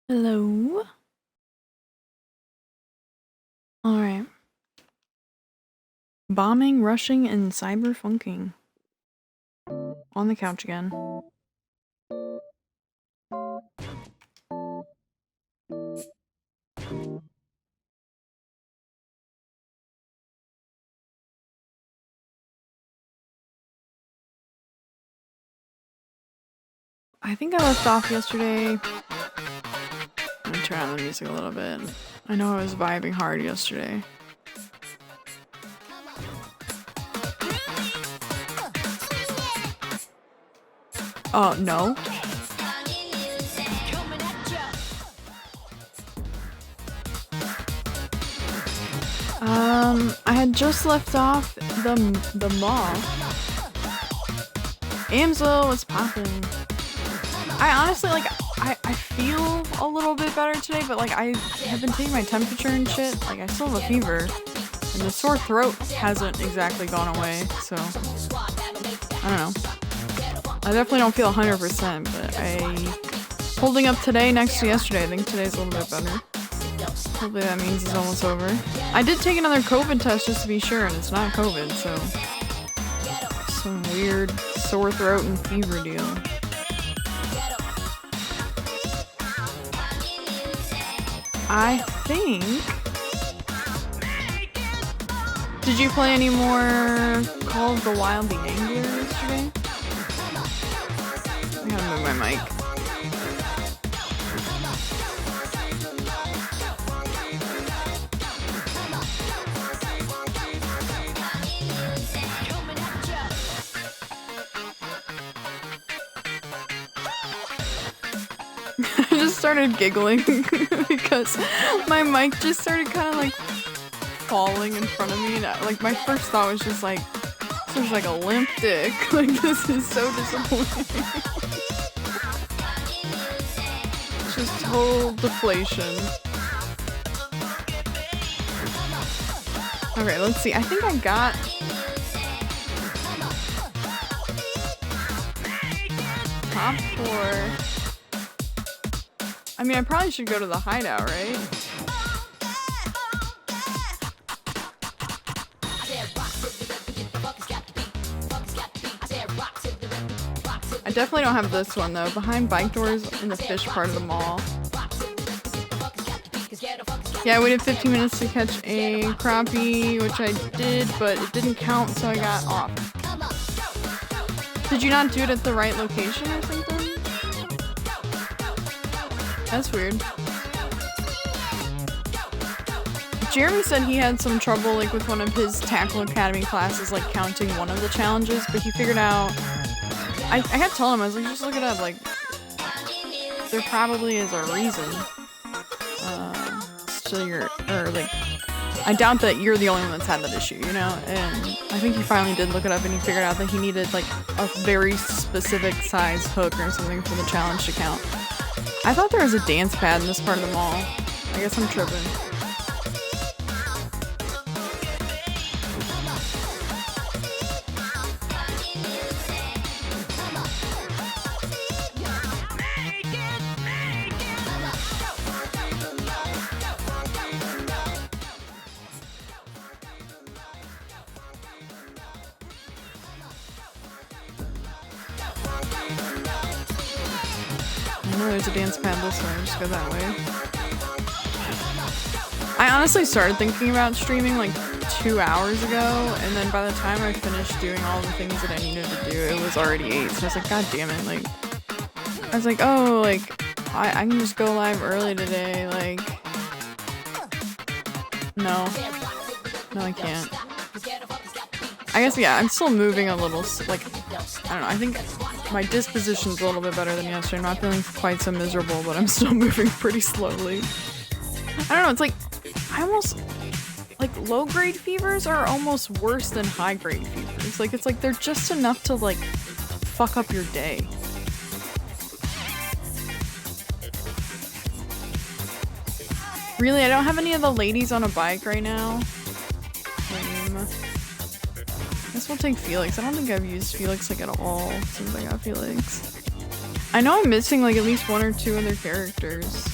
Hello. All right. Bombing, rushing, and cyberfunking. On the couch again. I think I left off yesterday. I'm gonna turn on the music a little bit. I know I was vibing hard yesterday. Oh, no. I had just left off the mall. Amsel was popping. I honestly, like, I feel a little bit better today, but, like, I have been taking my temperature and shit. Like, I still have a fever. And the sore throat hasn't exactly gone away, so I don't know. I definitely don't feel 100%, but holding up today next to yesterday. I think today's a little bit better. Hopefully that means it's almost over. I did take another COVID test just to be sure, and it's not COVID, so some weird sore throat and fever deal. I think... Did you play any more Call of the Wild the Angler yesterday? I gotta move my mic. I just started giggling because my mic just started kind of like falling in front of me, and like my first thought was just like, this is like a limp dick. Like, this is so disappointing. It's just total deflation. Okay, let's see. I think I got top 4. I mean, I probably should go to the hideout, right? I definitely don't have this one though. Behind bike doors in the fish part of the mall. Yeah, I waited 15 minutes to catch a crappie, which I did, but it didn't count, so I got off. Did you not do it at the right location or something? That's weird. Jeremy said he had some trouble like with one of his Tackle Academy classes, like counting one of the challenges, but he figured out... I had to tell him, I was like, just look it up, like, there probably is a reason. So I doubt that you're the only one that's had that issue, you know? And I think he finally did look it up and he figured out that he needed like a very specific size hook or something for the challenge to count. I thought there was a dance pad in this part of the mall. I guess I'm tripping. I know there's a dance pad this way, just go that way. I honestly started thinking about streaming like 2 hours ago, and then by the time I finished doing all the things that I needed to do, it was already 8, so I was like, god damn it, like, I was like, oh, like, I can just go live early today, like, no, I can't. I guess, yeah, I'm still moving a little, like, I don't know, I think my disposition's a little bit better than yesterday. I'm not feeling quite so miserable, but I'm still moving pretty slowly. I don't know, it's like, I almost, like, low-grade fevers are almost worse than high-grade fevers. Like, it's like they're just enough to, like, fuck up your day. Really, I don't have any of the ladies on a bike right now. Lame. I guess we'll take Felix. I don't think I've used Felix, like, at all since I got Felix. I know I'm missing, like, at least 1 or 2 other characters.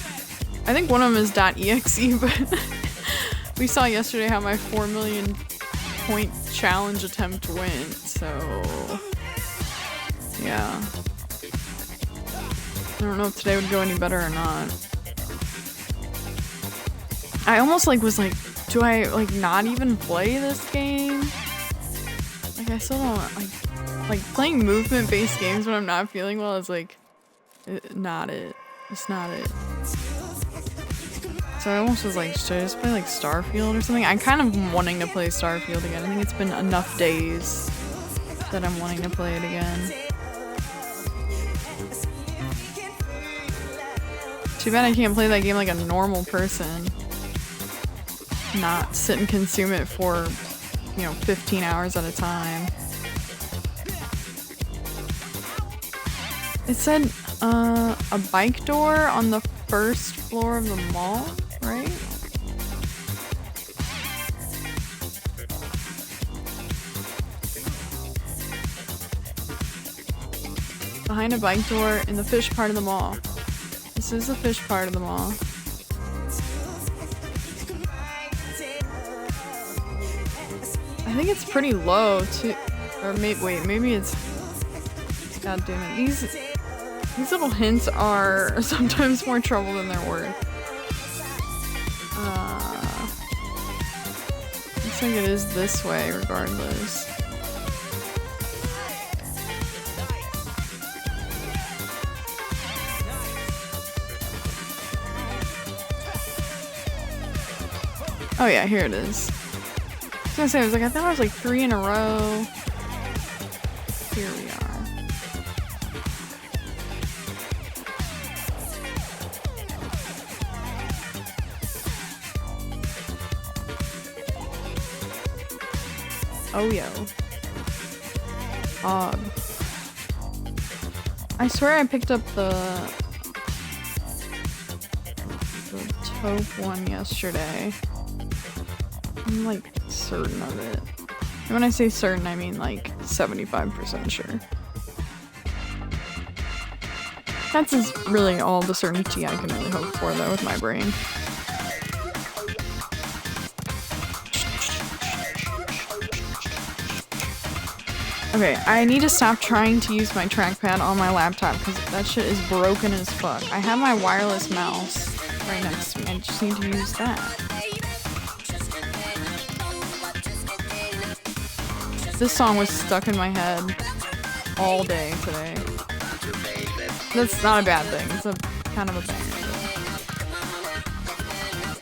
I think one of them is .exe, but we saw yesterday how my 4 million point challenge attempt went, so yeah. I don't know if today would go any better or not. I almost like was like, do I like not even play this game? Like I still don't like playing movement based games when I'm not feeling well is like not it. It's not it. So I almost was like, should I just play like Starfield or something? I'm kind of wanting to play Starfield again. I think it's been enough days that I'm wanting to play it again. Too bad I can't play that game like a normal person. Not sit and consume it for, 15 hours at a time. It said a bike door on the first floor of the mall, right? Behind a bike door in the fish part of the mall. This is the fish part of the mall. I think it's pretty low too. Or maybe it's. God damn it. These little hints are sometimes more trouble than they're worth. Looks like it is this way regardless. Oh yeah, here it is. I was gonna say, I thought I was like 3 in a row. Here we are. Oh yo. Odd. I swear I picked up the taupe one yesterday. I'm like certain of it. And when I say certain, I mean like 75% sure. That's really all the certainty I can really hope for though with my brain. Okay, I need to stop trying to use my trackpad on my laptop because that shit is broken as fuck. I have my wireless mouse right next to me. I just need to use that. This song was stuck in my head all day today. That's not a bad thing. It's a kind of a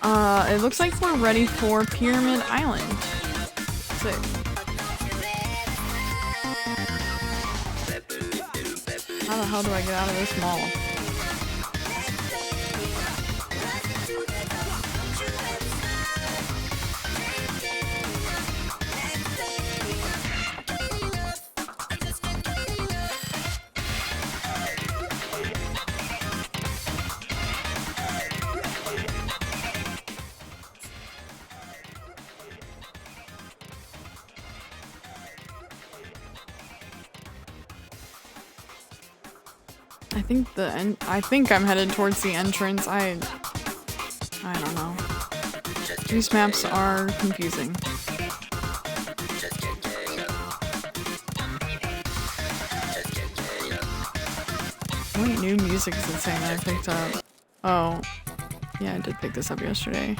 banger. It looks like we're ready for Pyramid Island. Sick. How the hell do I get out of this mall? I think I'm headed towards the entrance. I don't know. These maps are confusing. What new music is it saying that I picked up? Oh, yeah, I did pick this up yesterday.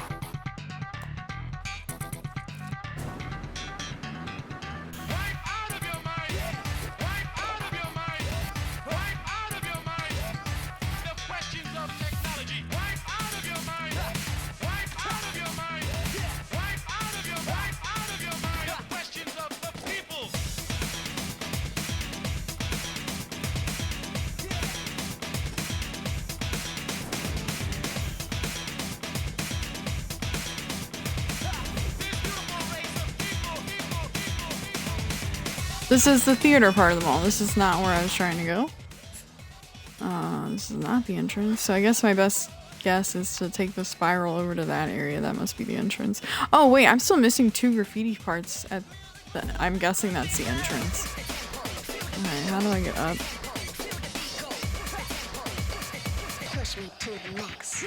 This is the theater part of the mall. This is not where I was trying to go. This is not the entrance. So I guess my best guess is to take the spiral over to that area. That must be the entrance. Oh wait, I'm still missing 2 graffiti parts at the, I'm guessing that's the entrance. Okay, how do I get up? push me to the max.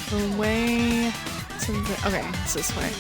The way to the, okay, it's this way.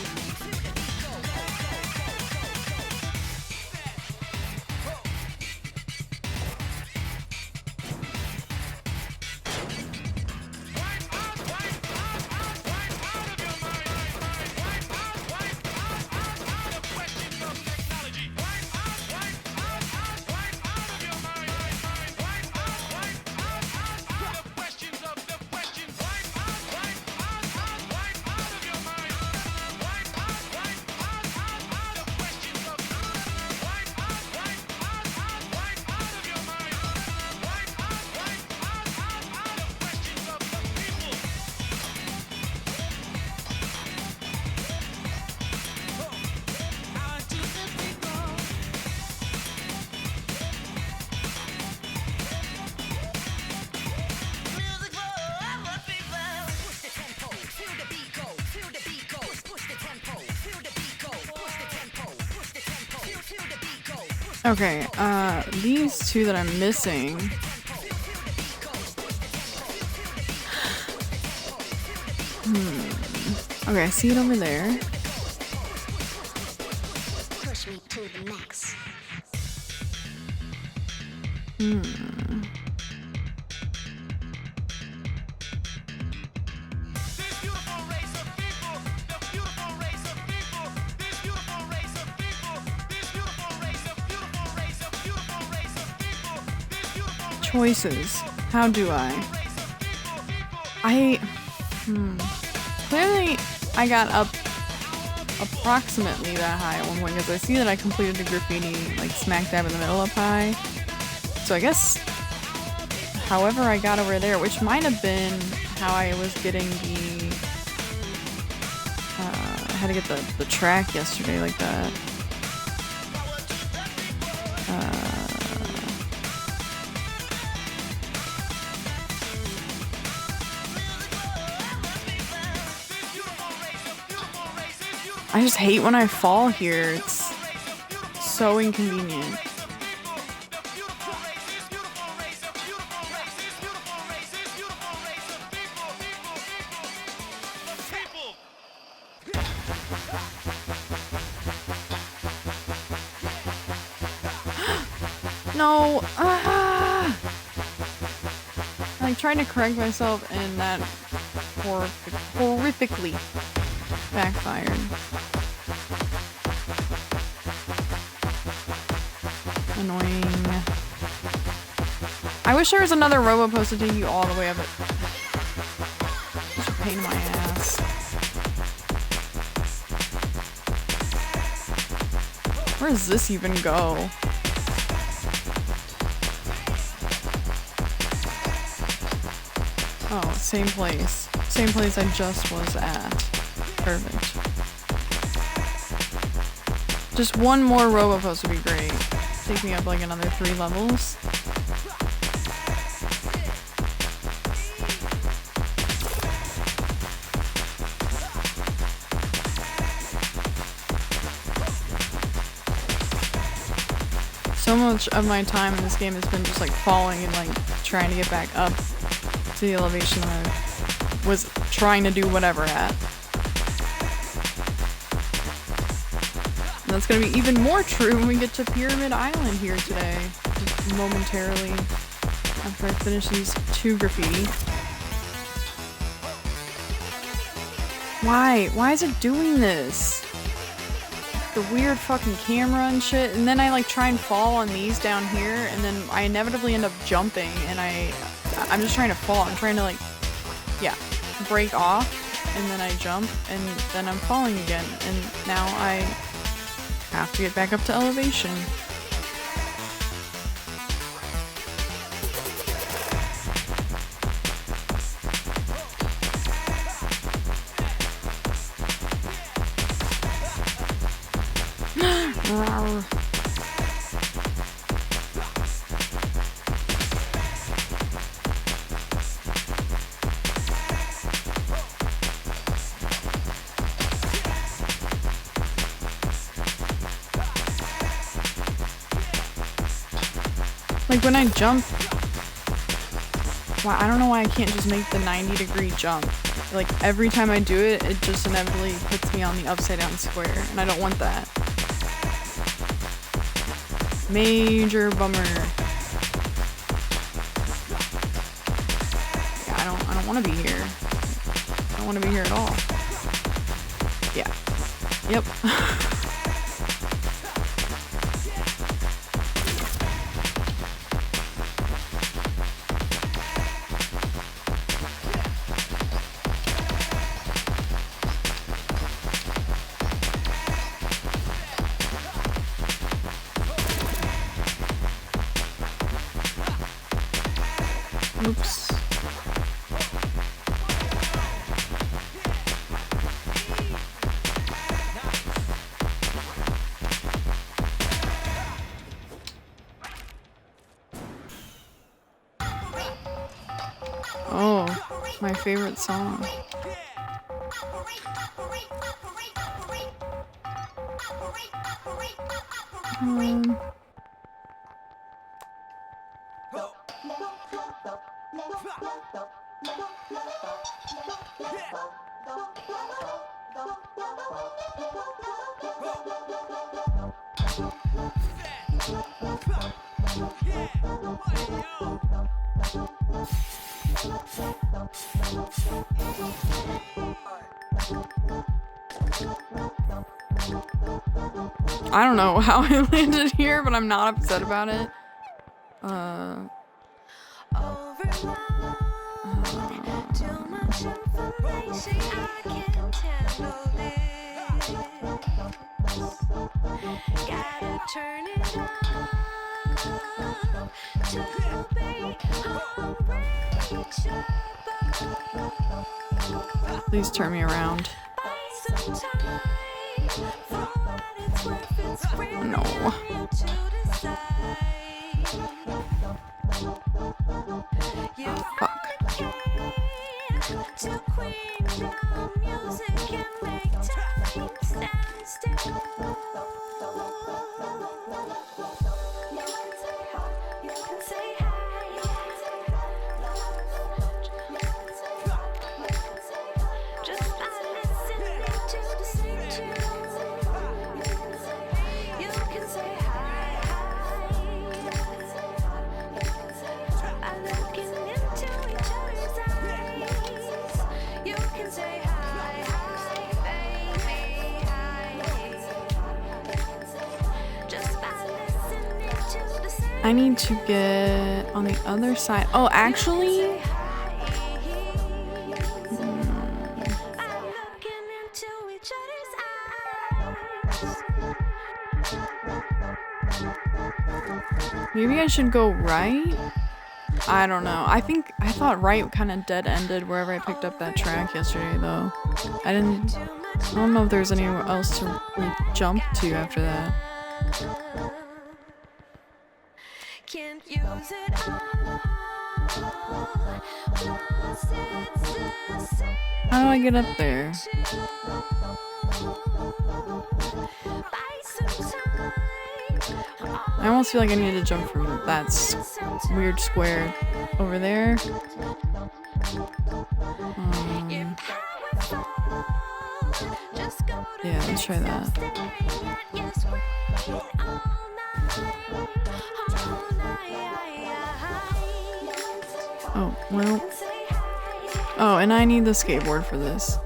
Okay, these two that I'm missing. Okay, I see it over there. Push me to the max. Choices. How do I? Clearly, I got up approximately that high at one point because I see that I completed the graffiti like smack dab in the middle up high. So I guess, however I got over there, which might have been how I was getting the, I had to get the track yesterday like that. I just hate when I fall here. It's so inconvenient. No! Ah! I'm like trying to correct myself and that horrifically backfired. Annoying. I wish there was another robo post to take you all the way up it. Such a pain in my ass. Where does this even go? Oh, same place. Same place I just was at. Perfect. Just one more robo post would be great. Take me up like another 3 levels. So much of my time in this game has been just like falling and like trying to get back up to the elevation that I was trying to do whatever at. And that's gonna be even more true when we get to Pyramid Island here today. Just momentarily after I finish these 2 graffiti. Why? Why is it doing this? The weird fucking camera and shit. And then I like try and fall on these down here and then I inevitably end up jumping and I'm just trying to fall. I'm trying to like, yeah, break off. and then I jump, and then I'm falling again, and now I have to get back up to elevation. Like when I jump, wow, I don't know why I can't just make the 90-degree jump. Like every time I do it, it just inevitably puts me on the upside down square, and I don't want that. Major bummer. Yeah, I don't want to be here. I don't want to be here at all. Yeah. Yep. Oops. Oh, my favorite song. I don't know how I landed here, but I'm not upset about it. Too much information, I can't handle this. Gotta turn it up to be unreachable. Please turn me around. Buy some time for what it's worth. It's really No. on you to decide. You Fuck. to queendom music and make time stand still. You can say hi, you can say hi. Just by listening to the same tune. You can say hi, by looking into each other's eyes. You can say hi, baby, hi. Just by listening to the same. I need to get on the other side. Oh, actually, maybe I should go right? I don't know. I thought right kind of dead-ended wherever I picked up that track yesterday, though. I don't know if there's anywhere else to really jump to after that. Can't use it all. How do I get up there? I almost feel like I need to jump from that weird square over there. Yeah, let's try that. Oh, well. Oh, and I need the skateboard for this.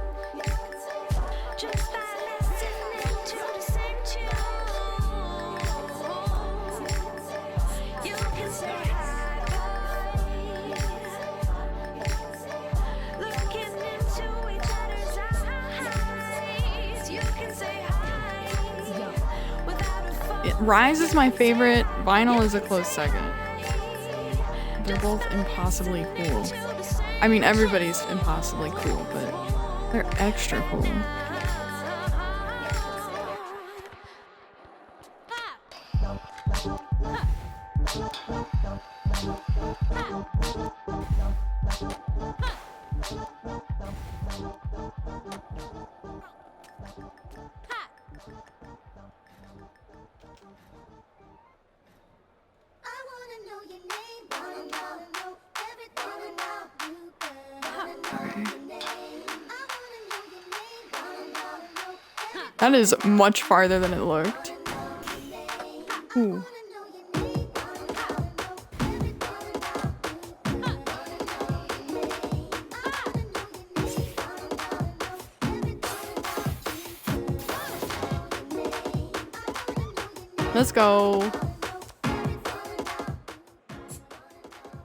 Looking into each other's Rise is my favorite. Vinyl is a close second. They're both impossibly cool. I mean, everybody's impossibly cool, but they're extra cool. That is much farther than it looked. Ooh. Let's go.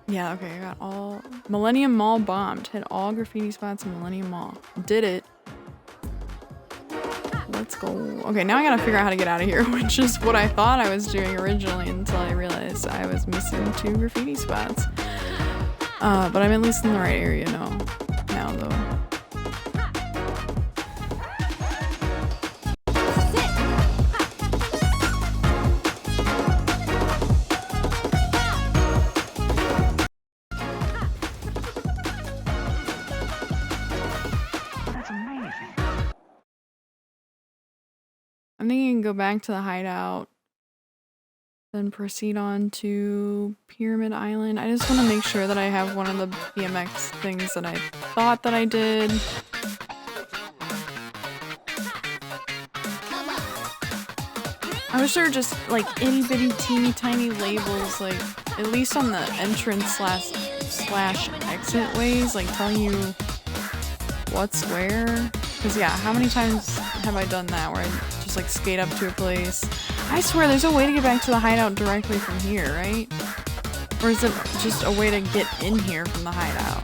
Yeah, okay, I got all Millennium Mall bombed. Hit all graffiti spots in Millennium Mall. Did it. Let's go. Okay, now I gotta figure out how to get out of here, which is what I thought I was doing originally until I realized I was missing 2 graffiti spots. But I'm at least in the right area now though. I'm thinking I can go back to the hideout, then proceed on to Pyramid Island. I just want to make sure that I have one of the BMX things that I thought that I did. I wish there were just like itty bitty teeny tiny labels, like at least on the entrance slash exit ways, like telling you what's where. Cause yeah, how many times have I done that where I just like skate up to a place? I swear there's a way to get back to the hideout directly from here, right? Or is it just a way to get in here from the hideout?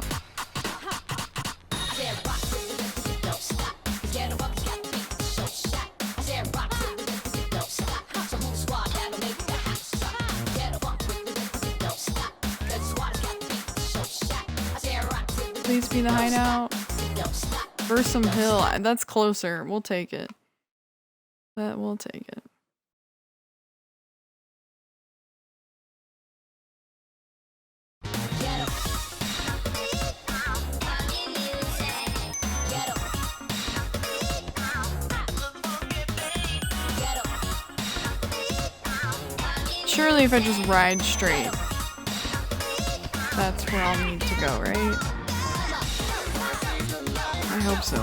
Please be the hideout. Bursum Hill, that's closer. We'll take it. We'll take it. Surely if I just ride straight, that's where I'll need to go, right? I hope so.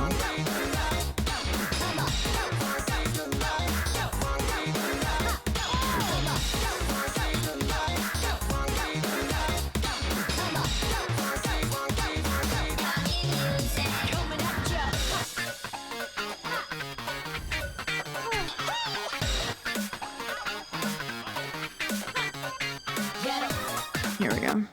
Here we go.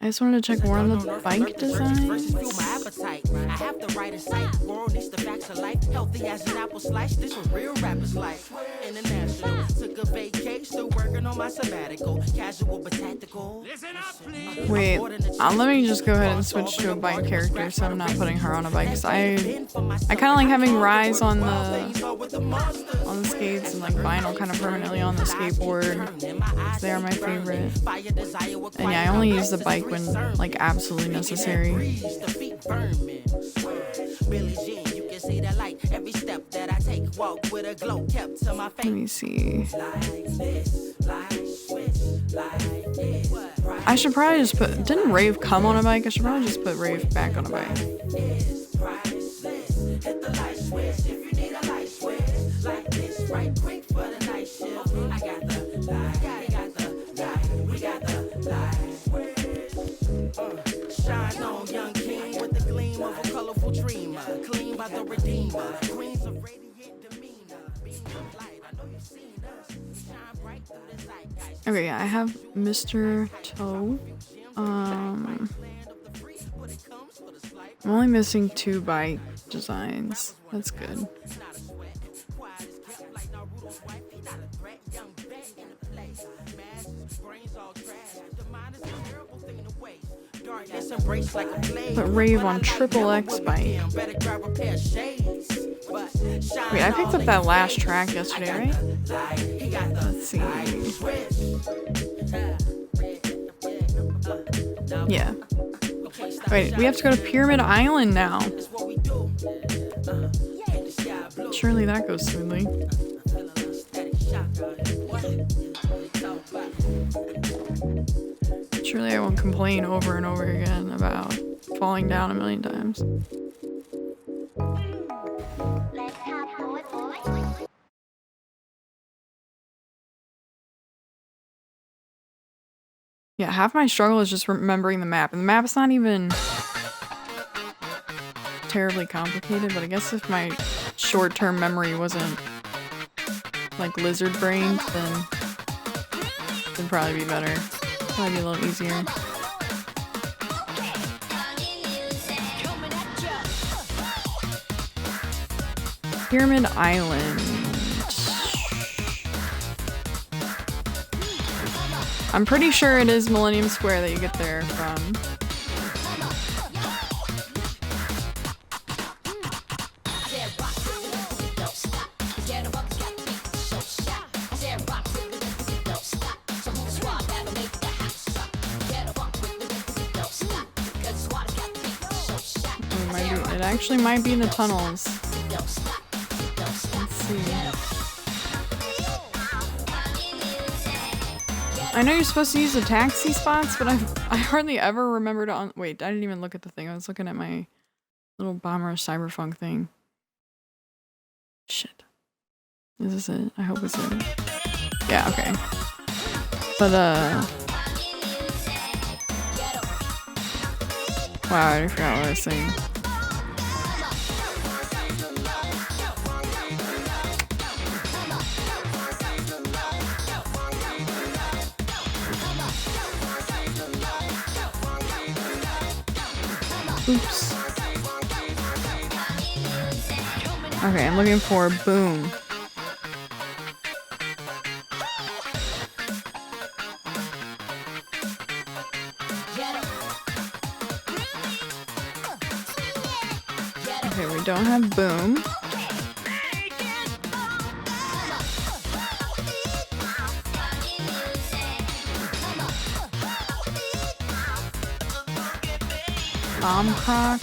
I just wanted to check more on the bike designs. I have the right insight. World needs the facts of life. Healthy as an apple slice. This what real rappers like. International. Took a vacation. Still working on my sabbatical. Casual but tactical. Wait, let me just go ahead and switch to a bike character so I'm not putting her on a bike. Cause I kind of like having Rise on the skates and like Vinyl kind of permanently on the skateboard. They are my favorite. And yeah, I only use the bike when like absolutely necessary. Let me see. I should probably just put, didn't Rave come on a bike? I should probably just put Rave back on a bike. Shine on, young king, with the gleam of a colorful dreamer. Clean by the redeemer. Queens of radiant demeanor. Beam of light, I know you've seen us. Shine bright through the zeitgeist. Okay, yeah, I have Mr. Toe. I'm only missing 2 bike designs. That's good. But rave on triple X bike. Wait, I picked up that last track yesterday, right? Let's see. Yeah. Wait, we have to go to Pyramid Island now. Surely that goes smoothly. Surely I won't complain over and over again about falling down a million times. Yeah, half my struggle is just remembering the map. And the map is not even terribly complicated, but I guess if my short-term memory wasn't like lizard-brained, then it'd probably be better. Probably be a little easier. Pyramid Island. I'm pretty sure it is Millennium Square that you get there from. It actually might be in the tunnels. Let's see. I know you're supposed to use the taxi spots, but I hardly ever remember to wait, I didn't even look at the thing. I was looking at my little Rush Cyberfunk thing. Shit. Is this it? I hope it's it. Yeah, okay. But wow, I forgot what I was saying. Oops. Okay, I'm looking for Boom. Okay, we don't have Boom. Bomb Croc.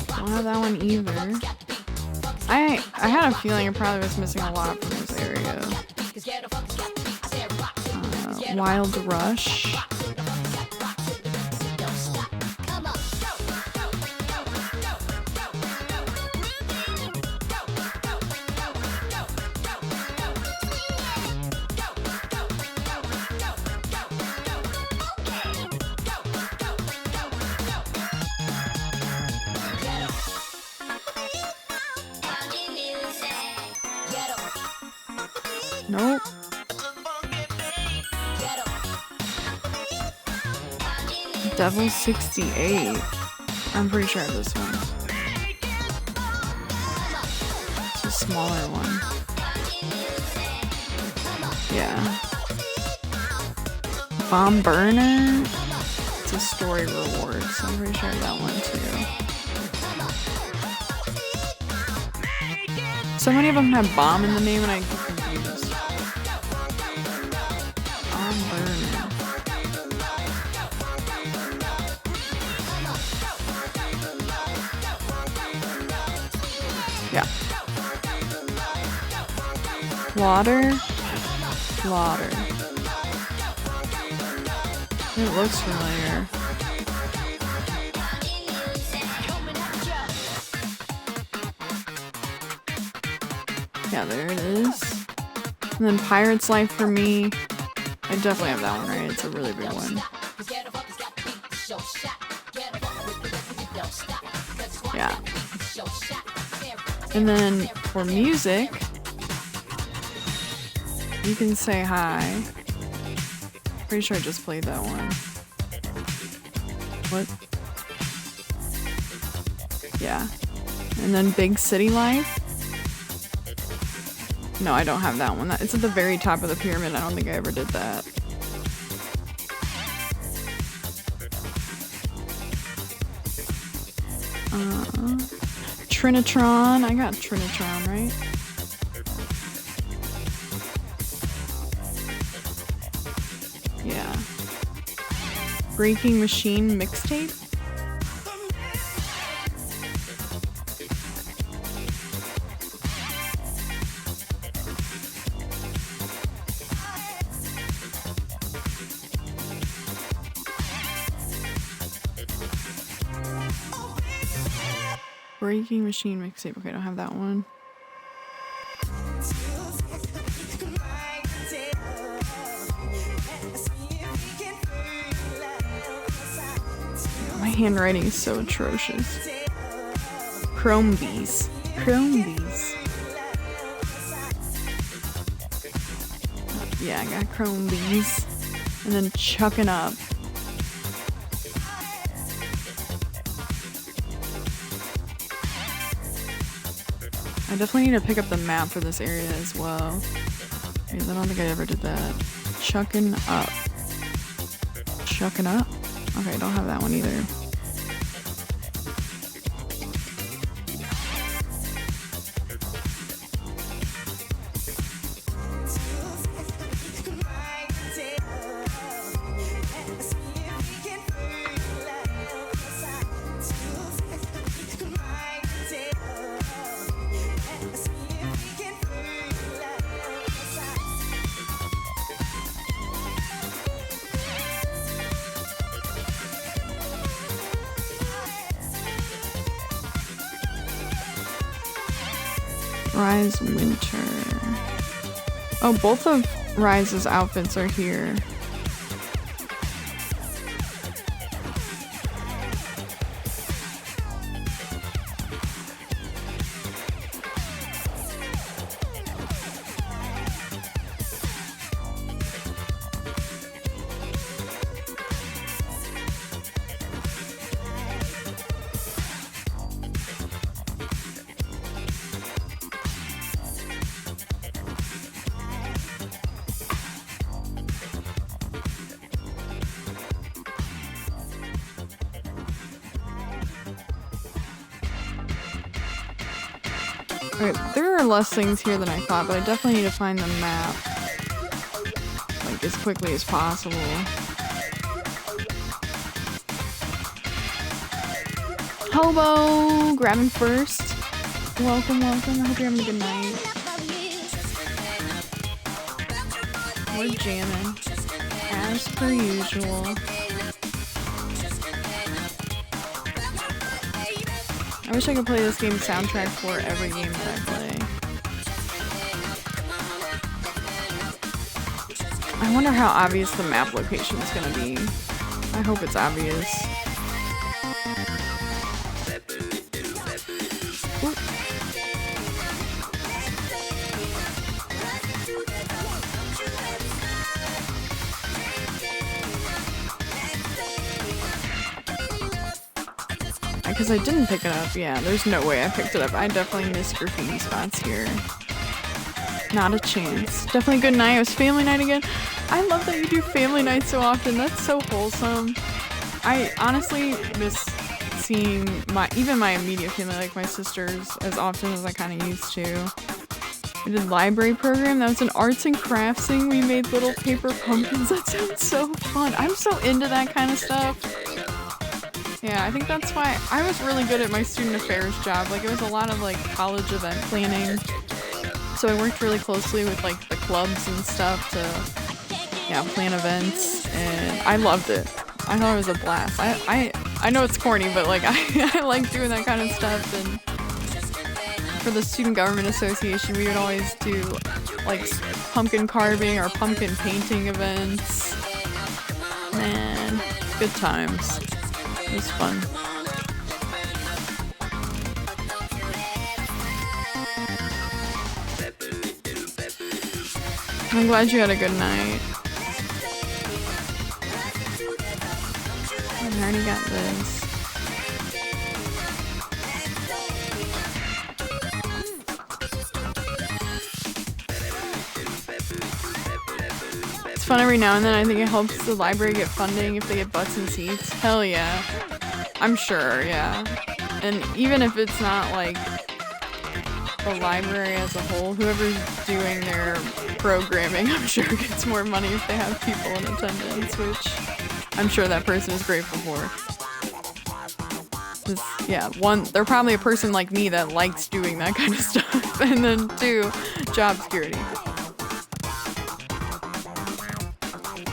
Don't have that one either. I had a feeling I probably was missing a lot from this area. Wild Rush. Nope. Devil 68. I'm pretty sure I have this one. It's a smaller one. Yeah. Bomb Burner. It's a story reward, so I'm pretty sure I have that one too. So many of them have bomb in the name and I get confused. Bomb Burner. Yeah. Water. Water. It looks familiar. Yeah, there it is. And then Pirate's Life for me. I definitely have that one right. It's a really big one. Yeah. And then for music, you can say hi. Pretty sure I just played that one. What? Yeah. And then Big City Life. No, I don't have that one. It's at the very top of the pyramid. I don't think I ever did that. Trinitron. I got Trinitron, right? Yeah. Breaking Machine mixtape. Breaking Machine mixtape. Okay, I don't have that one. My handwriting is so atrocious. Chrome bees. Chrome bees. Yeah, I got chrome bees. And then chucking up. I definitely need to pick up the map for this area as well. Because I don't think I ever did that. Chucking up. Chucking up? Okay, I don't have that one either. Rise Winter. Oh, both of Rise's outfits are here. Alright, there are less things here than I thought, but I definitely need to find the map, like, as quickly as possible. Hobo! Grabbing first. Welcome, welcome. I hope you're having a good night. We're jamming. As per usual. I wish I could play this game's soundtrack for every game that I play. I wonder how obvious the map location is gonna be. I hope it's obvious. Ooh. Because I didn't pick it up. Yeah, there's no way I picked it up. I definitely missed graffiti spots here. Not a chance. Definitely good night. It was family night again. I love that you do family night so often. That's so wholesome. I honestly miss seeing even my immediate family, like my sisters, as often as I kind of used to. We did library program. That was an arts and crafts thing. We made little paper pumpkins. That sounds so fun. I'm so into that kind of stuff. Yeah, I think that's why I was really good at my student affairs job. Like, it was a lot of, like, college event planning. So I worked really closely with, like, the clubs and stuff to, yeah, plan events. And I loved it. I thought it was a blast. I know it's corny, but, like, I like doing that kind of stuff. And for the Student Government Association, we would always do like pumpkin carving or pumpkin painting events. Man, good times. It was fun. I'm glad you had a good night. I already got this. It's fun every now and then. I think it helps the library get funding if they get butts and seats. Hell yeah. I'm sure, yeah. And even if it's not like the library as a whole, whoever's doing their programming, I'm sure gets more money if they have people in attendance, which I'm sure that person is grateful for. Yeah, one, they're probably a person like me that likes doing that kind of stuff, and then two, job security.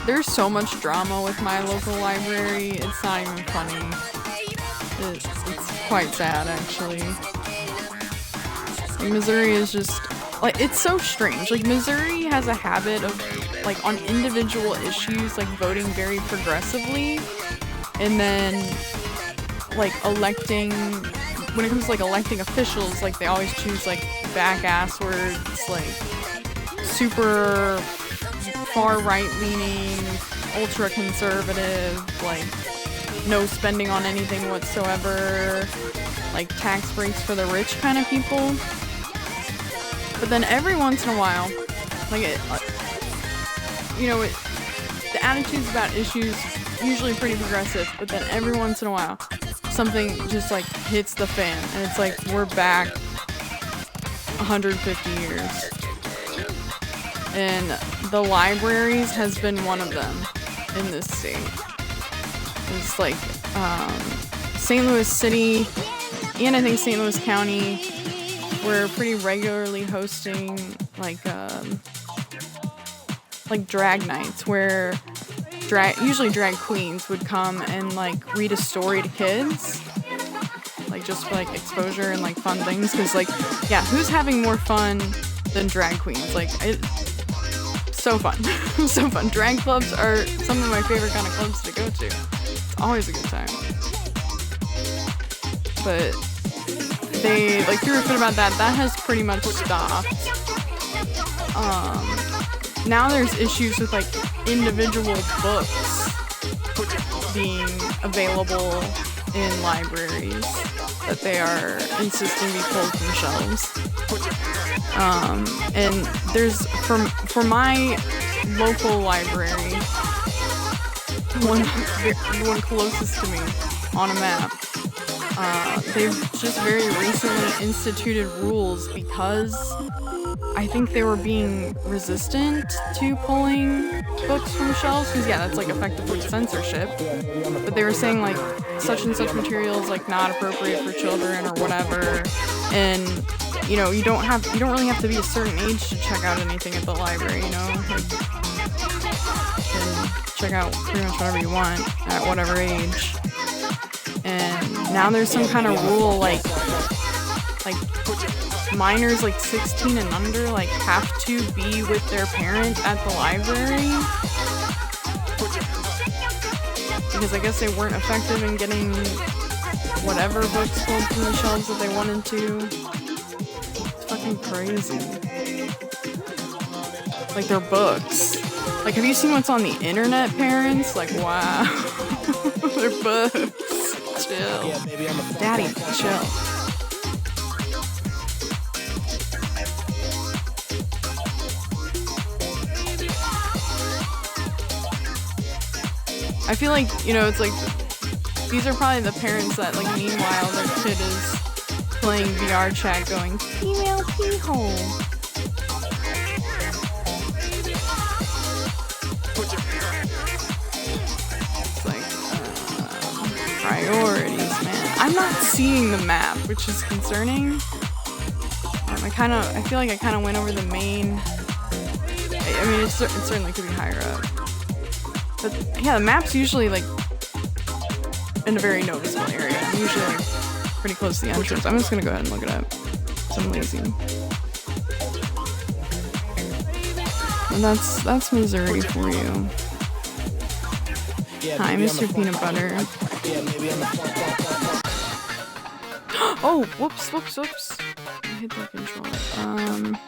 There's so much drama with my local library, it's not even funny. It's quite sad, actually. Like, Missouri is just, like, it's so strange. Like, Missouri has a habit of, like, on individual issues, like, voting very progressively, and then, like, electing, when it comes to, like, electing officials, like, they always choose, like, back-ass words, like, super far right-leaning, ultra-conservative, like, no spending on anything whatsoever, like, tax breaks for the rich kind of people. But then every once in a while, like, the attitudes about issues usually pretty progressive, but then every once in a while, something just, like, hits the fan, and it's like, we're back 150 years. And the libraries has been one of them in this state. It's like, St. Louis City, and I think St. Louis County, we're pretty regularly hosting like drag nights where usually drag queens would come and like read a story to kids, like just for like exposure and like fun things, because like, yeah, who's having more fun than drag queens? Like, so fun. So fun. Drag clubs are some of my favorite kind of clubs to go to. It's always a good time. But they, like, threw a fit about that. That has pretty much stopped. Now there's issues with, like, individual books being available in libraries that they are insisting be pulled from shelves. And there's, for my local library, one closest to me on a map, they've just very recently instituted rules because I think they were being resistant to pulling books from shelves, because yeah, that's like effectively censorship. But they were saying like such and such material is like not appropriate for children or whatever, and you know, you don't really have to be a certain age to check out anything at the library, you know? Like, you can check out pretty much whatever you want at whatever age. And now there's some kind of rule like minors like 16 and under like have to be with their parent at the library, because I guess they weren't effective in getting whatever books pulled from the shelves that they wanted to. Fucking crazy. Like, they're books. Like, have you seen what's on the internet, parents? Like, wow. They're books. Chill. Daddy, chill. I feel like, you know, it's like, these are probably the parents that, like, meanwhile their kid is playing VR chat going, female pee hole. It's like, priorities, man. I'm not seeing the map, which is concerning. I feel like I kind of went over the main. I mean, it certainly could be higher up. But yeah, the map's usually like in a very noticeable area. I'm usually like pretty close to the entrance. I'm just gonna go ahead and look it up. because I'm lazy. And that's Missouri for you. Hi, Mr. Peanut Butter. Oh, whoops. I hit the controller.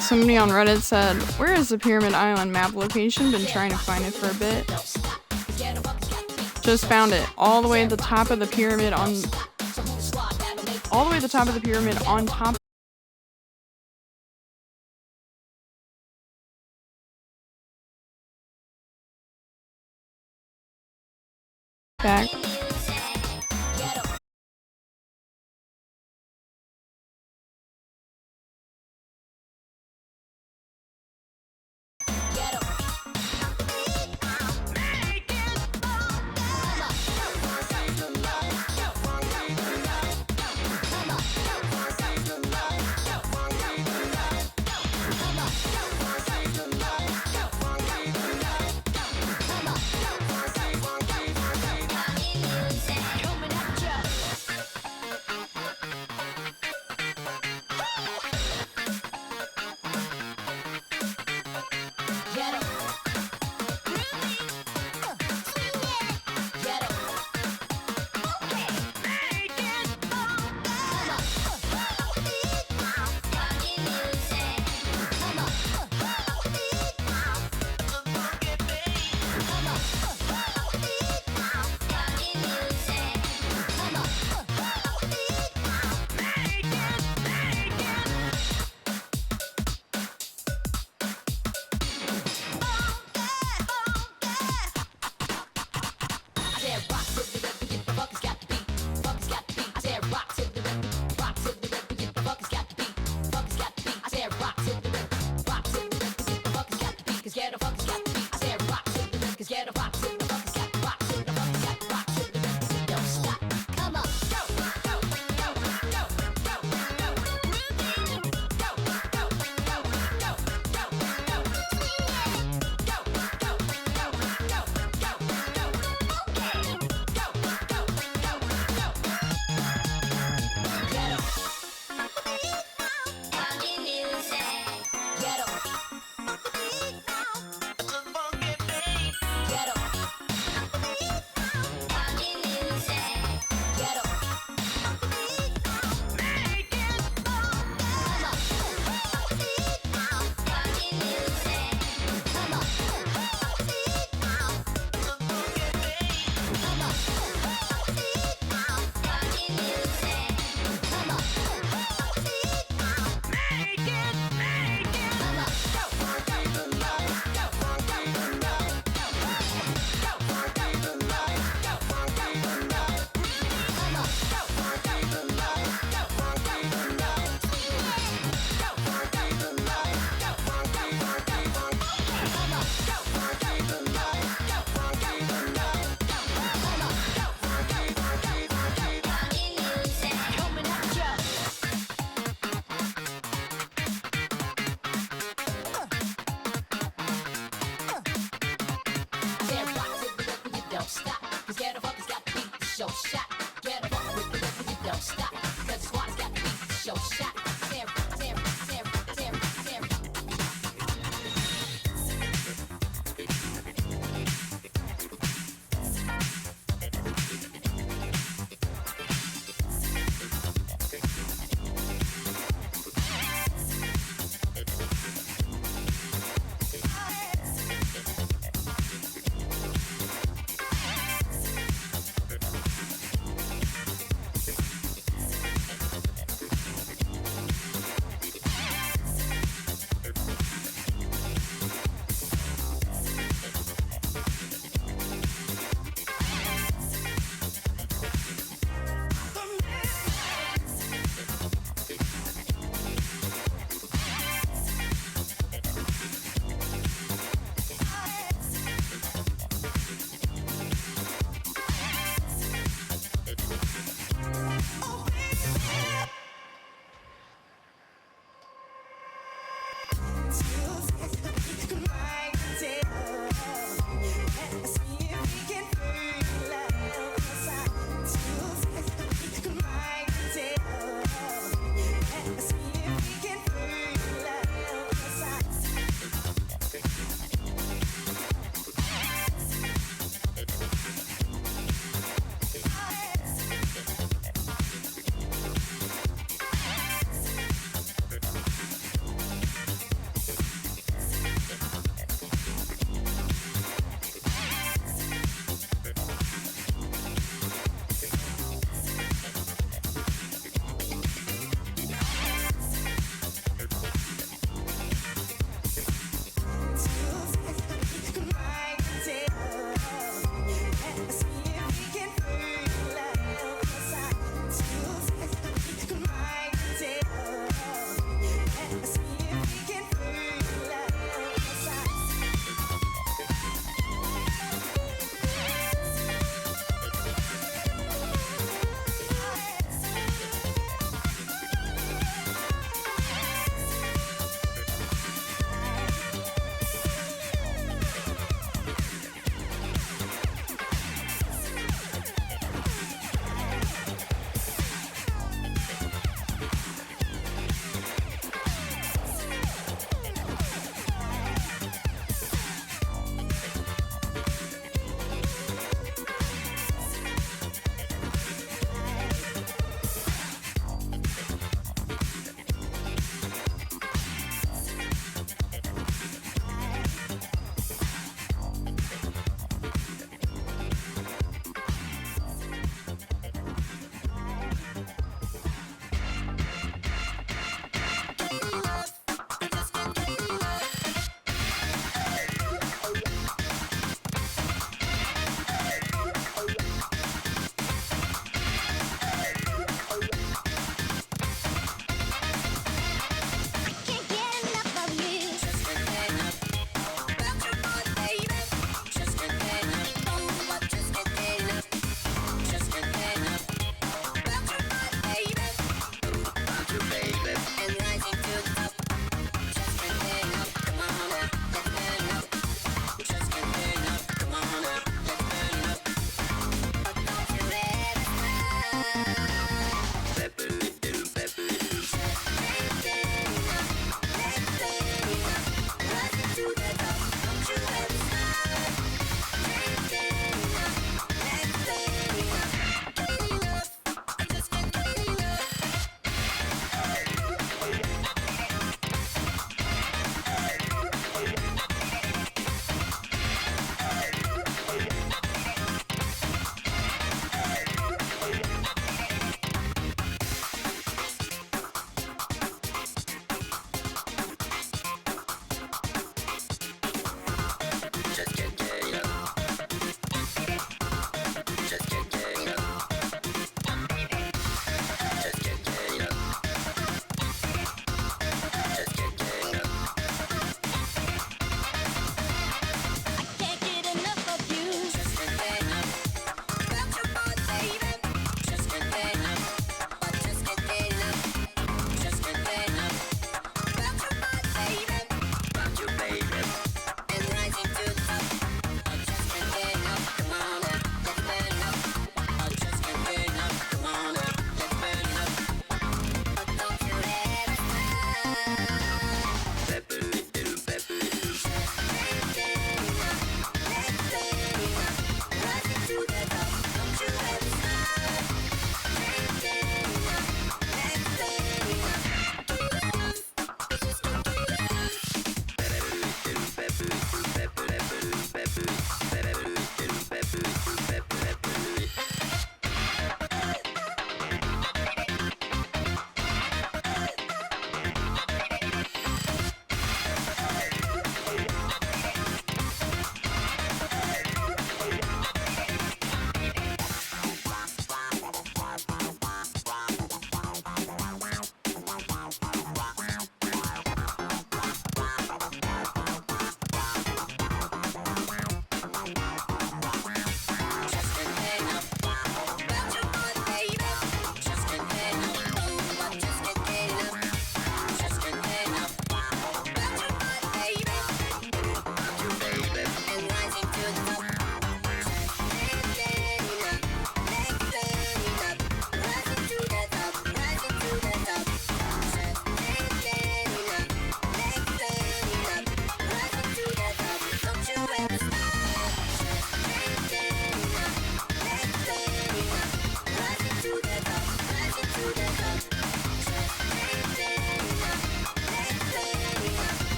Somebody on Reddit said, "Where is the Pyramid Island map location? Been trying to find it for a bit. Just found it. All the way at the top of the pyramid on top." Back.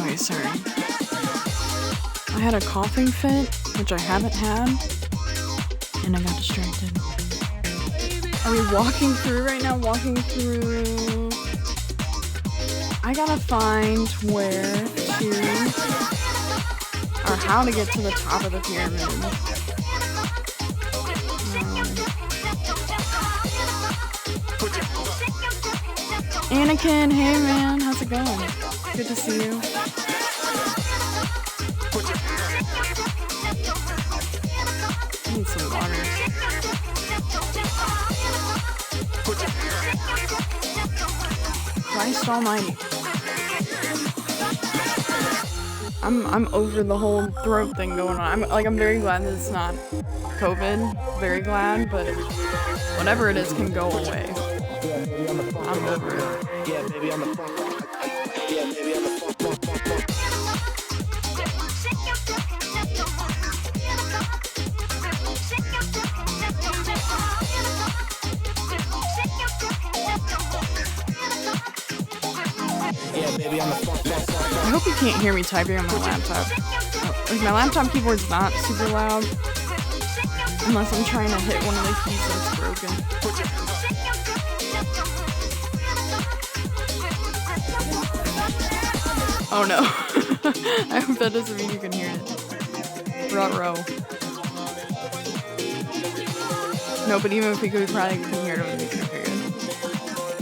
Okay, sorry. I had a coughing fit, which I haven't had, and I got distracted. Are we walking through right now? Walking through... I gotta find where to... or how to get to the top of the pyramid. Anakin, hey man, how's it going? Good to see you. I need some water. Christ almighty. I'm over the whole throat thing going on. I'm very glad that it's not COVID. Very glad, but whatever it is can go away. I'm over it. Yeah, baby, I'm the funk. Yeah, baby, I'm the funk. Yeah, baby, I'm the funk. I hope you can't hear me typing on my laptop. Like, my laptop keyboard's not super loud. Unless I'm trying to hit one of the keys that's broken. Oh no. I hope that doesn't mean you can hear it. Ruh-roh. No, but even if we could, we probably couldn't hear it over the music period.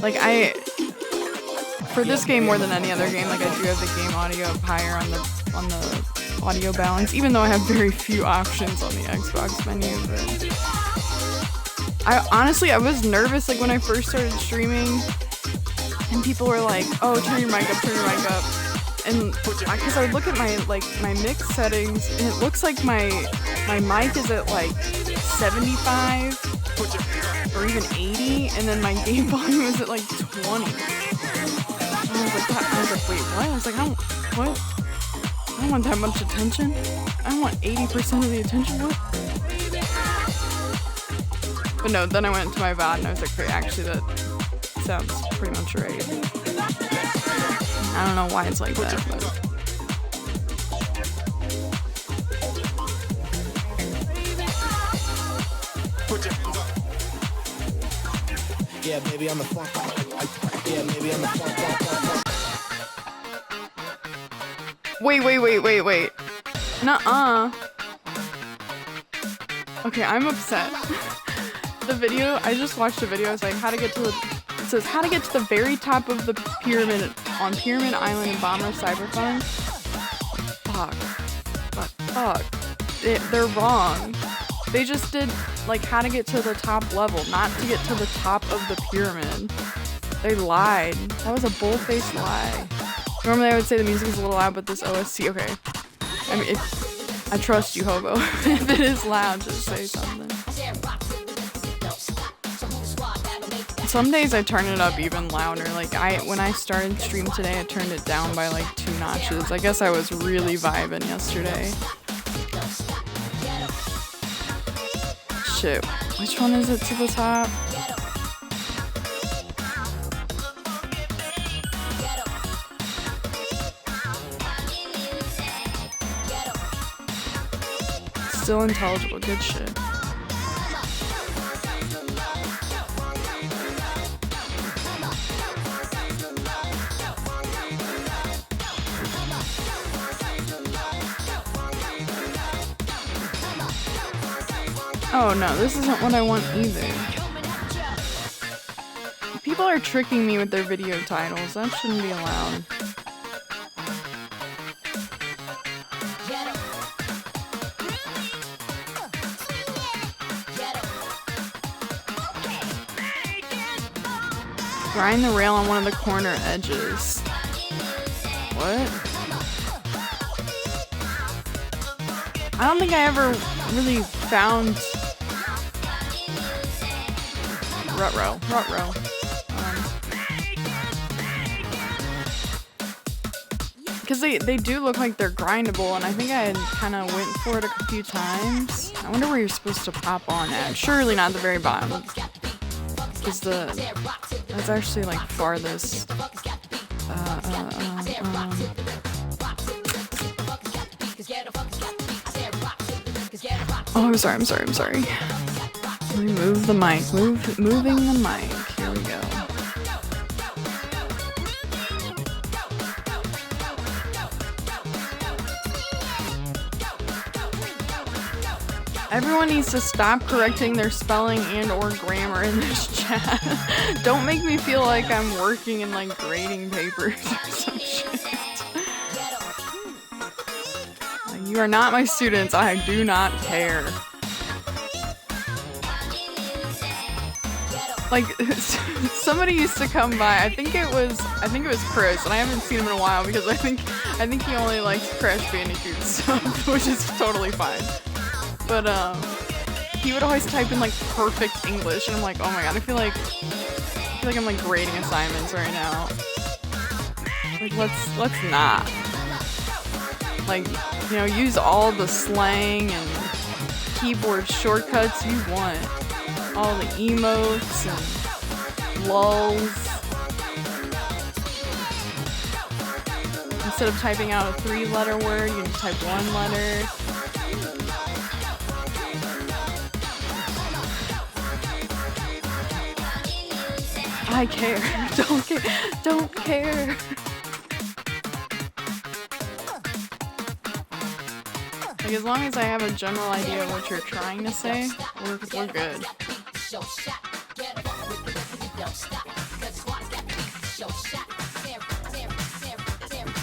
Like, for this game more than any other game, like, I do have the game audio up higher on the audio balance, even though I have very few options on the Xbox menu, but... I was nervous, like, when I first started streaming, and people were like, oh, turn your mic up. And because I would look at my mix settings, and it looks like my mic is at like 75 or even 80, and then my game volume is at like 20. And I was like, wait, what? I was like, what? I don't want that much attention. I want 80% of the attention. What? But no, then I went into my VOD and I was like, okay, actually that sounds pretty much right. I don't know why it's like that, but... Yeah, baby, I'm the funk. Yeah, baby, I'm the funk. Wait. Nuh-uh. Okay, I'm upset. The video, I just watched a video, it's like it says how to get to the very top of the pyramid on Pyramid Island in Rush Cyberfunk. Fuck. They're wrong. They just did like how to get to the top level, not to get to the top of the pyramid. They lied. That was a bold-faced lie. Normally I would say the music is a little loud, but this OST, okay. I mean, I trust you, Hobo. If it is loud, just say something. Some days I turn it up even louder. Like when I started stream today, I turned it down by like 2 notches. I guess I was really vibing yesterday. Shit, which one is it to the top? Still intelligible, good shit. Oh no, this isn't what I want either. People are tricking me with their video titles. That shouldn't be allowed. Grind the rail on one of the corner edges. What? I don't think I ever really found Rut-row. Because they do look like they're grindable, and I think I had kind of went for it a few times. I wonder where you're supposed to pop on at. Surely not the very bottom. Because that's actually like farthest. Oh, I'm sorry. Let me move the mic. Moving the mic. Here we go. Everyone needs to stop correcting their spelling and or grammar in this chat. Don't make me feel like I'm working in like grading papers or some shit. You are not my students. I do not care. Like somebody used to come by. I think it was Chris, and I haven't seen him in a while because I think he only likes Crash Bandicoot stuff, which is totally fine. But he would always type in like perfect English, and I'm like, oh my god, I feel like I'm like grading assignments right now. Like let's not. Like, you know, use all the slang and keyboard shortcuts you want. All the emotes and lulls. Instead of typing out a 3-letter word, you can just type 1 letter. I care. Don't care. Like, as long as I have a general idea of what you're trying to say, we're good.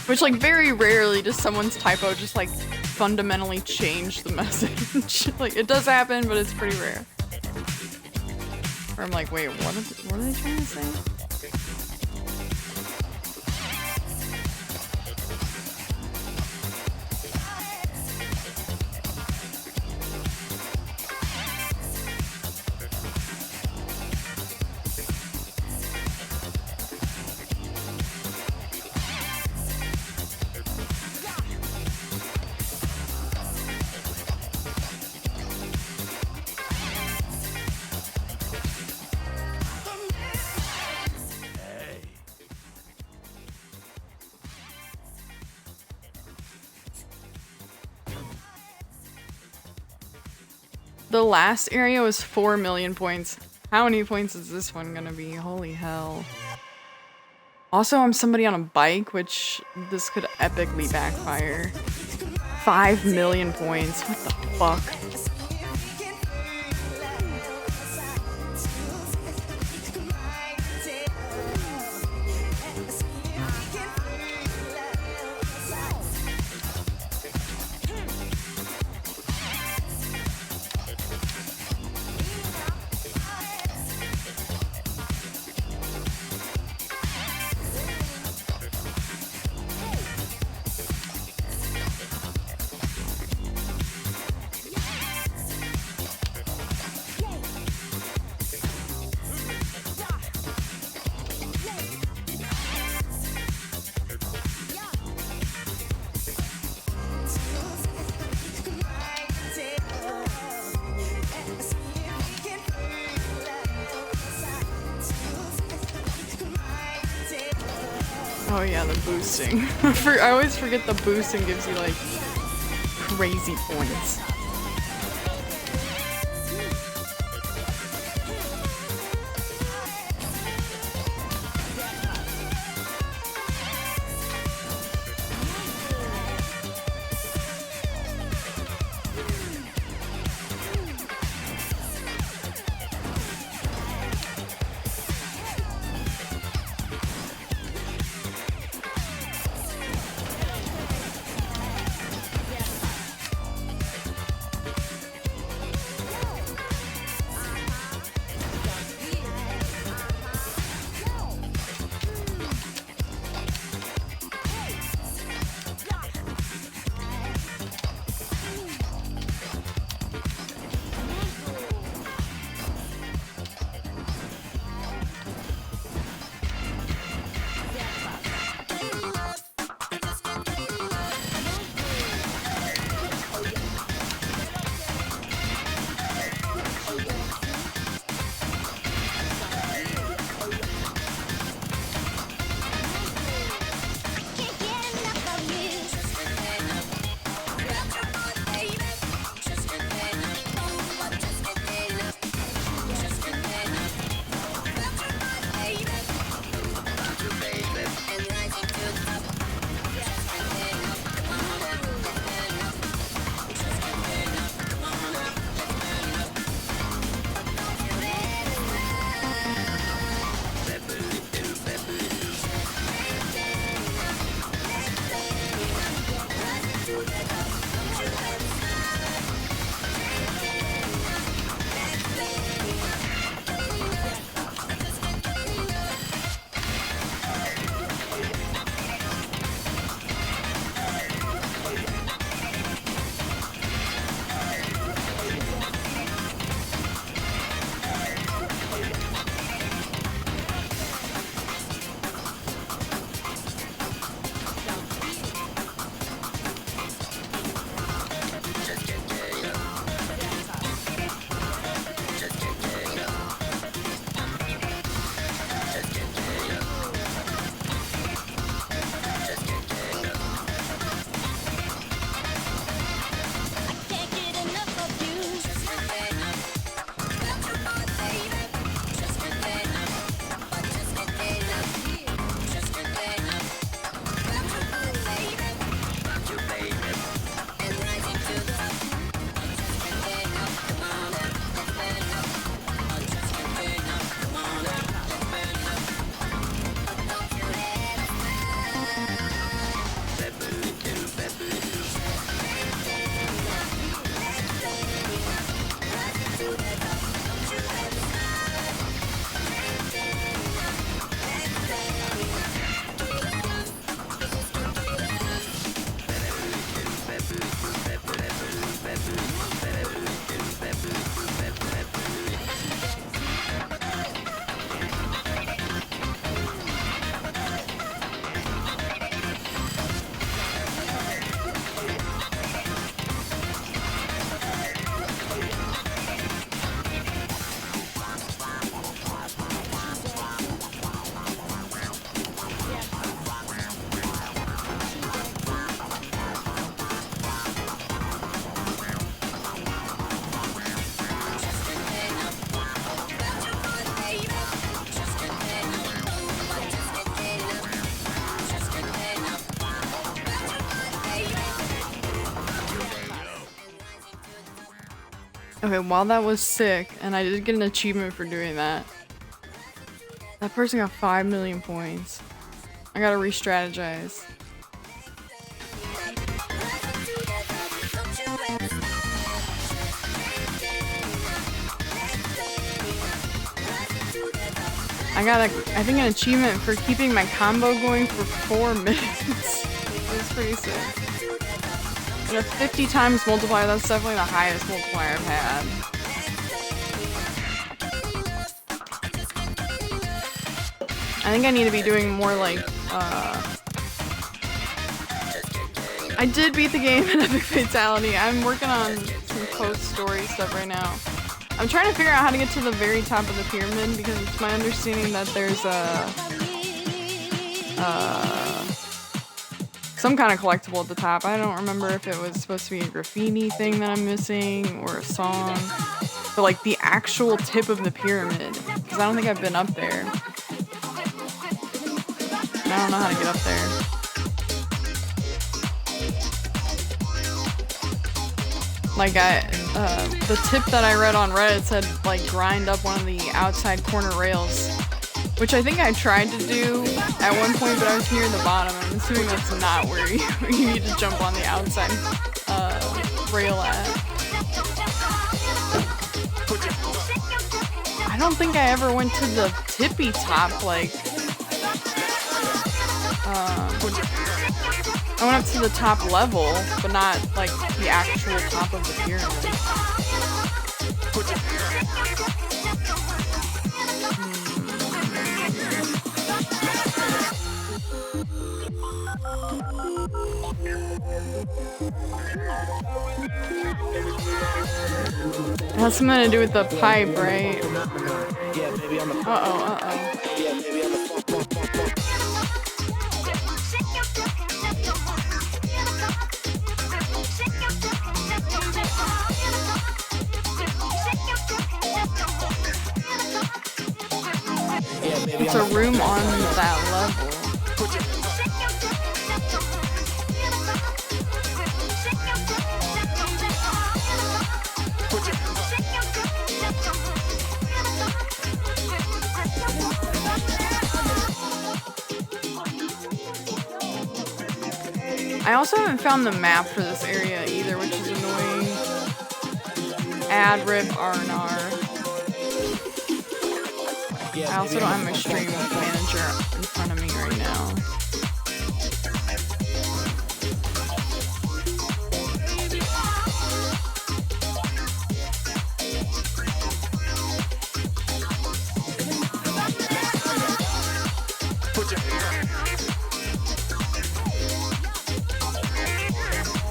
Which, like, very rarely does someone's typo just, like, fundamentally change the message. Like, it does happen, but it's pretty rare. Or I'm like, wait, what are they trying to say? The last area was 4 million points. How many points is this one gonna be? Holy hell. Also, I'm somebody on a bike, which this could epically backfire. 5 million points. What the fuck? Oh yeah, the boosting. I always forget the boosting gives you like crazy points. Okay, while that was sick, and I did get an achievement for doing that. That person got 5 million points. I gotta re-strategize. I got I think an achievement for keeping my combo going for 4 minutes. It was pretty sick. And a 50 times multiplier, that's definitely the highest multiplier I've had. I think I need to be doing more like, I did beat the game in Epic Fatality. I'm working on some post-story stuff right now. I'm trying to figure out how to get to the very top of the pyramid because it's my understanding that there's some kind of collectible at the top. I don't remember if it was supposed to be a graffiti thing that I'm missing or a song. But like the actual tip of the pyramid, because I don't think I've been up there. I don't know how to get up there. Like the tip that I read on Reddit said like grind up one of the outside corner rails, which I think I tried to do at one point, but I was near the bottom. I'm assuming that's not where you need to jump on the outside rail at. I don't think I ever went to the tippy top, like, I went up to the top level, but not like the actual top of the pyramid. It has something to do with the pipe, right? Uh-oh, uh-oh. It's a room on that level. I also haven't found the map for this area either, which is annoying. Add rip R&R. I also don't have my stream manager in front of me right now.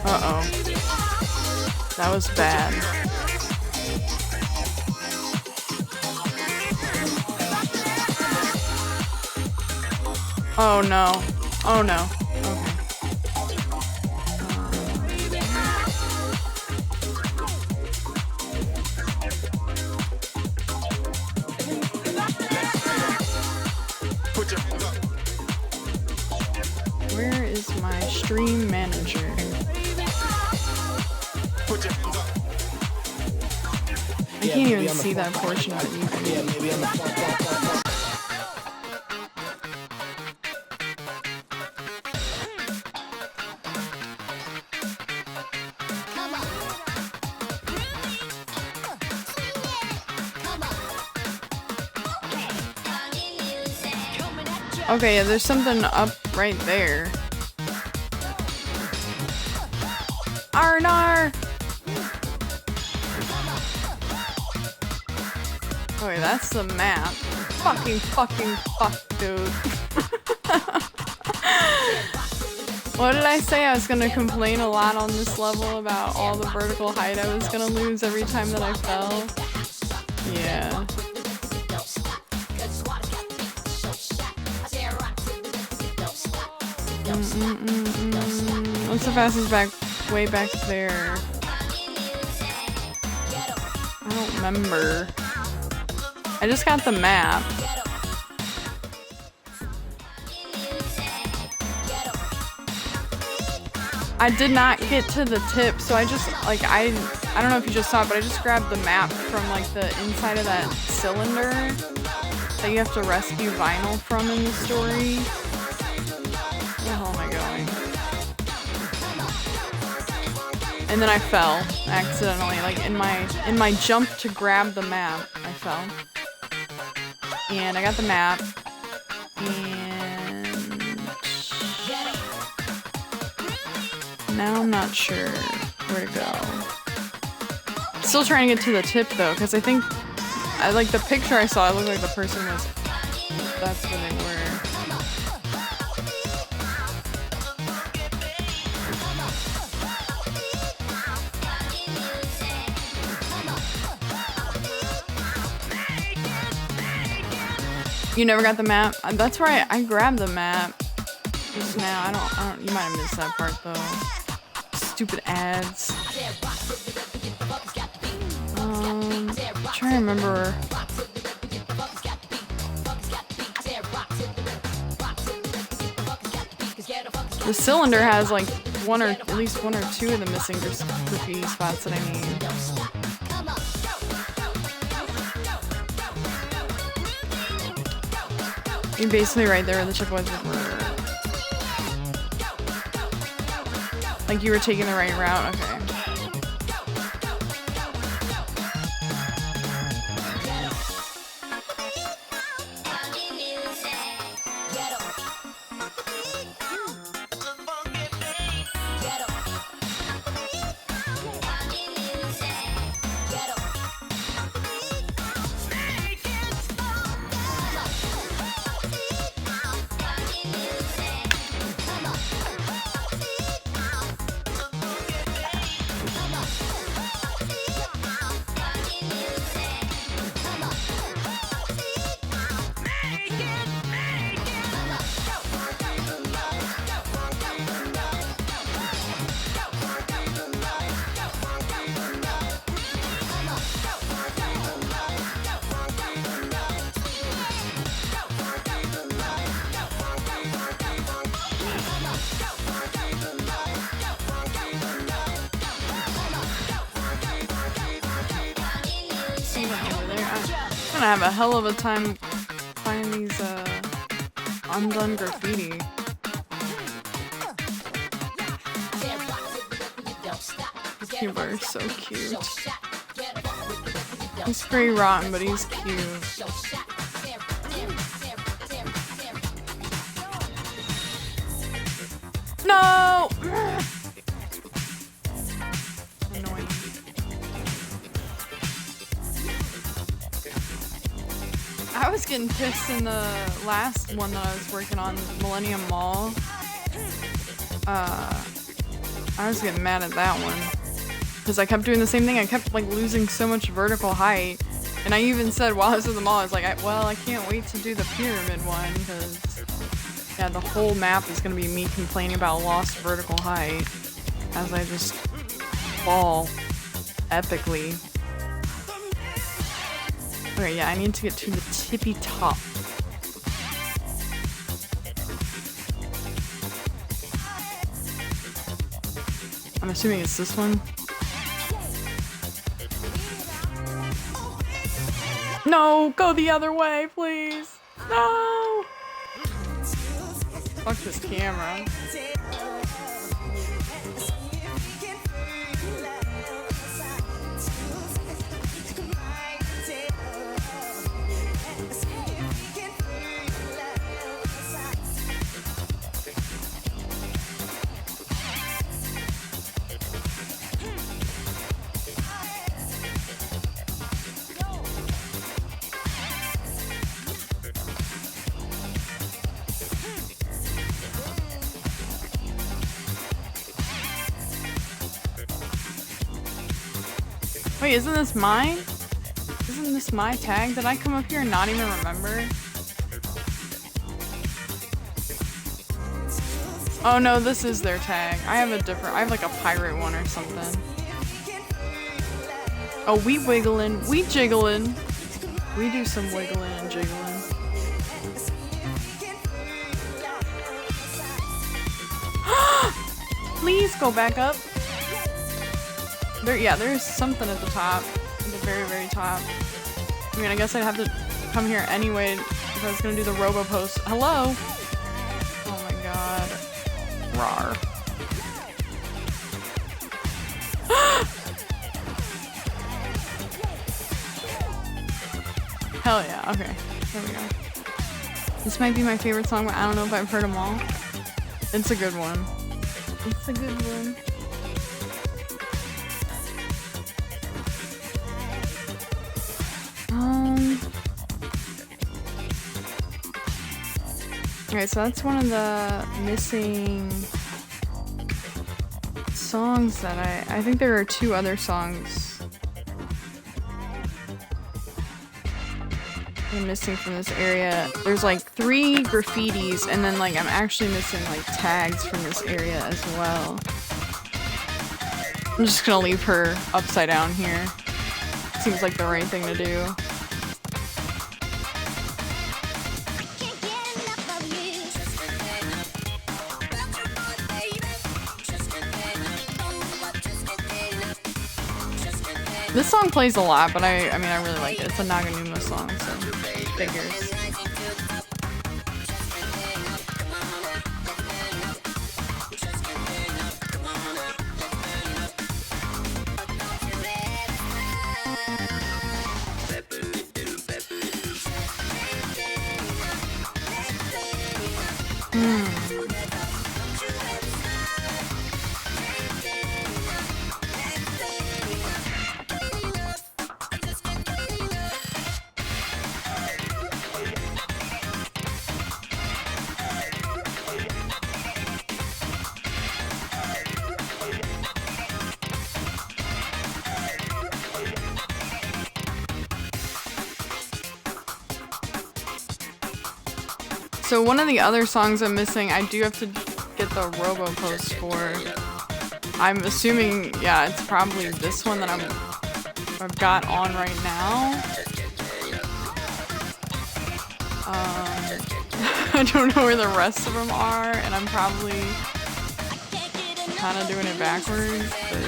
Uh-oh. That was bad. Oh no. Oh no. Okay. Where is my stream manager? I can't even see that portion of it. Yeah, maybe on the front. Okay, yeah, there's something up right there. Arnar! Okay, that's the map. Fucking fuck, dude. What did I say? I was gonna complain a lot on this level about all the vertical height I was gonna lose every time that I fell. Yeah. What's the fastest way back there? I don't remember. I just got the map. I did not get to the tip, so I just, like, I I don't know if you just saw it, but I just grabbed the map from like the inside of that cylinder that you have to rescue Vinyl from in the story. Where the hell am I going? And then I fell accidentally, like in my jump to grab the map, I fell. And I got the map, and now I'm not sure where to go. Still trying to get to the tip though, because I think, I like the picture I saw, it looked like the person was, that's where they were. You never got the map? That's where I grabbed the map just now. I don't, you might have missed that part though. Stupid ads. I'm trying to remember. The cylinder has like at least one or two of the missing graffiti spots that I need. You're basically right there where the chick was. Like you were taking the right route, okay. I'm gonna have a hell of a time finding these undone graffiti. Cuba is so cute. He's pretty rotten, but he's cute. No! Annoying. I was getting pissed in the last one that I was working on, Millennium Mall. I was getting mad at that one because I kept doing the same thing. I kept like losing so much vertical height, and I even said while I was at the mall, I was like, well, I can't wait to do the pyramid one because yeah, the whole map is gonna be me complaining about lost vertical height as I just fall epically. Okay, yeah, I need to get to the tippy top. I'm assuming it's this one. No, go the other way, please. No. Fuck this camera. Wait, isn't this mine? Isn't this my tag? Did I come up here and not even remember? Oh no, this is their tag. I have like a pirate one or something. Oh, we wiggling, we jiggling. We do some wiggling and jiggling. Please go back up. There's something at the top, at the very, very top. I mean, I guess I'd have to come here anyway if I was gonna do the robo post. Hello? Oh my god. Rawr. Hell yeah, okay. There we go. This might be my favorite song, but I don't know if I've heard them all. It's a good one. It's a good one. Alright, so that's one of the missing songs that I think there are 2 other songs I'm missing from this area. There's like 3 graffitis, and then like I'm actually missing like tags from this area as well. I'm just gonna leave her upside down here. Seems like the right thing to do. This song plays a lot, but I mean, I really like it. It's a Naganuma song, so figures. So one of the other songs I'm missing, I do have to get the robo post for. I'm assuming, yeah, it's probably this one that I've got on right now. I don't know where the rest of them are, and I'm probably kind of doing it backwards, but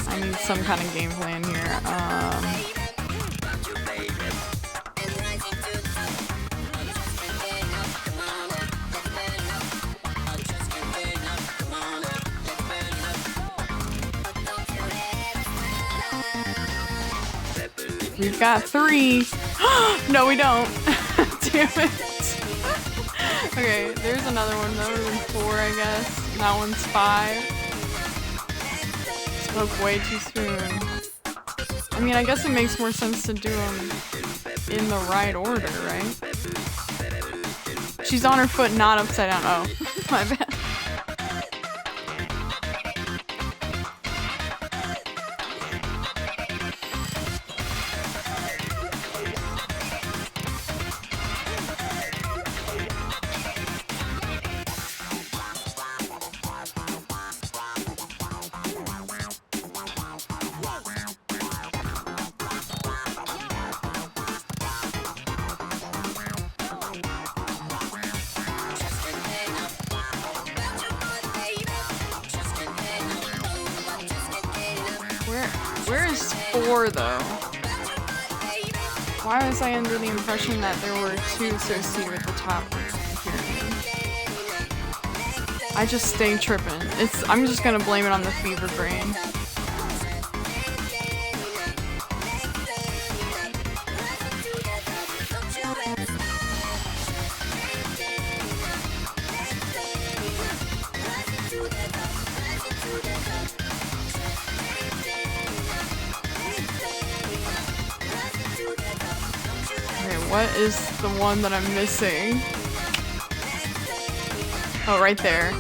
I need some kind of game plan here. We've got 3. No, we don't. Damn it. Okay, there's another one. That would have been 4, I guess. And that one's 5. Spoke way too soon. I mean, I guess it makes more sense to do them in the right order, right? She's on her foot, not upside down. Oh, my bad. Where is 4 though? Why was I under the impression that there were 2 associated with the top pyramid? I just stay tripping. I'm just gonna blame it on the fever brain. What is the one that I'm missing? Oh, right there.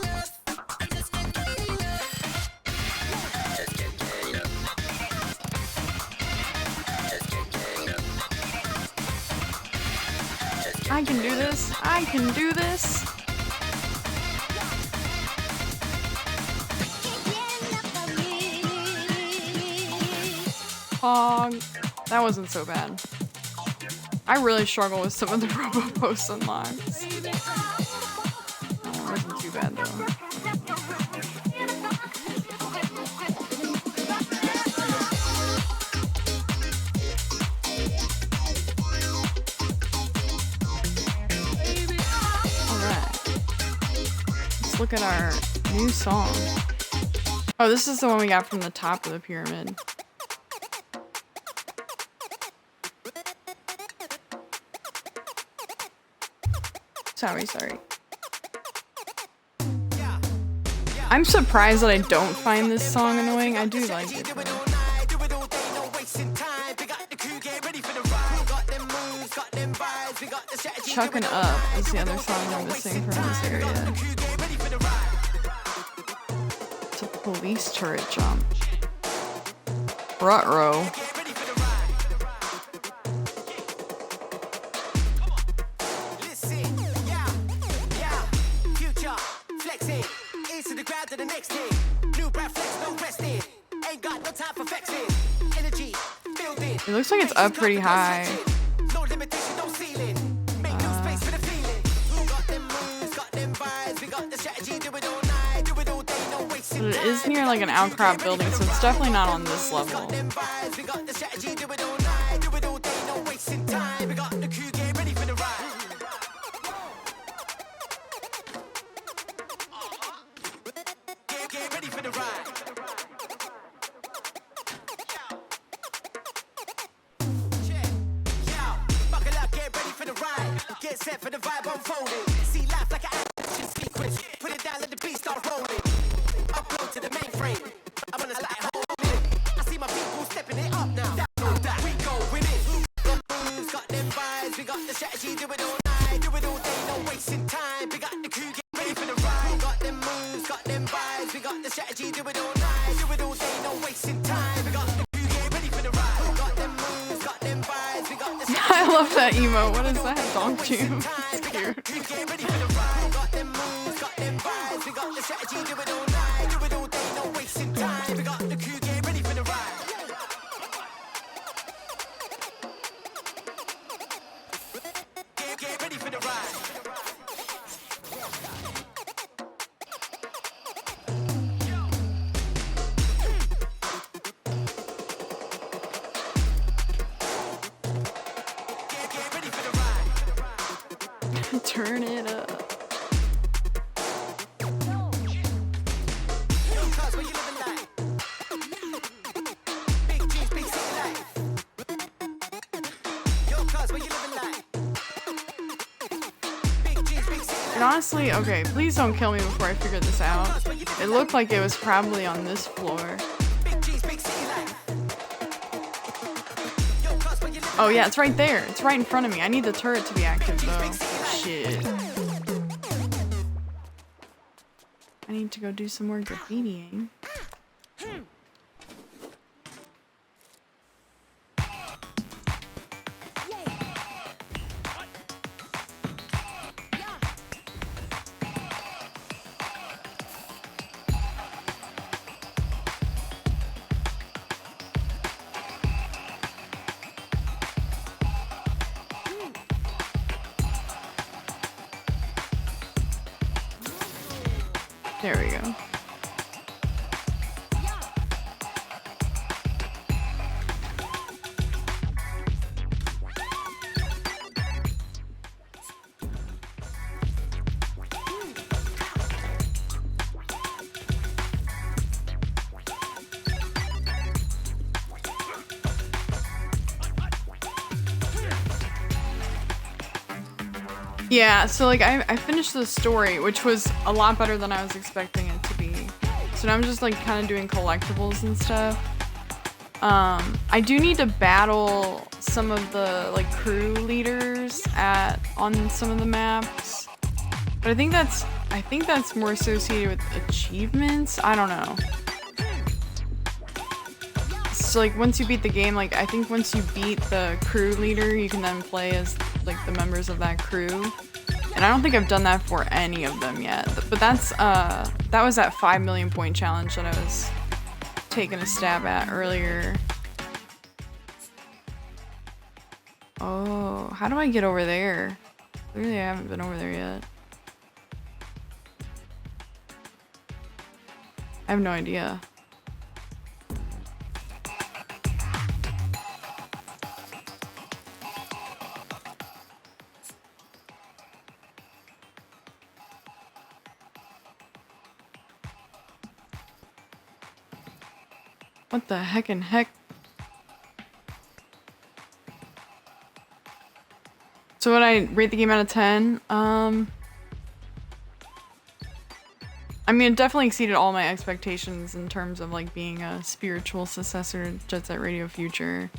I can do this. I can do this. Pog. That wasn't so bad. I really struggle with some of the robo posts unlocks. That wasn't too bad though. Let's look at our new song. Oh, this is the one we got from the top of the pyramid. Sorry. I'm surprised that I don't find this song annoying. I do like it. Chuckin' Up is the other song I'm missing from this area. It's a police turret jump. Ruh-roh. It looks like it's up pretty high. But it is near like an outcrop building, so it's definitely not on this level. Get set for the vibe unfolding. See life like an action sequence. Put it down, let the beat start rolling. Upload to the mainframe. I'm on a like whole minute. I see my people stepping it up now. Download that. We go with it. Got moves, got them vibes. We got the strategy. Do it all night. Do it all day. No wasting time. We got the crew. Get ready for the ride. Got them moves, got them vibes. We got the strategy. Do it all night. Do it all day. No wasting time. We got the crew. Get ready for the ride. Got them moves, got them vibes. We got the strategy. I love that emo. What is that? Donk June. It's cute. Turn it up. And honestly, okay, please don't kill me before I figure this out. It looked like it was probably on this floor. Oh yeah, it's right there. It's right in front of me. I need the turret to be active though. Shit. I need to go do some more graffitiing. There we go. Yeah, so like I finished the story, which was a lot better than I was expecting it to be. So now I'm just like kind of doing collectibles and stuff. I do need to battle some of the like crew leaders on some of the maps, but I think that's more associated with achievements. I don't know. So like once you beat the game, like I think once you beat the crew leader, you can then play as like the members of that crew. And I don't think I've done that for any of them yet. But that was that 5 million point challenge that I was taking a stab at earlier. Oh, how do I get over there? Clearly I haven't been over there yet. I have no idea. What the heck and heck? So would I rate the game out of 10? I mean, it definitely exceeded all my expectations in terms of like being a spiritual successor to Jet Set Radio Future.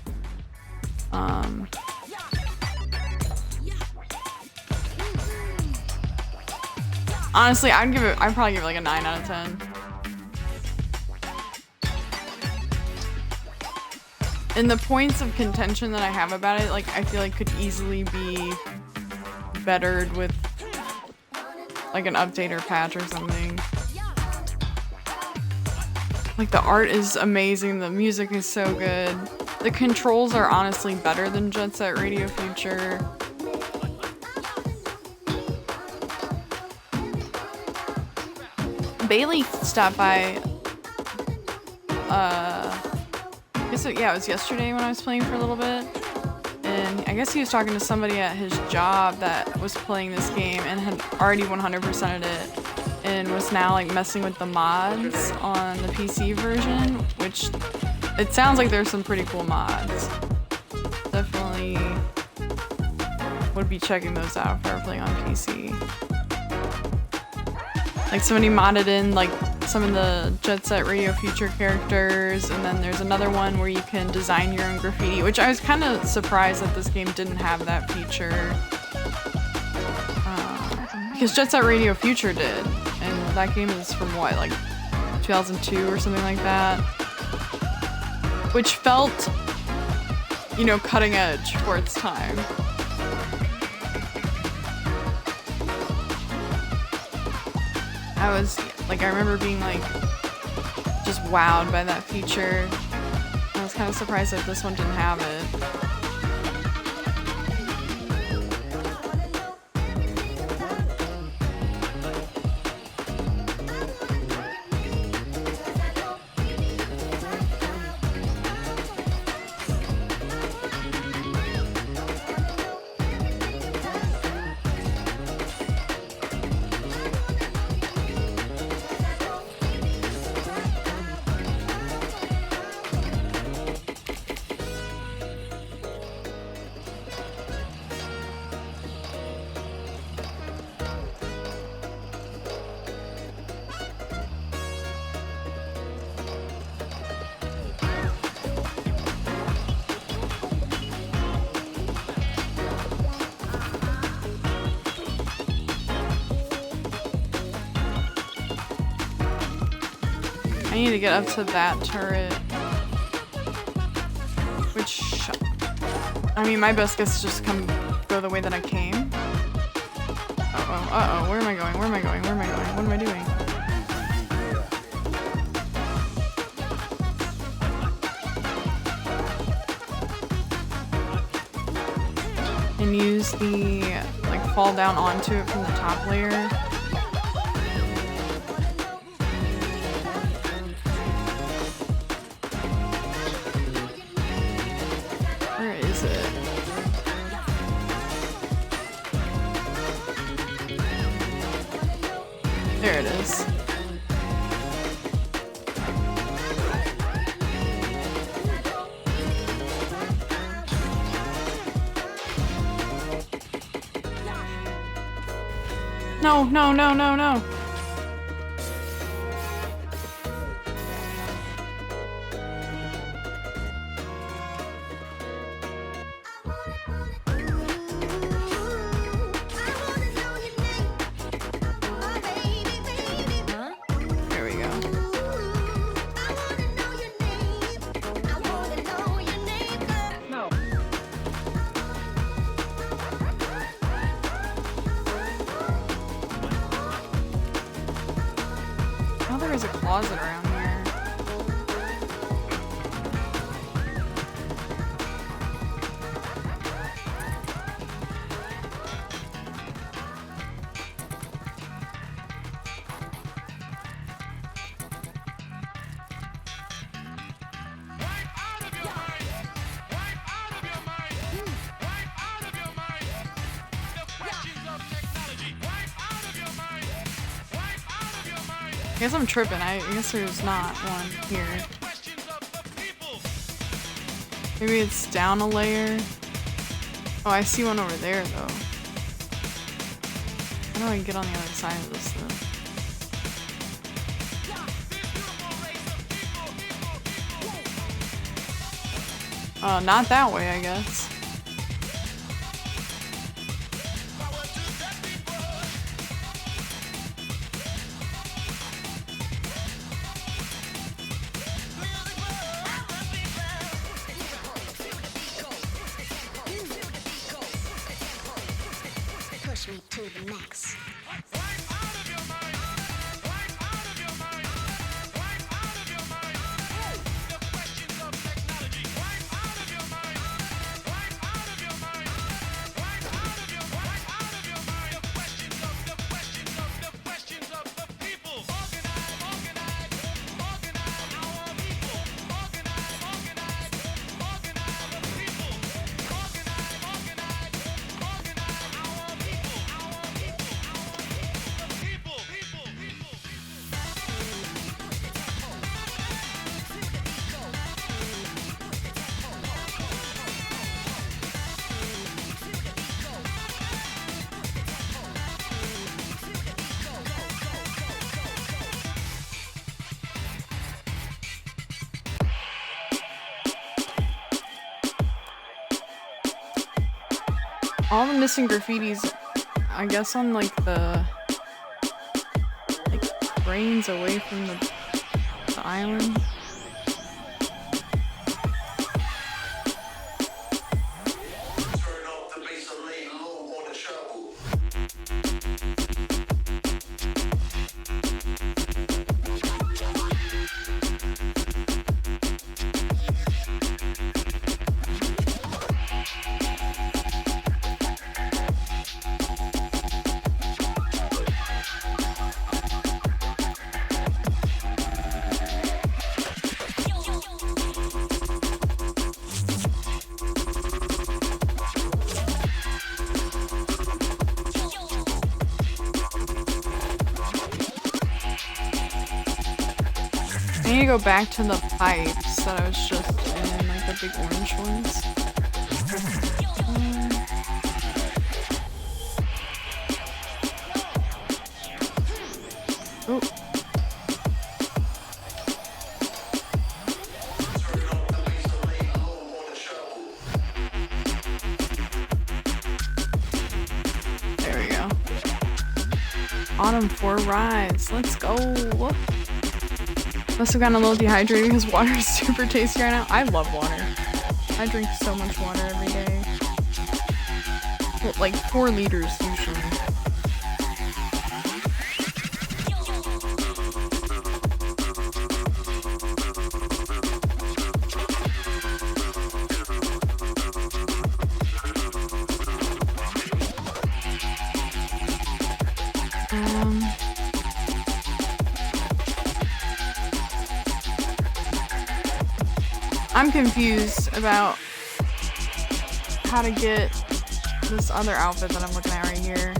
Honestly, I'd probably give it like a 9 out of 10. And the points of contention that I have about it, like, I feel like could easily be bettered with like an update or patch or something. Like, the art is amazing, the music is so good. The controls are honestly better than Jet Set Radio Future. Bailey stopped by, it was yesterday when I was playing for a little bit. And I guess he was talking to somebody at his job that was playing this game and had already 100%ed it. And was now like messing with the mods on the PC version, which it sounds like there's some pretty cool mods. Definitely would be checking those out if I were playing on PC. Like somebody modded in like some of the Jet Set Radio Future characters, and then there's another one where you can design your own graffiti, which I was kind of surprised that this game didn't have that feature. Because Jet Set Radio Future did, and that game is from what, like 2002 or something like that? Which felt, you know, cutting edge for its time. I remember being like, just wowed by that feature. I was kind of surprised that this one didn't have it. I need to get up to that turret. Which, I mean, my best guess is just go the way that I came. Uh-oh, where am I going? Where am I going? Where am I going? What am I doing? And use the, like, fall down onto it from the top layer. There it is. No, no, no, no, no. There we go. No. Oh, there is a closet around here. I guess I'm tripping. I guess there's not one here. Maybe it's down a layer. Oh, I see one over there though. How do I get on the other side of this though? Not that way, I guess. Push me to the max. All the missing graffitis, I guess on like the brains away from the island. I need to go back to the pipes that I was just in, like the big orange ones. Oh. There we go. Autumn 4 rides. Let's go. Must have gotten a little dehydrated because water is super tasty right now. I love water. I drink so much water every day. Well, like 4 liters usually. I'm confused about how to get this other outfit that I'm looking at right here.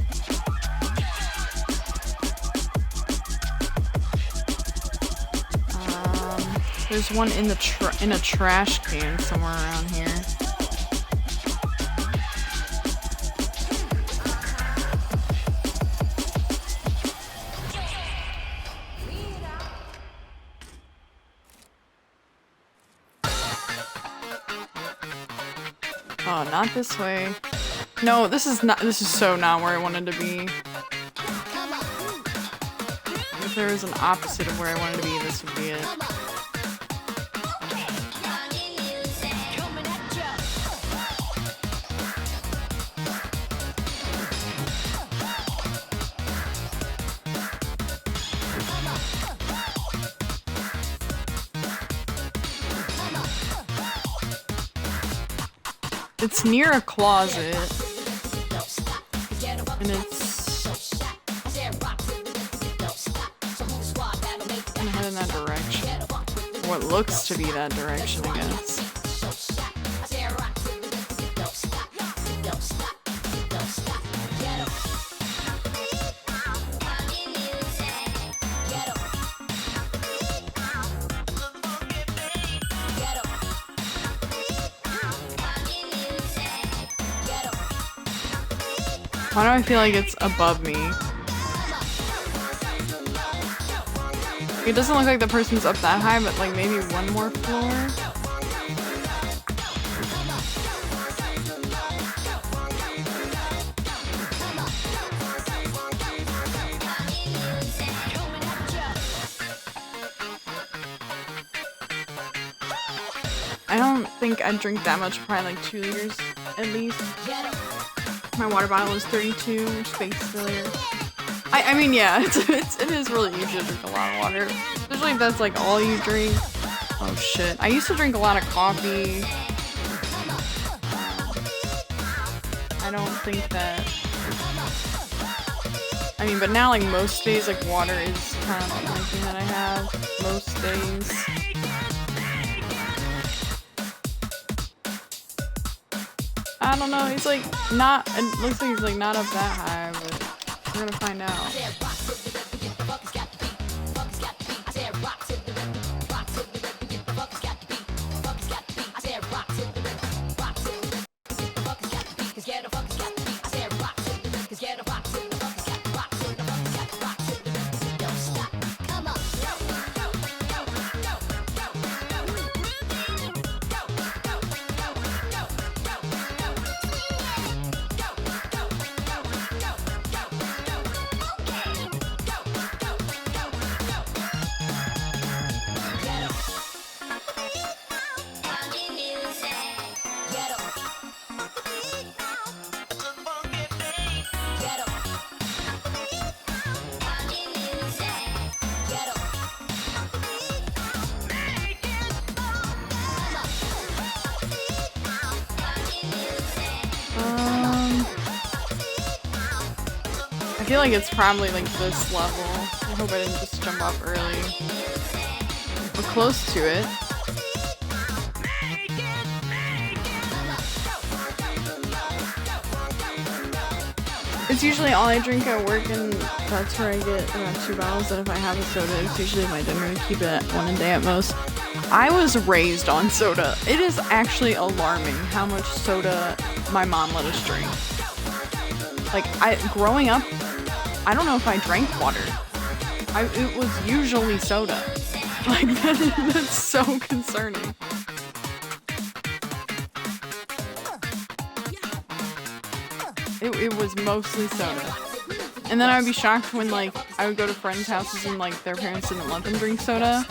There's one in the in a trash can somewhere around here. Oh, not this way. No, this is so not where I wanted to be. If there was an opposite of where I wanted to be, this would be it. It's near a closet, and it's gonna head in that direction. What looks to be that direction, I guess. Why do I feel like it's above me? It doesn't look like the person's up that high, but like maybe one more floor. I don't think I drink that much, probably like 2 liters at least. My water bottle is 32, space failure. I mean, yeah, it is really easy to drink a lot of water, especially if that's like all you drink. Oh shit, I used to drink a lot of coffee. I don't think that, I mean, but now like most days, like water is kind of the only thing that I have most days. I don't know, he's like not, it looks like he's like not up that high, but we're gonna find out. I feel like it's probably like this level. I hope I didn't just jump off early. We're close to it. It's usually all I drink at work, and that's where I get about 2 bottles. And if I have a soda, it's usually my dinner. I keep it at 1 a day at most. I was raised on soda. It is actually alarming how much soda my mom let us drink. Like, growing up, I don't know if I drank water. It was usually soda. Like, that's so concerning. It was mostly soda. And then I would be shocked when, like, I would go to friends' houses and, like, their parents didn't let them drink soda.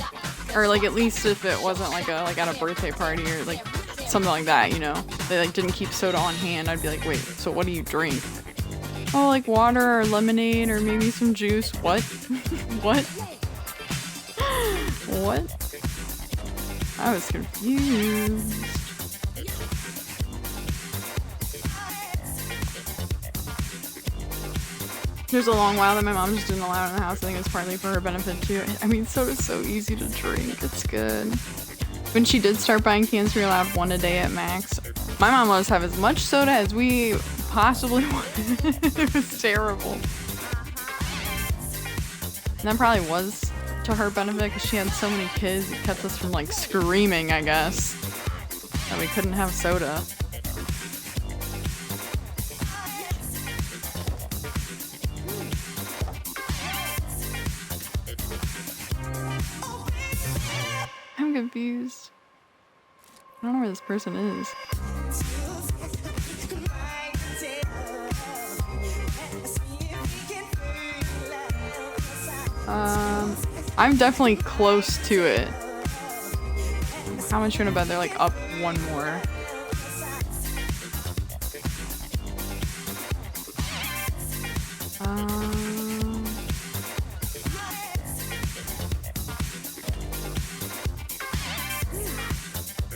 Or, like, at least if it wasn't, like, at a birthday party or, like, something like that, you know? They, like, didn't keep soda on hand. I'd be like, wait, so what do you drink? Oh, like water or lemonade or maybe some juice. What? What? What? I was confused. There's a long while that my mom just didn't allow it in the house. I think it's partly for her benefit too. I mean, soda's so easy to drink. It's good. When she did start buying cans, we were allowed 1 a day at max. My mom let us have as much soda as we possibly wanted. It was terrible. And that probably was to her benefit because she had so many kids. It kept us from like screaming, I guess, that we couldn't have soda. I'm confused. I don't know where this person is. I'm definitely close to it. How much you gonna bet they're like up 1 more?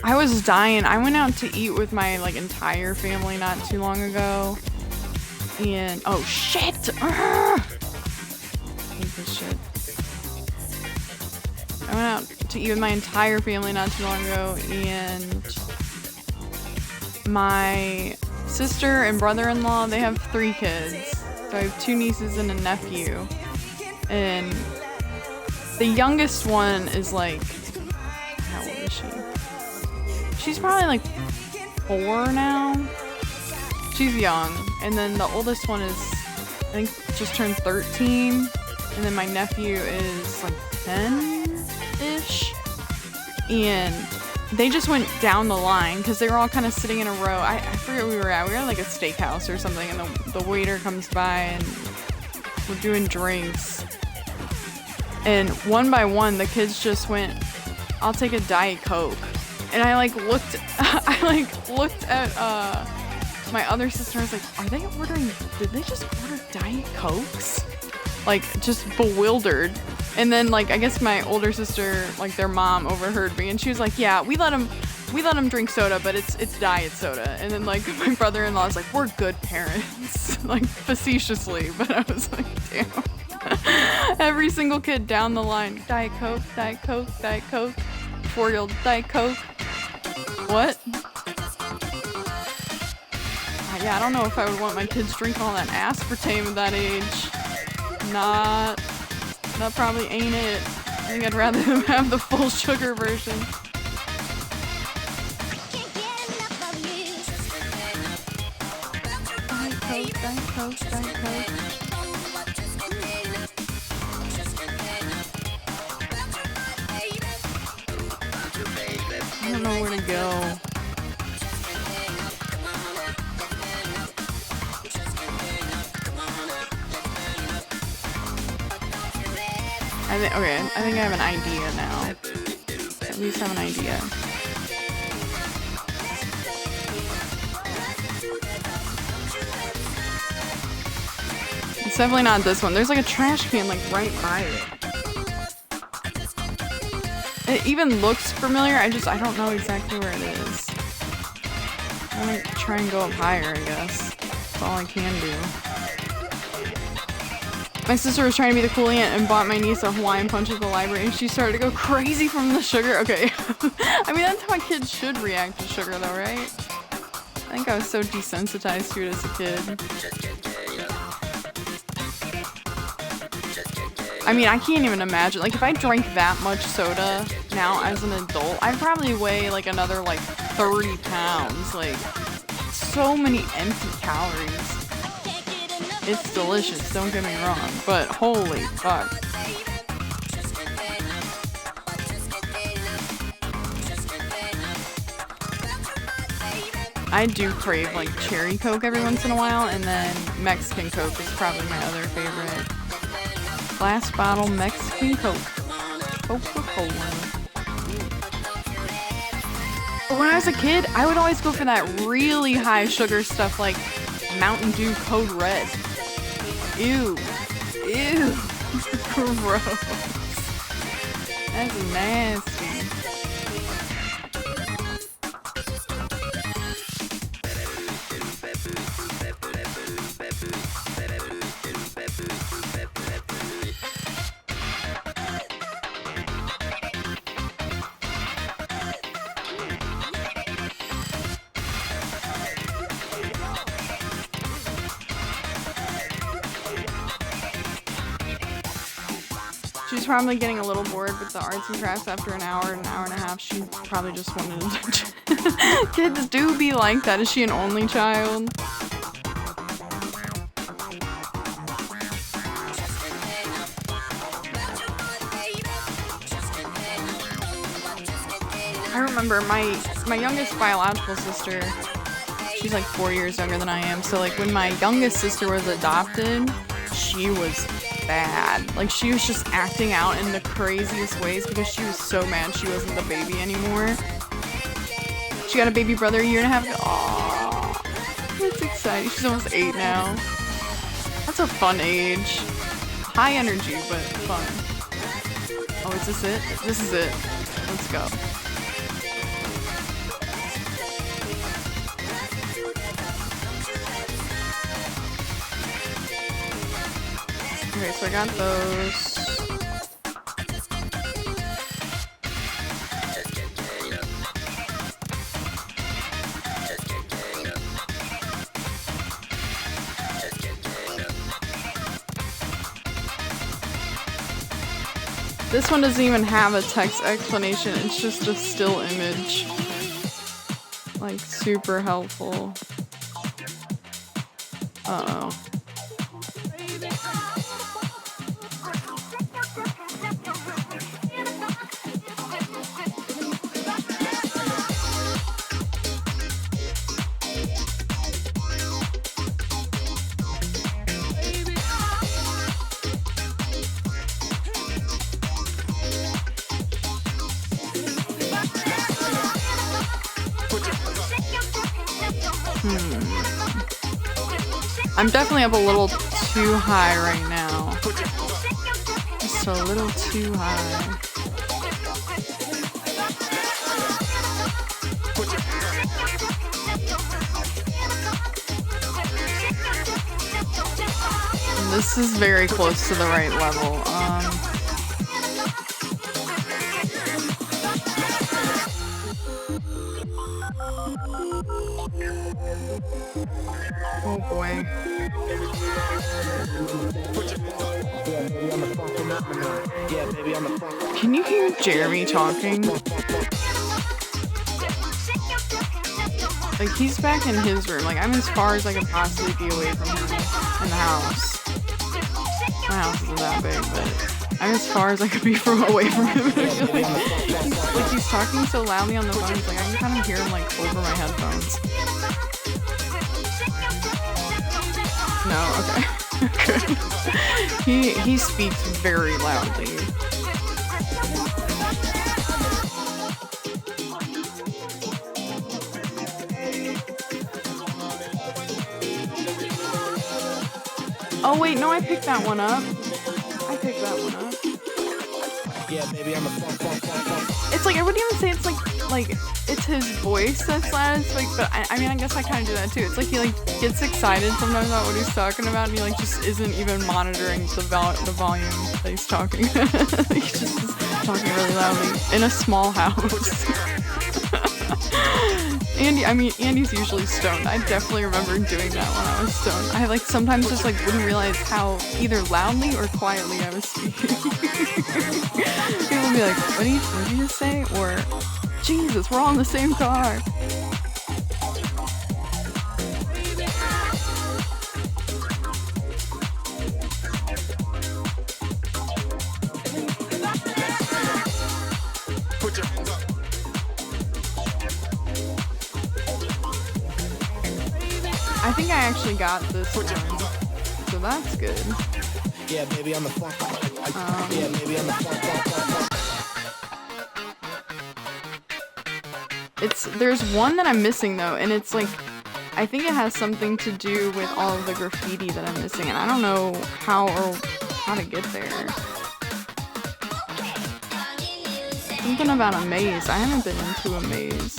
I was dying. I went out to eat with my like entire family not too long ago. And oh shit! I hate this shit. I went out to eat with my entire family not too long ago, and my sister and brother-in-law, they have 3 kids. So I have 2 nieces and a nephew. And the youngest one is like, how old is she? She's probably like 4 now. She's young. And then the oldest one is, I think, just turned 13. And then my nephew is like 10-ish. And they just went down the line because they were all kind of sitting in a row. I forget where we were at. We were at like a steakhouse or something. And the waiter comes by and we're doing drinks. And one by one, the kids just went, I'll take a Diet Coke. And I looked at my other sister. I was like, did they just order Diet Cokes? Like, just bewildered. And then, like, I guess my older sister, like, their mom overheard me, and she was like, yeah, we let them drink soda, but it's diet soda. And then, like, my brother-in-law was like, we're good parents. Like, facetiously. But I was like, damn. Every single kid down the line, Diet Coke, Diet Coke, Diet Coke, 4-year-old Diet Coke. What? Yeah, I don't know if I would want my kids drinking all that aspartame at that age. That probably ain't it. I think I'd rather them have the full sugar version. Diet Coke, Diet Coke, Diet Coke. I don't know where to go. I think I have an idea now. At least have an idea. It's definitely not this one. There's like a trash can like right by it. It even looks familiar. I don't know exactly where it is. I'm gonna try and go up higher, I guess. That's all I can do. My sister was trying to be the cool aunt and bought my niece a Hawaiian punch at the library, and she started to go crazy from the sugar. Okay. I mean, that's how kids should react to sugar, though, right? I think I was so desensitized to it as a kid. I mean, I can't even imagine. Like, if I drank that much soda now as an adult, I'd probably weigh, like, another, like, 30 pounds. Like, so many empty calories. It's delicious, don't get me wrong, but holy fuck. I do crave, like, cherry Coke every once in a while, and then Mexican Coke is probably my other favorite. Glass bottle Mexican Coke. Coca-Cola. But when I was a kid, I would always go for that really high sugar stuff like Mountain Dew Code Red. Ew. Ew. Gross. That's nasty. She's probably getting a little bored with the arts and crafts after an hour and a half. She probably just wanted to... Kids do be like that. Is she an only child? I remember my youngest biological sister, she's like 4 years younger than I am. So like when my youngest sister was adopted, she was bad. Like, she was just acting out in the craziest ways because she was so mad she wasn't the baby anymore. She got a baby brother a year and a half ago. Aww. That's exciting. She's almost 8 now. That's a fun age. High energy, but fun. Oh, is this it? This is it. Let's go. Okay, so I got those. This one doesn't even have a text explanation, it's just a still image. Like, super helpful. Uh-oh. I'm definitely up a little too high right now. Just a little too high. This is very close to the right level. Oh boy. Can you hear Jeremy talking? Like, he's back in his room. Like, I'm as far as I could possibly be away from him in the house. My house isn't that big, but I'm as far as I could be away from him. He's talking so loudly on the phone. It's like I can kind of hear him like over my headphones. No, okay. Good. He speaks very loudly. Oh wait, no, I picked that one up. I picked that one up. Yeah, baby, I'm a funk. It's like, I wouldn't even say it's like it's his voice that's loud. It's like, but I mean, I guess I kind of do that too. It's like he like gets excited sometimes about what he's talking about, and he like just isn't even monitoring the volume that he's talking. He's just talking really loudly in a small house. Andy's usually stoned. I definitely remember doing that when I was stoned. I like sometimes just like wouldn't realize how either loudly or quietly I was speaking. People would be like, what did you just say? Or, Jesus, we're all in the same car. I think I actually got this one, so that's good. Yeah, baby, I'm a funk. Yeah, baby, I'm a funk. There's one that I'm missing though, and it's like, I think it has something to do with all of the graffiti that I'm missing, and I don't know how to get there. Something about a maze. I haven't been into a maze.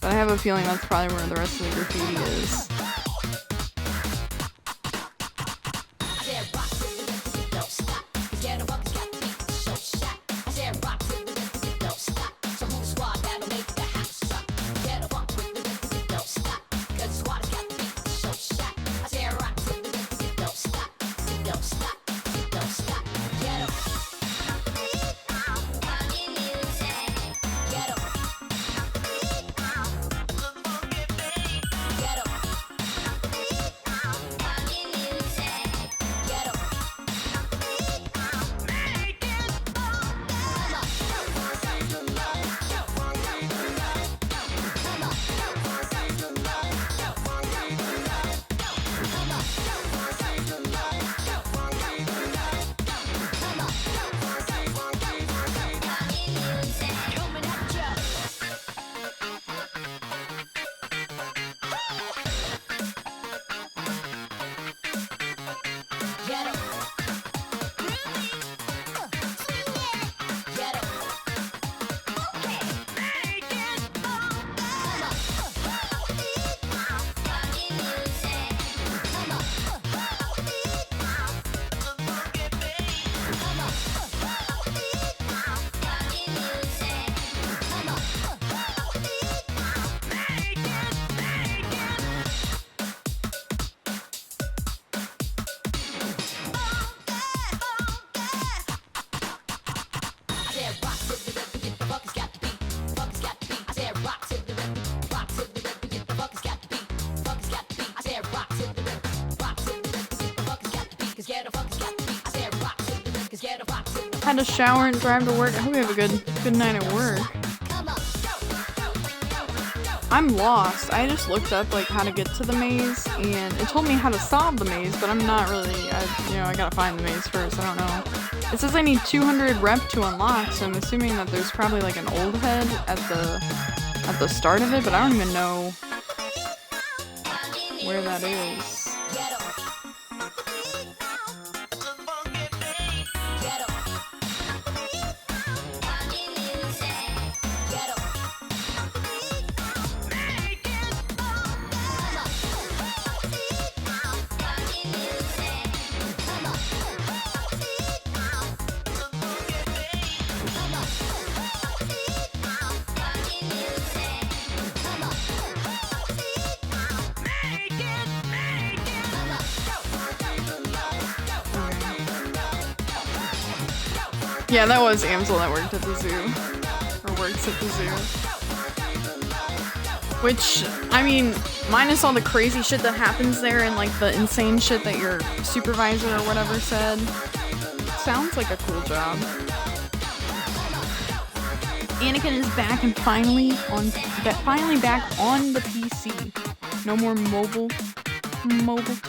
But I have a feeling that's probably where the rest of the graffiti is. Had to shower and drive to work. I hope you have a good night at work. I'm lost. I just looked up like how to get to the maze, and it told me how to solve the maze, but I'm not really. I gotta find the maze first. I don't know. It says I need 200 rep to unlock, so I'm assuming that there's probably like an old head at the start of it, but I don't even know where that is. Yeah, that was Amsel that worked at the zoo. Or works at the zoo. Which, I mean, minus all the crazy shit that happens there and like the insane shit that your supervisor or whatever said, sounds like a cool job. Anakin is back and finally back on the PC. No more mobile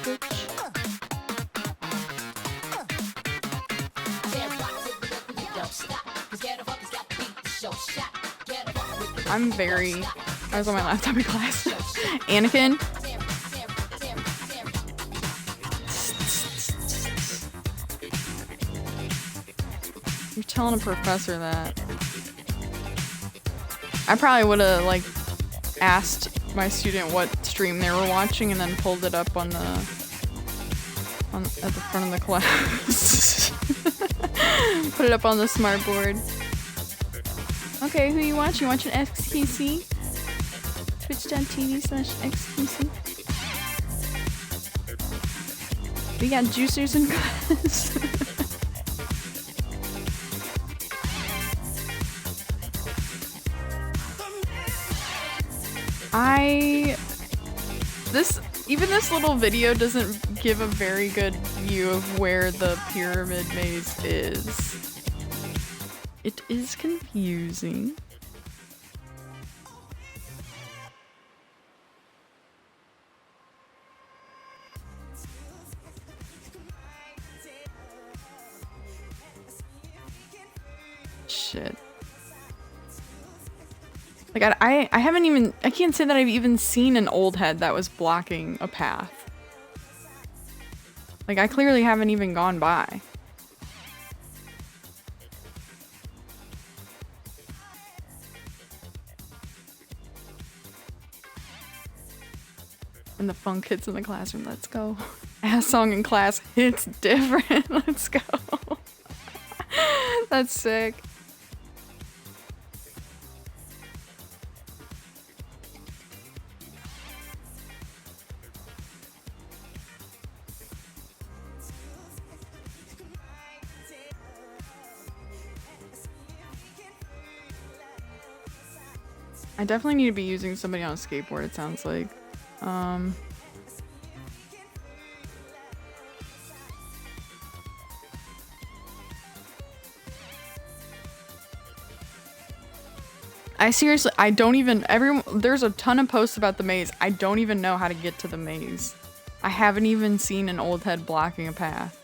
Twitch. I was on my laptop in class. Anakin. You're telling a professor that. I probably would have like asked my student what stream they were watching and then pulled it up at the front of the class. Put it up on the smart board. Okay, who you watching? You watching XQC? Twitch.tv/XQC. We got juicers in class. Even this little video doesn't give a very good view of where the pyramid maze is. It is confusing. Shit. Like I can't say that I've even seen an old head that was blocking a path. Like I clearly haven't even gone by. And the funk hits in the classroom. Let's go. Ass song in class hits different. Let's go. That's sick. I definitely need to be using somebody on a skateboard, it sounds like. I don't even, there's a ton of posts about the maze. I don't even know how to get to the maze. I haven't even seen an old head blocking a path.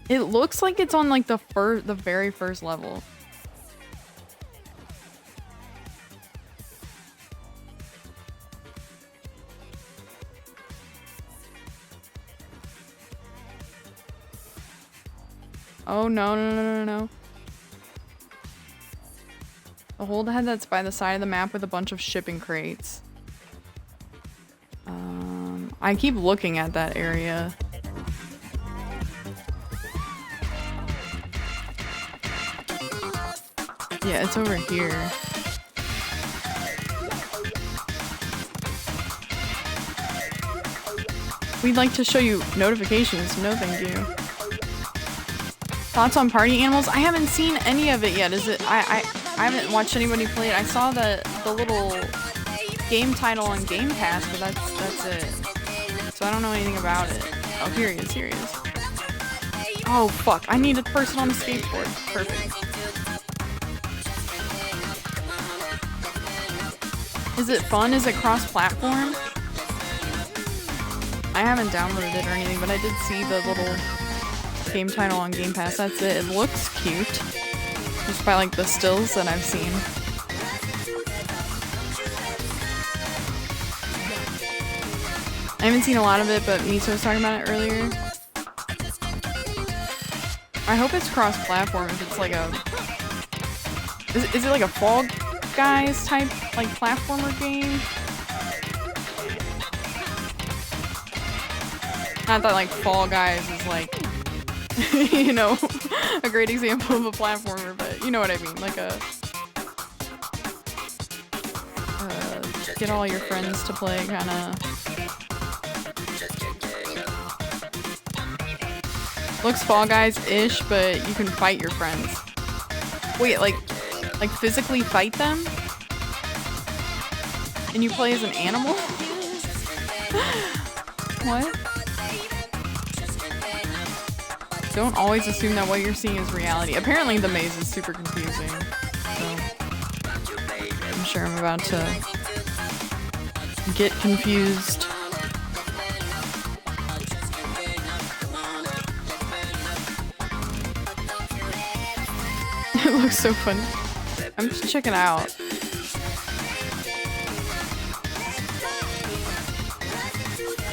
It looks like it's on like the very first level. Oh no. The old head that's by the side of the map with a bunch of shipping crates. I keep looking at that area. Yeah, it's over here. We'd like to show you notifications. No, thank you. Thoughts on party animals? I haven't seen any of it yet. Is it? I haven't watched anybody play it. I saw the little game title on Game Pass, but that's it. So I don't know anything about it. Oh, here he is. Here he is. Oh fuck! I need a person on a skateboard. Perfect. Is it fun? Is it cross-platform? I haven't downloaded it or anything, but I did see the little game title on Game Pass. That's it. It looks cute. Just by like the stills that I've seen. I haven't seen a lot of it, but Miso was talking about it earlier. I hope it's cross-platform if it's like a... Is it like a Fall Guys type like platformer game? Not that like Fall Guys is like, you know, a great example of a platformer, but you know what I mean, like a get all your friends to play kind of. Looks Fall Guys-ish, but you can fight your friends. Wait, like physically fight them? And you play as an animal? What? Don't always assume that what you're seeing is reality. Apparently the maze is super confusing. So I'm sure I'm about to get confused. It looks so fun. I'm just checking it out.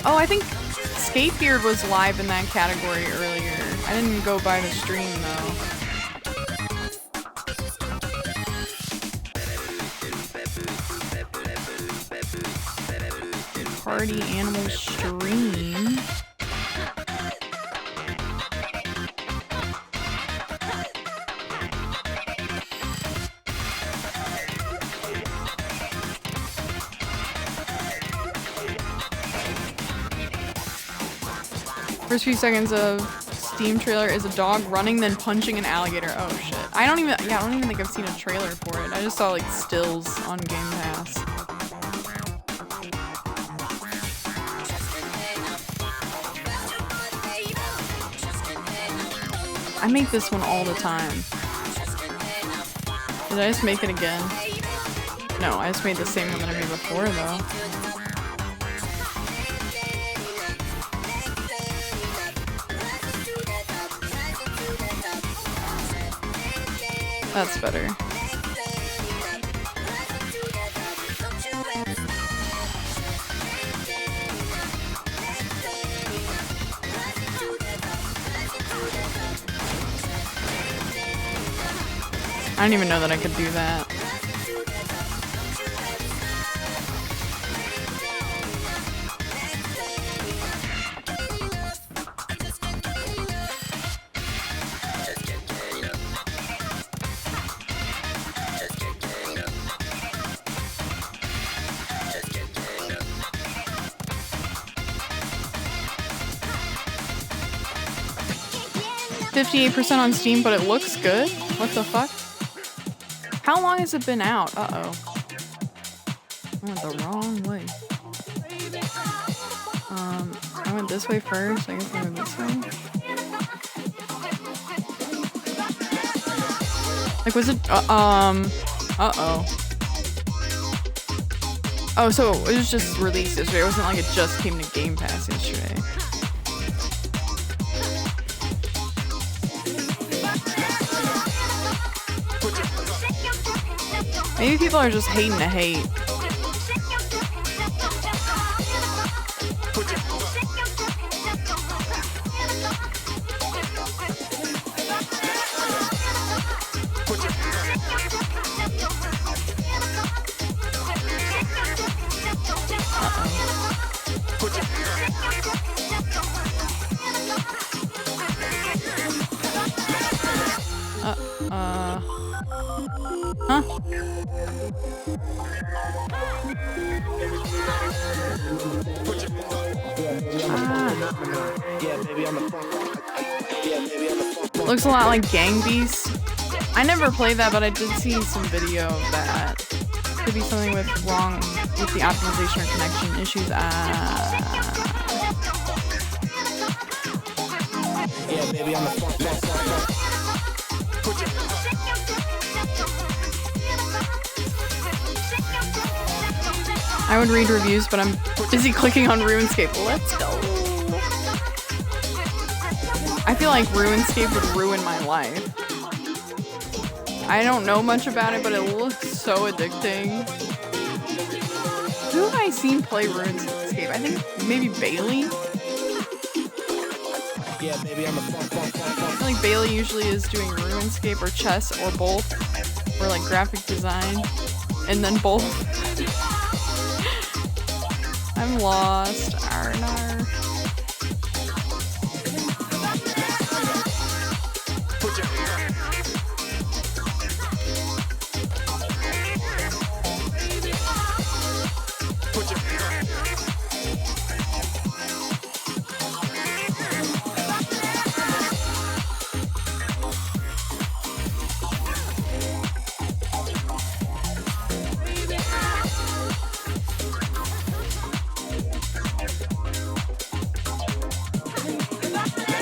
Oh, I think Skatebeard was live in that category earlier. I didn't go by the stream though. Party Animal stream. First few seconds of Steam trailer is a dog running then punching an alligator. Oh shit. I don't even think I've seen a trailer for it. I just saw like stills on Game Pass. I make this one all the time. Did I just make it again? No, I just made the same one that I made before though. That's better. I didn't even know that I could do that. 58% on Steam, but it looks good? What the fuck? How long has it been out? Uh-oh. I went the wrong way. I went this way first. I guess I went this way. Like, was it, uh-oh. Oh, so it was just released yesterday. It wasn't like it just came to Game Pass yesterday. Maybe people are just hating to hate. Huh? Looks a lot like Gang Beasts. I never played that, but I did see some video of that. Could be something with wrong with the optimization or connection issues. Yeah, baby, I'm the funk. I would read reviews, but I'm busy clicking on RuneScape. Let's go. I feel like RuneScape would ruin my life. I don't know much about it, but it looks so addicting. Who have I seen play RuneScape? I think maybe Bailey. Yeah, baby, I'm the funk. I feel like Bailey usually is doing RuneScape or chess or both, or like graphic design, and then both. I'm lost. Arnar.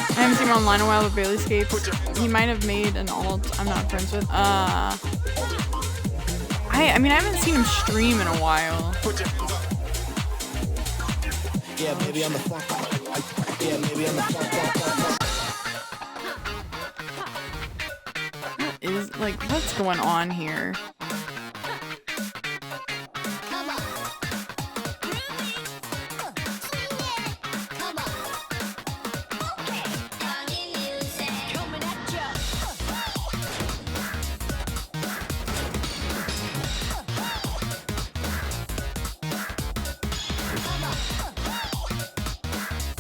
I haven't seen him online in a while with Bailey Scapes. He might have made an alt I'm not friends with. I mean, I haven't seen him stream in a while. Yeah, baby, I'm the funk. Yeah, baby, I'm the funk. What is, like, what's going on here?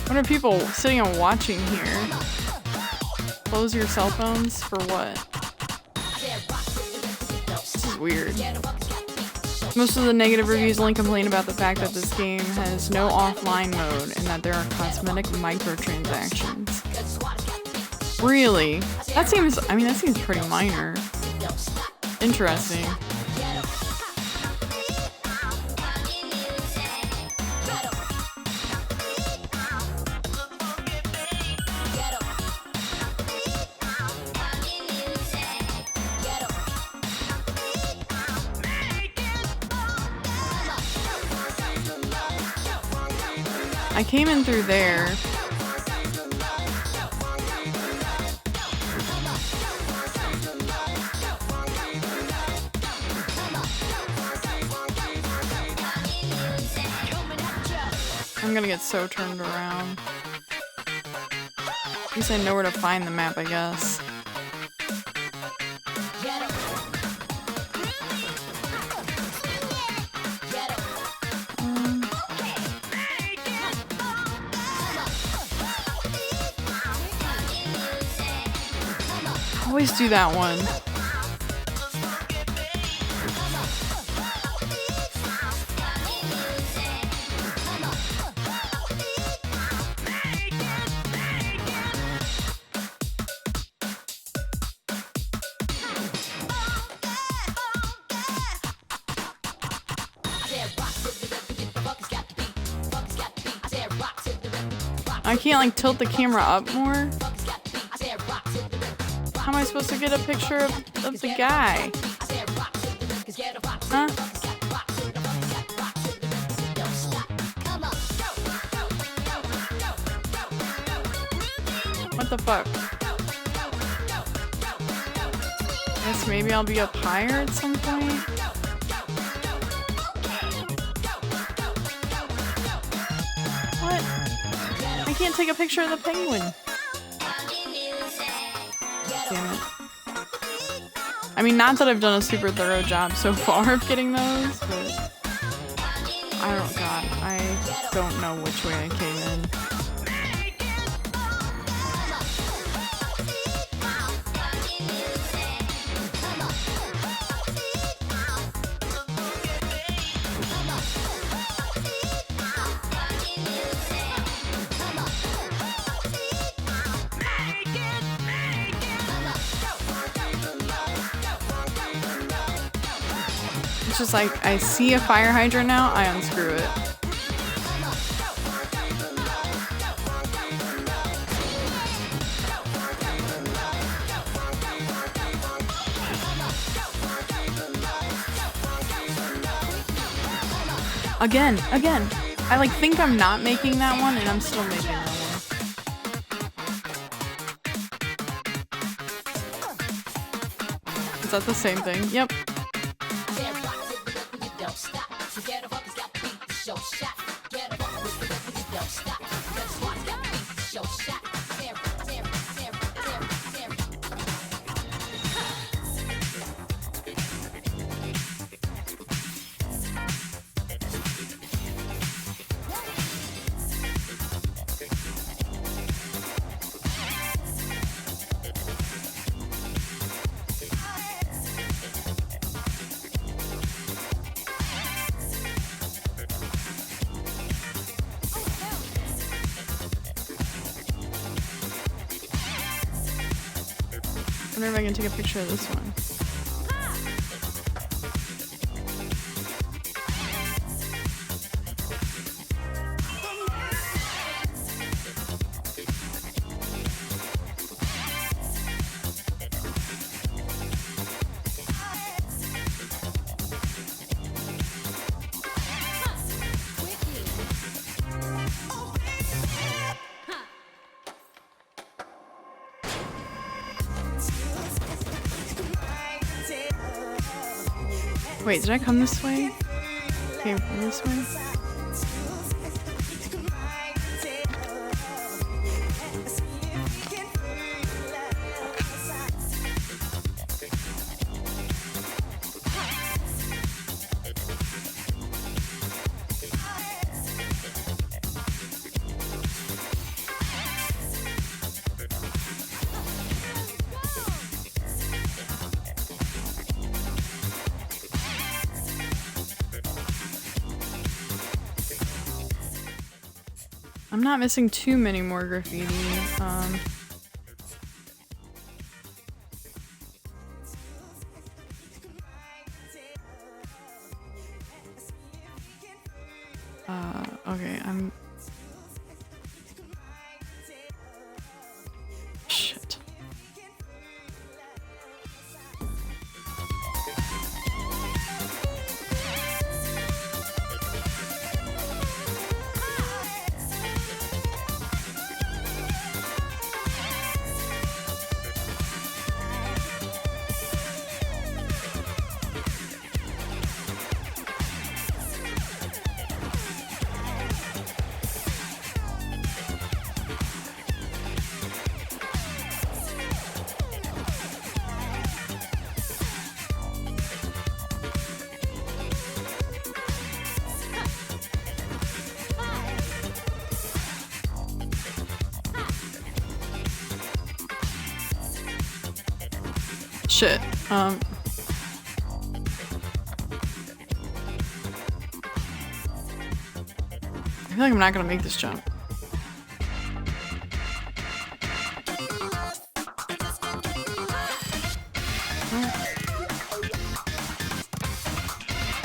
What are people sitting and watching here? Close your cell phones for what? This is weird. Most of the negative reviews only complain about the fact that this game has no offline mode and that there are cosmetic microtransactions. Really? That seems, I mean, that seems pretty minor. Interesting. I came in through there. I'm gonna get so turned around. At least I know where to find the map, I guess. Always do that one. I can't like tilt the camera up more. How am I supposed to get a picture of the guy? Huh? What the fuck? Guess maybe I'll be up higher at some point? What? I can't take a picture of the penguin. Damn it. I mean, not that I've done a super thorough job so far of getting those, but I don't know which way I came in. It's just like, I see a fire hydrant now, I unscrew it. Again. I like think I'm not making that one and I'm still making that one. Is that the same thing? Yep. I wonder if I can take a picture of this one. Wait, did I come this way? Came from this way? I'm not missing too many more graffiti. Okay, shit. Shit. I feel like I'm not gonna make this jump.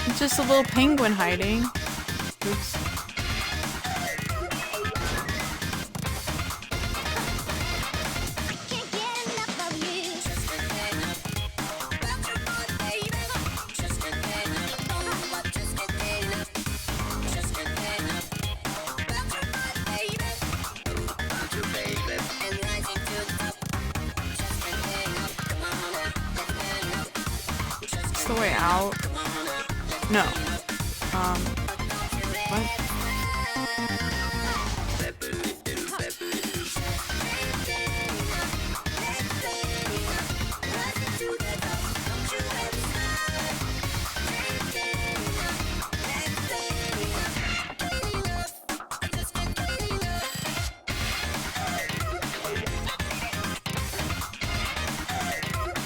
It's just a little penguin hiding. Oops. The way out? No. What?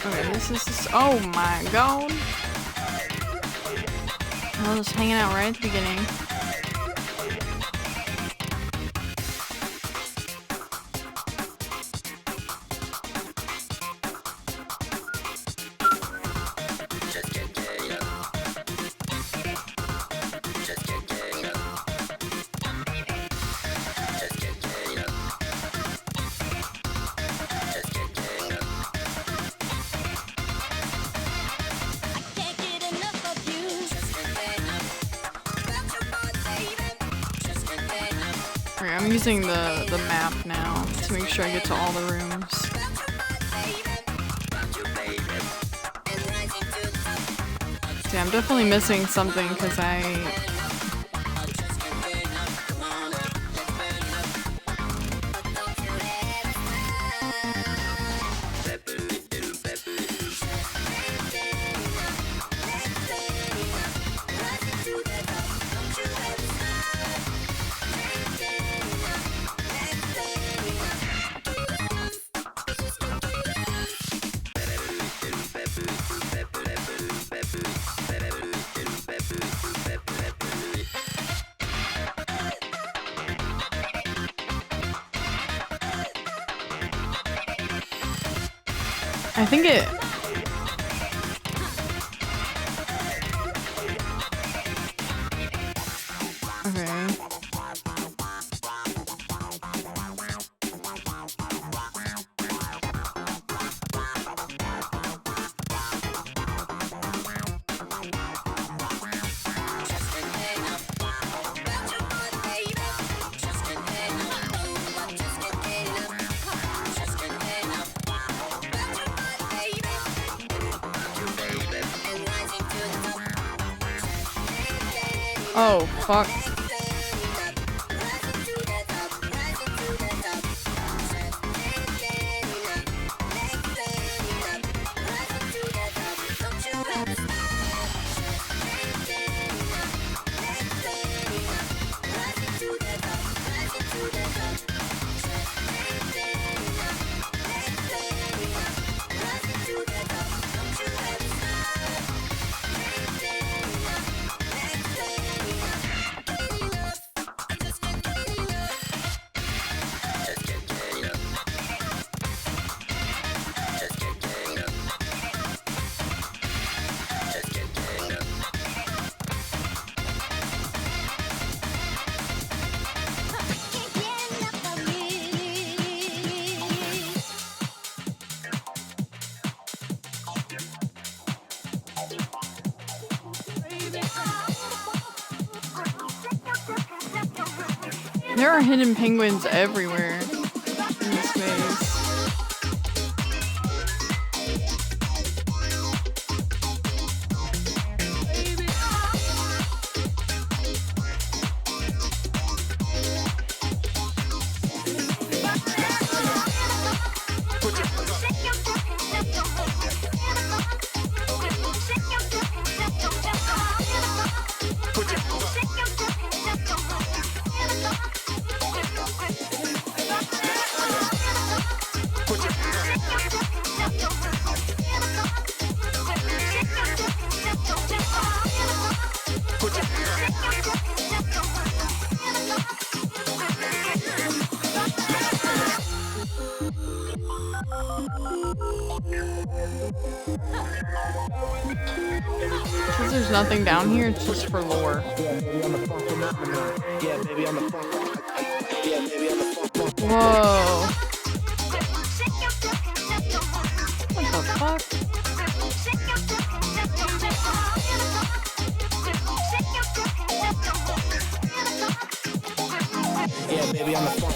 Okay, this is, oh my god. I was just hanging out right at the beginning. I'm using the map now to make sure I get to all the rooms. Yeah, I'm definitely missing something because I think it. Okay. Oh, fuck. There are hidden penguins everywhere in this maze. Because there's nothing down here, it's just for lore. Whoa. What the fuck? Yeah, baby, I'm the funk.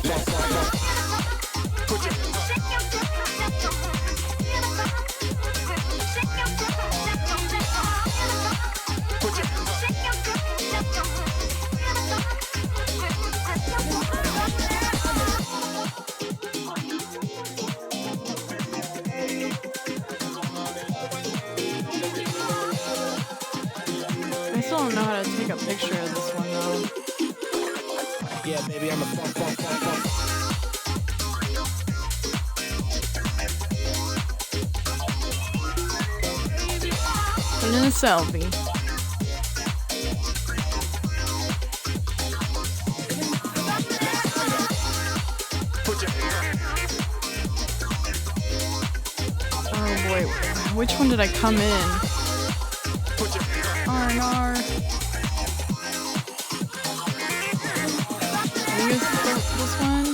I still don't know how to take a picture of this one though. Yeah, baby, I'm the funk. Put in a selfie. Oh boy, which one did I come in? R&R. Use this one?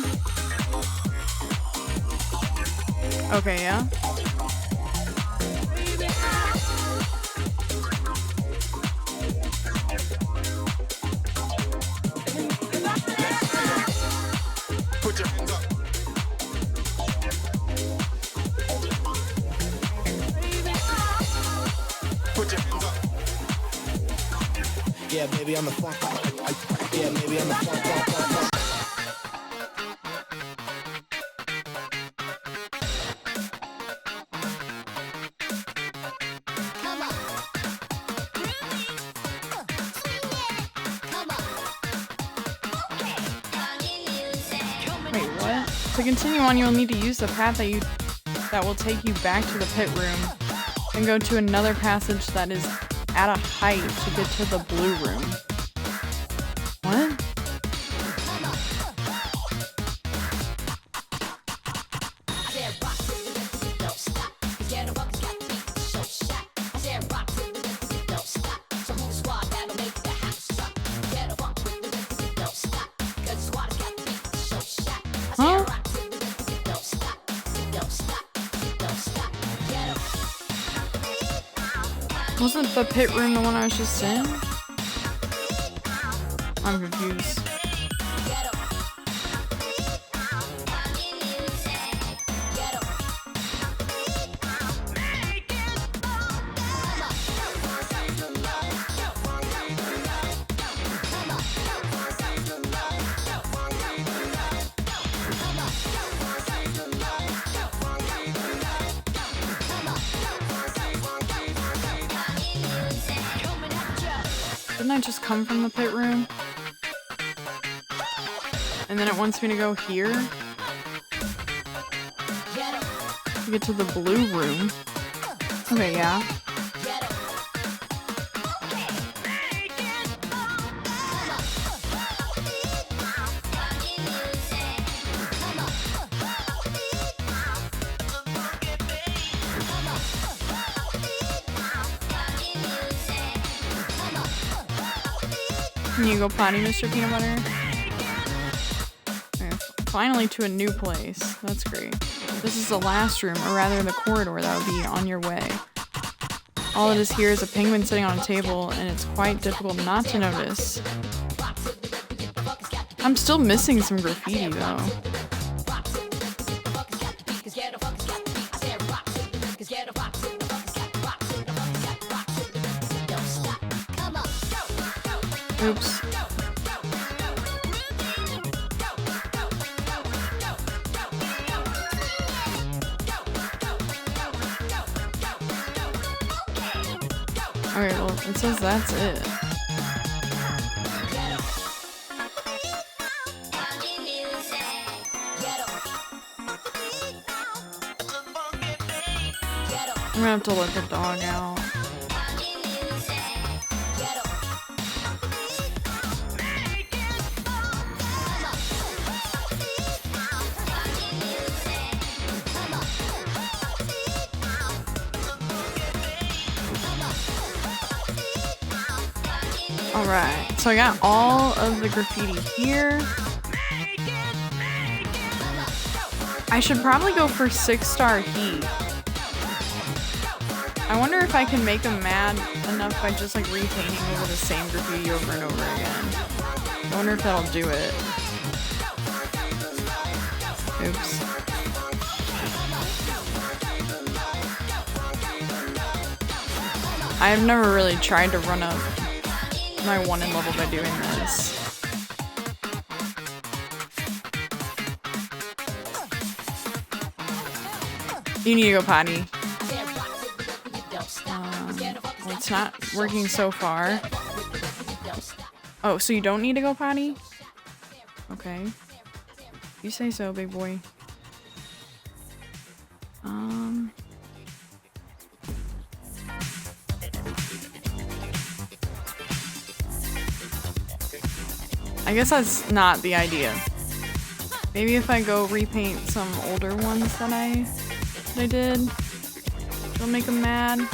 Okay, yeah. Yeah, maybe I'm the funk. Yeah, maybe I'm the funk. Come on. Come on. Wait, what? To continue on, you'll need to use the path that will take you back to the pit room and go to another passage that is at a height to get to the blue room. What? Huh? Wasn't the pit room the one I was just in? I'm confused. Didn't I just come from the pit room? And then it wants me to go here? To get to the blue room. Okay, yeah. Can you go potty, Mr. Peanut Butter? Okay, finally to a new place. That's great. This is the last room, or rather the corridor that would be on your way. All it is here is a penguin sitting on a table, and it's quite difficult not to notice. I'm still missing some graffiti, though. Oops. Alright, well, it says that's it. I'm gonna have to let the dog out. Alright, so I got all of the graffiti here. I should probably go for 6-star heat. I wonder if I can make them mad enough by just like repainting over the same graffiti over and over again. I wonder if that'll do it. Oops. I've never really tried to run up my 1 in level by doing this. You need to go potty. Well, it's not working so far. Oh, so you don't need to go potty? Okay. You say so, big boy. I guess that's not the idea. Maybe if I go repaint some older ones that I did, it'll make them mad.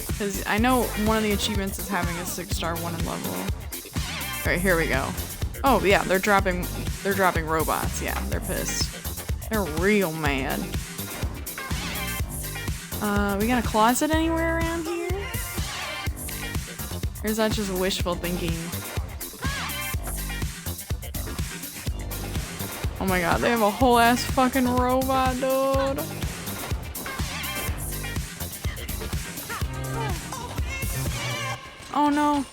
Because I know one of the achievements is having a 6-star 1 in level. Alright, here we go. Oh yeah, they're dropping robots. Yeah, they're pissed. They're real mad. We got a closet anywhere around here? Or is that just wishful thinking? Oh my god, they have a whole ass fucking robot, dude. Oh no.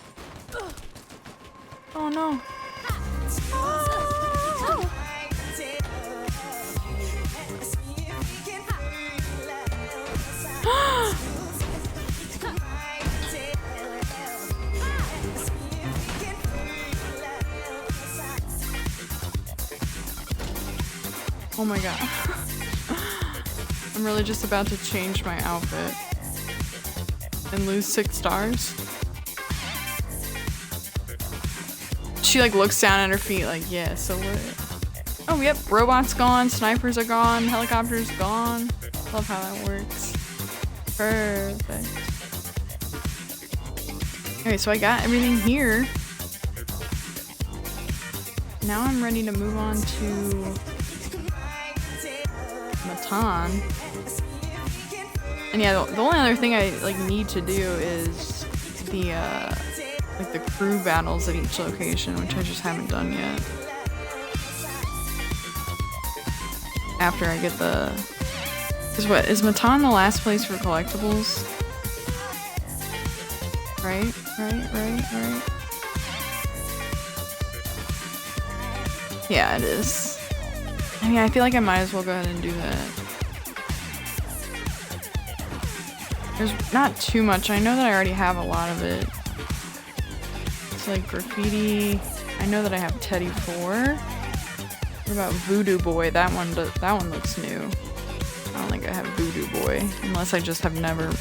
Oh no. Oh my god. I'm really just about to change my outfit and lose 6 stars. She like looks down at her feet like, yeah, so what? Oh yep, robots gone, snipers are gone, helicopters gone. Love how that works. Perfect. Okay, so I got everything here. Now I'm ready to move on to Matan. And yeah, the only other thing I like need to do is the like the crew battles at each location, which I just haven't done yet. After I get the, cause what is Matan the last place for collectibles? Right. Yeah, it is. I mean, I feel like I might as well go ahead and do that. There's not too much. I know that I already have a lot of it. It's like graffiti. I know that I have Teddy 4. What about Voodoo Boy? That one looks new. I don't think I have Voodoo Boy, unless I just have never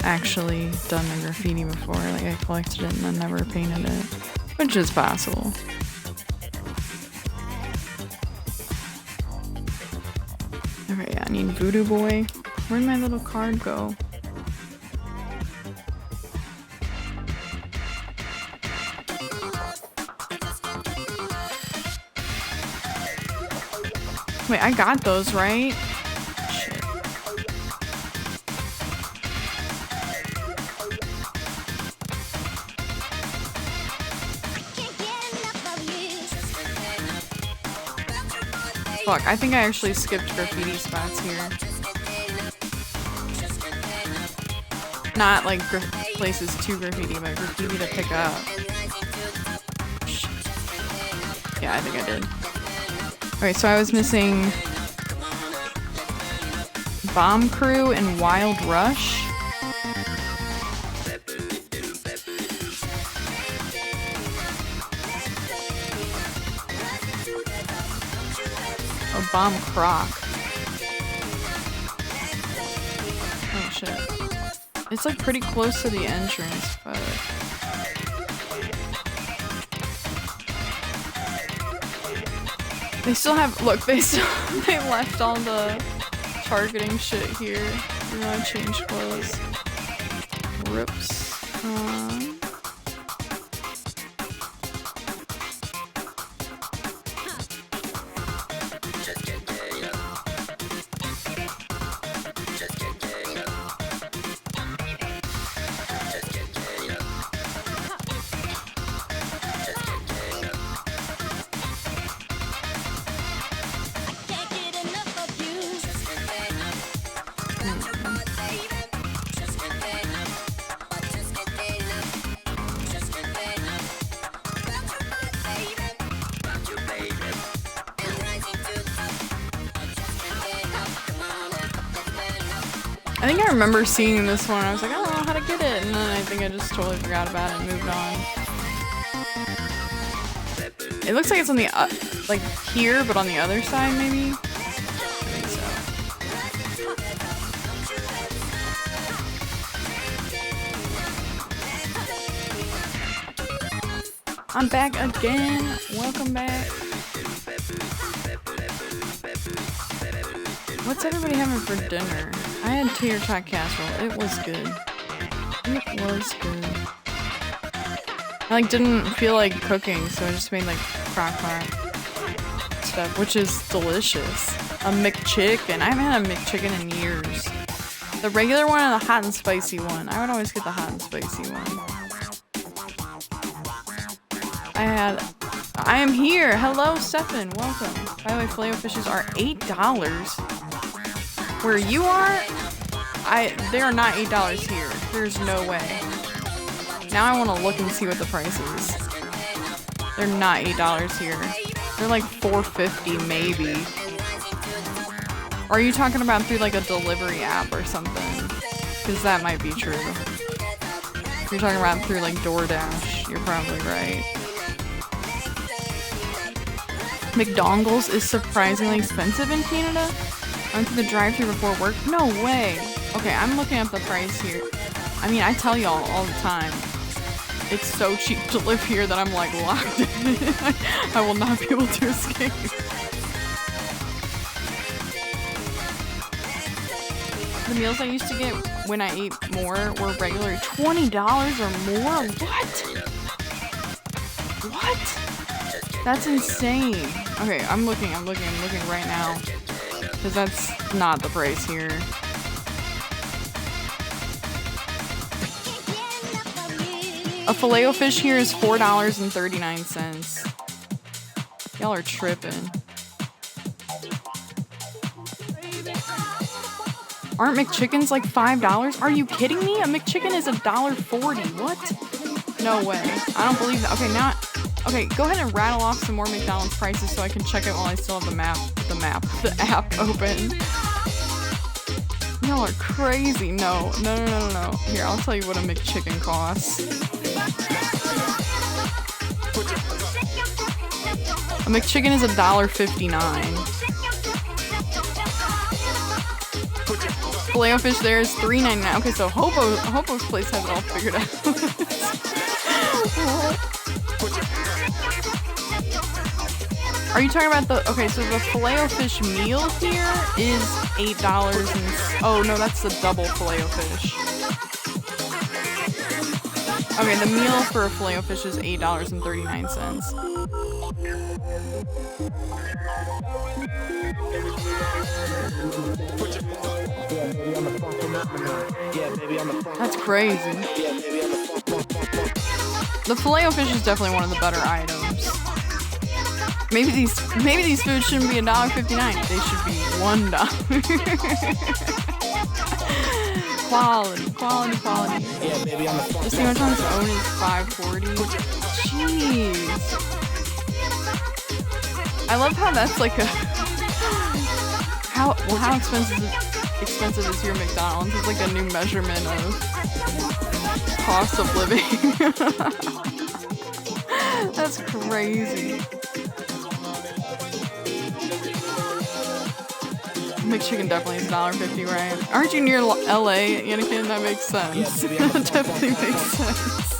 actually done the graffiti before. Like I collected it and then never painted it, which is possible. Okay, yeah, I need Voodoo Boy. Where'd my little card go? Wait, I got those, right? Shit. Fuck, I think I actually skipped graffiti spots here. Not like places to graffiti, but graffiti to pick up. Shit. Yeah, I think I did. Okay, so I was missing Bomb Crew and Wild Rush. Oh, Bomb Croc. Oh shit. It's like pretty close to the entrance, but... They still have, look, they left all the targeting shit here. You know, I changed clothes. Rips. I think I remember seeing this one. I was like, I don't know how to get it, and then I think I just totally forgot about it and moved on. It looks like it's on the like here, but on the other side, maybe. I think so. I'm back again. Welcome back. What's everybody having for dinner? I had tater tot casserole. It was good. It was good. I like didn't feel like cooking, so I just made like crock pot stuff, which is delicious. A McChicken. I haven't had a McChicken in years. The regular one and the hot and spicy one. I would always get the hot and spicy one. I am here. Hello, Stefan. Welcome. By the way, filet fishes are $8. Where you are, they are not $8 here. There's no way. Now I want to look and see what the price is. They're not $8 here. They're like $4.50 maybe. Or are you talking about through like a delivery app or something? Because that might be true. If you're talking about through like DoorDash, you're probably right. McDonald's is surprisingly expensive in Canada. I went to the drive-thru before work. No way. Okay, I'm looking up the price here. I mean, I tell y'all all the time. It's so cheap to live here that I'm like locked in. I will not be able to escape. The meals I used to get when I ate more were regular $20 or more. What? That's insane. Okay, I'm looking right now. Because that's not the price here. A Filet-O-Fish here is $4.39. Y'all are tripping. Aren't McChickens like $5? Are you kidding me? A McChicken is $1.40. What? No way. I don't believe that. Okay, now... Okay, go ahead and rattle off some more McDonald's prices so I can check it while I still have the app open. Y'all are crazy. No. Here, I'll tell you what a McChicken costs. A McChicken is $1.59. Filet-O-Fish there is $3.99. Okay, so Hobo's place has it all figured out. Are you talking about the... Okay, so the Filet-O-Fish meal here is $8 and... Oh, no, that's the double Filet-O-Fish. Okay, the meal for a Filet-O-Fish is $8.39. That's crazy. The Filet-O-Fish is definitely one of the better items. Maybe these foods shouldn't be $1.59. They should be $1. Quality. The sandwich on its own is $5.40. Jeez. I love how that's like a how expensive is your McDonald's? It's like a new measurement of cost of living. That's crazy. McChicken definitely is $1.50, right? Aren't you near LA, Anakin? That makes sense. That definitely makes sense.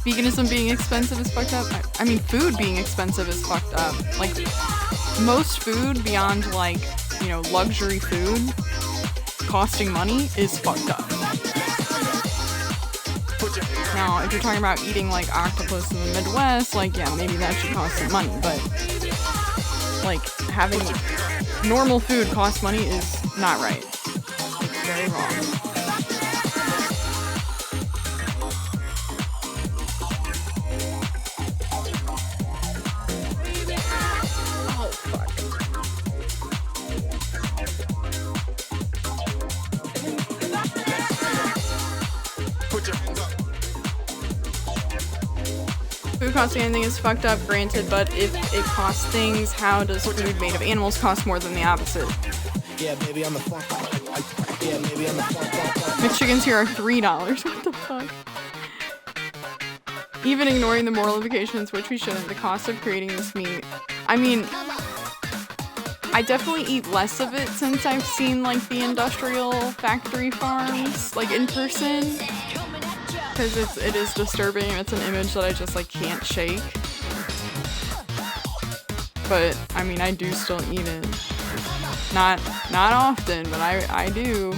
Veganism being expensive is fucked up. I mean, food being expensive is fucked up. Like, most food beyond, like, you know, luxury food costing money is fucked up. Now, if you're talking about eating, like, octopus in the Midwest, like, yeah, maybe that should cost some money, but, like, having normal food cost money is not right. It's very wrong. Oh, fuck. Food costing anything is fucked up, granted, but if it costs things, how does food made of animals cost more than the opposite? Yeah, baby, I'm the funk. Yeah, baby, I'm the funk. McChickens here are $3. What the fuck? Even ignoring the moral implications, which we shouldn't, the cost of creating this meat. I mean, I definitely eat less of it since I've seen, like, the industrial factory farms, like, in person. Because it is disturbing. It's an image that I just, like, can't shake. But, I mean, I do still eat it. Not often, but I do.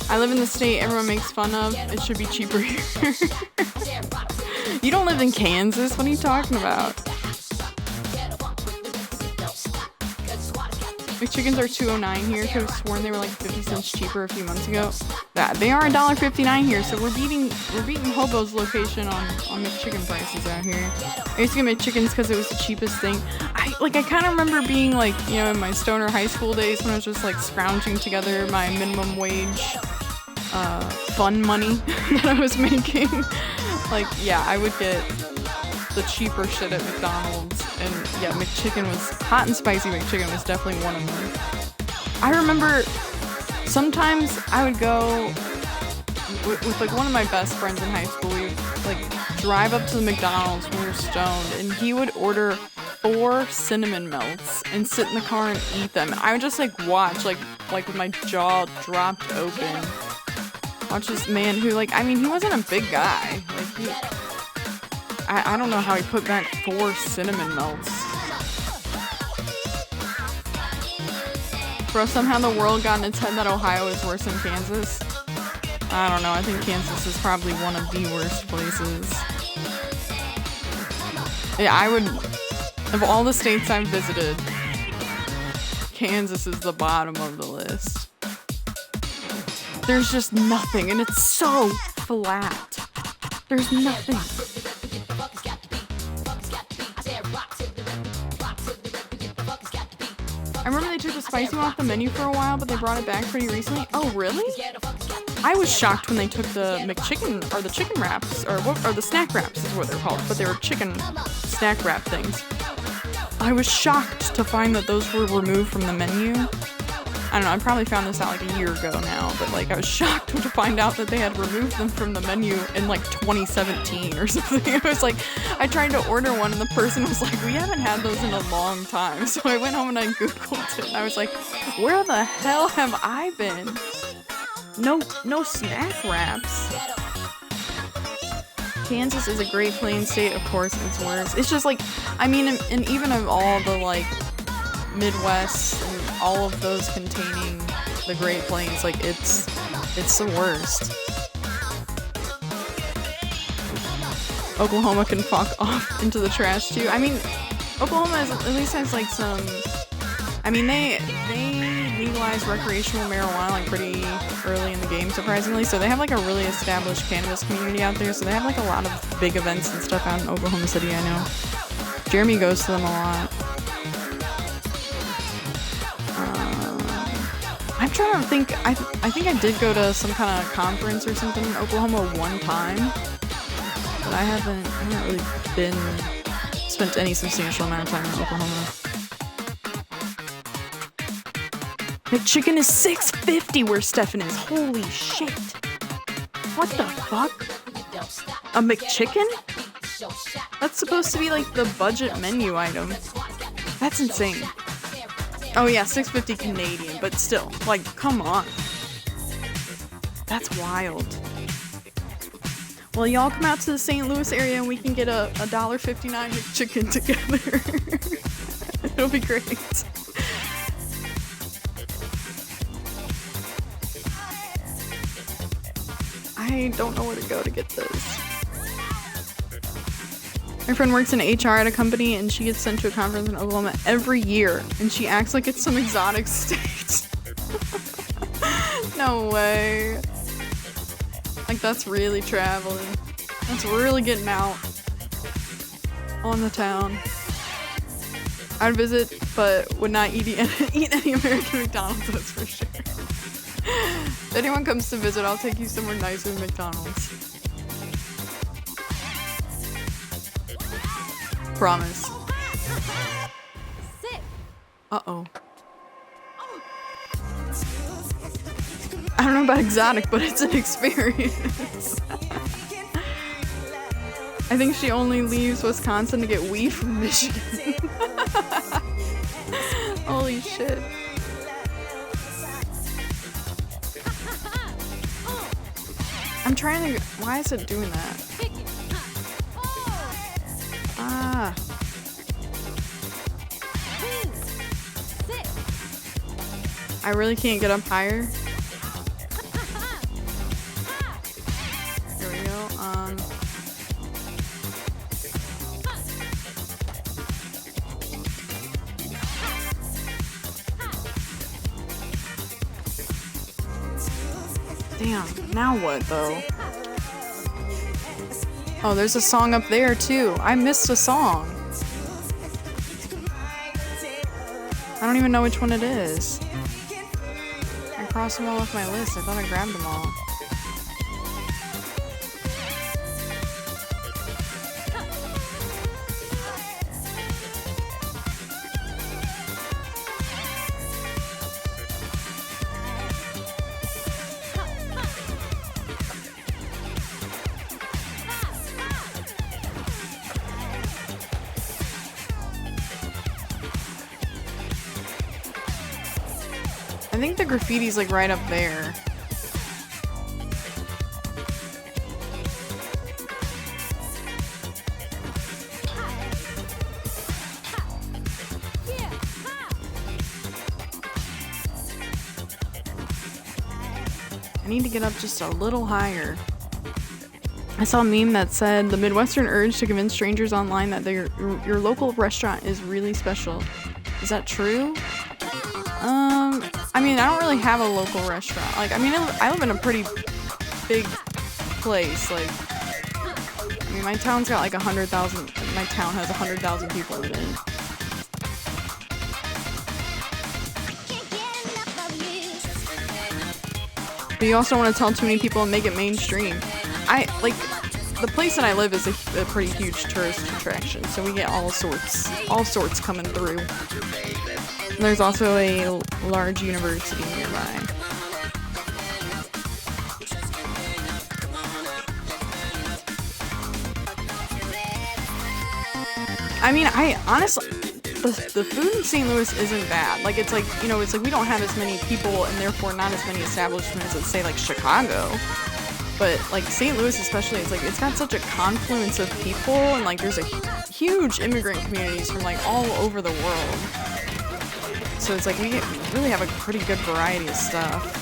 I live in the state everyone makes fun of. It should be cheaper here. You don't live in Kansas? What are you talking about? McChickens are $2.09 here. Could have sworn they were like 50 cents cheaper a few months ago. That they are $1.59 here, so we're beating Hobo's location on McChicken prices out here. I used to get McChickens because it was the cheapest thing. I kind of remember being like, you know, in my stoner high school days when I was just like scrounging together my minimum wage fun money that I was making. Like, yeah, I would get the cheaper shit at McDonald's, and yeah, McChicken was hot and spicy. McChicken was definitely one of them. I remember sometimes I would go with like one of my best friends in high school. We would like drive up to the McDonald's when we were stoned, and he would order 4 cinnamon melts and sit in the car and eat them. And I would just like watch, like with my jaw dropped open. Watch this man who, like, I mean, he wasn't a big guy. Like, I don't know how he put back 4 cinnamon melts. Bro, somehow the world got in its head that Ohio is worse than Kansas. I don't know, I think Kansas is probably one of the worst places. Yeah, I would, of all the states I've visited, Kansas is the bottom of the list. There's just nothing, and it's so flat. There's nothing. I remember they took the spicy one off the menu for a while, but they brought it back pretty recently. Oh, really? I was shocked when they took the McChicken, or the chicken wraps, or the snack wraps is what they're called, but they were chicken snack wrap things. I was shocked to find that those were removed from the menu. I don't know, I probably found this out like a year ago now, but like I was shocked to find out that they had removed them from the menu in like 2017 or something. I was like, I tried to order one and the person was like, we haven't had those in a long time. So I went home and I Googled it and I was like, where the hell have I been? No snack wraps. Kansas is a Great Plains state, of course it's worse. It's just like, I mean, and even of all the like Midwest and all of those containing the Great Plains, like it's the worst. Oklahoma can fuck off into the trash too. I mean, Oklahoma at least has like some, I mean they legalized recreational marijuana like pretty early in the game, surprisingly, so they have like a really established cannabis community out there, so they have like a lot of big events and stuff out in Oklahoma City. I know Jeremy goes to them a lot. I'm trying to think, I think I did go to some kind of conference or something in Oklahoma one time, but I haven't really spent any substantial amount of time in Oklahoma. McChicken is $6.50 where Stefan is. Holy shit. What the fuck? A McChicken? That's supposed to be like the budget menu item. That's insane. Oh yeah, $6.50 Canadian, but still, like, come on. That's wild. Well, y'all come out to the St. Louis area and we can get a $1.59 McChicken together. It'll be great. I don't know where to go to get this. My friend works in HR at a company and she gets sent to a conference in Oklahoma every year and she acts like it's some exotic state. No way. Like that's really traveling. That's really getting out on the town. I'd visit but would not eat any American McDonald's, that's for sure. If anyone comes to visit, I'll take you somewhere nicer than McDonald's. Promise. Uh-oh. I don't know about exotic, but it's an experience. I think she only leaves Wisconsin to get weed from Michigan. Holy shit. I'm trying to... Why is it doing that? Ah. I really can't get up higher. Here we go. Damn, now what though? Oh, there's a song up there too. I missed a song. I don't even know which one it is. I crossed them all off my list. I thought I grabbed them all. I think the graffiti's like right up there. I need to get up just a little higher. I saw a meme that said the Midwestern urge to convince strangers online that your local restaurant is really special. Is that true? I mean, I don't really have a local restaurant. Like, I mean, I live in a pretty big place. Like, I mean, my town's got like 100,000. My town has 100,000 people in it. But you also don't want to tell too many people and make it mainstream. The place that I live is a pretty huge tourist attraction, so we get all sorts coming through. And there's also a large university nearby. I mean, I honestly, the food in St. Louis isn't bad. Like, it's like, you know, it's like we don't have as many people and therefore not as many establishments as, say, like Chicago. But, like, St. Louis especially, it's like, it's got such a confluence of people, and, like, there's a huge immigrant communities from, like, all over the world. So it's like, we really have a pretty good variety of stuff.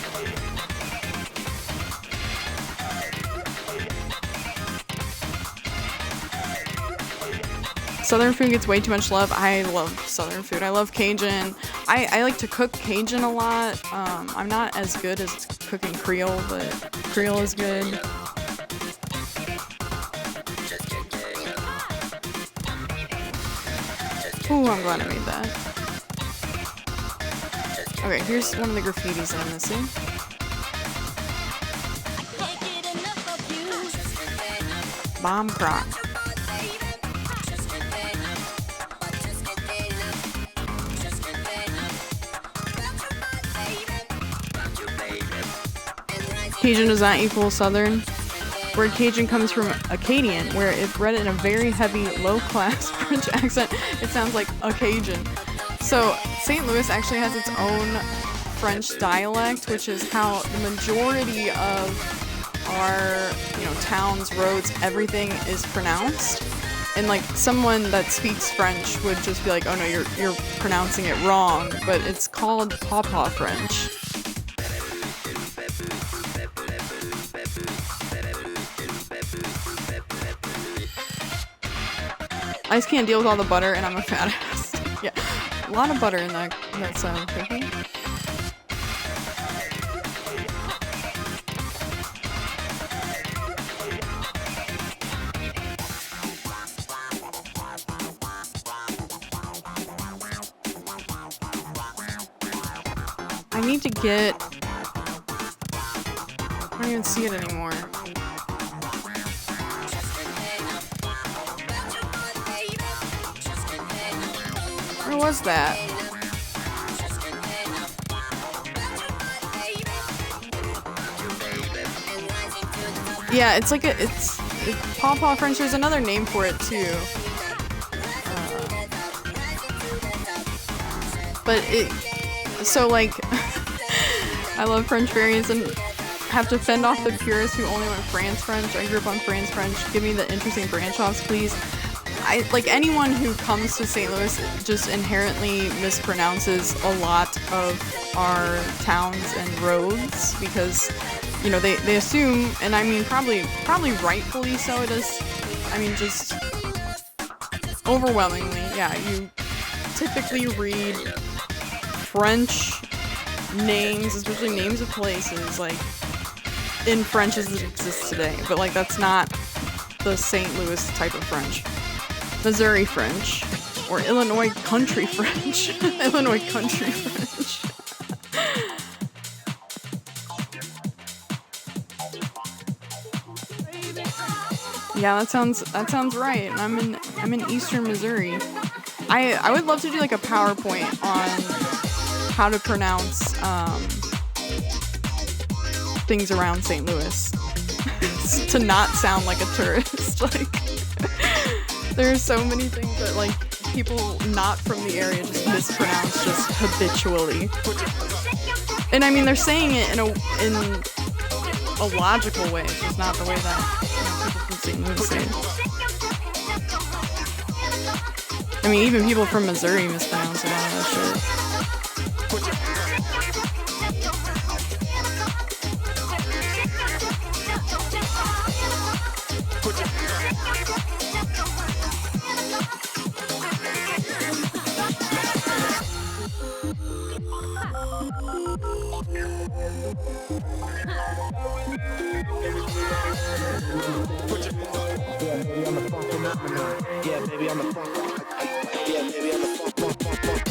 Southern food gets way too much love. I love Southern food. I love Cajun. I like to cook Cajun a lot. I'm not as good as cooking Creole, but Creole is good. Ooh, I'm glad I made that. Okay, here's one of the graffitis that I'm missing. Bomb crock. Cajun does not equal Southern. Word Cajun comes from Acadian, where if read in a very heavy, low-class French accent, it sounds like a Cajun. So St. Louis actually has its own French dialect, which is how the majority of our, you know, towns, roads, everything is pronounced. And like someone that speaks French would just be like, "Oh no, you're pronouncing it wrong," but it's called Pawpaw French. I just can't deal with all the butter, and I'm a fat ass. Yeah, a lot of butter in that cookie. I need to get... I don't even see it anymore. Where was that? Yeah, it's like it's Pawpaw French. There's another name for it too. But so like, I love French variants and have to fend off the purists who only want France French. I grew up on France French. Give me the interesting branch offs, please. Like anyone who comes to St. Louis just inherently mispronounces a lot of our towns and roads because, you know, they assume, and I mean probably rightfully so, it is, I mean just overwhelmingly, yeah, you typically read French names, especially names of places, like in French as it exists today, but like that's not the St. Louis type of French. Missouri French, or Illinois country French. Illinois country French. Yeah, that sounds right. And I'm in Eastern Missouri. I would love to do like a PowerPoint on how to pronounce things around St. Louis to not sound like a tourist. Like there's so many things that like people not from the area just mispronounce just habitually. And I mean they're saying it in a logical way. It's just not the way that people from St. Louis say it. I mean even people from Missouri mispronounce a lot of that shit. Yeah, baby, I'm the funk. Yeah, baby, I'm the funk, funk, funk, funk.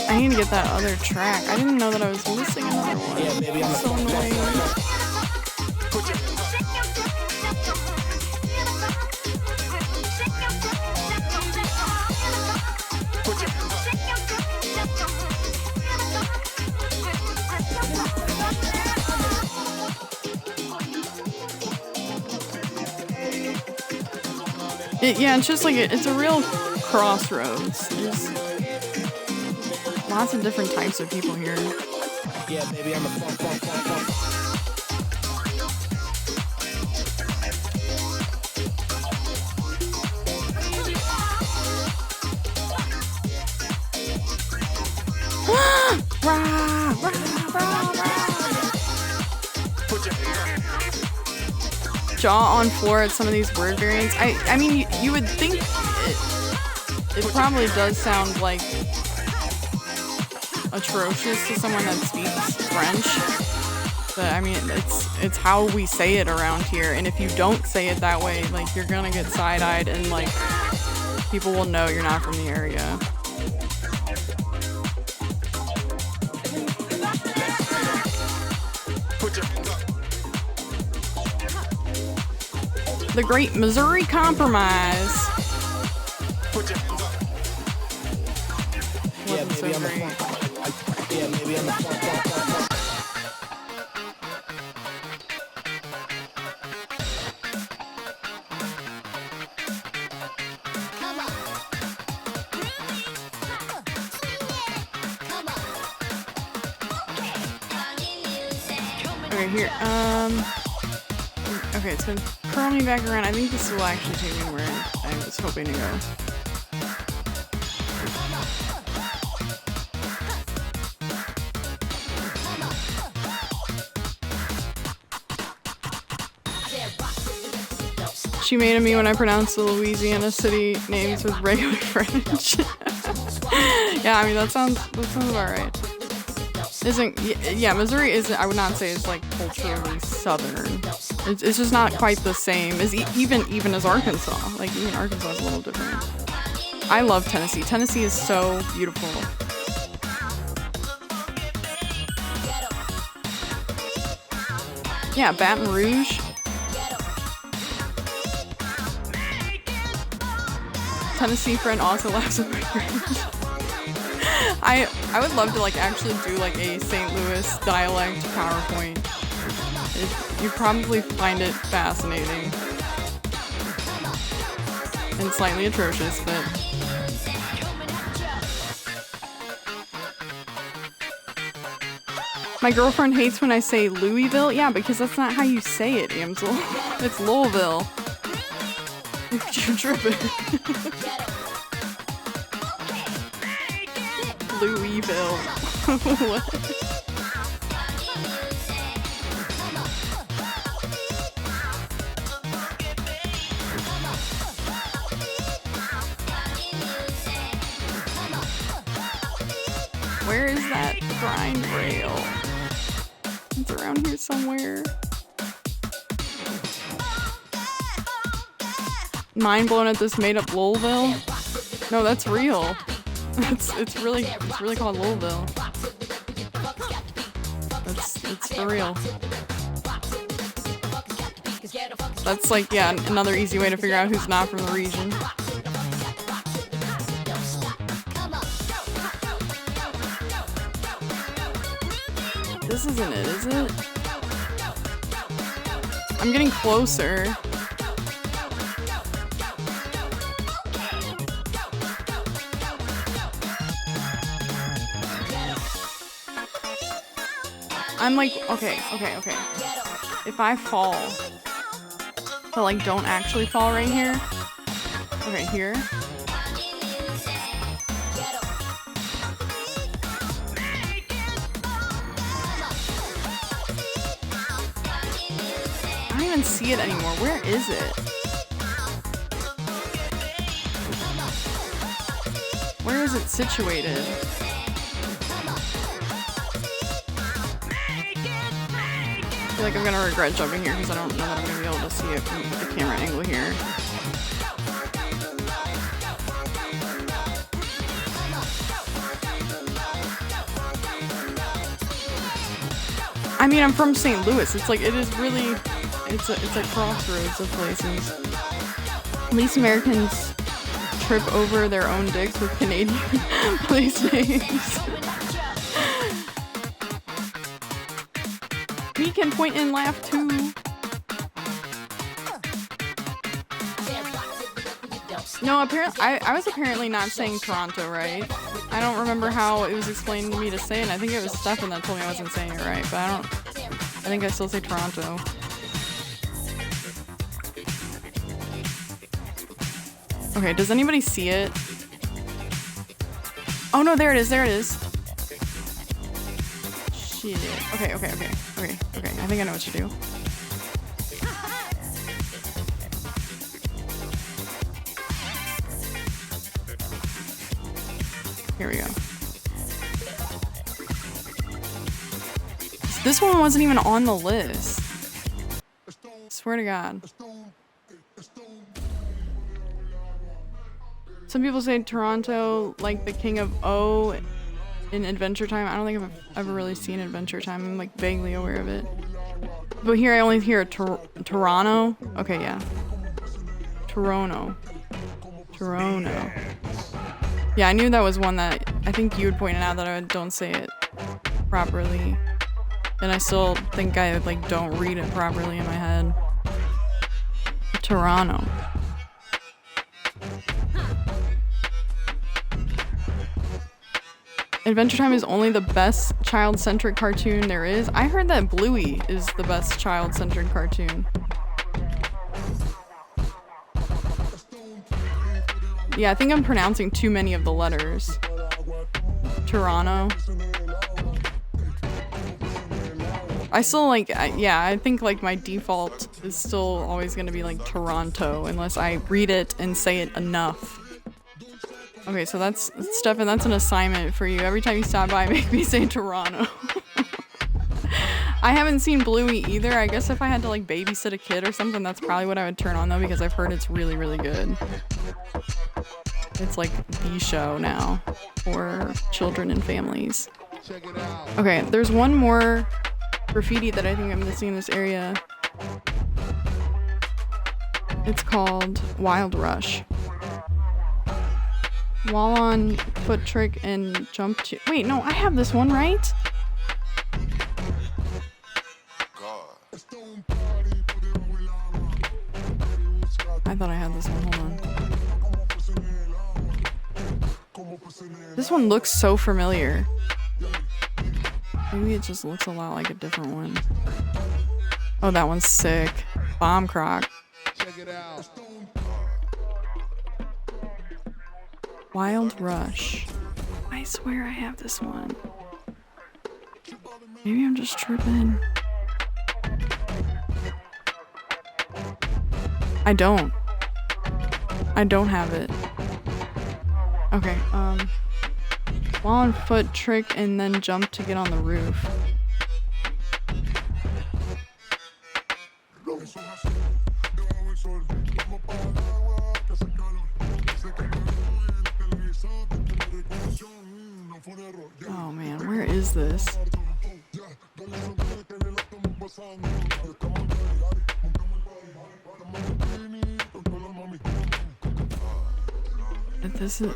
I need to get that other track. I didn't know that I was missing another one. Yeah, baby, I'm the So funk, funk, annoying. funk, funk. Yeah, it's just like it's a real crossroads. There's lots of different types of people here. Yeah, baby, I'm the funk, funk, funk, funk. Rah, rah, rah, rah. Jaw on floor at some of these word variants. I mean, you would think it probably does sound like atrocious to someone that speaks French. But I mean, it's how we say it around here. And if you don't say it that way, like you're gonna get side-eyed and like people will know you're not from the area. The Great Missouri Compromise. Yeah, Wasn't so baby, I'm the great. funk. Yeah, baby, I'm the funk, funk, funk, funk. Come on. Come on. Okay, here. Okay, it's gonna curl me back around. I think this will actually take me where I was hoping to go. She made me when I pronounced the Louisiana city names with regular French. Yeah, I mean that sounds about right. Isn't yeah, Missouri isn't. I would not say it's like culturally southern. It's just not quite the same as even as Arkansas. Like even Arkansas is a little different. I love Tennessee. Tennessee is so beautiful. Yeah, Baton Rouge. Tennessee friend also laughs at my French. I would love to like actually do like a St. Louis dialect PowerPoint. You'd probably find it fascinating and slightly atrocious, but my girlfriend hates when I say Louisville. Yeah, because that's not how you say it, Amsel. It's Louisville. You're tripping. Louisville. What? Where is that grind rail? It's around here somewhere. Mind blown at this made up Louisville. No, that's real. It's really called Louisville. It's for real. That's like, yeah, another easy way to figure out who's not from the region. This isn't it, is it? I'm getting closer. I'm like, okay. If I fall, but like don't actually fall right here. Okay, here. I don't even see it anymore. Where is it? Where is it situated? I feel like I'm gonna regret jumping here because I don't know that I'm gonna be able to see it from the camera angle here. I mean, I'm from St. Louis. It's like, it is really, it's a crossroads of places. At least Americans trip over their own dicks with Canadian place names. We can point and laugh too. No, apparently I was apparently not saying Toronto right. I don't remember how it was explained to me to say it. And I think it was Stefan that told me I wasn't saying it right, but I think I still say Toronto. Okay, does anybody see it? Oh no, there it is. Shit. Okay. I think I know what to do. Here we go. This one wasn't even on the list. Swear to God. Some people say Toronto, like the king of O in Adventure Time. I don't think I've ever really seen Adventure Time. I'm like vaguely aware of it. But here I only hear Toronto. Okay, yeah. Toronto. Yeah, I knew that was one that I think you had pointed out that I don't say it properly. And I still think I like don't read it properly in my head. Toronto. Adventure Time is only the best child-centric cartoon there is. I heard that Bluey is the best child-centric cartoon. Yeah, I think I'm pronouncing too many of the letters. Toronto. I still like, yeah, I think like my default is still always going to be like Toronto unless I read it and say it enough. Okay, so that's, Stefan, that's an assignment for you. Every time you stop by, make me say Toronto. I haven't seen Bluey either. I guess if I had to like babysit a kid or something, that's probably what I would turn on though, because I've heard it's really, really good. It's like the show now for children and families. Okay, there's one more graffiti that I think I'm missing in this area. It's called Wild Rush. Wall on, foot trick, and jump to. Wait, no, I have this one, right? I thought I had this one, hold on. This one looks so familiar. Maybe it just looks a lot like a different one. Oh, that one's sick. Bomb croc. Check it out. Wild Rush. I swear I have this one. Maybe I'm just tripping. I don't have it. Okay, While on foot, trick, and then jump to get on the roof. Oh man, where is this?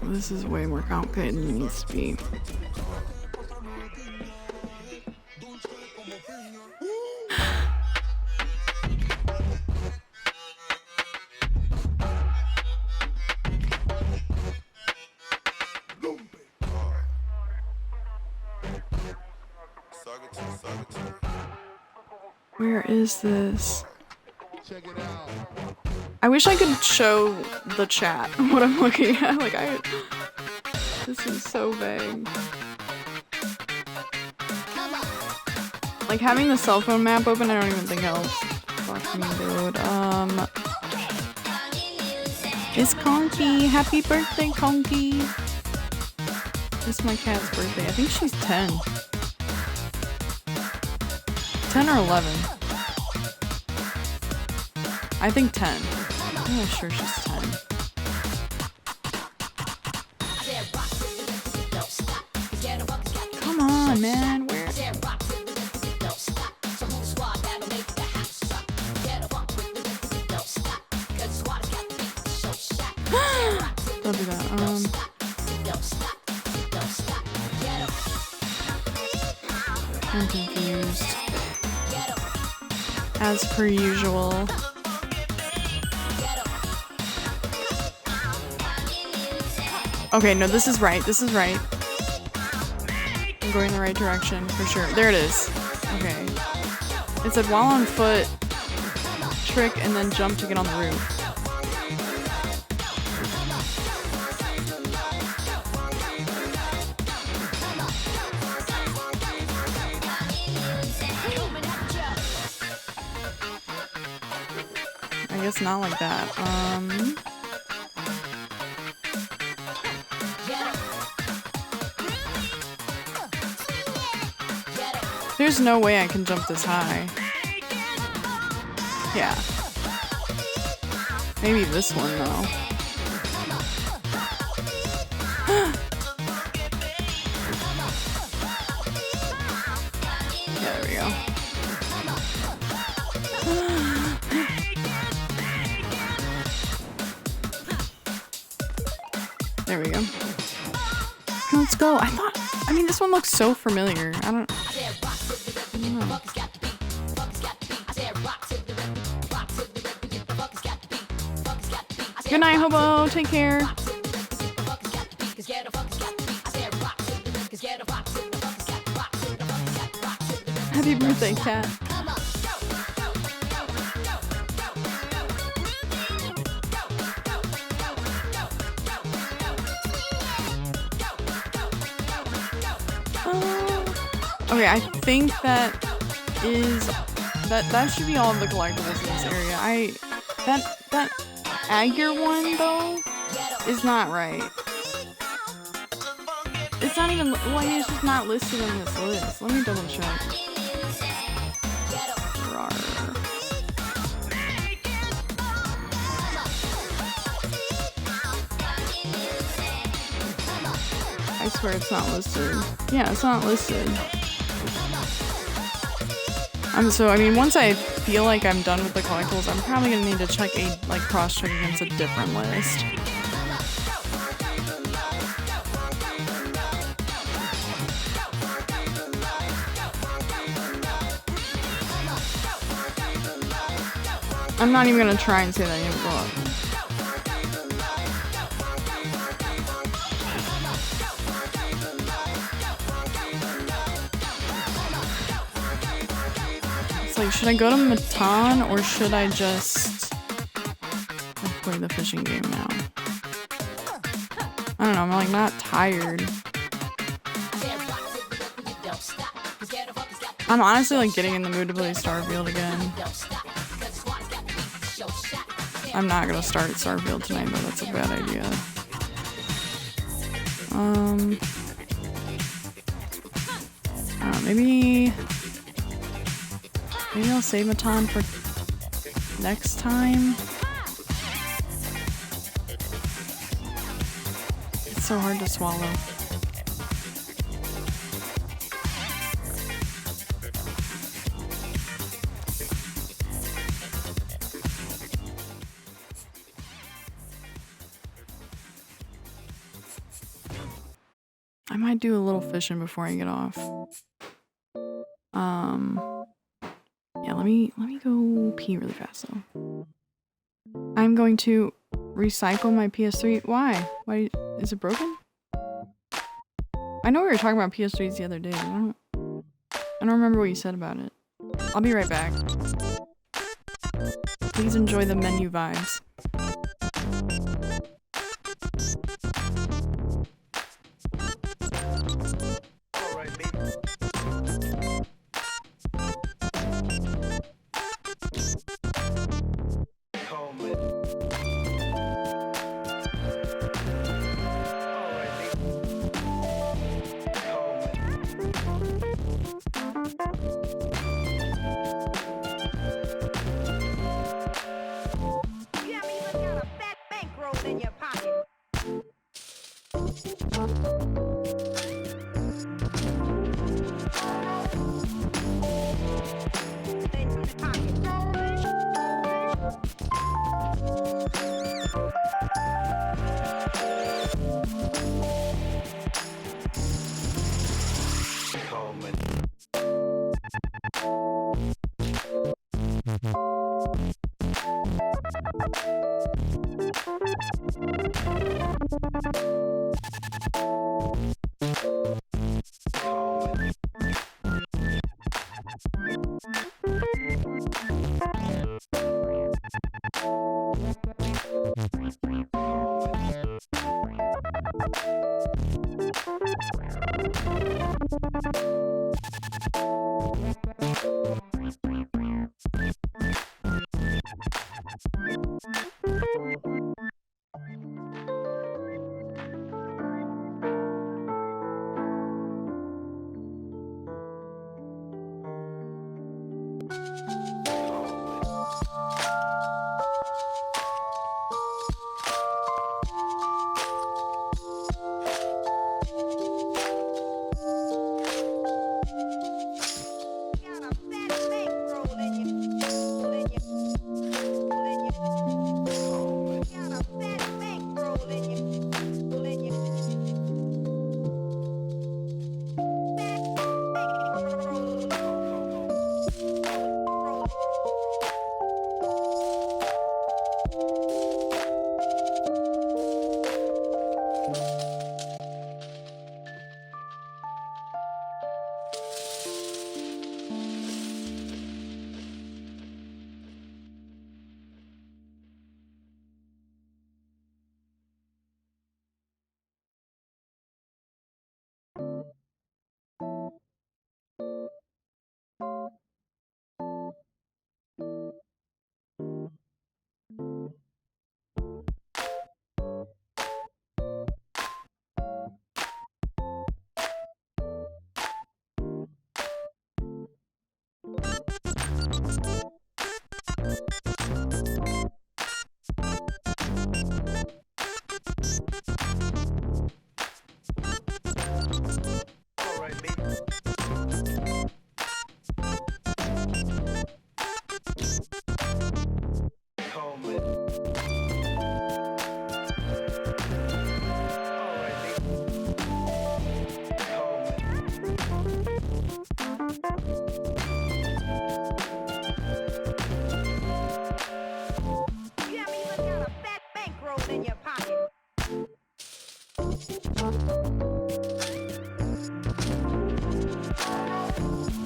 This is way more complicated than it needs to be. Where is this? I wish I could show the chat what I'm looking at. Like this is so vague. Like having the cell phone map open, I don't even think helps. Fuck me, dude. It's Conky. Happy birthday, Conky. It's my cat's birthday. I think she's 10. 10 or 11. I think 10. I'm not sure she's 10. Come on, man. Where? Don't do that. I'm confused. As per usual. Okay, no, this is right. This is right. I'm going in the right direction for sure. There it is. Okay. It said while on foot, trick, and then jump to get on the roof. I guess not like that. There's no way I can jump this high. Yeah. Maybe this one though. Yeah, there we go. There we go. Let's go. I mean, this one looks so familiar. I don't know. Good night, hobo. Take care. Happy birthday, cat. Okay, I think that should be all of the collectibles in this area. That Agur one though is not right. It's not even it's just not listed on this list. Let me double check. Rawr. I swear it's not listed. Yeah, it's not listed. So I mean, once I feel like I'm done with the collectibles, I'm probably gonna need to check cross-check against a different list. I'm not even gonna try and say that you go up. Like, should I go to Matan or should I just play the fishing game now? I don't know, I'm like not tired. I'm honestly like getting in the mood to play Starfield again. I'm not gonna start Starfield tonight though, that's a bad idea. Maybe I'll save a ton for next time. It's so hard to swallow. I might do a little fishing before I get off. Yeah, let me go pee really fast though. I'm going to recycle my PS3. Why? Why is it broken? I know we were talking about PS3s the other day, but I don't remember what you said about it. I'll be right back. Please enjoy the menu vibes.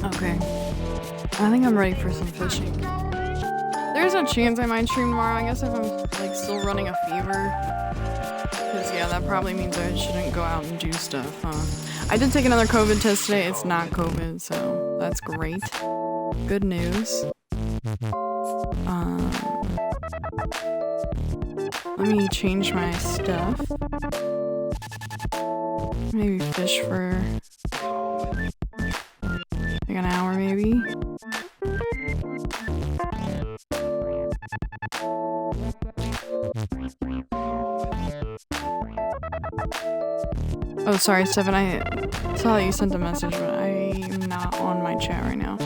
Okay. I think I'm ready for some fishing. There's a chance I might stream tomorrow. I guess if I'm like still running a fever. Because yeah, that probably means I shouldn't go out and do stuff, huh? I did take another COVID test today. It's not COVID, so that's great. Good news. Let me change my stuff. Maybe fish for Like an hour maybe. Oh, sorry, Stefan. I saw that you sent a message, but I'm not on my chat right now.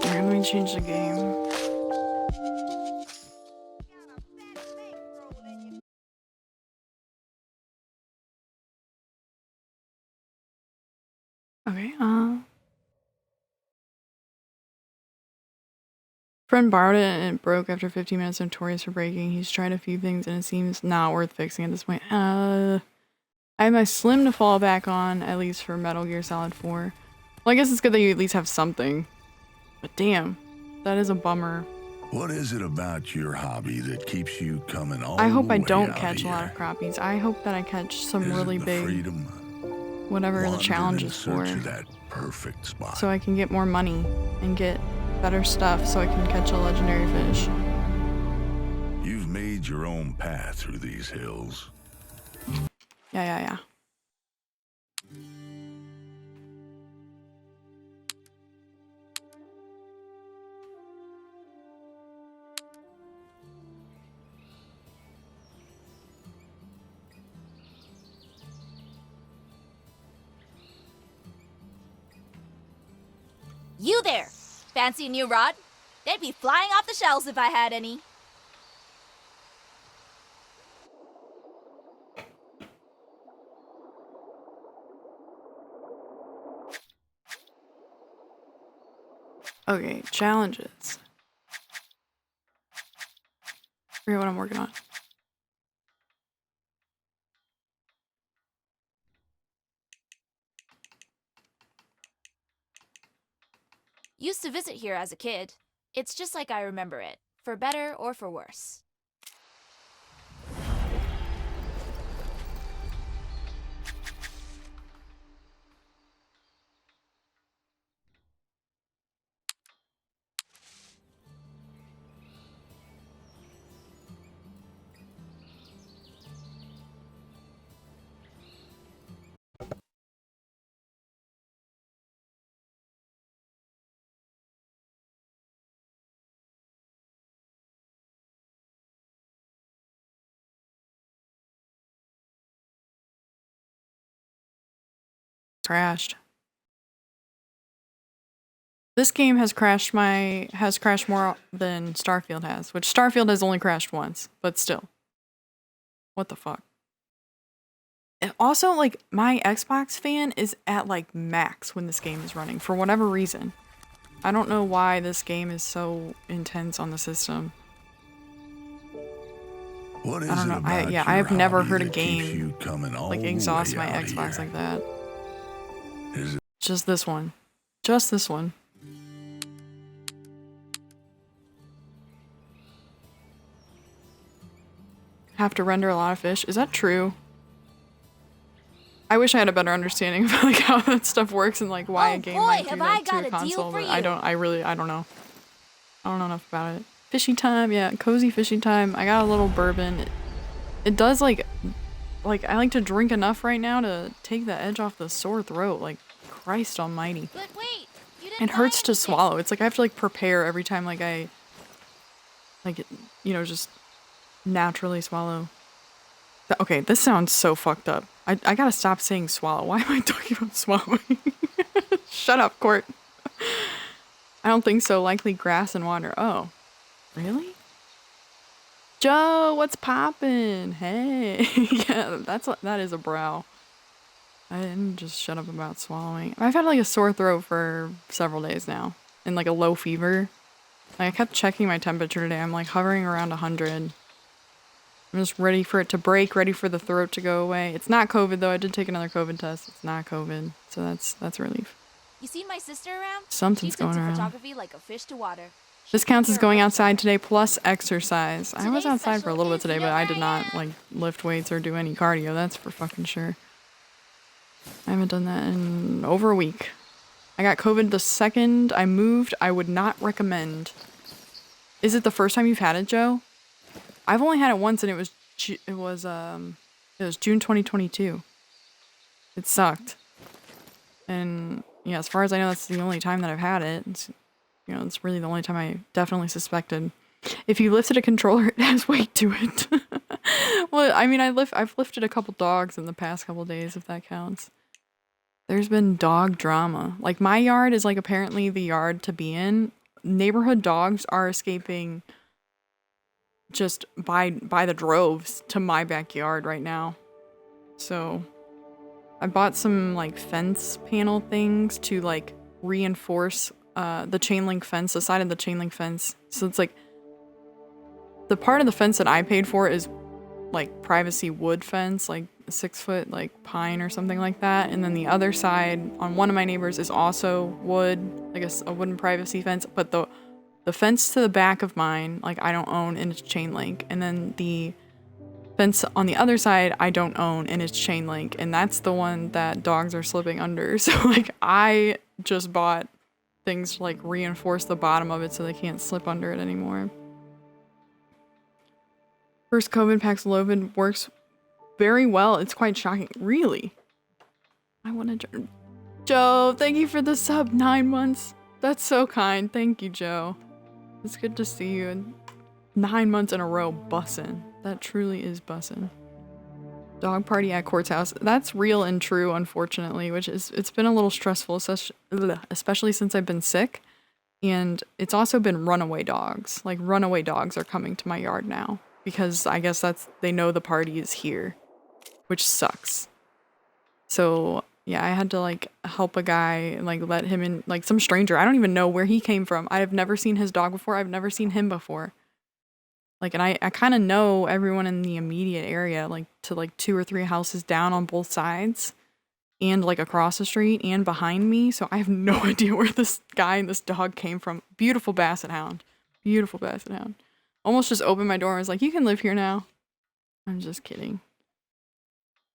Let me change the game. Okay, friend borrowed it and it broke after 15 minutes, notorious for breaking. He's tried a few things and it seems not worth fixing at this point. I have my Slim to fall back on, at least for Metal Gear Solid 4. Well, I guess it's good that you at least have something. But damn, that is a bummer. What is it about your hobby that keeps you coming all I hope the I way don't out catch a lot of here? crappies. I hope that I catch some Is really it the big, freedom, whatever the wandering challenge in is for. search of that perfect spot? So I can get more money and get better stuff so I can catch a legendary fish. You've made your own path through these hills. Yeah. You there! Fancy a new rod? They'd be flying off the shelves if I had any. Okay, challenges. Forget what I'm working on. Used to visit here as a kid. It's just like I remember it, for better or for worse. Crashed. This game has crashed more than Starfield has, which Starfield has only crashed once, but still. What the fuck? And also, like, my Xbox fan is at, like, max when this game is running, for whatever reason. I don't know why this game is so intense on the system. What is I don't know. it about I your have never hobby heard a that keeps game, you coming all like, the exhaust way my out Xbox here? like that. Is it Just this one. Just this one. Have to render a lot of fish. Is that true? I wish I had a better understanding of like how that stuff works and like why Oh a game boy, might do have that I to got a a deal console, for but I you. don't know. I don't know enough about it. Fishy time, yeah, cozy fishy time. I got a little bourbon. It does like I like to drink enough right now to take the edge off the sore throat. Like, Christ almighty. But wait, you didn't It hurts buy to anything. swallow. It's like I have to like prepare every time like I you know, just naturally swallow. Okay, this sounds so fucked up. I gotta stop saying swallow. Why am I talking about swallowing? Shut up, Court. I don't think so. Likely grass and water. Oh, really? Joe, what's poppin'? Hey, yeah, that is a brow. I didn't just shut up about swallowing. I've had like a sore throat for several days now, and like a low fever. Like, I kept checking my temperature today. I'm like hovering around 100. I'm just ready for it to break, ready for the throat to go away. It's not COVID though. I did take another COVID test. It's not COVID, so that's a relief. You see my sister around? Something's She's into going around. photography like a fish to water. This counts as going outside today plus exercise. I was outside for a little bit today, but I did not like lift weights or do any cardio. That's for fucking sure. I haven't done that in over a week. I got COVID the second I moved. I would not recommend. Is it the first time you've had it, Joe? I've only had it once, and it was June 2022. It sucked. And yeah, as far as I know, that's the only time that I've had it. It's, you know, it's really the only time I definitely suspected. If you lifted a controller, it has weight to it. Well, I mean, I've lifted a couple dogs in the past couple days, if that counts. There's been dog drama. Like, my yard is like apparently the yard to be in. Neighborhood dogs are escaping just by the droves to my backyard right now. So I bought some like fence panel things to like reinforce the chain link fence, the side of the chain link fence. So it's like the part of the fence that I paid for is like privacy wood fence, like a 6-foot like pine or something like that. And then the other side on one of my neighbors is also wood, I guess a wooden privacy fence. But the fence to the back of mine, like I don't own, and it's chain link. And then the fence on the other side I don't own, and it's chain link. And that's the one that dogs are slipping under. So like I just bought things to like reinforce the bottom of it so they can't slip under it anymore. First COVID Paxlovid works very well. It's quite shocking. Really? I want to... Joe, thank you for the sub. 9 months. That's so kind. Thank you, Joe. It's good to see you. And 9 months in a row bussin'. That truly is bussin'. Dog party at Court's house. That's real and true, unfortunately, which is... It's been a little stressful, especially since I've been sick. And it's also been runaway dogs. Like, runaway dogs are coming to my yard now. Because I guess they know the party is here, which sucks. So yeah, I had to like help a guy, like let him in, like some stranger. I don't even know where he came from. I have never seen his dog before. I've never seen him before. Like, and I kind of know everyone in the immediate area, like to like 2 or 3 houses down on both sides and like across the street and behind me. So I have no idea where this guy and this dog came from. Beautiful basset hound. Beautiful basset hound. Almost just opened my door and was like, you can live here now. I'm just kidding.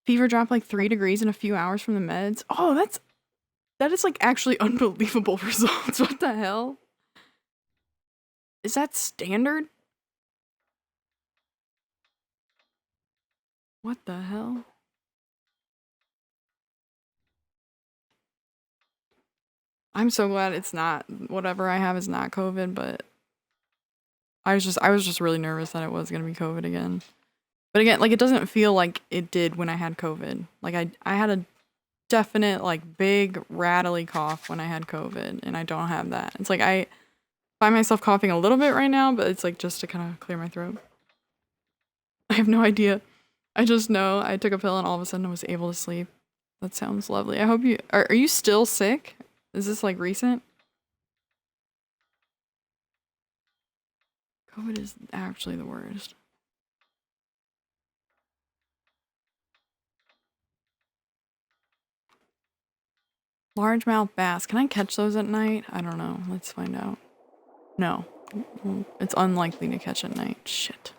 Fever dropped like 3 degrees in a few hours from the meds. Oh, that is like actually unbelievable results. What the hell? Is that standard? What the hell? I'm so glad it's not, whatever I have is not COVID, but I was just really nervous that it was going to be COVID again. But again, like it doesn't feel like it did when I had COVID. Like I had a definite like big rattly cough when I had COVID, and I don't have that. It's like I find myself coughing a little bit right now, but it's like just to kind of clear my throat. I have no idea. I just know I took a pill and all of a sudden I was able to sleep. That sounds lovely. I hope you are you still sick? Is this like recent? COVID is actually the worst. Largemouth bass. Can I catch those at night? I don't know. Let's find out. No. It's unlikely to catch at night. Shit.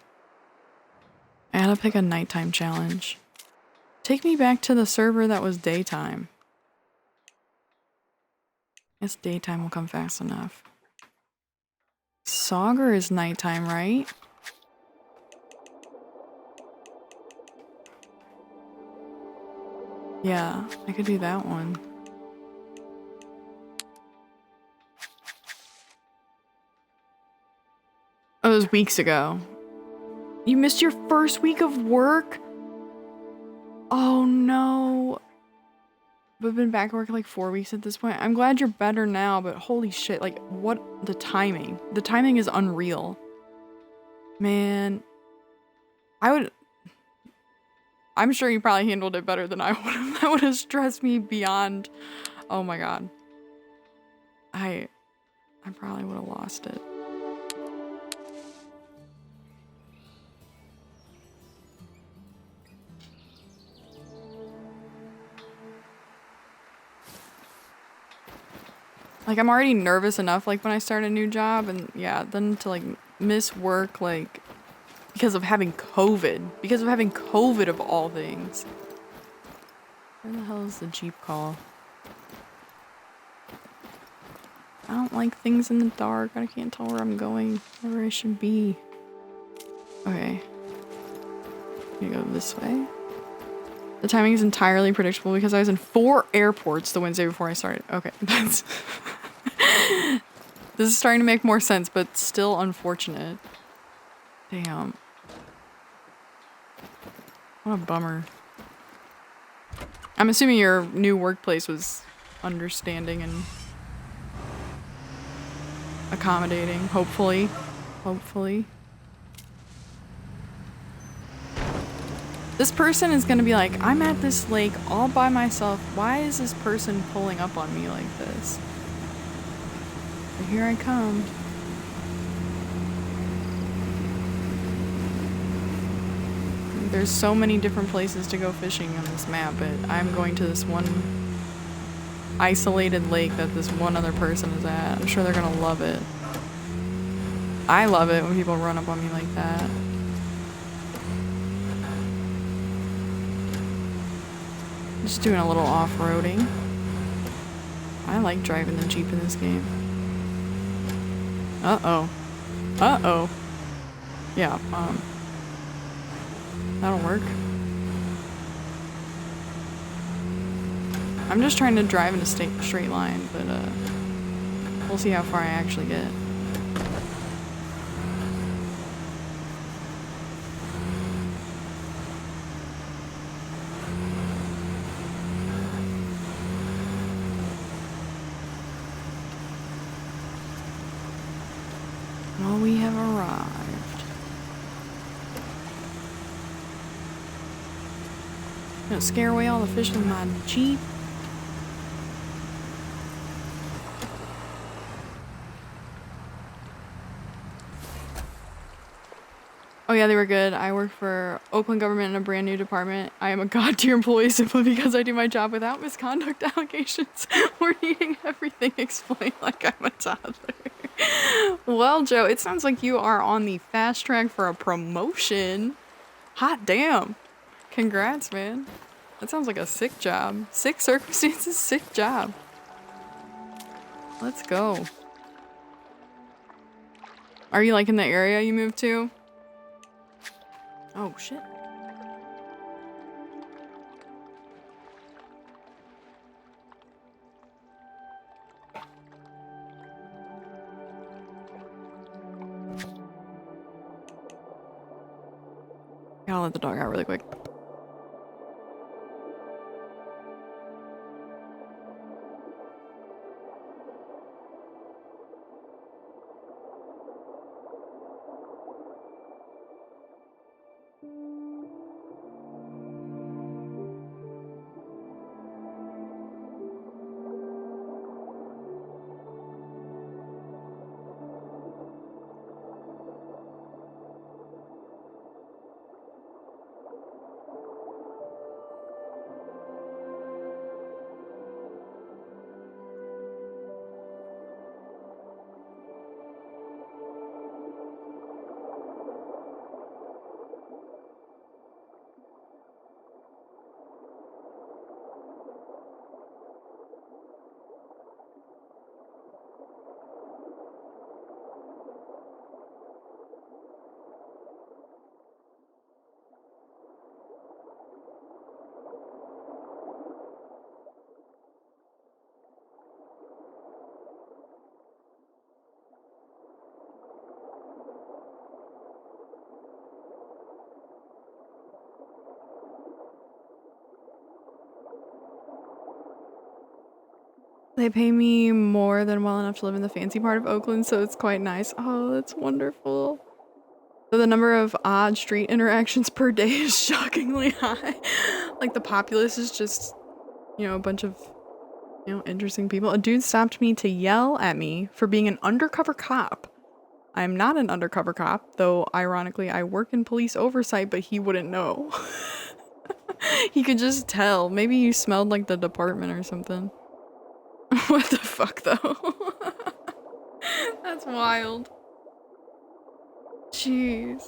I had to pick a nighttime challenge. Take me back to the server that was daytime. I guess daytime will come fast enough. Sauger is nighttime, right? Yeah, I could do that one. Oh, it was weeks ago. You missed your first week of work? Oh no. We've been back at work like 4 weeks at this point. I'm glad you're better now, but holy shit, like what the timing? The timing is unreal. Man, I'm sure you probably handled it better than I would have. That would have stressed me beyond. Oh my god. I probably would have lost it. Like, I'm already nervous enough, like, when I start a new job, and yeah, then to, like, miss work, like, because of having COVID. Because of having COVID of all things. Where the hell is the Jeep call? I don't like things in the dark. I can't tell where I'm going, where I should be. Okay. I'm gonna go this way. The timing is entirely predictable because I was in 4 airports the Wednesday before I started. Okay, that's... This is starting to make more sense, but still unfortunate. Damn. What a bummer. I'm assuming your new workplace was understanding and accommodating, hopefully. Hopefully. This person is gonna be like, I'm at this lake all by myself. Why is this person pulling up on me like this? But here I come. There's so many different places to go fishing on this map, but I'm going to this one isolated lake that this one other person is at. I'm sure they're gonna love it. I love it when people run up on me like that. Just doing a little off-roading. I like driving the Jeep in this game. Uh-oh. Uh-oh. Yeah, that'll work. I'm just trying to drive in a straight line, but we'll see how far I actually get. Well, we have arrived. Gonna scare away all the fish in my Jeep. Oh yeah, they were good. I work for Oakland government in a brand new department. I am a god-tier employee simply because I do my job without misconduct allegations or needing everything explained like I'm a toddler. Well, Joe, it sounds like you are on the fast track for a promotion. Hot damn. Congrats, man. That sounds like a sick job. Sick circumstances, sick job. Let's go. Are you like in the area you moved to? Oh, shit. Gotta let the dog out really quick. They pay me more than well enough to live in the fancy part of Oakland, so it's quite nice. Oh, that's wonderful. So the number of odd street interactions per day is shockingly high. Like the populace is just, you know, a bunch of, you know, interesting people. A dude stopped me to yell at me for being an undercover cop. I'm not an undercover cop, though ironically I work in police oversight, but he wouldn't know. He could just tell. Maybe you smelled like the department or something. What the fuck, though? That's wild. Jeez.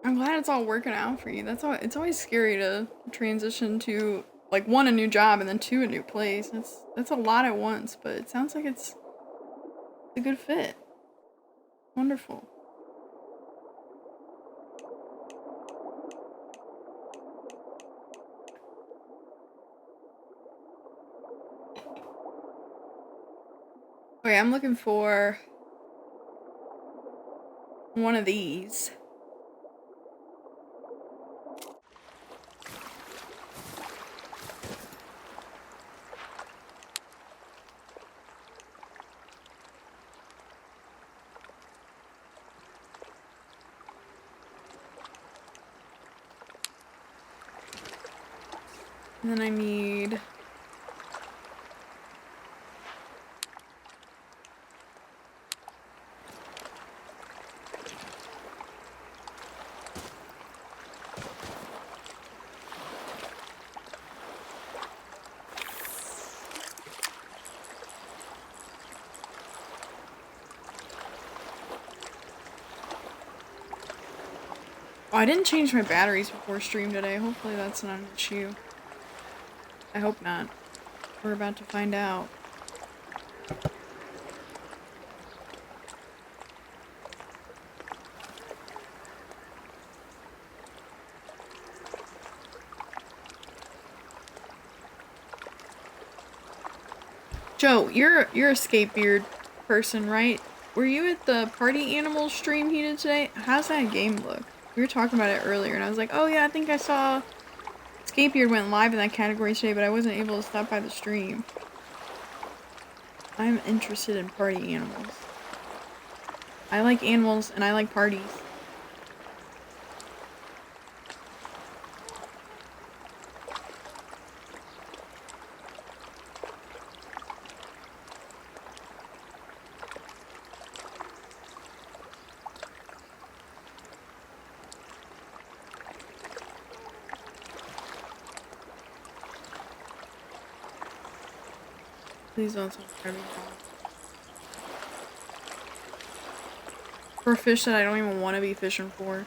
I'm glad it's all working out for you. It's always scary to transition to, like, one, a new job, and then two, a new place. That's a lot at once, but it sounds like it's a good fit. Wonderful. Okay, I'm looking for one of these. And then I need... Oh, I didn't change my batteries before stream today. Hopefully that's not an issue. I hope not. We're about to find out. Joe, you're a Skatebeard person, right? Were you at the Party Animals stream he did today? How's that game look? We were talking about it earlier, and I was like, oh yeah, I think I saw Skatebeard went live in that category today, but I wasn't able to stop by the stream. I'm interested in party animals. I like animals, and I like parties. Please don't subscribe me. For a fish that I don't even want to be fishing for.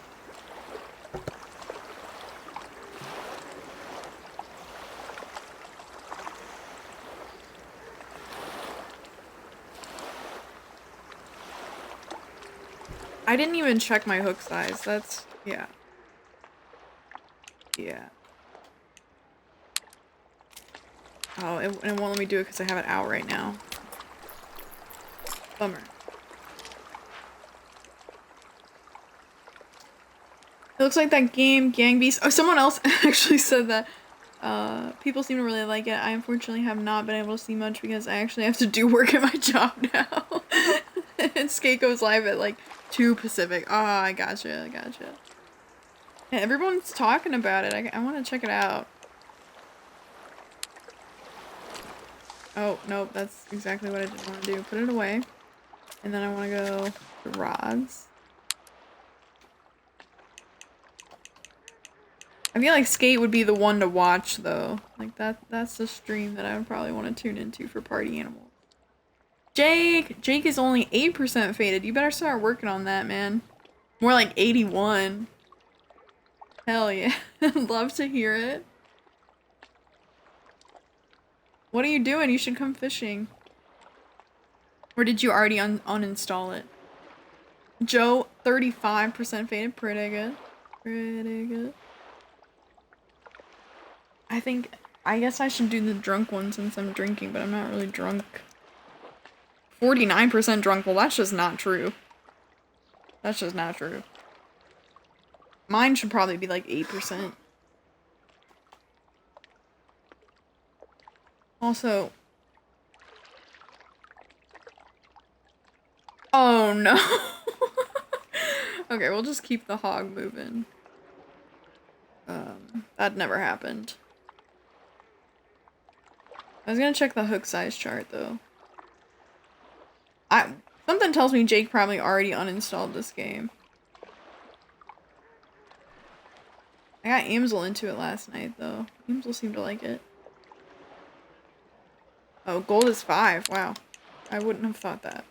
I didn't even check my hook size. That's, yeah. Yeah. Oh, it won't let me do it because I have it out right now. Bummer. It looks like that game, Gang Beasts. Oh, someone else actually said that. People seem to really like it. I unfortunately have not been able to see much because I actually have to do work at my job now. And Skate goes live at like 2 Pacific. Oh, I gotcha. Yeah, everyone's talking about it. I want to check it out. Oh, nope, that's exactly what I didn't want to do. Put it away. And then I want to go to rods. I feel like Skate would be the one to watch, though. Like, that's the stream that I would probably want to tune into for party animals. Jake is only 8% faded. You better start working on that, man. More like 81. Hell yeah. Love to hear it. What are you doing? You should come fishing. Or did you already uninstall it? Joe, 35% faded. Pretty good. Pretty good. I guess I should do the drunk one since I'm drinking, but I'm not really drunk. 49% drunk. Well, that's just not true. That's just not true. Mine should probably be like 8%. Also... Oh no. Okay, we'll just keep the hog moving. That never happened. I was gonna check the hook size chart though. Something tells me Jake probably already uninstalled this game. I got Amsel into it last night though. Amsel seemed to like it. Oh, gold is 5. Wow. I wouldn't have thought that.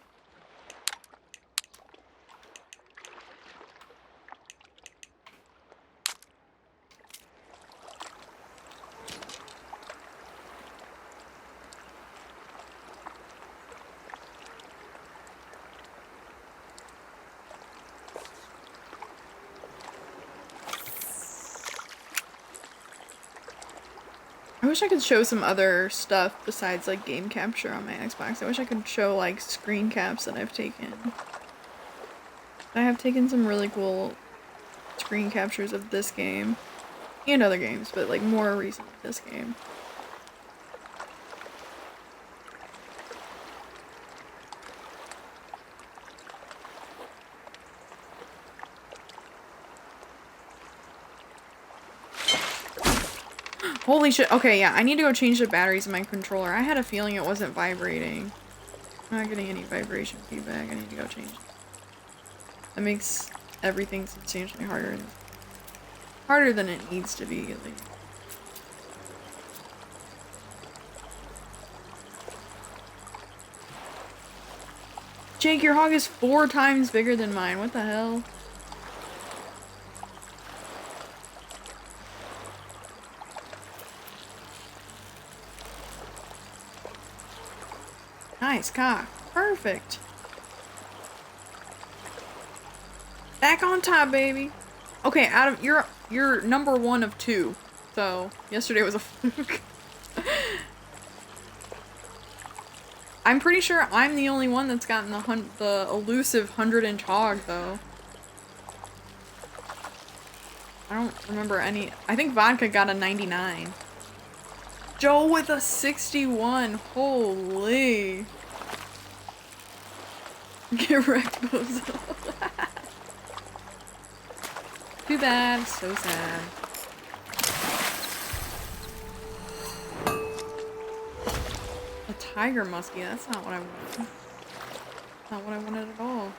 I wish I could show some other stuff besides like game capture on my Xbox. I wish I could show like screen caps that I've taken. I have taken some really cool screen captures of this game and other games, but like more recently this game. Holy shit. Okay, yeah, I need to go change the batteries in my controller. I had a feeling it wasn't vibrating. I'm not getting any vibration feedback. I need to go change it. That makes everything substantially harder. Harder than it needs to be, at least. Jake, your hog is 4 times bigger than mine. What the hell? Nice cock. Perfect. Back on top, baby. Okay, Adam, you're number 1 of 2. So, yesterday was a fluke. I'm pretty sure I'm the only one that's gotten the elusive 100-inch hog, though. I don't remember any. I think Vodka got a 99. Joe with a 61. Holy. Get wrecked, bozo. Too bad. So sad. A tiger muskie. That's not what I wanted. Not what I wanted at all.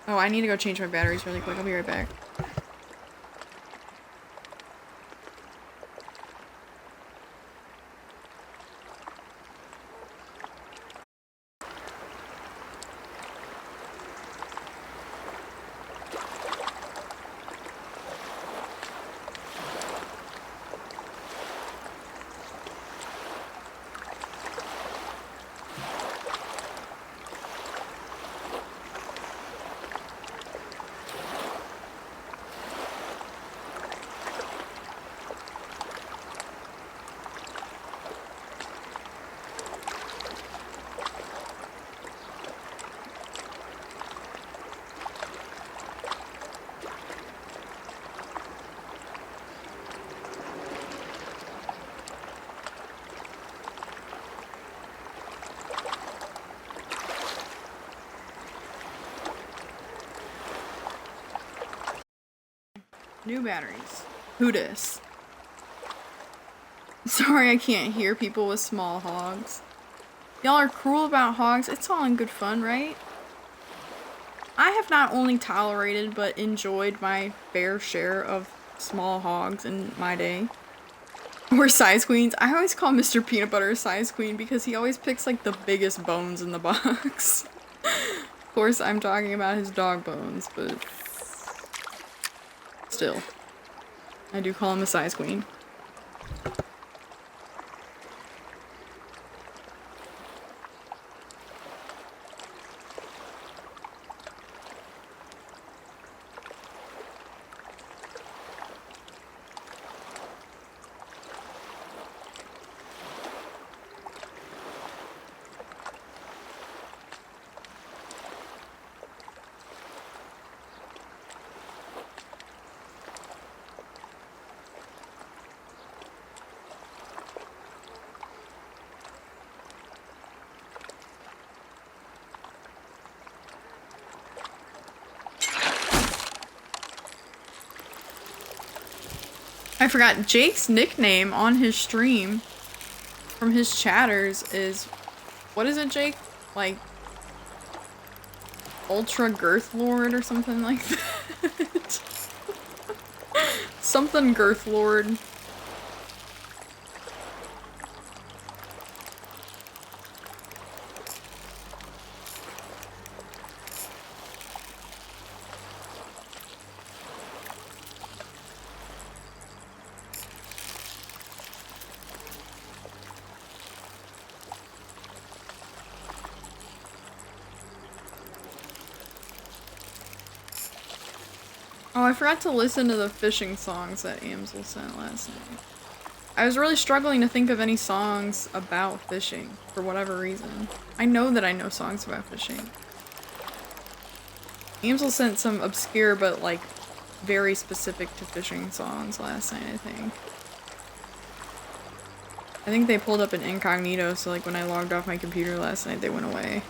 Oh, I need to go change my batteries really quick. I'll be right back. New batteries. Who dis? Sorry I can't hear people with small hogs. Y'all are cruel about hogs. It's all in good fun, right? I have not only tolerated but enjoyed my fair share of small hogs in my day. Or size queens. I always call Mr. Peanut Butter a size queen because he always picks like the biggest bones in the box. Of course I'm talking about his dog bones, but still, I do call him a size queen. I forgot, Jake's nickname on his stream from his chatters is, what is it, Jake? Like, Ultra Girth Lord or something like that. Something Girth Lord. Oh, I forgot to listen to the fishing songs that Amsel sent last night. I was really struggling to think of any songs about fishing, for whatever reason. I know that I know songs about fishing. Amsel sent some obscure but, like, very specific to fishing songs last night, I think. I think they pulled up an incognito, so, like, when I logged off my computer last night, they went away.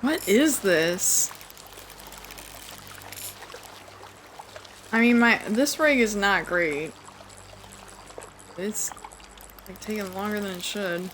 What is this? I mean, this rig is not great. It's like taking longer than it should.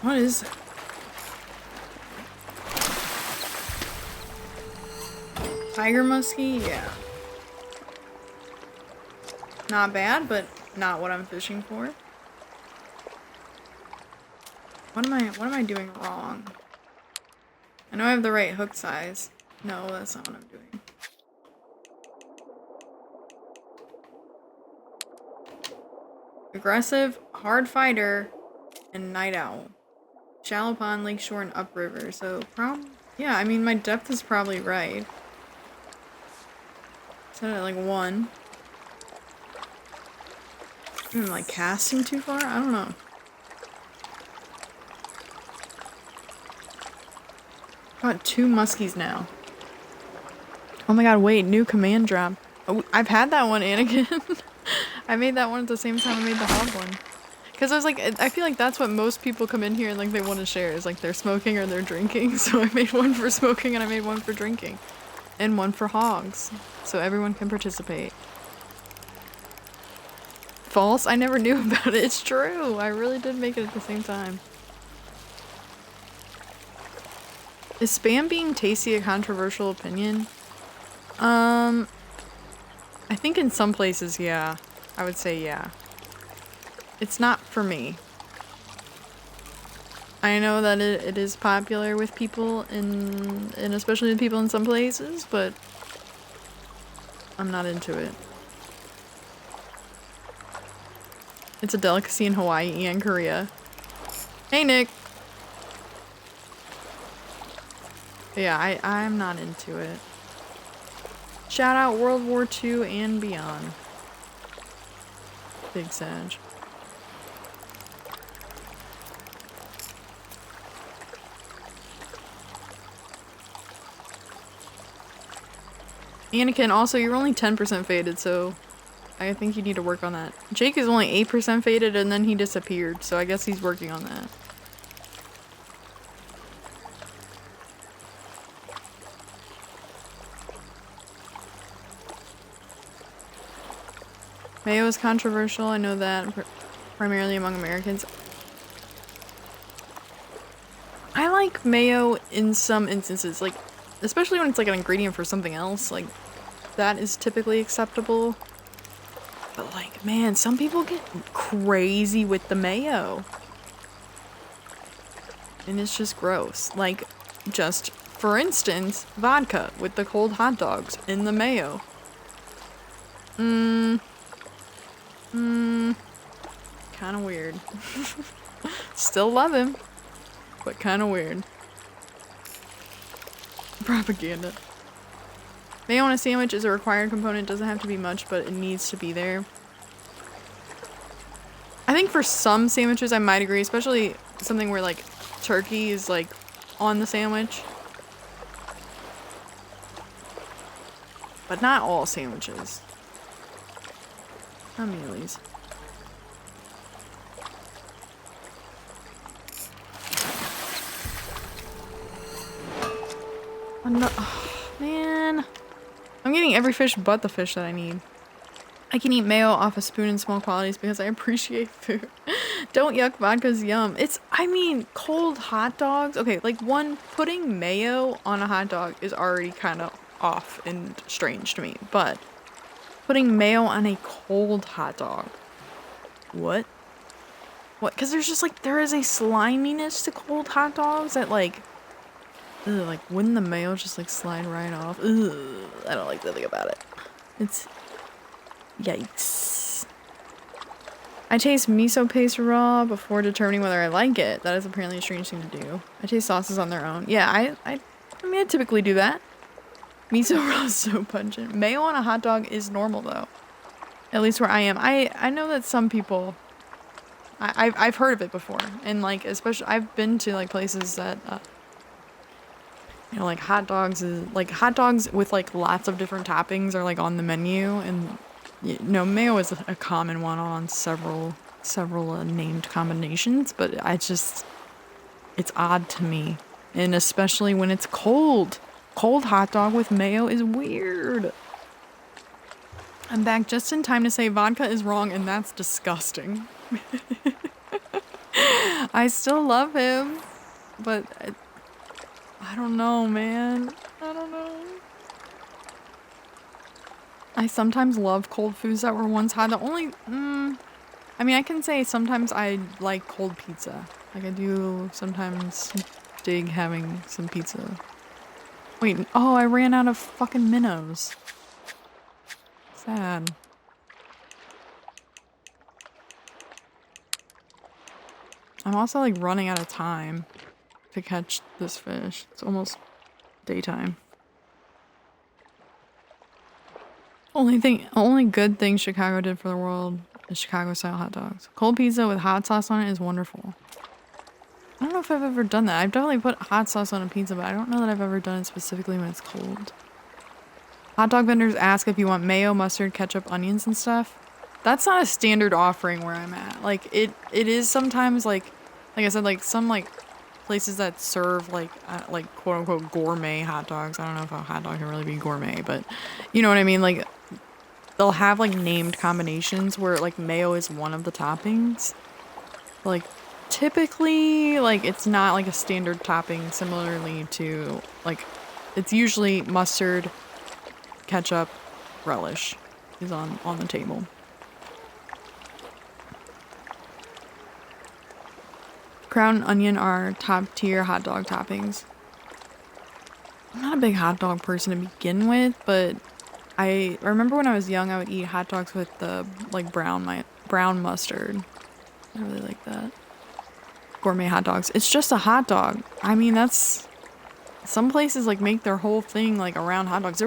What is it? Tiger muskie? Yeah. Not bad, but not what I'm fishing for. What am I doing wrong? I know I have the right hook size. No, that's not what I'm doing. Aggressive, hard fighter, and night owl. Shallow pond, lakeshore, and upriver. So, yeah, I mean, my depth is probably right. Set it at like 1. I'm like casting too far? I don't know. Got 2 muskies now. Oh my god, wait, new command drop. Oh, I've had that one, Anakin. I made that one at the same time I made the hog one. Because I was like, I feel like that's what most people come in here and like they want to share is like they're smoking or they're drinking. So I made one for smoking and I made one for drinking. And one for hogs. So everyone can participate. False? I never knew about it. It's true. I really did make it at the same time. Is spam being tasty a controversial opinion? I think in some places, yeah. I would say yeah. It's not for me. I know that it is popular with people and especially the people in some places, but I'm not into it. It's a delicacy in Hawaii and Korea. Hey, Nick! Yeah, I'm not into it. Shout out World War II and beyond. Big Sag. Anakin, also, you're only 10% faded, so I think you need to work on that. Jake is only 8% faded, and then he disappeared, so I guess he's working on that. Mayo is controversial. I know that primarily among Americans. I like mayo in some instances, like especially when it's like an ingredient for something else. Like that is typically acceptable. But like, man, some people get crazy with the mayo. And it's just gross. Like, just for instance, vodka with the cold hot dogs in the mayo. Kind of weird. Still love him, but kind of weird. Propaganda. Mayo on a sandwich is a required component. Doesn't have to be much, but it needs to be there. I think for some sandwiches I might agree, especially something where like turkey is like on the sandwich. But not all sandwiches. Not mealies. Oh, man. I'm getting every fish but the fish that I need. I can eat mayo off a spoon in small quantities because I appreciate food. Don't yuck, vodka's yum. I mean, cold hot dogs. Okay, like putting mayo on a hot dog is already kind of off and strange to me. But putting mayo on a cold hot dog. What? What? Because there's just like, there is a sliminess to cold hot dogs that like, ugh, like wouldn't the mayo just like slide right off? Ugh, I don't like that thing about it. It's, yikes. I taste miso paste raw before determining whether I like it. That is apparently a strange thing to do. I taste sauces on their own. Yeah, I mean, I typically do that. Miso raw is so pungent. Mayo on a hot dog is normal though. At least where I am. I know that some people, I've heard of it before. And like, especially, I've been to like places that, you know, like hot dogs with like lots of different toppings are like on the menu, and you know, mayo is a common one on several named combinations, but it's odd to me, and especially when it's cold. Cold hot dog with mayo is weird. I'm back just in time to say vodka is wrong, and that's disgusting. I still love him, but I don't know, man. I don't know. I sometimes love cold foods that were once hot. The only, I mean, I can say sometimes I like cold pizza. Like I do sometimes dig having some pizza. Wait, oh, I ran out of fucking minnows. Sad. I'm also like running out of time to catch this fish. It's almost daytime. Only good thing Chicago did for the world is Chicago style hot dogs. Cold pizza with hot sauce on it is wonderful. I don't know if I've ever done that. I've definitely put hot sauce on a pizza, but I don't know that I've ever done it specifically when it's cold. Hot dog vendors ask if you want mayo, mustard, ketchup, onions, and stuff. That's not a standard offering where I'm at. Like it is sometimes like I said, like some like places that serve like quote unquote gourmet hot dogs. I don't know if a hot dog can really be gourmet, but you know what I mean. Like they'll have like named combinations where like mayo is one of the toppings. Like typically, like it's not like a standard topping. Similarly to like, it's usually mustard, ketchup, relish is on the table. Crown and onion are top tier hot dog toppings. I'm not a big hot dog person to begin with, but I remember when I was young, I would eat hot dogs with the like brown mustard. I really like that. Gourmet hot dogs. It's just a hot dog. I mean, that's some places like make their whole thing like around hot dogs.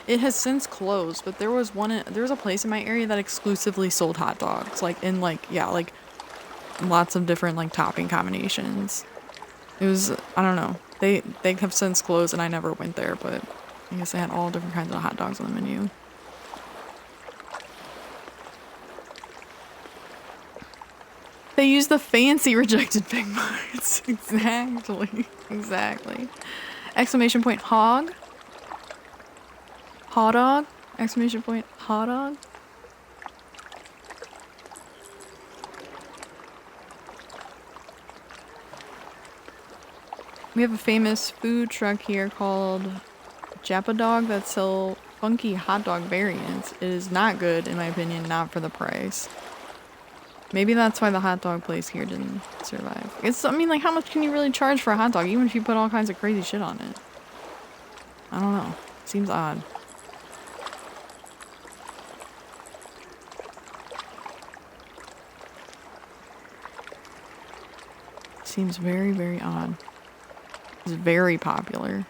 It has since closed, but there was a place in my area that exclusively sold hot dogs, like in like lots of different like topping combinations. It was, I don't know. They have since closed and I never went there, but I guess they had all different kinds of hot dogs on the menu. They use the fancy rejected pig parts. Exactly. Exclamation point hog. Hot dog. Exclamation point hot dog. We have a famous food truck here called Jappa Dog that sell funky hot dog variants. It is not good, in my opinion, not for the price. Maybe that's why the hot dog place here didn't survive. I mean, like, how much can you really charge for a hot dog, even if you put all kinds of crazy shit on it? I don't know. Seems odd. Seems very, very odd. It's very popular.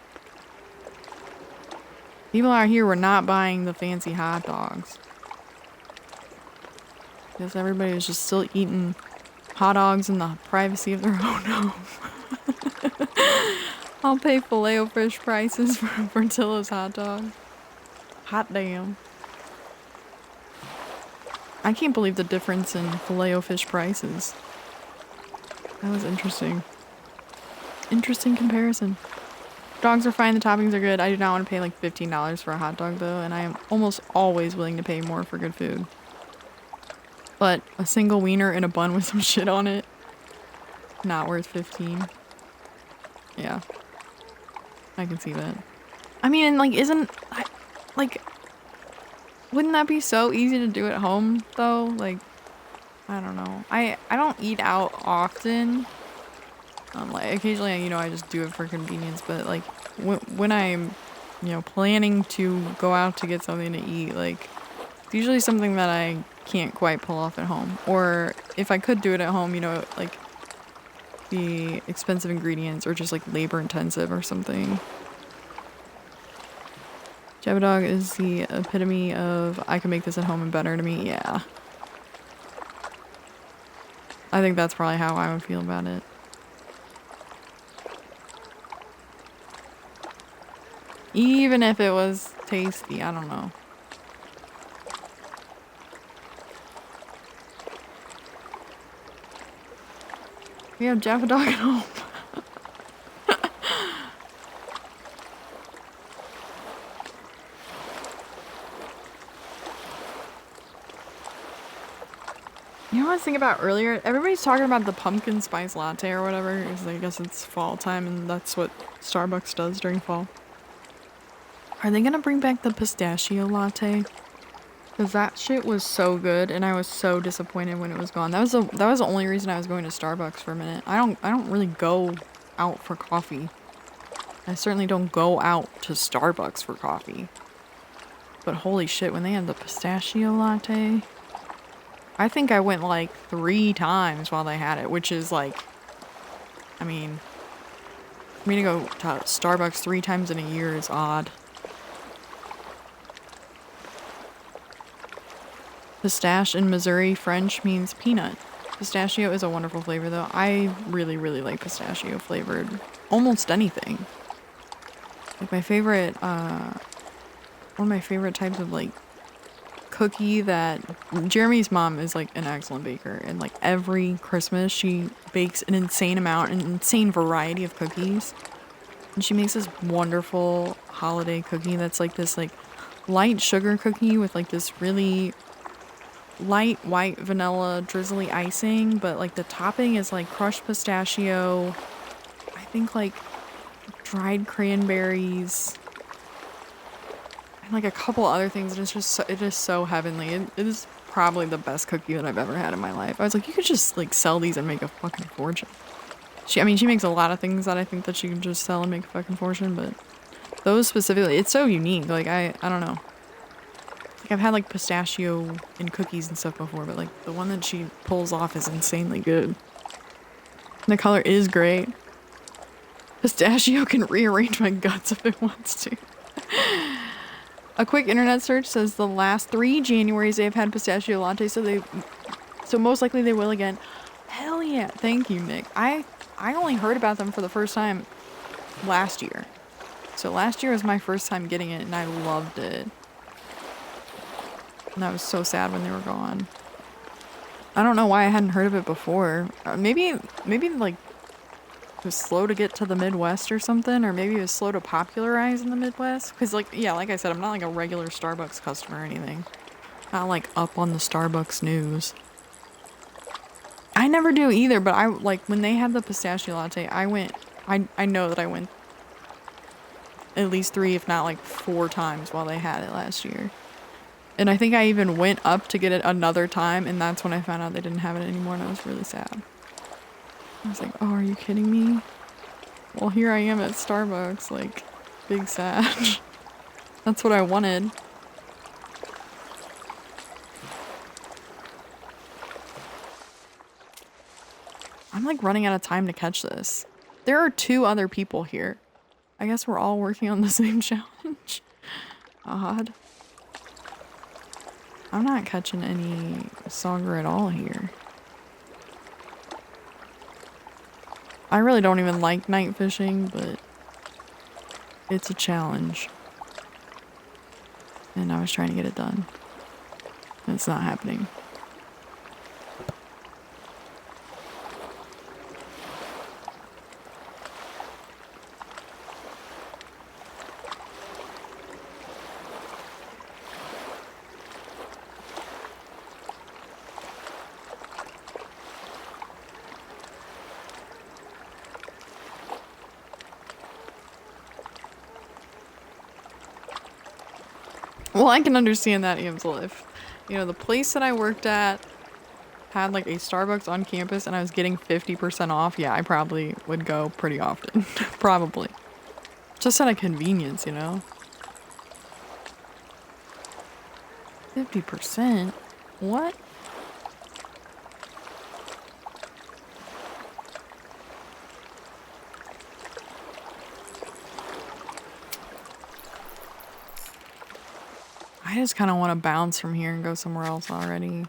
People out here were not buying the fancy hot dogs. Because everybody was just still eating hot dogs in the privacy of their own home. I'll pay Filet-O-Fish prices for Portillo's hot dog. Hot damn. I can't believe the difference in Filet-O-Fish prices. That was interesting. Interesting comparison. Dogs are fine, the toppings are good. I do not want to pay like $15 for a hot dog though, and I am almost always willing to pay more for good food. But a single wiener in a bun with some shit on it, not worth 15. Yeah. I can see that. I mean, and like, wouldn't that be so easy to do at home though? Like, I don't know. I don't eat out often. Like occasionally, you know, I just do it for convenience, but like when I'm, you know, planning to go out to get something to eat, like it's usually something that I can't quite pull off at home. Or if I could do it at home, you know, like the expensive ingredients or just like labor intensive or something. Jabba Dog is the epitome of I can make this at home and better to me. Yeah. I think that's probably how I would feel about it. Even if it was tasty, I don't know. We have Jaffa Dog at home. You know what I was thinking about earlier? Everybody's talking about the pumpkin spice latte or whatever, because I guess it's fall time and that's what Starbucks does during fall. Are they gonna bring back the pistachio latte? Because that shit was so good, and I was so disappointed when it was gone. That was the only reason I was going to Starbucks for a minute. I don't really go out for coffee. I certainly don't go out to Starbucks for coffee. But holy shit, when they had the pistachio latte, I think I went like 3 times while they had it, which is like, I mean, for me to go to Starbucks 3 times in a year is odd. Pistache in Missouri French means peanut. Pistachio is a wonderful flavor though. I really, really like pistachio flavored almost anything. Like my favorite, one of my favorite types of like cookie that Jeremy's mom is like an excellent baker, and like every Christmas she bakes an insane amount, an insane variety of cookies. And she makes this wonderful holiday cookie that's like this like light sugar cookie with like this really light white vanilla drizzly icing, but like the topping is like crushed pistachio, I think like dried cranberries, and like a couple other things. And it's just it is so heavenly. It is probably the best cookie that I've ever had in my life. I was like, you could just like sell these and make a fucking fortune. She makes a lot of things that I think that she can just sell and make a fucking fortune, but those specifically, it's so unique. Like I don't know. Like I've had like pistachio in cookies and stuff before, but like the one that she pulls off is insanely good. The color is great. Pistachio can rearrange my guts if it wants to. A quick internet search says the last 3 Januaries they've had pistachio latte, so most likely they will again. Hell yeah. Thank you, Nick. I only heard about them for the first time last year. So last year was my first time getting it and I loved it. And I was so sad when they were gone. I don't know why I hadn't heard of it before. Maybe like it was slow to get to the Midwest or something, or maybe it was slow to popularize in the Midwest. Because like, yeah, like I said, I'm not like a regular Starbucks customer or anything. Not like up on the Starbucks news. I never do either, but I like when they had the pistachio latte, I went I know that I went at least 3, if not like 4 times while they had it last year. And I think I even went up to get it another time, and that's when I found out they didn't have it anymore, and I was really sad. I was like, oh, are you kidding me? Well, here I am at Starbucks, like, big sad. That's what I wanted. I'm like running out of time to catch this. There are 2 other people here. I guess we're all working on the same challenge. Odd. I'm not catching any sauger at all here. I really don't even like night fishing, but it's a challenge. And I was trying to get it done. It's not happening. Well, I can understand that, Amsel, if, you know, the place that I worked at had like a Starbucks on campus and I was getting 50% off, yeah, I probably would go pretty often. Probably. Just out of convenience, you know? 50%? What? I just kind of want to bounce from here and go somewhere else already.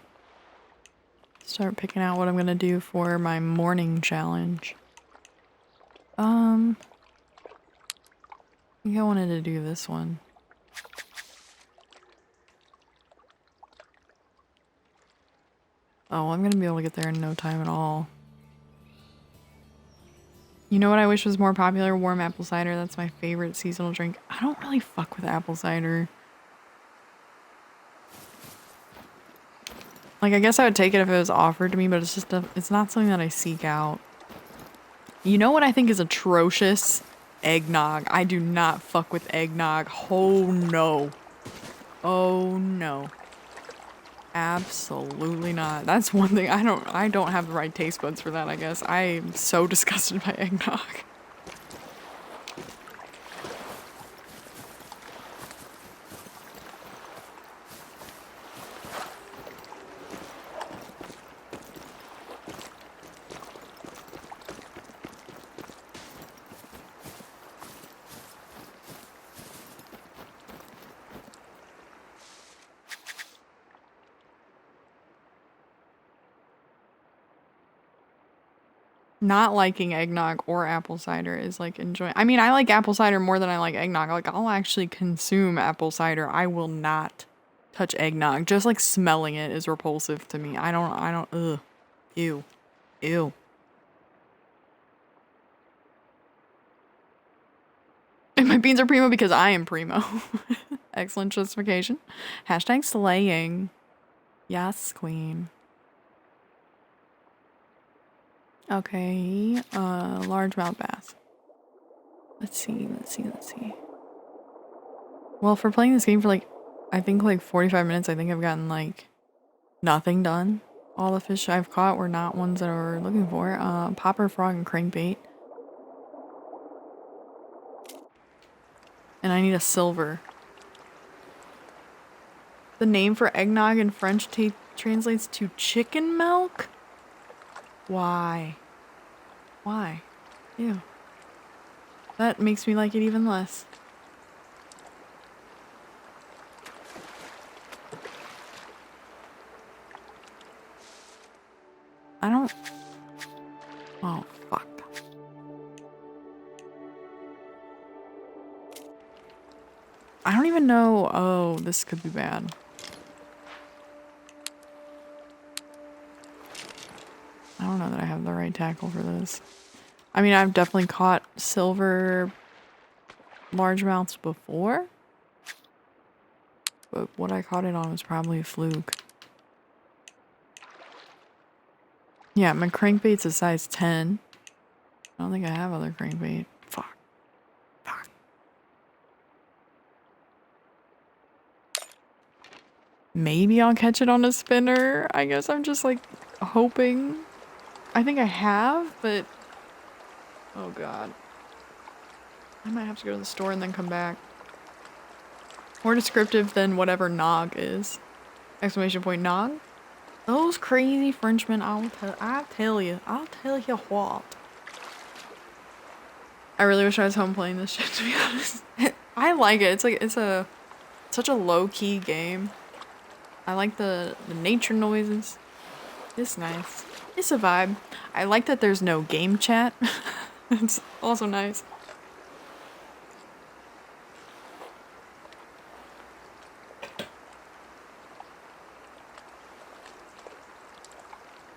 Start picking out what I'm gonna do for my morning challenge. I think I wanted to do this one. Oh, I'm gonna be able to get there in no time at all. You know what I wish was more popular? Warm apple cider. That's my favorite seasonal drink. I don't really fuck with apple cider. Like, I guess I would take it if it was offered to me, but it's just it's not something that I seek out. You know what I think is atrocious? Eggnog. I do not fuck with eggnog. Oh no. Oh no. Absolutely not. That's one thing I don't have the right taste buds for that, I guess. I am so disgusted by eggnog. Not liking eggnog or apple cider is like enjoying. I mean, I like apple cider more than I like eggnog. Like, I'll actually consume apple cider. I will not touch eggnog. Just like smelling it is repulsive to me. I don't, ugh. Ew. Ew. And my beans are primo because I am primo. Excellent justification. Hashtag slaying. Yes, queen. Okay, largemouth bass. Let's see. Well, for playing this game for like, I think like 45 minutes, I think I've gotten like nothing done. All the fish I've caught were not ones that I were looking for. Popper, frog, and crankbait. And I need a silver. The name for eggnog in French translates to chicken milk? Why? Why? Ew. That makes me like it even less. I don't... Oh, fuck. I don't even know... Oh, this could be bad. I don't know that I have the right tackle for this. I mean, I've definitely caught silver largemouths before. But what I caught it on was probably a fluke. Yeah, my crankbait's a size 10. I don't think I have other crankbait. Fuck. Maybe I'll catch it on a spinner. I guess I'm just like hoping. I think I have, but oh god. I might have to go to the store and then come back. More descriptive than whatever nog is. Exclamation point nog. Those crazy Frenchmen, I'll tell you what. I really wish I was home playing this shit, to be honest. I like it. It's such a low-key game. I like the nature noises. It's nice. It's a vibe. I like that there's no game chat. It's also nice.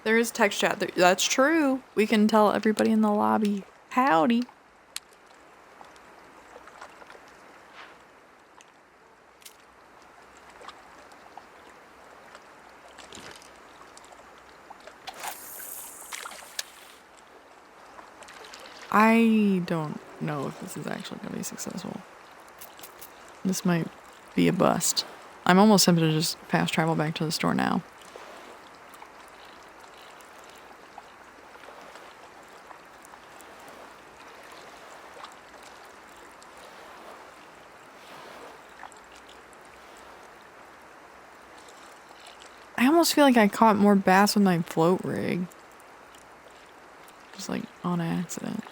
There is text chat. That's true. We can tell everybody in the lobby. Howdy. I don't know if this is actually going to be successful. This might be a bust. I'm almost tempted to just fast travel back to the store now. I almost feel like I caught more bass with my float rig. Just like on accident.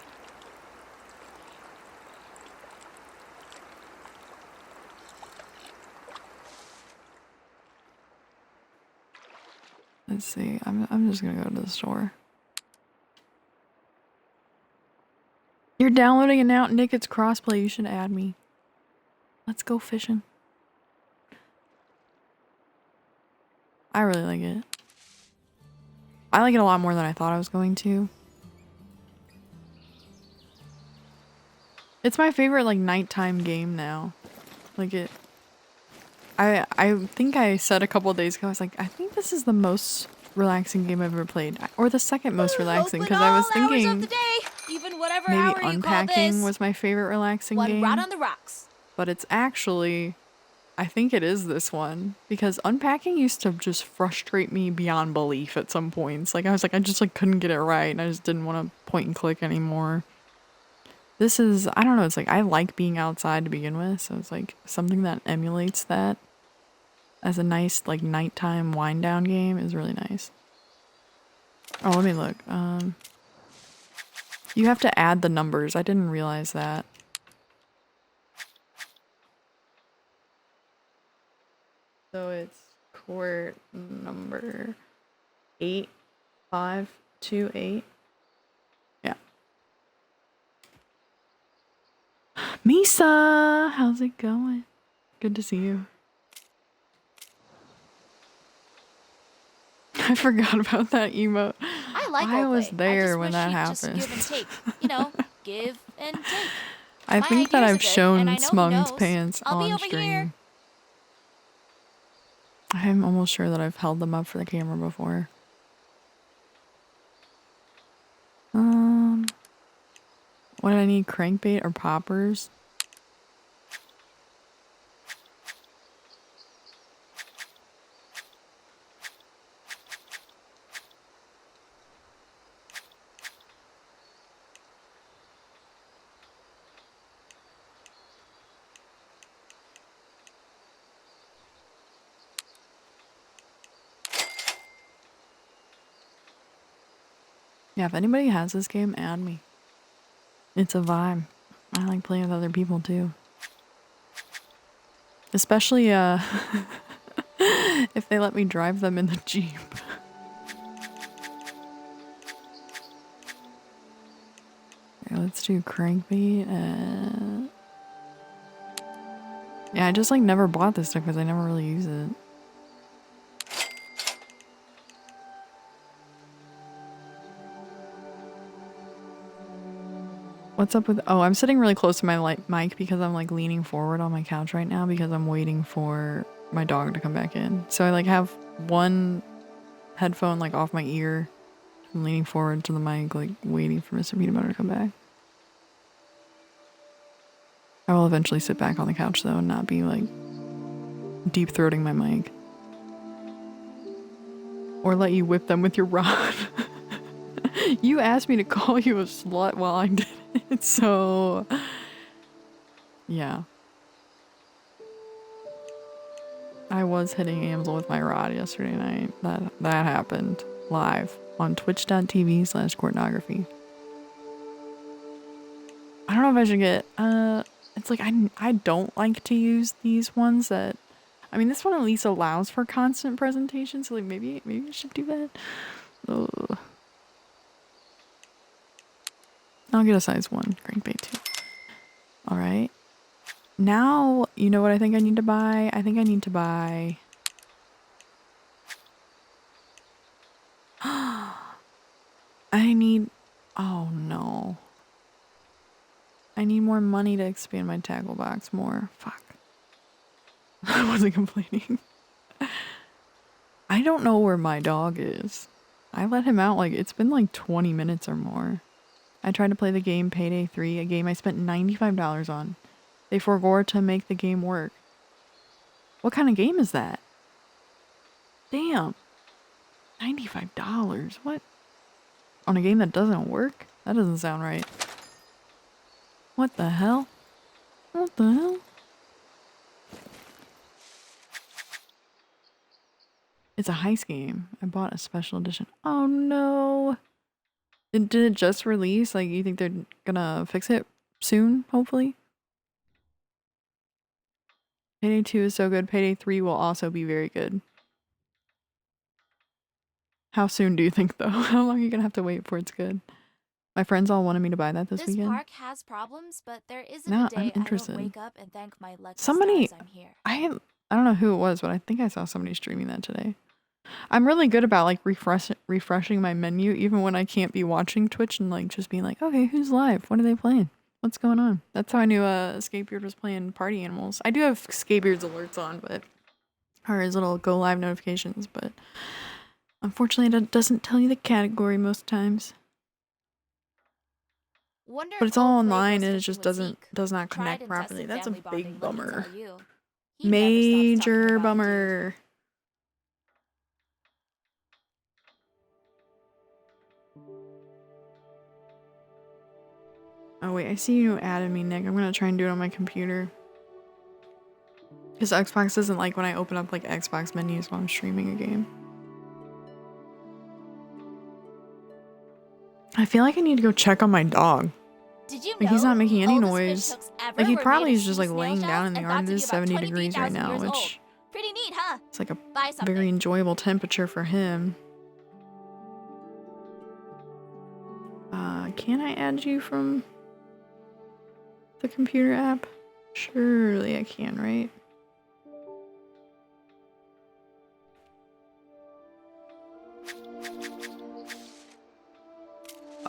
Let's see. I'm just gonna go to the store. You're downloading it now, Nick. It's crossplay. You should add me. Let's go fishing. I really like it. I like it a lot more than I thought I was going to. It's my favorite like nighttime game now. Like it. I think I said a couple of days ago, I was like, I think this is the most relaxing game I've ever played. Or the second most relaxing, because I was thinking of the day, even whatever maybe hour you call Unpacking this. was my favorite relaxing One game. rod on the rocks. But it's actually, I think it is this one. Because Unpacking used to just frustrate me beyond belief at some points. Like I was like, I just like couldn't get it right. And I just didn't want to point and click anymore. This is, I don't know, it's like I like being outside to begin with. So it's like something that emulates that as a nice like nighttime wind down game is really nice. Oh, let me look. You have to add the numbers. I didn't realize that. So it's court number 8528. Yeah. Misa, how's it going? Good to see you. I forgot about that emote. I was roleplay. there just when wish that you'd happened. Just give and take. You know, give and take. I My think that ideas I've are good, shown and I know who Smung's knows. pants I'll be on over stream. here. I'm almost sure that I've held them up for the camera before. What did I need? Crankbait or poppers? Yeah, if anybody has this game, add me. It's a vibe. I like playing with other people too. Especially if they let me drive them in the Jeep. Okay, let's do crankbait. Yeah, I just like never bought this stuff because I never really use it. What's up with... Oh, I'm sitting really close to my mic because I'm like leaning forward on my couch right now because I'm waiting for my dog to come back in. So I like have one headphone like off my ear I'm leaning forward to the mic, like waiting for Mr. Peanut Butter to come back. I will eventually sit back on the couch though and not be like deep throating my mic. Or let you whip them with your rod. You asked me to call you a slut while I did it, so yeah. I was hitting Amsel with my rod yesterday night. That happened live on twitch.tv/Courtnography. I don't know if I should get it's like I don't like to use these ones that I mean this one at least allows for constant presentation, so like maybe I should do that. Ugh. I'll get a size 1 crankbait too. Alright. Now, you know what I think I need to buy? I think I need to buy... I need... Oh no. I need more money to expand my tackle box more. Fuck. I wasn't complaining. I don't know where my dog is. I let him out like it's been like 20 minutes or more. I tried to play the game Payday 3, a game I spent $95 on. They forgot to make the game work. What kind of game is that? Damn. $95. What? On a game that doesn't work? That doesn't sound right. What the hell? What the hell? It's a heist game. I bought a special edition. Oh no. Did it just release? Like, you think they're gonna fix it soon, hopefully? Payday 2 is so good. Payday 3 will also be very good. How soon do you think, though? How long are you gonna have to wait before it's good? My friends all wanted me to buy that this weekend. This park has problems, but there isn't No, a day I'm I interested. don't wake up and thank my lucky Somebody, stars I'm here. I don't know who it was, but I think I saw somebody streaming that today. I'm really good about like refreshing my menu even when I can't be watching Twitch and like just being like, okay, who's live? What are they playing? What's going on? That's how I knew Skatebeard was playing Party Animals. I do have Skatebeard's alerts on, but or his little go live notifications, but unfortunately it doesn't tell you the category most times. Wonder But if it's all old Clay online goes and it fishing just with Zeke. does not Tried connect and properly. tested That's a family bonding, big let me bummer. tell you. He never stops talking Major about it, dude. bummer. Oh wait, I see you added me, Nick. I'm gonna try and do it on my computer. Because Xbox doesn't like when I open up like Xbox menus while I'm streaming a game. I feel like I need to go check on my dog. Did you Like he's know not making the any oldest fish noise. hooks ever Like he were probably made is of just like sea snail laying down shells in the and yard. thought It to is be about 70 degrees right 23,000 now, years old? which Pretty neat, huh? it's like a Buy something. very enjoyable temperature for him. Can I add you from the computer app? Surely I can, right?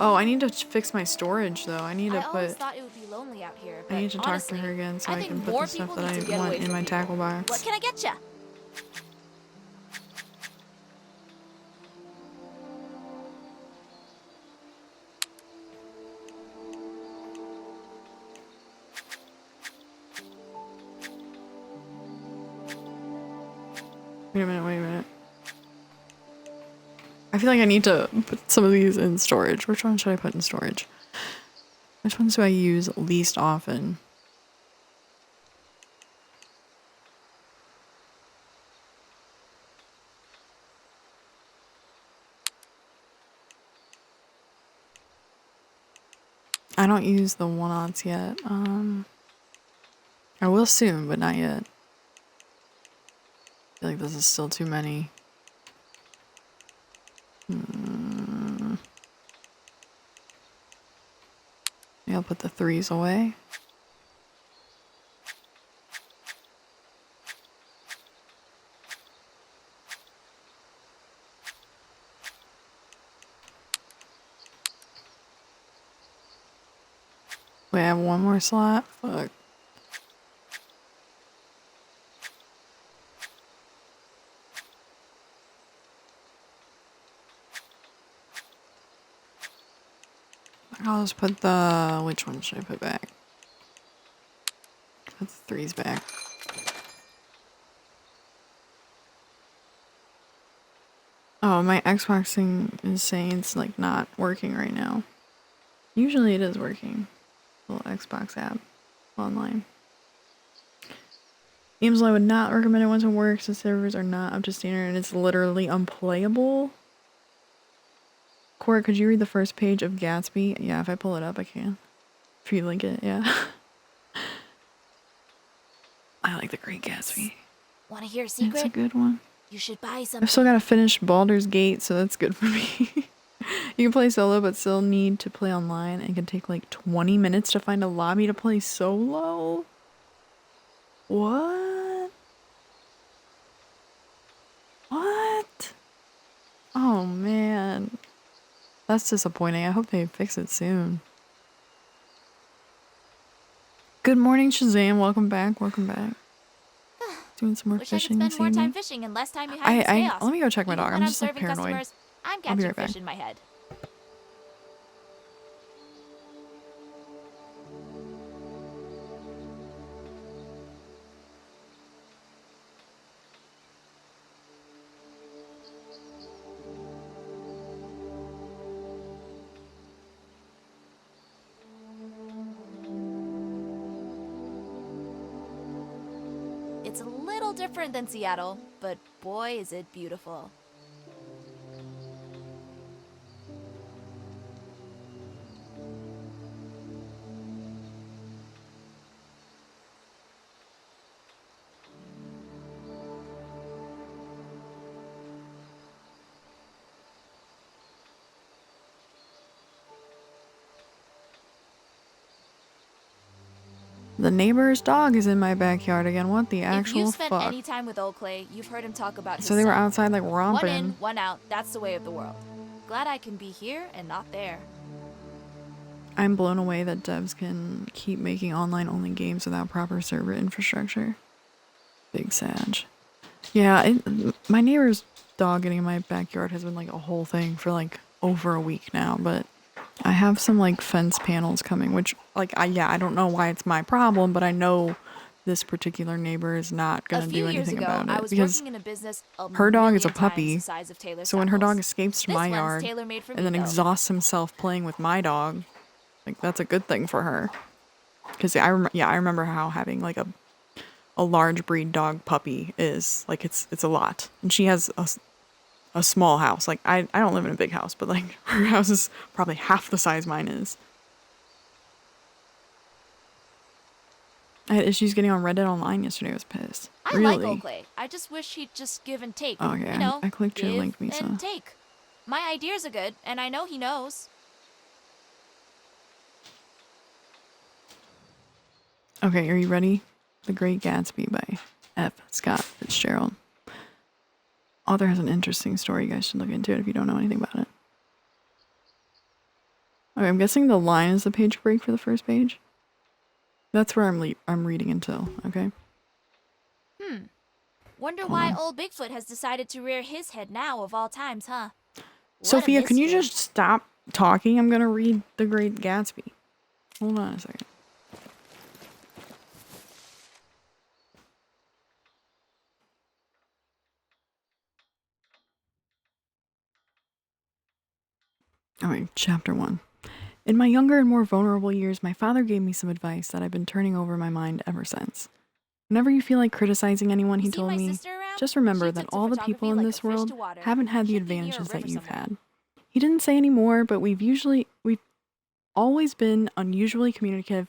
Oh, I need to fix my storage though. I need to I always put... thought it would be lonely out here, I but need to talk honestly, to her again so I think can put more the stuff people that need to I get away want in from my people. tackle box. What can I get ya? Wait a minute, wait a minute. I feel like I need to put some of these in storage. Which one should I put in storage? Which ones do I use least often? I don't use the one-aughts yet. I will soon, but not yet. I feel like this is still too many. Maybe I'll put the 3s away. Wait, I have one more slot? Fuck. I'll just put the... Which one should I put back? Put the threes back. Oh, my Xbox thing is saying it's like not working right now. Usually it is working. Little Xbox app online. Games I would not recommend it once it works. The servers are not up to standard and it's literally unplayable. Cora, could you read the first page of Gatsby? Yeah, if I pull it up, I can. If you link it, yeah. I like the Great Gatsby. Want to hear a It's secret? a good one. You should buy some. I've still got to finish Baldur's Gate, so that's good for me. You can play solo, but still need to play online. It can take like 20 minutes to find a lobby to play solo. What? What? Oh man. That's disappointing. I hope they fix it soon. Good morning, Shazam. Welcome back. Welcome back. Doing some more Wish I could fishing spend this more time evening. fishing and less time behind this chaos. Let me go check my Even dog. when I'm just like serving paranoid. customers, I'm I'll be catching right back. fish in my head. It's a little different than Seattle, but boy, is it beautiful. The neighbor's dog is in my backyard again. What the If actual you spent fuck? any time with Old Clay, you've heard him talk about his So they were son. outside like One in, romping. one out. That's the way of the world. Glad I can be here and not there. I'm blown away that devs can keep making online-only games without proper server infrastructure. Big Sag. Yeah, my neighbor's dog getting in my backyard has been like a whole thing for like over a week now, but I have some like fence panels coming, which like I don't know why it's my problem, but I know this particular neighbor is not A gonna few do years anything ago, about I it was because working in a business a her dog is a million times puppy. the size of Taylor's So when her dog Saddles. escapes to This my one's yard tailor-made for and me, then though. exhausts himself playing with my dog, like that's a good thing for her. Because I remember how having like a large breed dog puppy is like it's a lot, and she has a small house. Like I don't live in a big house, but like her house is probably half the size mine is. I had issues getting on Reddit online yesterday. I was pissed. I Really? like Old Clay. I just wish he'd just give and take. Oh, okay. You know, I clicked your give link, Misa. and take. My ideas are good, and I know he knows. Okay, are you ready? The Great Gatsby by F. Scott Fitzgerald. Author has an interesting story. You guys should look into it if you don't know anything about it. Okay, I'm guessing the line is the page break for the first page. That's where I'm reading until, okay? Wonder Hold why on. old Bigfoot has decided to rear his head now of all times, huh? What a Sophia, can you mystery. just stop talking? I'm gonna read The Great Gatsby. Hold on a second. Okay, chapter 1. In my younger and more vulnerable years, my father gave me some advice that I've been turning over in my mind ever since. Whenever you feel like criticizing anyone, he You see told my me, sister around? just remember She that took to all the photography people in like a this fish world to water. haven't had the She'd be near a advantages that river you've somewhere. had. He didn't say any more, but we've always been unusually communicative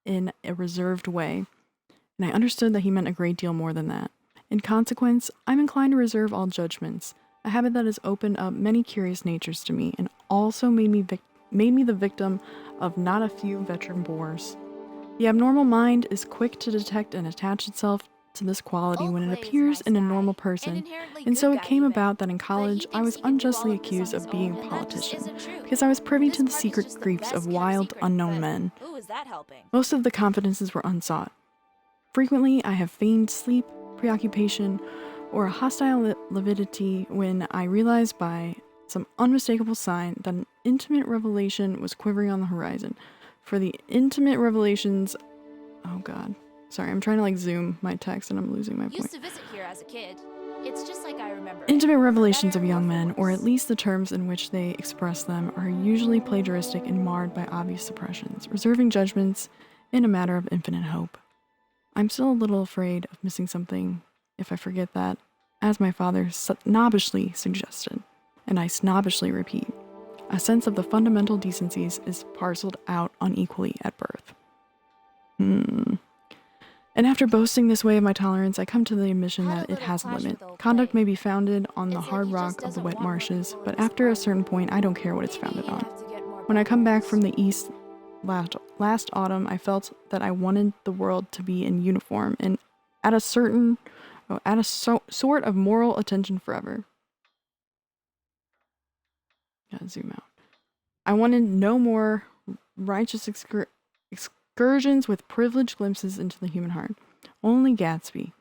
in a reserved way, and I understood that he meant a great deal more than that. In consequence, I'm inclined to reserve all judgments, a habit that has opened up many curious natures to me and also made me the victim of not a few veteran bores. The abnormal mind is quick to detect and attach itself to this quality Old when it Clay is a appears nice in a guy, normal and person, inherently and so good it guy came even. about that in But he college I thinks was he can do unjustly all of this on accused his of being own, a and that just politician, isn't true. because I was privy This to the park is secret just the griefs best of kept wild, secret, unknown but men. Ooh, is that helping? Most of the confidences were unsought. Frequently, I have feigned sleep, preoccupation, or a hostile lividity when I realized by some unmistakable sign that an intimate revelation was quivering on the horizon. For the intimate revelations... Oh god. Sorry, I'm trying to like zoom my text and I'm losing my point. Used to visit here as a kid. It's just like I remember it. Intimate revelations For of better young for men, or worse. at least the terms in which they express them, are usually plagiaristic and marred by obvious suppressions, reserving judgments in a matter of infinite hope. I'm still a little afraid of missing something if I forget that, as my father snobbishly suggested, and I snobbishly repeat, a sense of the fundamental decencies is parceled out unequally at birth. And after boasting this way of my tolerance, I come to the admission Had a that it little has a clash limit. with old Conduct Clay. may be founded on the It's like hard he rock just of the doesn't wet want more marshes, people in but his after a party. certain point, I don't care what it's Maybe founded he'd on. have to get more When I come back bubbles. from the east last autumn, I felt that I wanted the world to be in uniform and at a sort of moral attention forever. Gotta zoom out. I wanted no more righteous excursions with privileged glimpses into the human heart. Only Gatsby,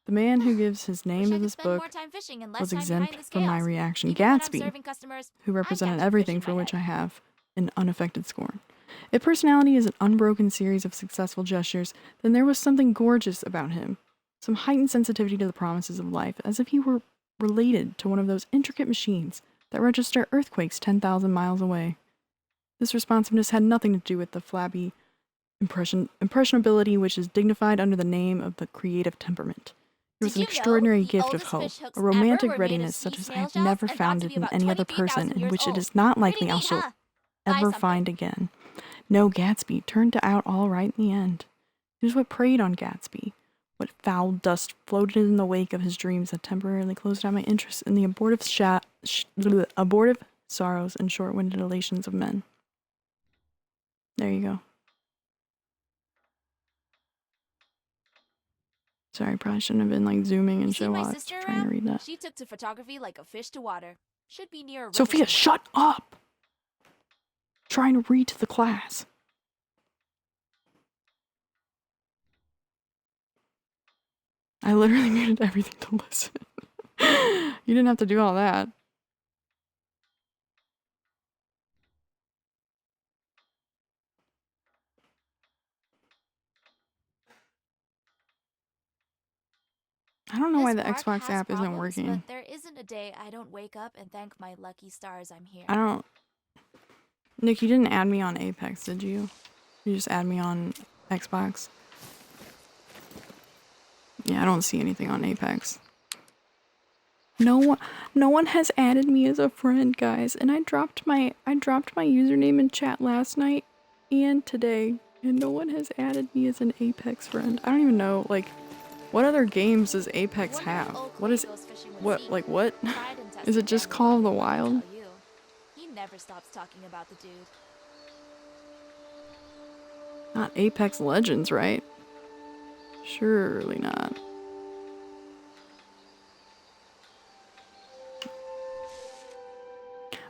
the man who gives his name Wish to I could this spend more book, time fishing and less was time exempt behind the from my scales. reaction. Even when I'm Gatsby, serving customers, who I've represented got you everything fishing for my which I head. have an unaffected scorn. If personality is an unbroken series of successful gestures, then there was something gorgeous about him, some heightened sensitivity to the promises of life, as if he were related to one of those intricate machines that register earthquakes 10,000 miles away. This responsiveness had nothing to do with the flabby impressionability which is dignified under the name of the creative temperament. It was Did an you know extraordinary the gift of oldest hope, fish hooks a romantic ever were made of readiness sea such as I snail have shells never and thought found to it be in about any other 23,000 person, and years which it old. is not Pretty likely I neat, shall huh? Buy ever something. find again. No, Gatsby turned out all right in the end. It was what preyed on Gatsby, what foul dust floated in the wake of his dreams that temporarily closed out my interest in the abortive sorrows and short-winded elations of men. There you go. Sorry, probably shouldn't have been like zooming You and see show my watch sister trying to around? read that. She took to photography like a fish to water. Should be near a river Sophia, somewhere. shut up! Trying to read to the class. I literally muted everything to listen. You didn't have to do all that. I don't know why the This park Xbox has app isn't problems, working. But there isn't a day I don't wake up and thank my lucky stars I'm here. I don't... Nick, you didn't add me on Apex, did you? You just add me on Xbox? Yeah, I don't see anything on Apex. No one has added me as a friend, guys. And I dropped my username in chat last night and today, and no one has added me as an Apex friend. I don't even know, like, what other games does Apex Wonder if have? old What Clay is... goes fishing with What, Zeke. like, what? Tried and Is it tested just family Call of the life, I'll Wild? tell you. He never stops talking about the dude. Not Apex Legends, right? Surely not.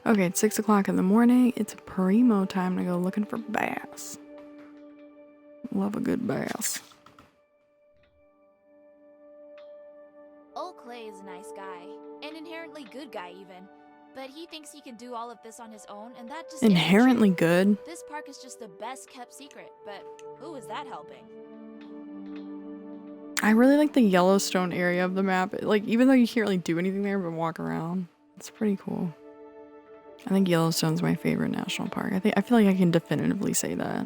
Okay, it's 6 o'clock in the morning. It's primo time to go looking for bass. Love a good bass. Old Clay is a nice guy, an inherently good guy even. But he thinks he can do all of this on his own, and that just Inherently isn't true. good? This park is just the best kept secret, but who is that helping? I really like the Yellowstone area of the map. Like, even though you can't really do anything there but walk around, it's pretty cool. I think Yellowstone's my favorite national park. I feel like I can definitively say that.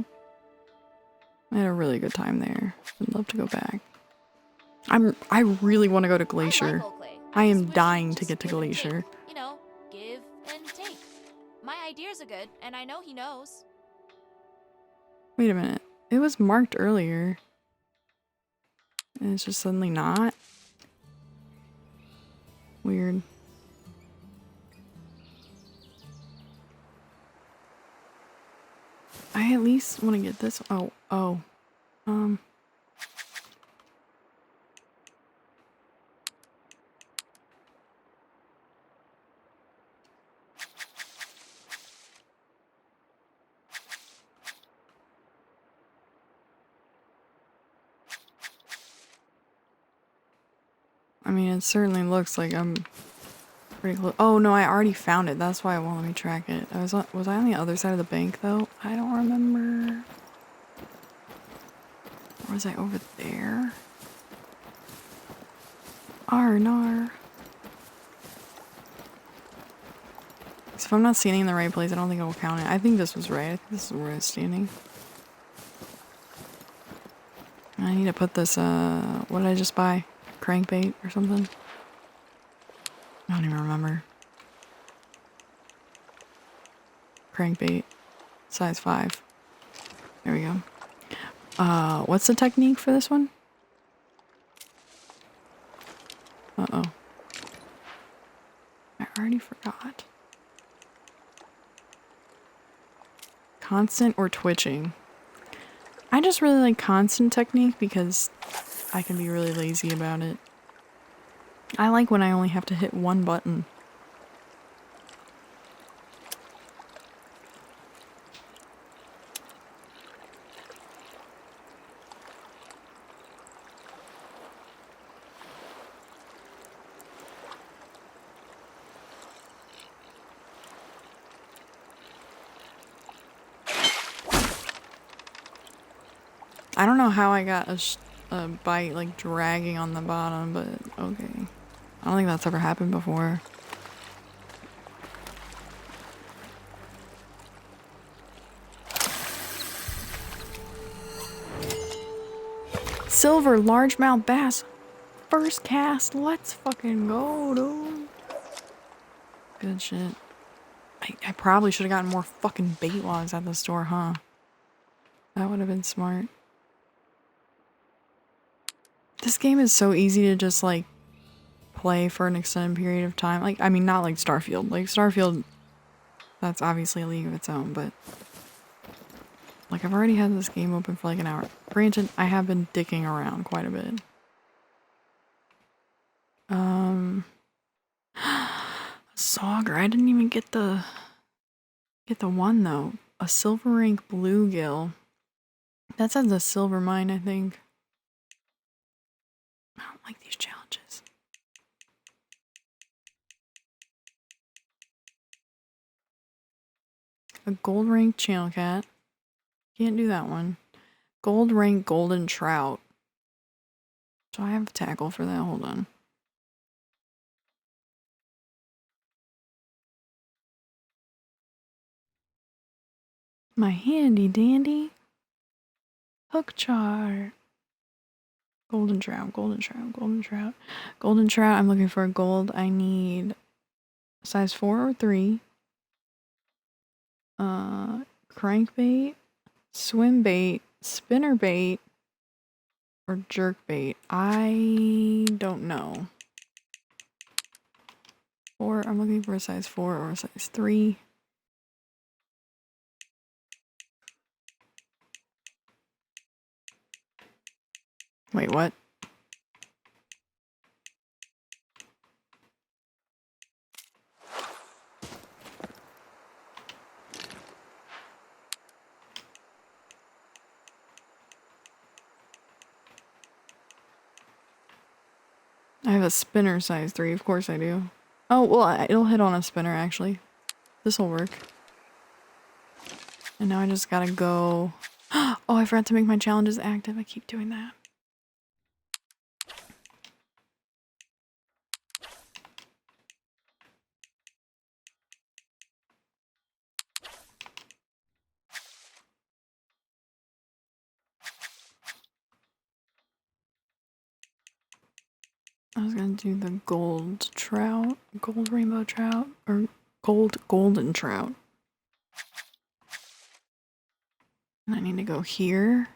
I had a really good time there. I'd love to go back. I really want to go to Glacier. I like Old Clay. I just am wish dying he'd to just get to give and Glacier. take. You know, give and take. My ideas are good, and I know he knows. Wait a minute. It was marked earlier. And it's just suddenly not? Weird. I at least want to get this. Oh. I mean, it certainly looks like I'm Pretty close. Oh no, I already found it. That's why it won't let me track it. Was I on the other side of the bank though? I don't remember. Or was I over there? Arnar. So if I'm not standing in the right place, I don't think it will count it. I think this was right. I think this is where I was standing. I need to put this, what did I just buy? Crankbait or something? I don't even remember. Crankbait. Size 5. There we go. What's the technique for this one? Uh-oh. I already forgot. Constant or twitching? I just really like constant technique because I can be really lazy about it. I like when I only have to hit one button. I don't know how I got a bite like dragging on the bottom, but okay. I don't think that's ever happened before. Silver largemouth bass. First cast. Let's fucking go, dude. Good shit. I probably should have gotten more fucking bait logs at the store, huh? That would have been smart. This game is so easy to just like play for an extended period of time. Like, I mean, not like Starfield. Like Starfield, that's obviously a league of its own, but like I've already had this game open for like an hour. Granted, I have been dicking around quite a bit. Sauger. I didn't even get the one though. A silver rank bluegill. That says a silver mine, I think. I don't like these challenges. A gold rank channel cat. Can't do that one. Gold rank golden trout. Do I have a tackle for that? Hold on. My handy dandy hook chart. Golden trout, golden trout, golden trout. Golden trout, I'm looking for a gold. I need size 4 or 3. Crankbait, swim bait, spinner bait, or jerk bait. I don't know. I'm looking for a size 4 or a size 3. Wait, what? I have a spinner size 3, of course I do. Oh, well, it'll hit on a spinner actually. This'll work. And now I just gotta go. Oh, I forgot to make my challenges active. I keep doing that. I was gonna do the gold trout, gold rainbow trout, or golden trout. And I need to go here.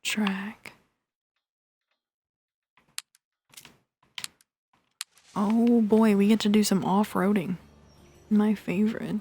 Track. Oh boy, we get to do some off-roading. My favorite.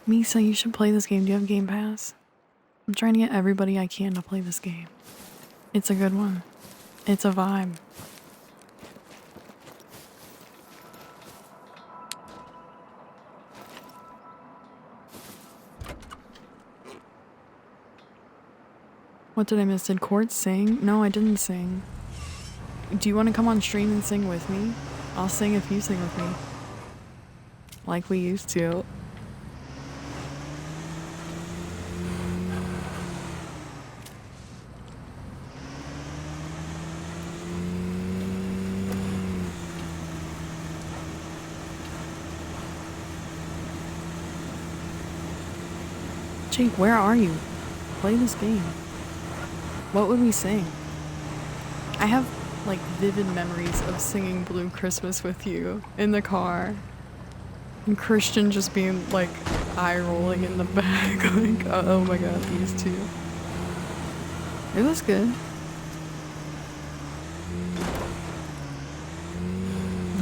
Misa, you should play this game. Do you have Game Pass? I'm trying to get everybody I can to play this game. It's a good one. It's a vibe. What did I miss? Did Court sing? No, I didn't sing. Do you want to come on stream and sing with me? I'll sing if you sing with me. Like we used to. Jake, where are you? Play this game. What would we sing? I have like vivid memories of singing Blue Christmas with you in the car. And Christian just being like eye rolling in the back like, oh my god, these two. It was good.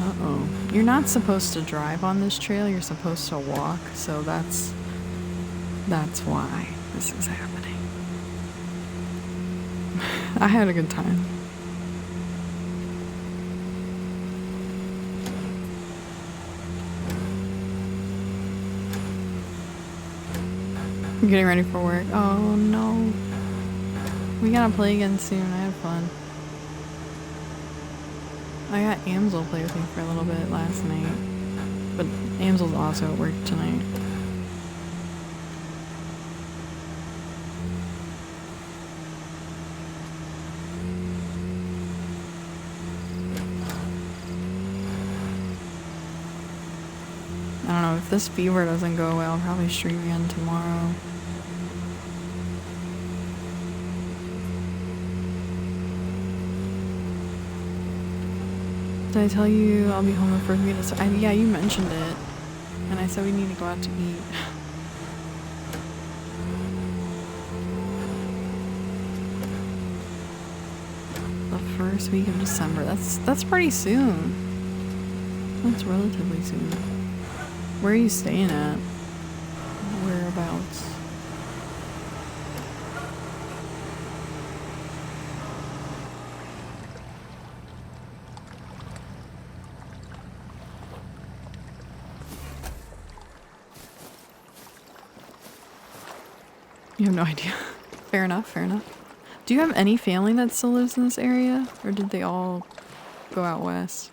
Uh-oh. You're not supposed to drive on this trail, you're supposed to walk, so that's why this is happening. I had a good time. I'm getting ready for work. Oh no. We gotta play again soon. I had fun. I got Amsel play with me for a little bit last night. But Amsel's also at work tonight. I don't know, if this fever doesn't go away, I'll probably stream again tomorrow. Did I tell you I'll be home the first week of December? Yeah, you mentioned it. And I said we need to go out to eat. The first week of December. That's pretty soon. That's relatively soon. Where are you staying at? Whereabouts? You have no idea. Fair enough, fair enough. Do you have any family that still lives in this area? Or did they all go out west?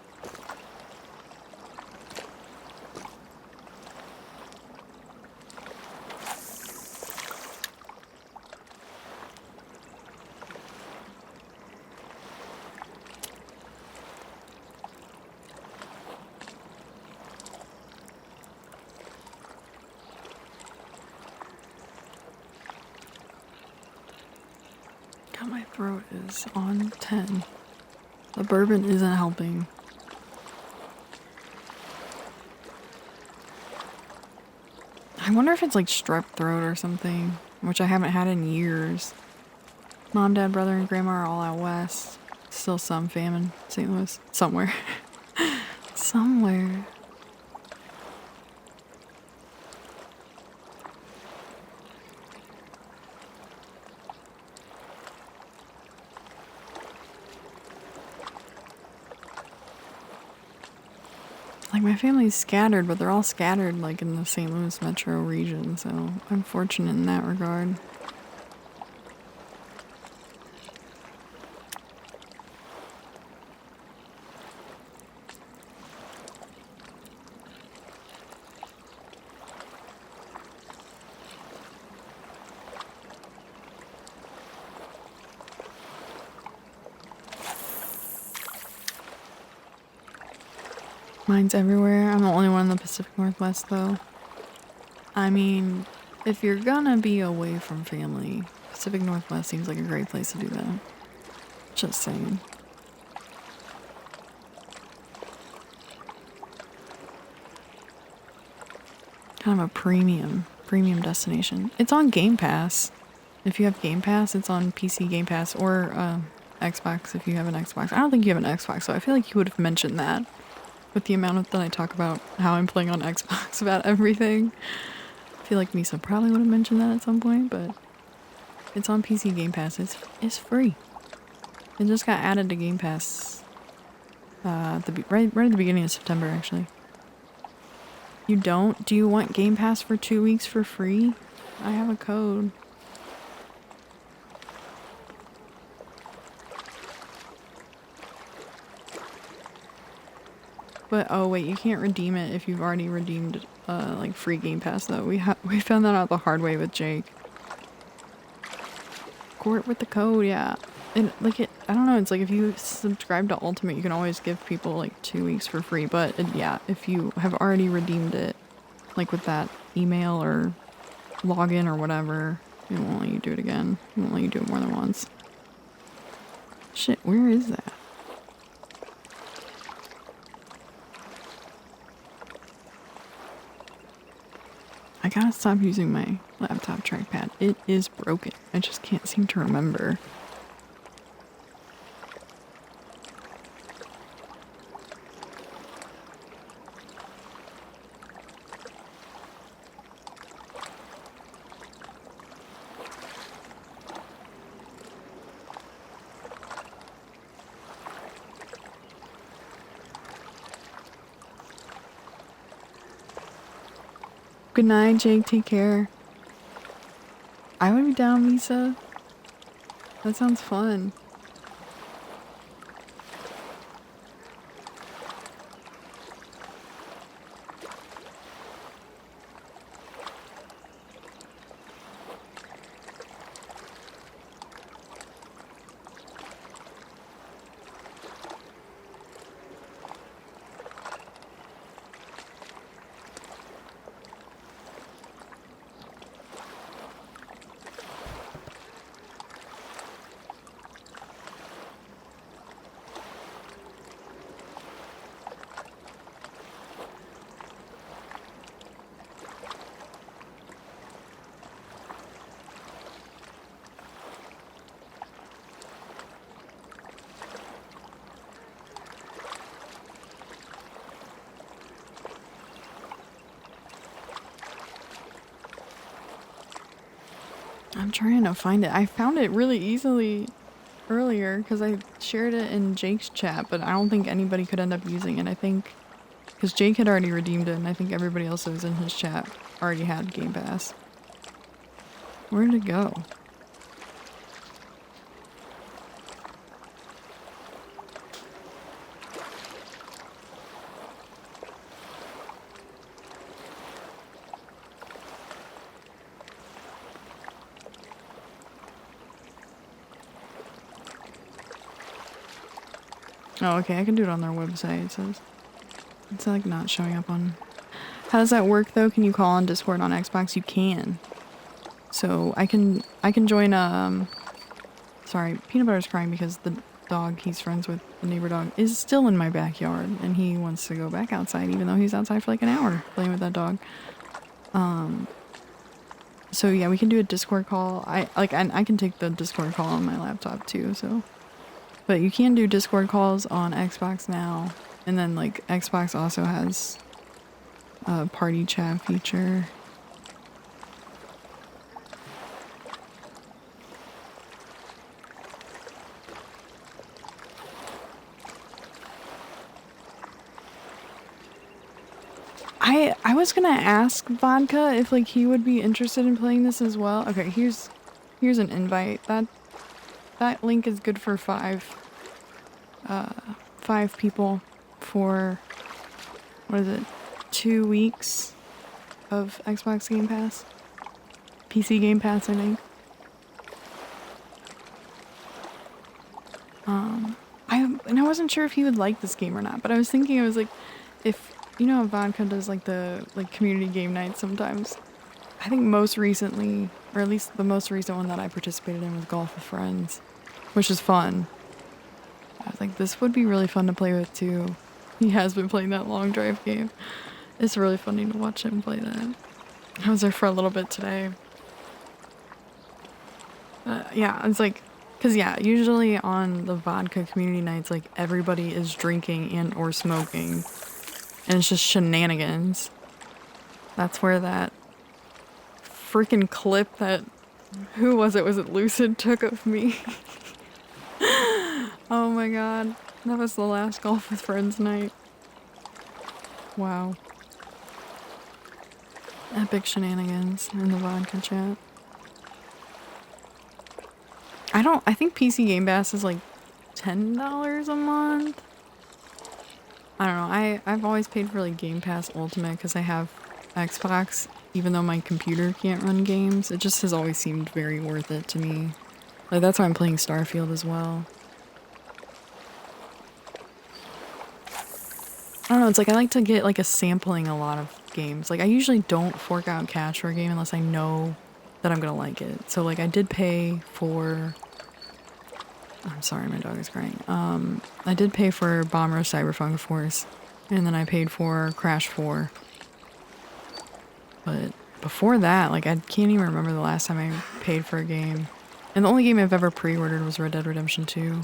My throat is on 10. The bourbon isn't helping. I wonder if it's like strep throat or something, which I haven't had in years. Mom, dad, brother, and grandma are all out west. Still some famine. St. Louis. Somewhere. Somewhere. Like, my family's scattered, but they're all scattered, like, in the St. Louis metro region, so I'm fortunate in that regard. Mine's everywhere. I'm the only one in the Pacific Northwest, though. I mean, if you're gonna be away from family, Pacific Northwest seems like a great place to do that. Just saying. Kind of a premium destination. It's on Game Pass. If you have Game Pass, it's on PC Game Pass or Xbox if you have an Xbox. I don't think you have an Xbox, so I feel like you would have mentioned that. With the amount that I talk about how I'm playing on Xbox about everything. I feel like Misa probably would have mentioned that at some point, but it's on PC Game Pass. It's free. It just got added to Game Pass right at the beginning of September, actually. You don't? Do you want Game Pass for 2 weeks for free? I have a code. But oh wait, you can't redeem it if you've already redeemed like free Game Pass though. We found that out the hard way with Jake. Court with the code, yeah. And like I don't know, it's like if you subscribe to Ultimate, you can always give people like 2 weeks for free. But yeah, if you have already redeemed it, like with that email or login or whatever, it won't let you do it again. It won't let you do it more than once. Shit, where is that? I gotta stop using my laptop trackpad. It is broken. I just can't seem to remember. Good night, Jake. Take care. I would be down, Misa. That sounds fun. I'm trying to find it. I found it really easily earlier because I shared it in Jake's chat, but I don't think anybody could end up using it. I think because Jake had already redeemed it, and I think everybody else that was in his chat already had Game Pass. Where did it go? Oh, okay, I can do it on their website. It says it's like not showing up on. How does that work though? Can you call on Discord on Xbox? You can. So I can join sorry, Peanut Butter's crying because the dog he's friends with, the neighbor dog, is still in my backyard and he wants to go back outside even though he's outside for like an hour playing with that dog. So yeah, we can do a Discord call. I can take the Discord call on my laptop too, so. But you can do Discord calls on Xbox now. And then, like, Xbox also has a party chat feature. I was gonna ask Vodka if, like, he would be interested in playing this as well. Okay, here's an invite. That link is good for five people for, what is it, 2 weeks of Xbox Game Pass? PC Game Pass, I think. I wasn't sure if he would like this game or not, but I was thinking, I was like, if, you know how Vodka does like the community game nights sometimes? I think most recently, or at least the most recent one that I participated in was Golf with Friends, which is fun. I was like, this would be really fun to play with too. He has been playing that long drive game. It's really funny to watch him play that. I was there for a little bit today. Yeah, it's like, cause yeah, usually on the Vodka community nights, like everybody is drinking and or smoking, and it's just shenanigans. That's where that freaking clip that, who was it? Was it Lucid took of me? Oh my god. That was the last Golf with Friends night. Wow. Epic shenanigans in the vodka chat. I think PC Game Pass is like $10 a month. I don't know. I've always paid for like Game Pass Ultimate because I have Xbox, even though my computer can't run games. It just has always seemed very worth it to me. Like that's why I'm playing Starfield as well. I don't know, it's like I like to get like a sampling a lot of games. Like I usually don't fork out cash for a game unless I know that I'm gonna like it. So like I did pay for, I'm sorry, my dog is crying. I did pay for Bomb Rush Cyberfunk Force, and then I paid for Crash 4. But before that, like I can't even remember the last time I paid for a game. And the only game I've ever pre-ordered was Red Dead Redemption 2.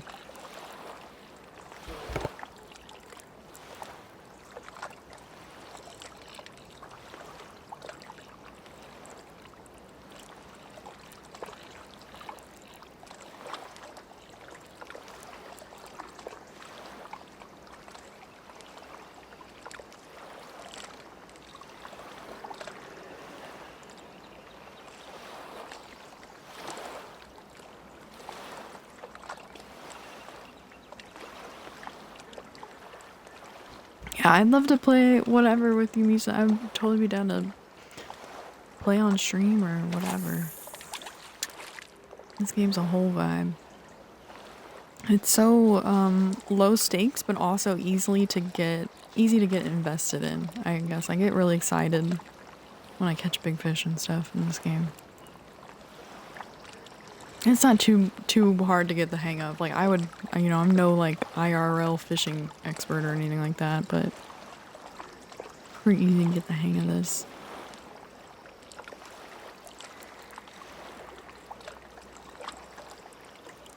Yeah, I'd love to play whatever with you, Misa. I'd totally be down to play on stream or whatever. This game's a whole vibe. It's so low stakes, but also easy to get invested in. I guess I get really excited when I catch big fish and stuff in this game. It's not too hard to get the hang of. Like I would, you know, I'm no like IRL fishing expert or anything like that, but pretty easy to get the hang of this.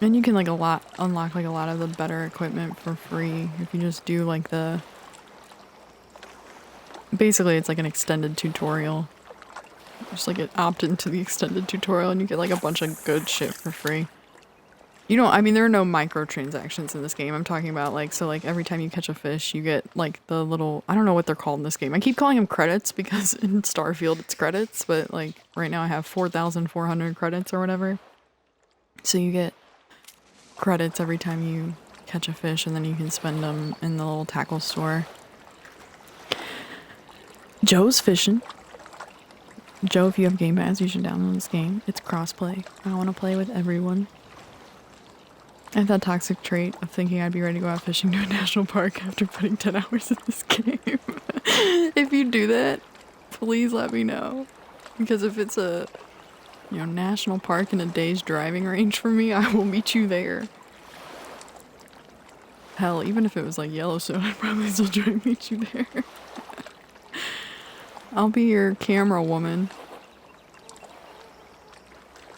And you can like unlock like a lot of the better equipment for free if you just do like the, basically it's like an extended tutorial. Just like opt into the extended tutorial and you get like a bunch of good shit for free. You know, I mean, there are no microtransactions in this game. I'm talking about like, so like every time you catch a fish, you get like the little, I don't know what they're called in this game. I keep calling them credits because in Starfield it's credits, but like right now I have 4,400 credits or whatever. So you get credits every time you catch a fish and then you can spend them in the little tackle store. Joe's fishing. Joe, if you have Game Pass, you should download this game. It's crossplay. I want to play with everyone. I have that toxic trait of thinking I'd be ready to go out fishing to a national park after putting 10 hours in this game. If you do that, please let me know. Because if it's a, you know, national park in a day's driving range for me, I will meet you there. Hell, even if it was like Yellowstone, I'd probably still try to meet you there. I'll be your camera woman.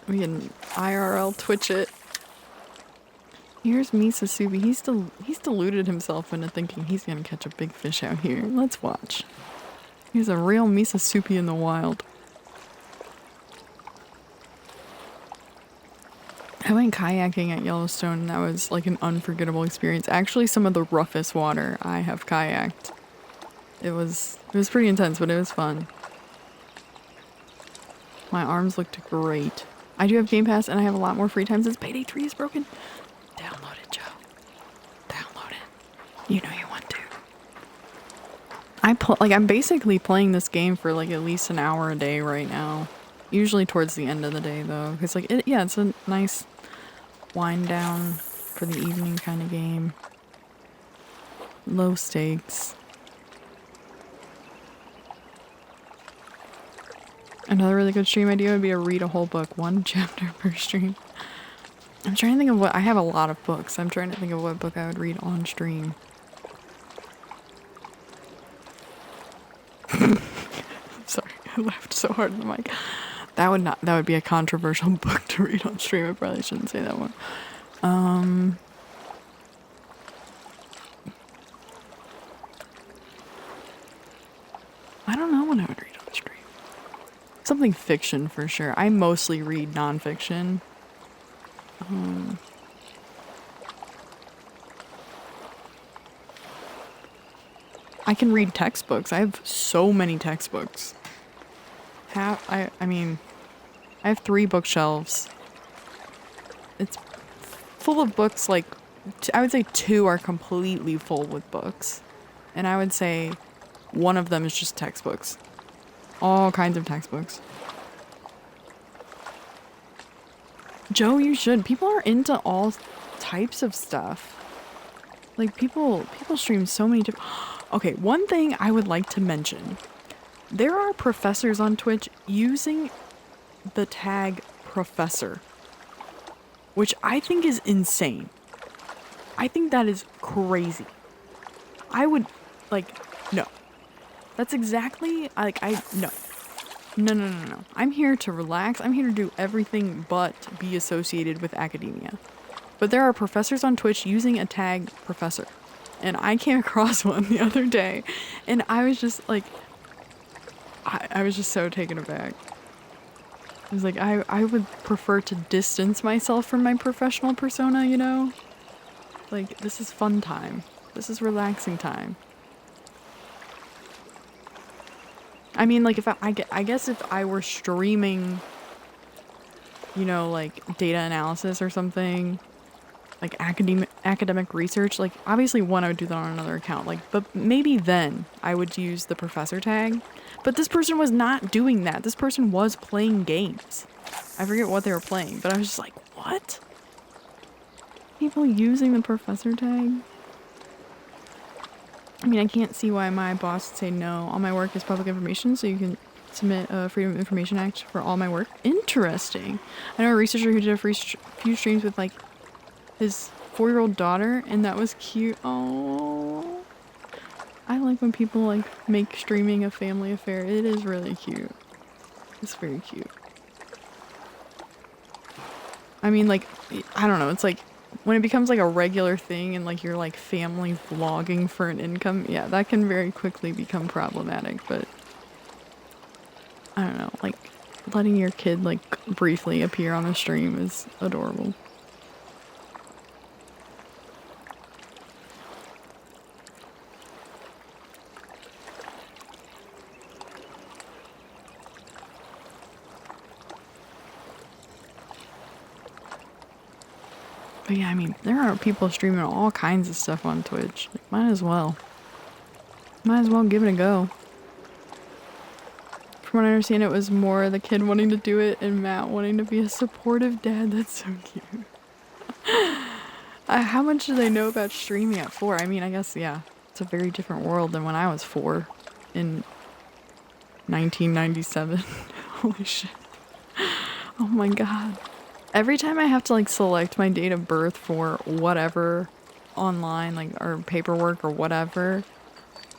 We can IRL Twitch it. Here's Misasubi. He's deluded himself into thinking he's gonna catch a big fish out here. Let's watch. He's a real Misasubi in the wild. I went kayaking at Yellowstone and that was like an unforgettable experience. Actually, some of the roughest water I have kayaked. It was pretty intense, but it was fun. My arms looked great. I do have Game Pass and I have a lot more free time since Payday 3 is broken. Download it, Joe. Download it. You know you want to. I'm basically playing this game for like at least an hour a day right now. Usually towards the end of the day though, because like it's a nice wind down for the evening kind of game. Low stakes. Another really good stream idea would be to read a whole book, one chapter per stream. I'm trying to think of what, I have a lot of books. I'm trying to think of what book I would read on stream. Sorry, I laughed so hard in the mic. That would be a controversial book to read on stream. I probably shouldn't say that one. I don't know what I would read on stream. something fiction for sure. I mostly read nonfiction. I can read textbooks. I have so many textbooks. I mean, I have 3 bookshelves. It's full of books, like, I would say 2 are completely full with books. And I would say one of them is just textbooks. All kinds of textbooks. Joe, you should. People are into all types of stuff. Like, people stream so many different... Okay, one thing I would like to mention. There are professors on Twitch using the tag professor, which I think is insane. I think that is crazy. I would, like, no. That's exactly, like, no. No. I'm here to relax. I'm here to do everything but be associated with academia. But there are professors on Twitch using a tag professor. And I came across one the other day, and I was just, like, I was just so taken aback. I was like, I would prefer to distance myself from my professional persona, you know? Like, this is fun time. This is relaxing time. I mean, like, if I guess if I were streaming, you know, like, data analysis or something, like, academic research, like, obviously, one, I would do that on another account, like, but maybe then I would use the professor tag. But this person was not doing that. This person was playing games. I forget what they were playing, but I was just like, what? People using the professor tag? I mean, I can't see why my boss would say no. All my work is public information, so you can submit a Freedom of Information Act for all my work. Interesting. I know a researcher who did a few streams with, like, his 4-year-old daughter, and that was cute. Oh, I like when people, like, make streaming a family affair. It is really cute. It's very cute. I mean, like, I don't know. It's like, when it becomes, like, a regular thing and, like, you're, like, family vlogging for an income, yeah, that can very quickly become problematic, but I don't know. Like, letting your kid, like, briefly appear on the stream is adorable. But yeah, I mean, there are people streaming all kinds of stuff on Twitch. Like, might as well. Might as well give it a go. From what I understand, it was more the kid wanting to do it and Matt wanting to be a supportive dad. That's so cute. How much do they know about streaming at 4? I mean, I guess, yeah. It's a very different world than when I was 4 in 1997. Holy shit. Oh my god. Every time I have to, like, select my date of birth for whatever online, like, or paperwork or whatever,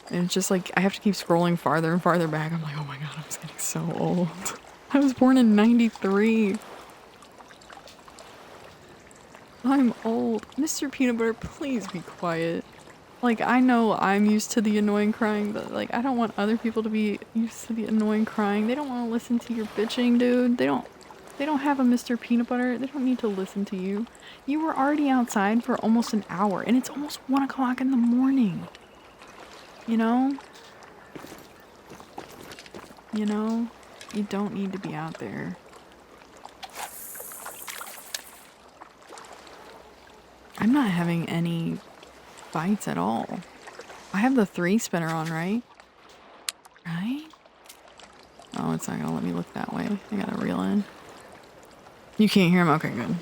and it's just, like, I have to keep scrolling farther and farther back. I'm like, oh my god, I'm just getting so old. I was born in 93. I'm old. Mr. Peanut Butter, please be quiet. Like, I know I'm used to the annoying crying, but, like, I don't want other people to be used to the annoying crying. They don't want to listen to your bitching, dude. They don't have a Mr. Peanut Butter. They don't need to listen to you. You were already outside for almost an hour, and it's almost 1 o'clock in the morning. You know? You know? You don't need to be out there. I'm not having any fights at all. I have the 3 spinner on, right? Right? Oh, it's not gonna let me look that way. I gotta reel in. You can't hear him? Okay, good.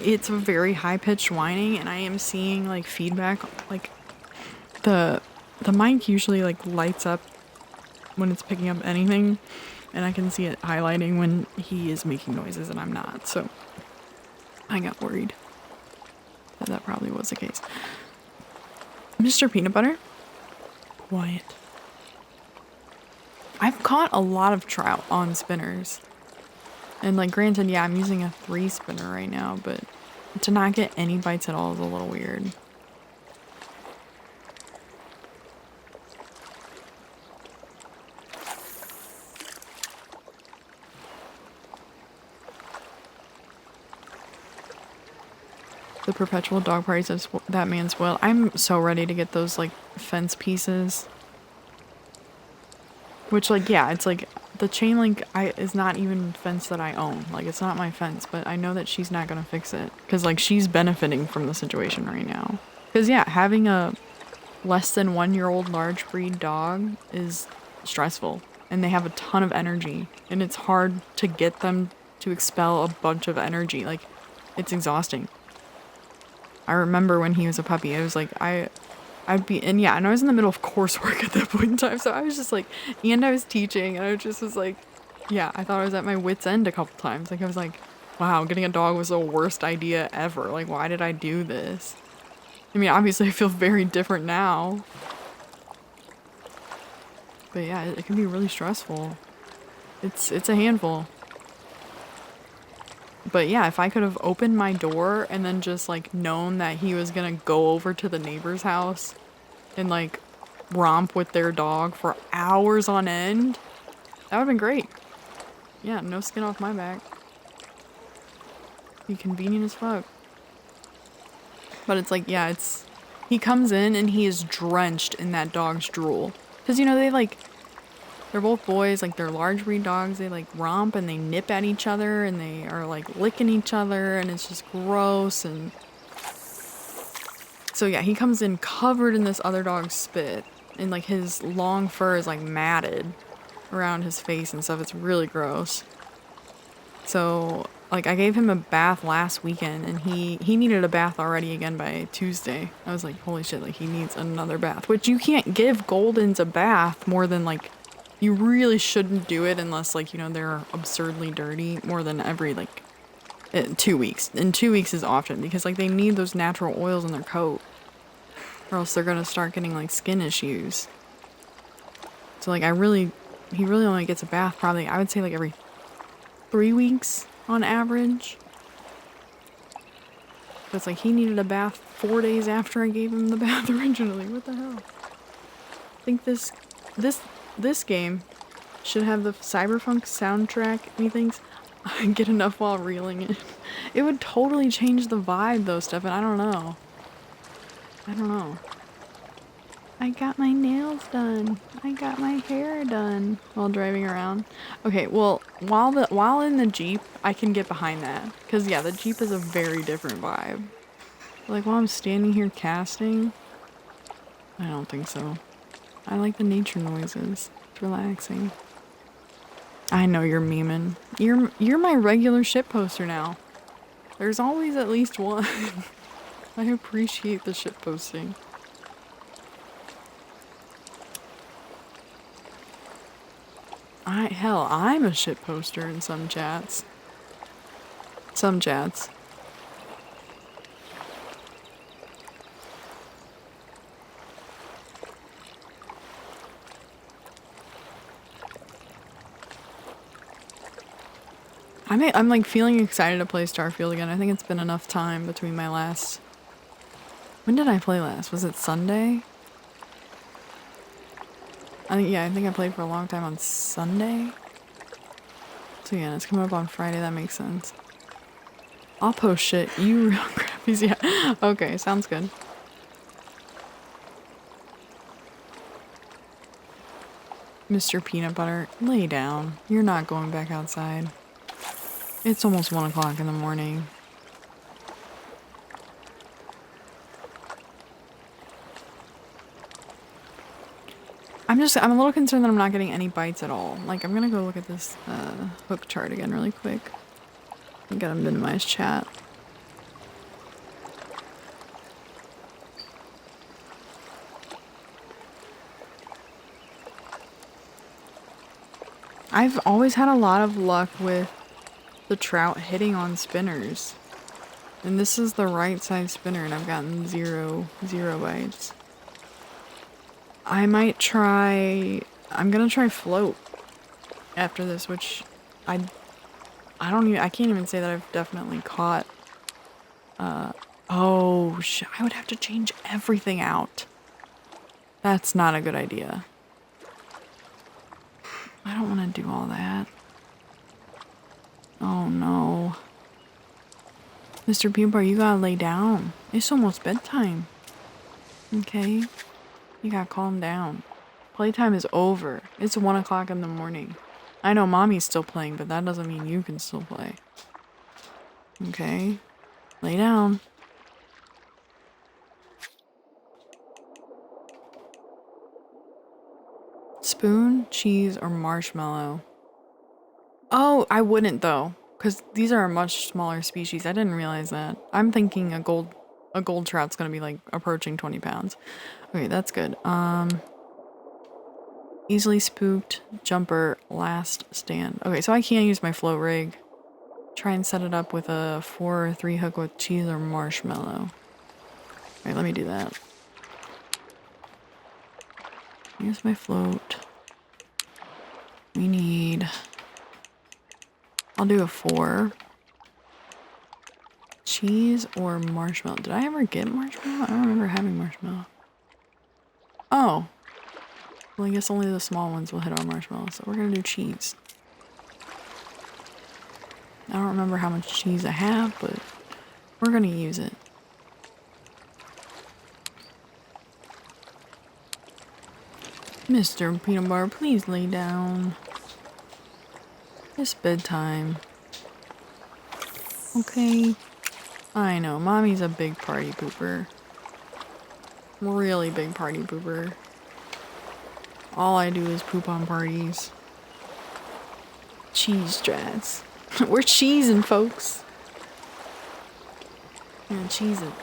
It's a very high-pitched whining, and I am seeing, like, feedback. Like, the mic usually, like, lights up when it's picking up anything, and I can see it highlighting when he is making noises and I'm not, so I got worried that probably was the case. Mr. Peanut Butter? Quiet. I've caught a lot of trout on spinners. And, like, granted, yeah, I'm using a 3 spinner right now, but to not get any bites at all is a little weird. The perpetual dog parties that man's will. I'm so ready to get those like fence pieces. Which like, yeah, it's like the chain link is not even fence that I own. Like it's not my fence, but I know that she's not gonna fix it. Cause like she's benefiting from the situation right now. Cause yeah, having a less than 1 year old large breed dog is stressful. And they have a ton of energy. And it's hard to get them to expel a bunch of energy. Like it's exhausting. I remember when he was a puppy, I was like, I'd be, and yeah, and I was in the middle of coursework at that point in time, so I was just like, and I was teaching, and I just was like, yeah, I thought I was at my wit's end a couple times. Like, I was like, wow, getting a dog was the worst idea ever. Like, why did I do this? I mean, obviously I feel very different now. But yeah, it can be really stressful. It's a handful. But yeah, if I could have opened my door and then just like known that he was gonna go over to the neighbor's house and like romp with their dog for hours on end, that would have been great. Yeah, no skin off my back. Be convenient as fuck. But it's like, yeah, he comes in and he is drenched in that dog's drool. Cause you know, they're both boys, like they're large breed dogs. They like romp and they nip at each other and they are like licking each other and it's just gross. And so yeah, he comes in covered in this other dog's spit and like his long fur is like matted around his face and stuff. It's really gross. So like I gave him a bath last weekend and he needed a bath already again by Tuesday. I was like, holy shit, like he needs another bath, which you can't give Goldens a bath more than like, you really shouldn't do it unless like, you know, they're absurdly dirty more than every like 2 weeks. And 2 weeks is often because like they need those natural oils in their coat or else they're gonna start getting like skin issues. So like he really only gets a bath probably, I would say like every 3 weeks on average. But it's like he needed a bath 4 days after I gave him the bath originally. What the hell? I think this game should have the Cyberfunk soundtrack, methinks. Get enough while reeling it. It would totally change the vibe though, Stefan. I don't know. I got my nails done. I got my hair done while driving around. Okay, well, while in the Jeep, I can get behind that. Cause yeah, the Jeep is a very different vibe. Like while I'm standing here casting, I don't think so. I like the nature noises. It's relaxing. I know you're memeing. You're my regular shit poster now. There's always at least one. I appreciate the shit posting. I'm a shit poster in some chats. Some chats. I'm like feeling excited to play Starfield again. I think it's been enough time between my last... When did I play last? Was it Sunday? I think I played for a long time on Sunday. So yeah, it's coming up on Friday. That makes sense. I'll post shit. You real crappies. Yeah. Okay, sounds good. Mr. Peanut Butter, lay down. You're not going back outside. It's almost 1 o'clock in the morning. I'm a little concerned that I'm not getting any bites at all. Like, I'm gonna go look at this hook chart again really quick. I gotta minimize chat. I've always had a lot of luck with the trout hitting on spinners. And this is the right size spinner and I've gotten zero bites. I'm gonna try float after this, which I can't even say that I've definitely caught. Oh shit, I would have to change everything out. That's not a good idea. I don't want to do all that. Oh no. Mr. Peanut Butter, you gotta lay down. It's almost bedtime. Okay? You gotta calm down. Playtime is over. It's 1 o'clock in the morning. I know mommy's still playing, but that doesn't mean you can still play. Okay? Lay down. Spoon, cheese, or marshmallow? Oh, I wouldn't though, because these are a much smaller species. I didn't realize that. I'm thinking a gold trout's gonna be like approaching 20 pounds. Okay, that's good. Easily spooked, jumper, last stand. Okay, so I can't use my float rig. Try and set it up with a 4 or 3 hook with cheese or marshmallow. Alright, let me do that. Here's my float. We need... I'll do a 4. Cheese or marshmallow. Did I ever get marshmallow? I don't remember having marshmallow. Oh. Well, I guess only the small ones will hit our marshmallow, so we're gonna do cheese. I don't remember how much cheese I have, but we're gonna use it. Mr. Peanut Butter, please lay down. It's bedtime. Okay. I know, mommy's a big party pooper. Really big party pooper. All I do is poop on parties. Cheese strats. We're cheesing, folks. Yeah, cheese it.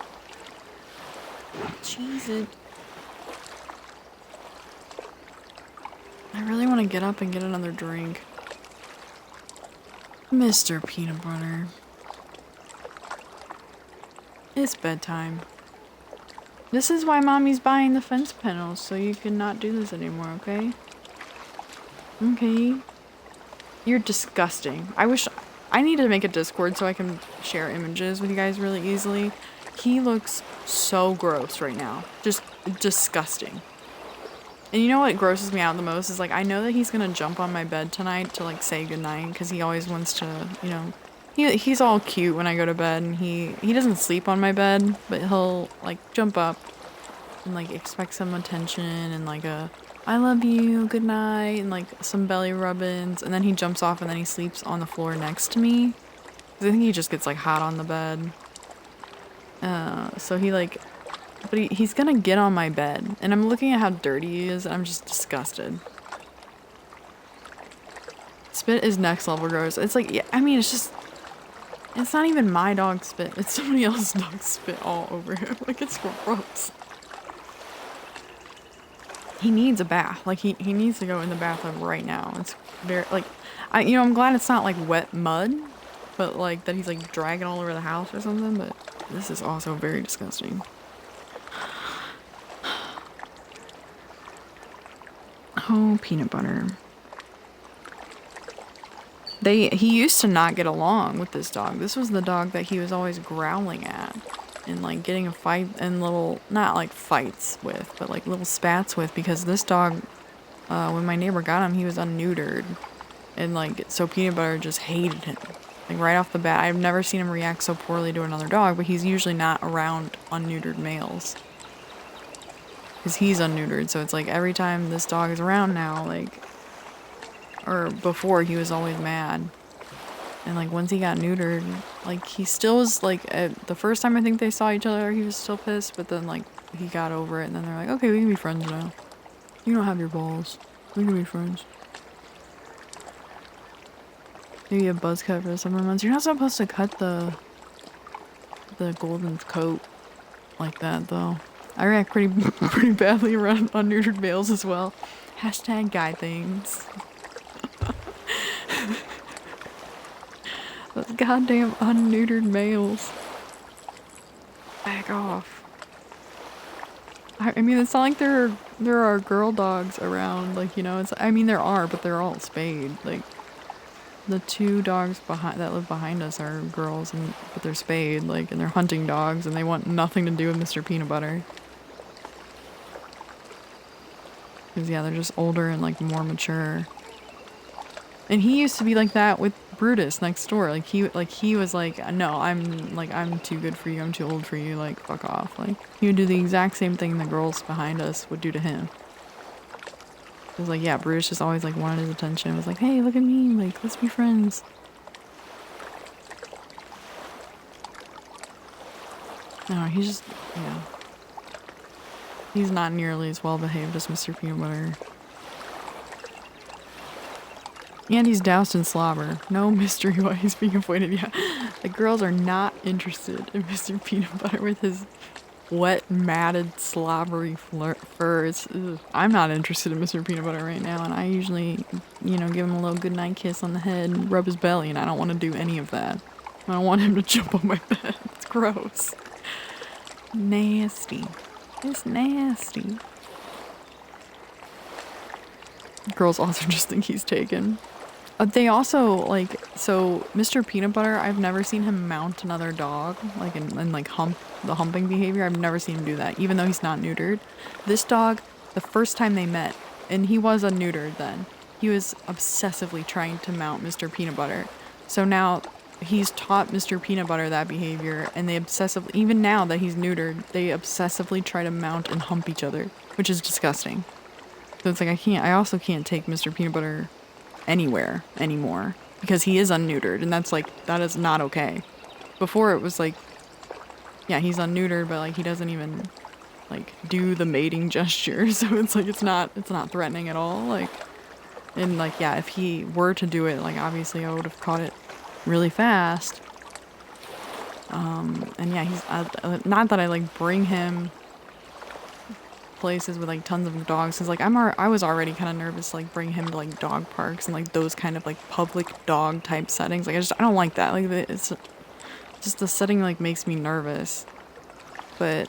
Cheese it. I really want to get up and get another drink. Mr. Peanut Butter. It's bedtime. This is why mommy's buying the fence panels, so you cannot do this anymore, okay? Okay. You're disgusting. I wish... I need to make a Discord so I can share images with you guys really easily. He looks so gross right now. Just disgusting. And you know what grosses me out the most is, like, I know that he's gonna jump on my bed tonight to, like, say goodnight, because he always wants to, you know... He's all cute when I go to bed, and he doesn't sleep on my bed, but he'll, like, jump up and, like, expect some attention and, like, a I love you, good night, and, like, some belly rubbings, and then he jumps off and then he sleeps on the floor next to me. 'Cause I think he just gets, like, hot on the bed. So he, like... But he's gonna get on my bed, and I'm looking at how dirty he is, and I'm just disgusted. Spit is next level gross. It's like, yeah, I mean, it's just... It's not even my dog's spit. It's somebody else's dog's spit all over him. Like, it's gross. He needs a bath. Like, he needs to go in the bathroom right now. It's very, like... I'm glad it's not, like, wet mud. But, like, that he's, like, dragging all over the house or something. But this is also very disgusting. Oh, Peanut Butter. He used to not get along with this dog. This was the dog that he was always growling at and, like, getting a fight and little, not like fights with, but like little spats with, because this dog, when my neighbor got him, he was unneutered. And, like, so Peanut Butter just hated him. Like, right off the bat. I've never seen him react so poorly to another dog, but he's usually not around unneutered males. Because he's unneutered, so it's like every time this dog is around now, like... Or before, he was always mad. And, like, once he got neutered, like, he still was, like, the first time I think they saw each other, he was still pissed, but then, like, he got over it, and then they're like, okay, we can be friends now. You don't have your balls. We can be friends. Maybe a buzz cut for the summer months. You're not supposed to cut the golden coat like that, though. I react pretty badly around unneutered males as well. Hashtag guy things. Those goddamn unneutered males. Back off. I mean, it's not like there are girl dogs around, like, you know, I mean, there are, but they're all spayed. Like, the 2 dogs that live behind us are girls, but they're spayed, like, and they're hunting dogs, and they want nothing to do with Mr. Peanut Butter. Because, yeah, they're just older and, like, more mature. And he used to be like that with Brutus next door. He was like, no, I'm too good for you. I'm too old for you. Like, fuck off. Like, he would do the exact same thing the girls behind us would do to him. It was like, yeah, Brutus just always like wanted his attention. It was like, hey, look at me. Like, let's be friends. No, he's just, yeah. He's not nearly as well behaved as Mr. Peanut Butter. And he's doused in slobber. No mystery why he's being avoided. Yeah, the girls are not interested in Mr. Peanut Butter with his wet, matted, slobbery furs. Ugh. I'm not interested in Mr. Peanut Butter right now, and I usually, you know, give him a little goodnight kiss on the head and rub his belly, and I don't want to do any of that. I don't want him to jump on my bed. It's gross. Nasty. It's nasty. Girls also just think he's taken. They also, like, so Mr. Peanut Butter, I've never seen him mount another dog, like, and like, the humping behavior. I've never seen him do that, even though he's not neutered. This dog, the first time they met, and he was unneutered then, he was obsessively trying to mount Mr. Peanut Butter. So now he's taught Mr. Peanut Butter that behavior, and they obsessively, even now that he's neutered, they obsessively try to mount and hump each other, which is disgusting. So it's like, I also can't take Mr. Peanut Butter anywhere anymore because he is unneutered, and that's like, that is not okay. Before it was like, yeah, he's unneutered, but like he doesn't even like do the mating gesture, so it's like it's not threatening at all. Like, and like, yeah, if he were to do it, like obviously I would have caught it really fast. And yeah, he's not that I like bring him places with like tons of dogs, because like I was already kind of nervous like bring him to like dog parks and like those kind of like public dog type settings. Like I don't like that. Like it's just the setting like makes me nervous. But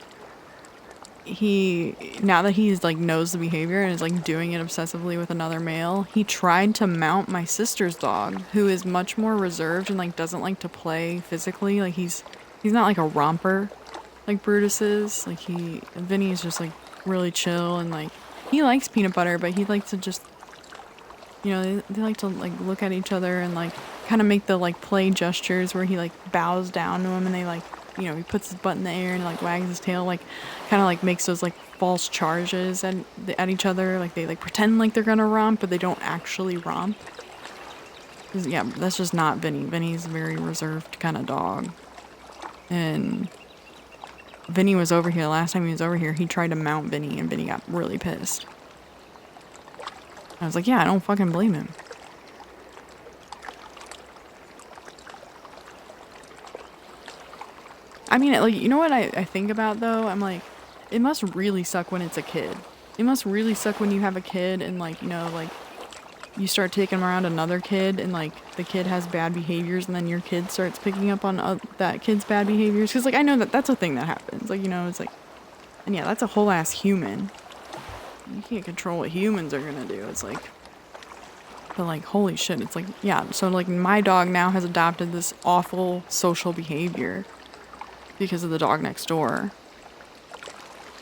now that he's like knows the behavior and is like doing it obsessively with another male, he tried to mount my sister's dog, who is much more reserved and like doesn't like to play physically. Like he's not like a romper like Brutus is. Like Vinny is just like really chill, and like he likes Peanut Butter, but he likes to just, you know, they like to like look at each other and like kind of make the like play gestures where he like bows down to him, and they like, you know, he puts his butt in the air and like wags his tail, like kind of like makes those like false charges at each other. Like they like pretend like they're gonna romp, but they don't actually romp. Yeah, that's just not Vinny. Vinny's a very reserved kind of dog. And Vinny was over here, last time he was over here, he tried to mount Vinny, and Vinny got really pissed. I was like, yeah, I don't fucking blame him. I mean, like, you know what I think about, though? I'm like, it must really suck when it's a kid. It must really suck when you have a kid and, like, you know, like, you start taking him around another kid, and like the kid has bad behaviors, and then your kid starts picking up on that kid's bad behaviors, because like I know that's a thing that happens, like, you know, it's like, and yeah, that's a whole ass human. You can't control what humans are gonna do. It's like, but like, holy shit, it's like, yeah, so like my dog now has adopted this awful social behavior because of the dog next door.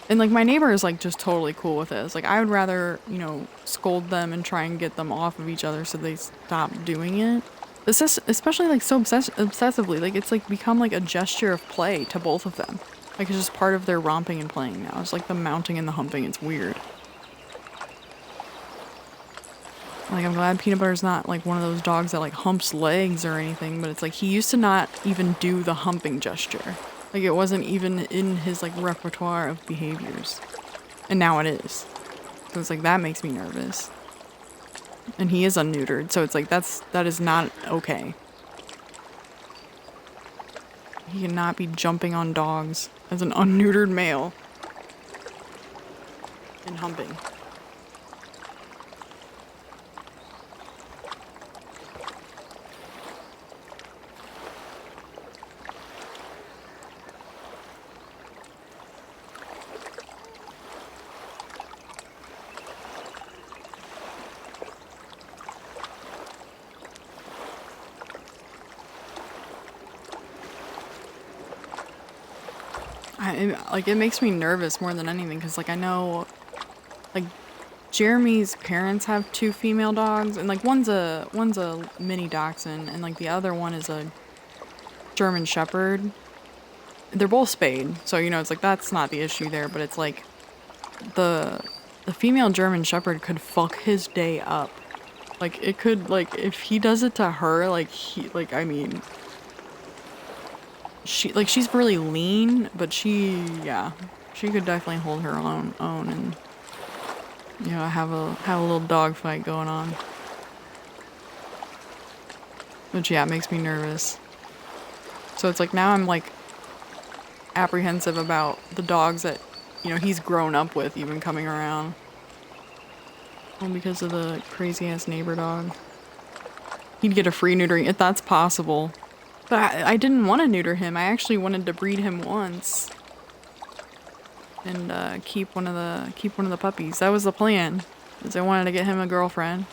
And like my neighbor is like just totally cool with it. It's like I would rather, you know, scold them and try and get them off of each other so they stop doing it. Especially like so obsessively. Like it's like become like a gesture of play to both of them. Like it's just part of their romping and playing now. It's like the mounting and the humping. It's weird. Like I'm glad Peanut Butter's not like one of those dogs that like humps legs or anything, but it's like he used to not even do the humping gesture. Like it wasn't even in his like repertoire of behaviors. And now it is. So it's like that makes me nervous. And he is unneutered, so it's like that is not okay. He cannot be jumping on dogs as an unneutered male and humping. Like it makes me nervous more than anything, because like I know like Jeremy's parents have 2 female dogs, and like one's a mini dachshund, and like the other one is a German Shepherd. They're both spayed, so you know it's like that's not the issue there, but it's like the female German Shepherd could fuck his day up. Like it could, like if he does it to her, like I mean, she's really lean, but she could definitely hold her own and you know have a little dog fight going on. Which yeah, it makes me nervous. So it's like now I'm like apprehensive about the dogs that, you know, he's grown up with even coming around. All because of the crazy ass neighbor dog. He'd get a free neutering if that's possible. But I didn't want to neuter him. I actually wanted to breed him once. And keep one of the puppies. That was the plan. Is I wanted to get him a girlfriend.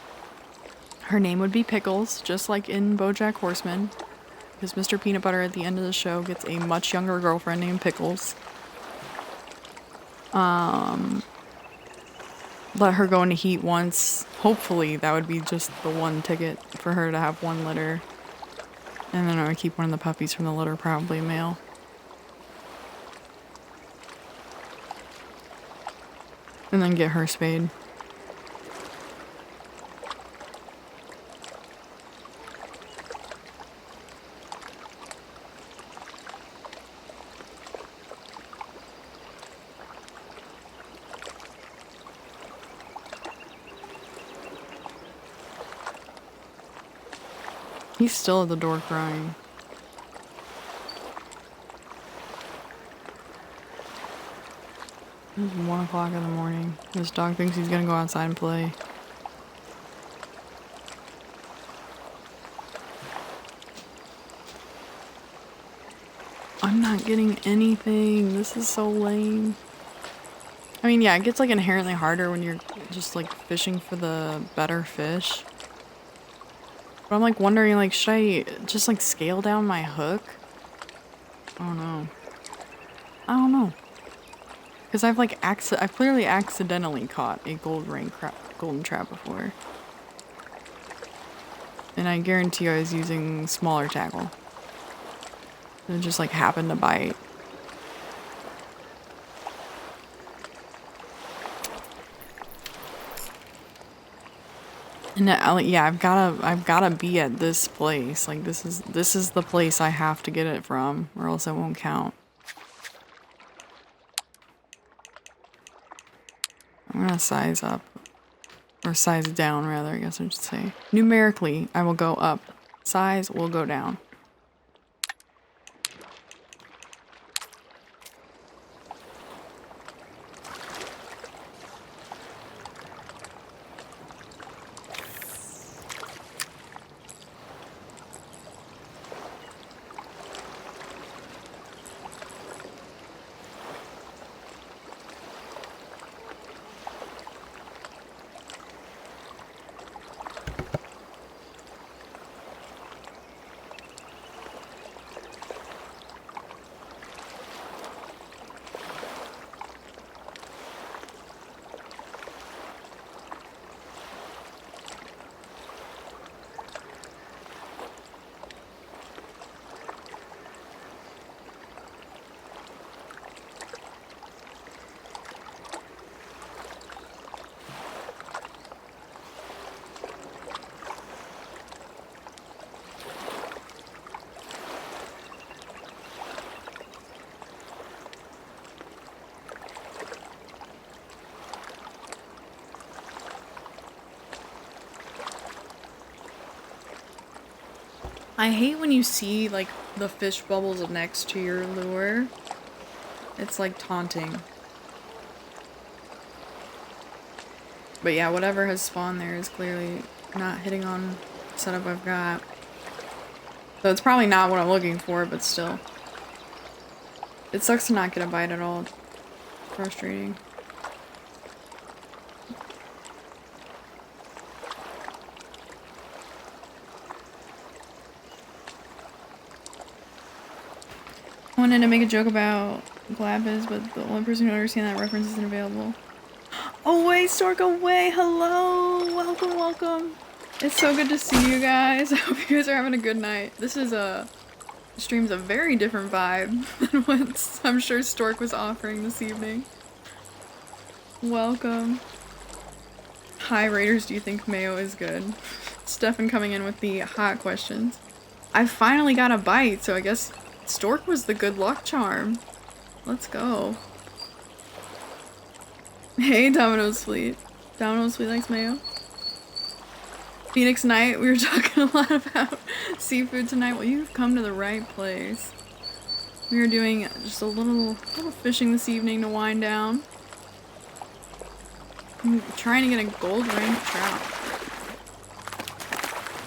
Her name would be Pickles, just like in BoJack Horseman. Because Mr. Peanut Butter at the end of the show gets a much younger girlfriend named Pickles. Let her go into heat once. Hopefully that would be just the one ticket for her to have one litter. And then I would keep one of the puppies from the litter, probably a male. And then get her spayed. He's still at the door crying. It's 1 o'clock in the morning. This dog thinks he's gonna go outside and play. I'm not getting anything. This is so lame. I mean, yeah, it gets like inherently harder when you're just like fishing for the better fish. But I'm like wondering, like, should I just like scale down my hook? I don't know. I don't know. Because I've like I've clearly accidentally caught a golden trap before. And I guarantee I was using smaller tackle. And it just like happened to bite. And yeah, I've gotta be at this place. Like this is the place I have to get it from, or else it won't count. I'm gonna size up, or size down rather, I guess I should say. Numerically, I will go up. Size will go down. I hate when you see like the fish bubbles next to your lure. It's like taunting. But yeah, whatever has spawned there is clearly not hitting on the setup I've got. So it's probably not what I'm looking for, but still. It sucks to not get a bite at all. It's frustrating. I wanted to make a joke about Glabis, but the only person who understands that reference isn't available. Away, Stork, away! Hello! Welcome, welcome! It's so good to see you guys. I hope you guys are having a good night. This is stream's a very different vibe than what I'm sure Stork was offering this evening. Welcome. Hi, Raiders, do you think Mayo is good? Stefan coming in with the hot questions. I finally got a bite, so I guess Stork was the good luck charm. Let's go. Hey, Domino's Fleet. Domino's Fleet likes Mayo. Phoenix Night, we were talking a lot about seafood tonight. Well, you've come to the right place. We are doing just a little fishing this evening to wind down. I'm trying to get a gold ring trout.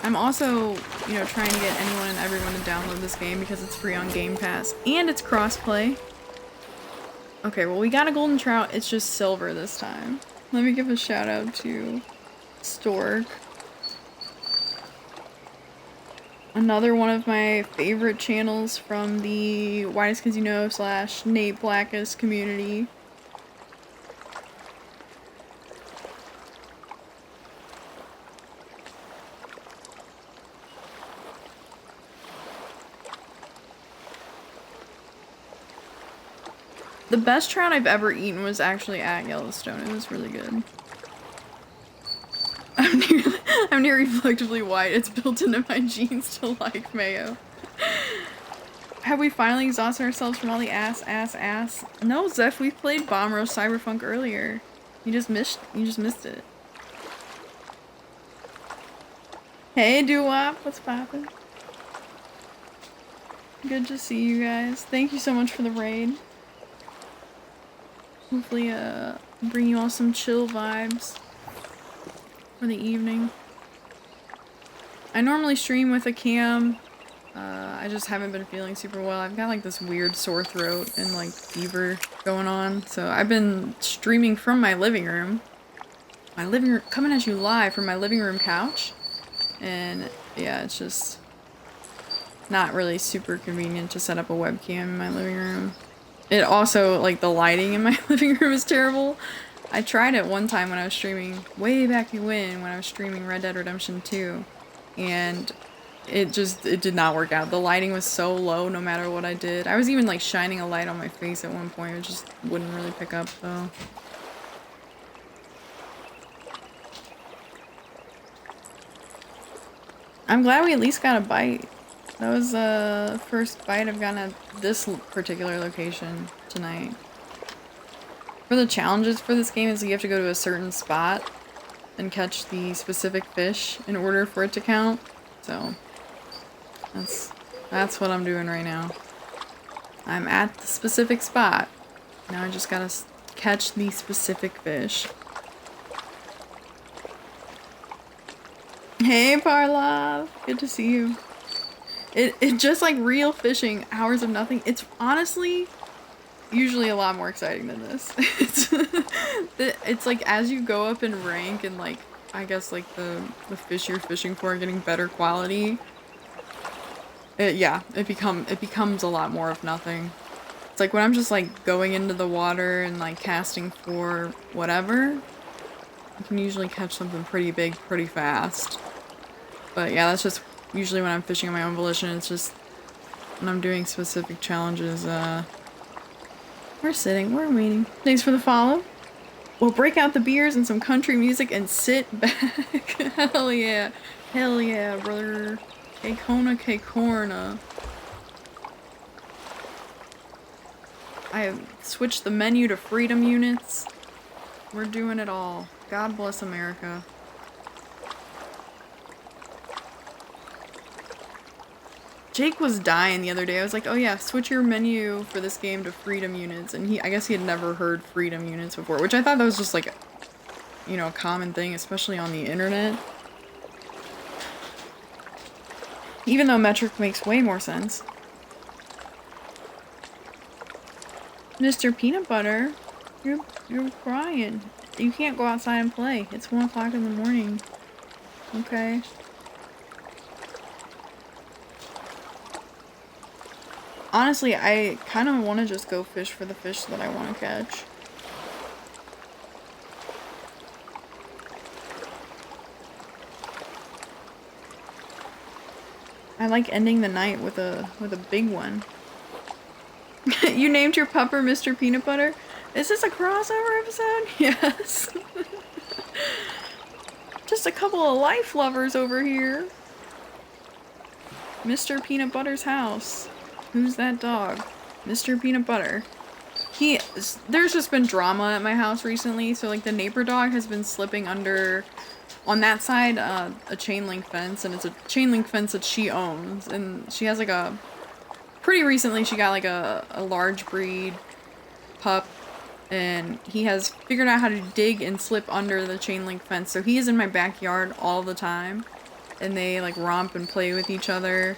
I'm also, you know, trying to get anyone and everyone to download this game because it's free on Game Pass and it's crossplay. Okay, well, we got a golden trout. It's just silver this time. Let me give a shout out to Stork. Another one of my favorite channels from the Whitest Cause You Know / Nate Blackest community. The best trout I've ever eaten was actually at Yellowstone. It was really good. I'm near reflectively white. It's built into my genes to like Mayo. Have we finally exhausted ourselves from all the ass? No, Zeph, we played Rush Cyberfunk earlier. You just missed it. Hey, Doo-Wop, what's poppin'? Good to see you guys. Thank you so much for the raid. Hopefully, bring you all some chill vibes for the evening. I normally stream with a cam. I just haven't been feeling super well. I've got like this weird sore throat and like fever going on. So I've been streaming from my living room. Coming at you live from my living room couch. And yeah, it's just not really super convenient to set up a webcam in my living room. It also, like, the lighting in my living room is terrible. I tried it one time when I was streaming, way back when I was streaming Red Dead Redemption 2. And it did not work out. The lighting was so low no matter what I did. I was even, like, shining a light on my face at one point. It just wouldn't really pick up, so. I'm glad we at least got a bite. That was the first bite I've gotten at this particular location tonight. For the challenges for this game is you have to go to a certain spot and catch the specific fish in order for it to count. So that's what I'm doing right now. I'm at the specific spot. Now I just gotta catch the specific fish. Hey Parlov, good to see you. It just like real fishing, hours of nothing. It's honestly usually a lot more exciting than this. It's like as you go up in rank and like I guess like the fish you're fishing for are getting better quality. It becomes a lot more of nothing. It's like when I'm just like going into the water and like casting for whatever, I can usually catch something pretty big pretty fast. But yeah, that's just usually when I'm fishing on my own volition. It's just when I'm doing specific challenges. We're waiting. Thanks for the follow. We'll break out the beers and some country music and sit back. Hell yeah, brother. K-Corna. I have switched the menu to freedom units. We're doing it all. God bless America. Jake was dying the other day. I was like, oh yeah, switch your menu for this game to freedom units. And I guess he had never heard freedom units before, which I thought that was just like, you know, a common thing, especially on the internet. Even though metric makes way more sense. Mr. Peanut Butter, you're crying. You can't go outside and play. It's 1 o'clock in the morning. Okay. Honestly, I kind of want to just go fish for the fish that I want to catch. I like ending the night with a big one. You named your pupper Mr. Peanut Butter? Is this a crossover episode? Yes. Just a couple of life lovers over here. Mr. Peanut Butter's house. Who's that dog? Mr. Peanut Butter. There's just been drama at my house recently, so like the neighbor dog has been slipping under, on that side, a chain link fence, and it's a chain link fence that she owns, and she has like pretty recently she got like a large breed pup, and he has figured out how to dig and slip under the chain link fence, so he is in my backyard all the time, and they like romp and play with each other.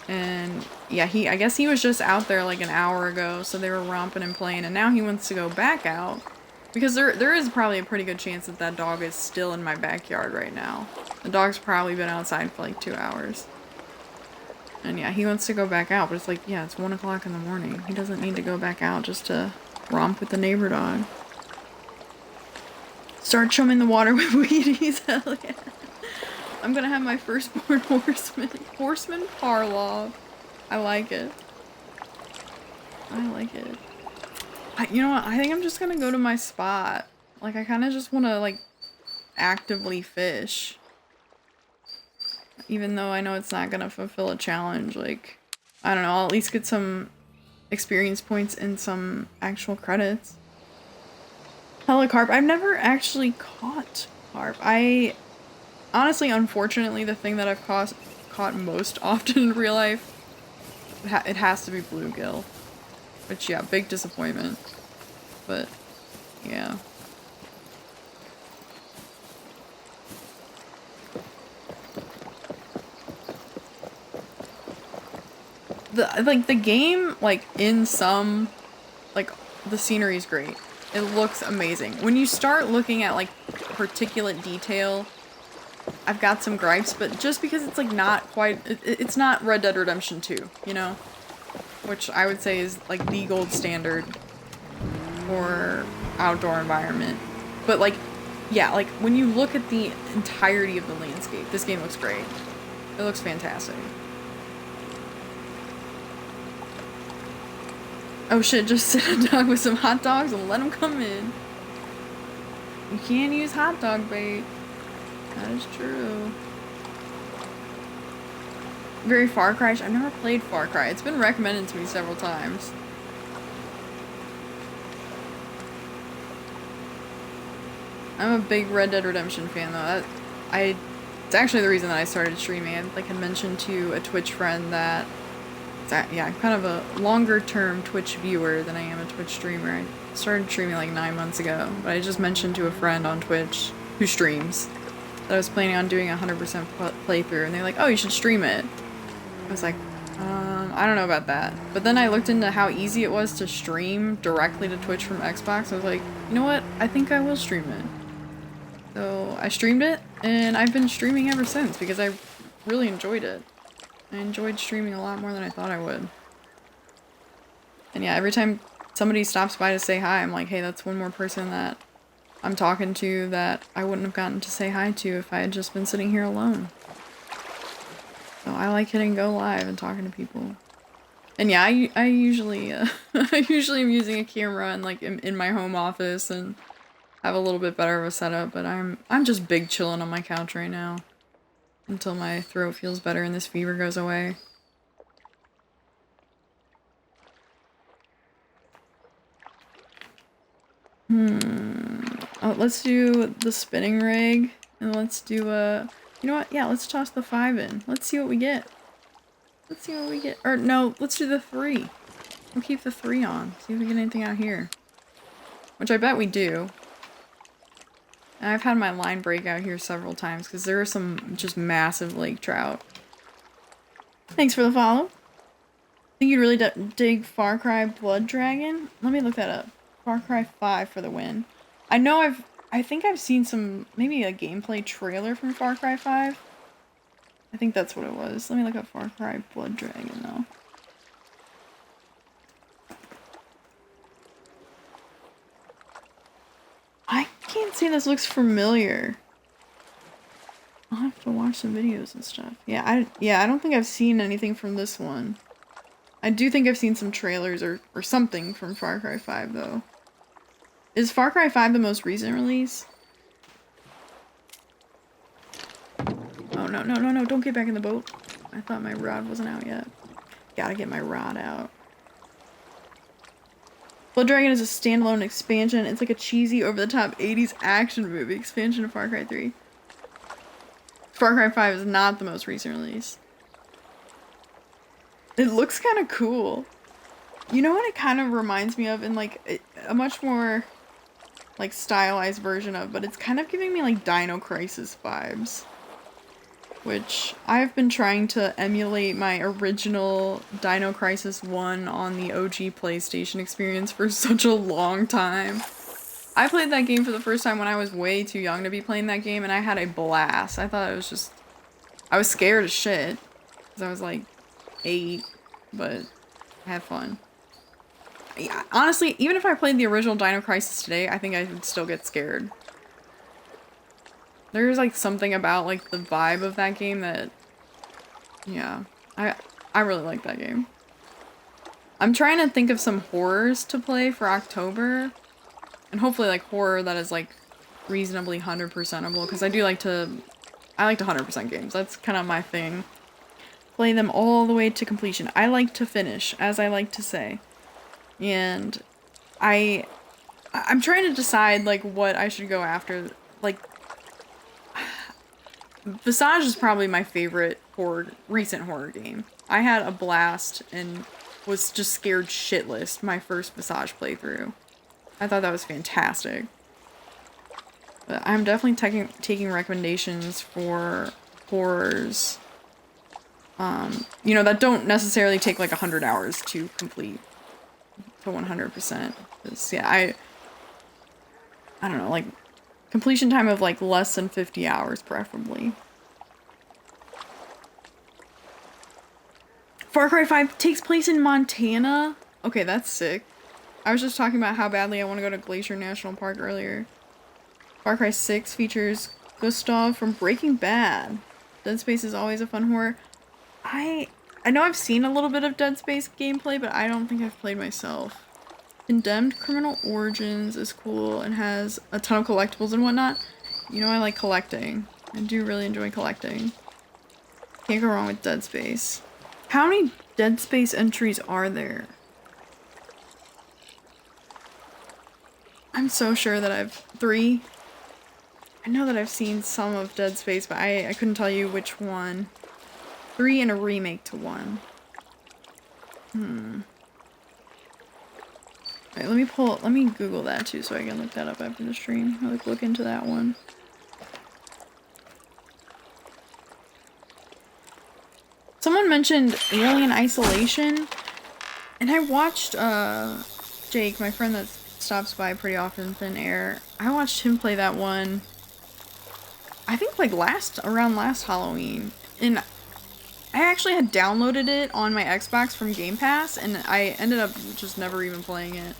And yeah, I guess he was just out there like an hour ago, so they were romping and playing, and now he wants to go back out. Because there is probably a pretty good chance that that dog is still in my backyard right now. The dog's probably been outside for like 2 hours. And yeah, he wants to go back out, but it's like, yeah, it's 1 o'clock in the morning. He doesn't need to go back out just to romp with the neighbor dog. Start chumming the water with Wheaties, hell yeah. I'm gonna have my firstborn horseman Parlov. I like it. I like it. You know what? I think I'm just gonna go to my spot. Like, I kind of just want to, like, actively fish. Even though I know it's not gonna fulfill a challenge. Like, I don't know, I'll at least get some experience points and some actual credits. Hella carp. I've never actually caught carp. Honestly, unfortunately, the thing that I've caught most often in real life, it has to be bluegill. Which, yeah, big disappointment. But, yeah. The game, like, in some, like, the scenery is great. It looks amazing. When you start looking at, like, particulate detail, I've got some gripes, but just because it's like not quite, it's not Red Dead Redemption 2, you know? Which I would say is like the gold standard for outdoor environment. But like, yeah, like when you look at the entirety of the landscape, this game looks great. It looks fantastic. Oh shit, just sit a dog with some hot dogs and let him come in. You can't use hot dog bait. That is true. Very Far Cry. I've never played Far Cry. It's been recommended to me several times. I'm a big Red Dead Redemption fan though. It's actually the reason that I started streaming. I like had mentioned to a Twitch friend that yeah, I'm kind of a longer term Twitch viewer than I am a Twitch streamer. I started streaming like 9 months ago, but I just mentioned to a friend on Twitch who streams that I was planning on doing a 100% playthrough, and they're like, oh, you should stream it. I was like, I don't know about that. But then I looked into how easy it was to stream directly to Twitch from Xbox. I was like, you know what? I think I will stream it. So I streamed it, and I've been streaming ever since because I really enjoyed it. I enjoyed streaming a lot more than I thought I would. And yeah, every time somebody stops by to say hi, I'm like, hey, that's one more person that I'm talking to that I wouldn't have gotten to say hi to if I had just been sitting here alone. So I like hitting go live and talking to people. And yeah, I usually I usually am using a camera and like in my home office and have a little bit better of a setup, but I'm just big chilling on my couch right now until my throat feels better and this fever goes away. Oh, let's do the spinning rig, and let's do you know what? Yeah, let's toss the 5 in. Let's see what we get. Let's see what we get. Or no, let's do the 3. We'll keep the 3 on. See if we get anything out here. Which I bet we do. And I've had my line break out here several times because there are some just massive lake trout. Thanks for the follow. Think you'd really dig Far Cry Blood Dragon? Let me look that up. Far Cry 5 for the win. I think I've seen some, maybe a gameplay trailer from Far Cry 5. I think that's what it was. Let me look up Far Cry Blood Dragon though. I can't say this looks familiar. I'll have to watch watch some videos and stuff. Yeah, I don't think I've seen anything from this one. I do think I've seen some trailers or something from Far Cry 5 though. Is Far Cry 5 the most recent release? Oh no, no, no, no, don't get back in the boat. I thought my rod wasn't out yet. Gotta get my rod out. Blood Dragon is a standalone expansion. It's like a cheesy, over-the-top 80s action movie expansion of Far Cry 3. Far Cry 5 is not the most recent release. It looks kind of cool. You know what it kind of reminds me of in like a much more like stylized version of, but it's kind of giving me like Dino Crisis vibes. Which I've been trying to emulate my original Dino Crisis 1 on the OG PlayStation experience for such a long time. I played that game for the first time when I was way too young to be playing that game, and I had a blast. I thought it was just... I was scared as shit, because I was like 8, but I had fun. Yeah, honestly, even if I played the original Dino Crisis today, I think I would still get scared. There's like something about like the vibe of that game that, yeah, I really like that game. I'm trying to think of some horrors to play for October, and hopefully like horror that is like reasonably 100%able, because I like to 100% games. That's kind of my thing. Play them all the way to completion. I like to finish, as I like to say, and I'm trying to decide like what I should go after. Like, Visage is probably my favorite recent horror game. I had a blast and was just scared shitless my first Visage playthrough. I thought that was fantastic. But I'm definitely taking recommendations for horrors, you know, that don't necessarily take like 100 hours to complete to 100%. Yeah, I don't know, like completion time of like less than 50 hours preferably. Far Cry 5 takes place in Montana? Okay, that's sick. I was just talking about how badly I want to go to Glacier National Park earlier. Far Cry 6 features Gustav from Breaking Bad. Dead Space is always a fun horror. I know I've seen a little bit of Dead Space gameplay, but I don't think I've played myself. Condemned Criminal Origins is cool and has a ton of collectibles and whatnot. You know, I like collecting. I do really enjoy collecting. Can't go wrong with Dead Space. How many Dead Space entries are there? I'm so sure that I've 3. I know that I've seen some of Dead Space, but I couldn't tell you which one. 3 and a remake to 1. Alright, let me Google that too so I can look that up after the stream. I'll look into that one. Someone mentioned Alien Isolation, and I watched Jake, my friend that stops by pretty often, Thin Air. I watched him play that one, I think like around last Halloween, and I actually had downloaded it on my Xbox from Game Pass, and I ended up just never even playing it.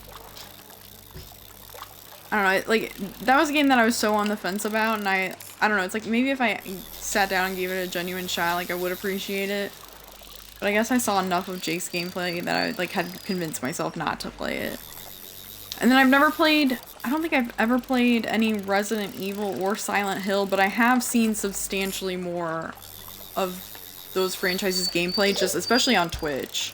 I don't know, like, that was a game that I was so on the fence about, and I don't know, it's like, maybe if I sat down and gave it a genuine shot, like, I would appreciate it. But I guess I saw enough of Jake's gameplay that I, like, had convinced myself not to play it. And then I've never played, I don't think I've ever played any Resident Evil or Silent Hill, but I have seen substantially more of those franchises' gameplay, just especially on Twitch.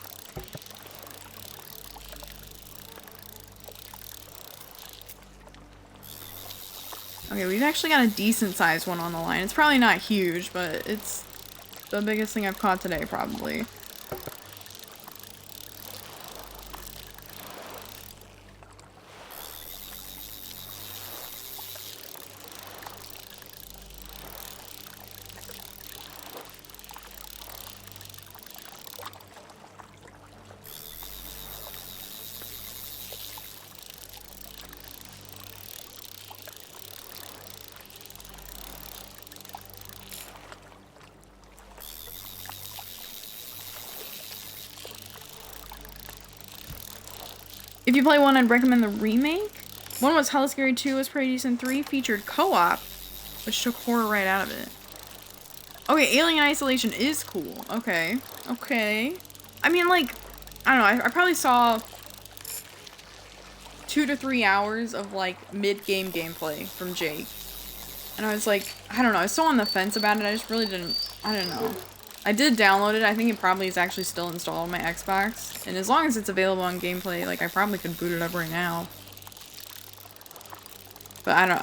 Okay, we've actually got a decent sized one on the line. It's probably not huge, but it's the biggest thing I've caught today, probably. If you play 1, I'd recommend the remake. 1 was Hella Scary, 2 was pretty decent, 3 featured co-op, which took horror right out of it. Okay, Alien Isolation is cool. Okay. Okay. I mean, like, I don't know. I probably saw 2 to 3 hours of, like, mid-game gameplay from Jake. And I was like, I don't know. I was still on the fence about it. I just really didn't, I don't know. I did download it. I think it probably is actually still installed on my Xbox. And as long as it's available on gameplay, like, I probably could boot it up right now. But I don't,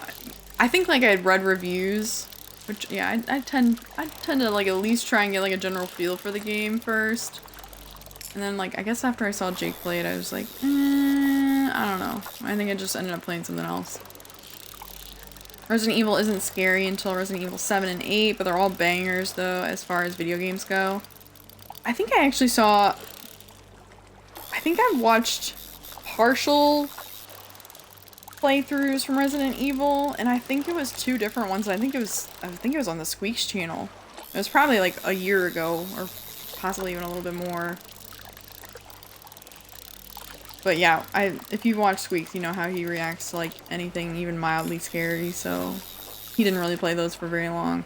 I think, like, I had read reviews. Which, yeah, I tend to, like, at least try and get, like, a general feel for the game first. And then, like, I guess after I saw Jake play it, I was like, I don't know. I think I just ended up playing something else. Resident Evil isn't scary until Resident Evil 7 and 8, but they're all bangers, though, as far as video games go. I think I actually saw... I think I watched partial playthroughs from Resident Evil, and I think it was 2 different ones. I think it was on the Squeaks channel. It was probably like a year ago, or possibly even a little bit more. But yeah, if you watch Squeaks, you know how he reacts to, like, anything even mildly scary, so he didn't really play those for very long.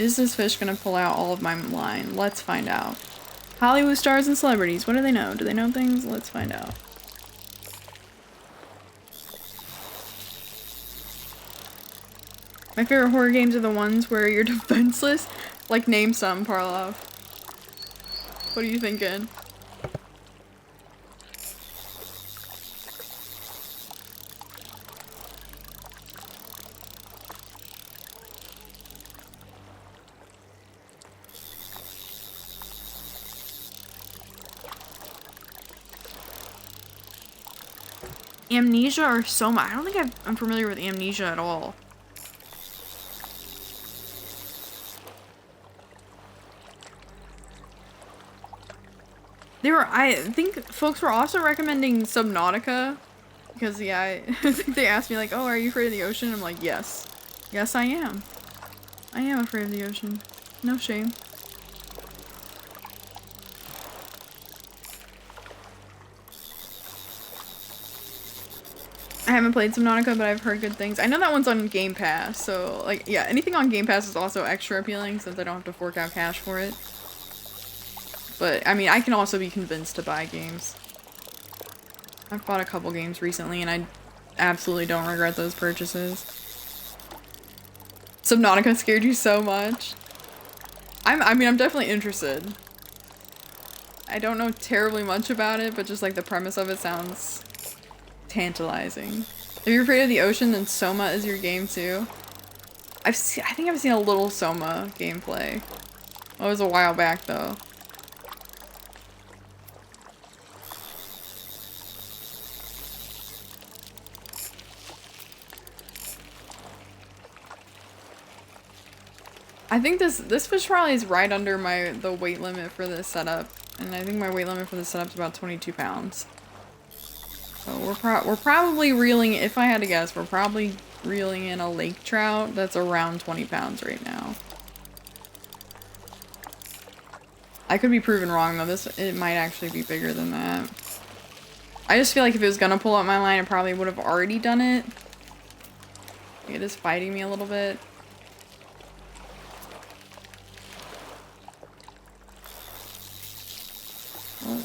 Is this fish gonna pull out all of my line? Let's find out. Hollywood stars and celebrities, what do they know? Do they know things? Let's find out. My favorite horror games are the ones where you're defenseless. Like, name some, Parlov. What are you thinking? Amnesia or Soma? I don't think I'm familiar with Amnesia at all. I think folks were also recommending Subnautica, because yeah, I think they asked me like, oh, are you afraid of the ocean? I'm like, yes. Yes, I am. I am afraid of the ocean. No shame. I haven't played Subnautica, but I've heard good things. I know that one's on Game Pass, so like, yeah, anything on Game Pass is also extra appealing since I don't have to fork out cash for it. But, I mean, I can also be convinced to buy games. I've bought a couple games recently, and I absolutely don't regret those purchases. Subnautica scared you so much? I mean, I'm definitely interested. I don't know terribly much about it, but just, like, the premise of it sounds tantalizing. If you're afraid of the ocean, then Soma is your game, too. I think I've seen a little Soma gameplay. Well, it was a while back, though. I think this fish probably is right under the weight limit for this setup, and I think my weight limit for this setup is about 22 pounds. So we're probably reeling, if I had to guess, we're probably reeling in a lake trout that's around 20 pounds right now. I could be proven wrong though. It might actually be bigger than that. I just feel like if it was gonna pull up my line, it probably would have already done it. It is fighting me a little bit. Well,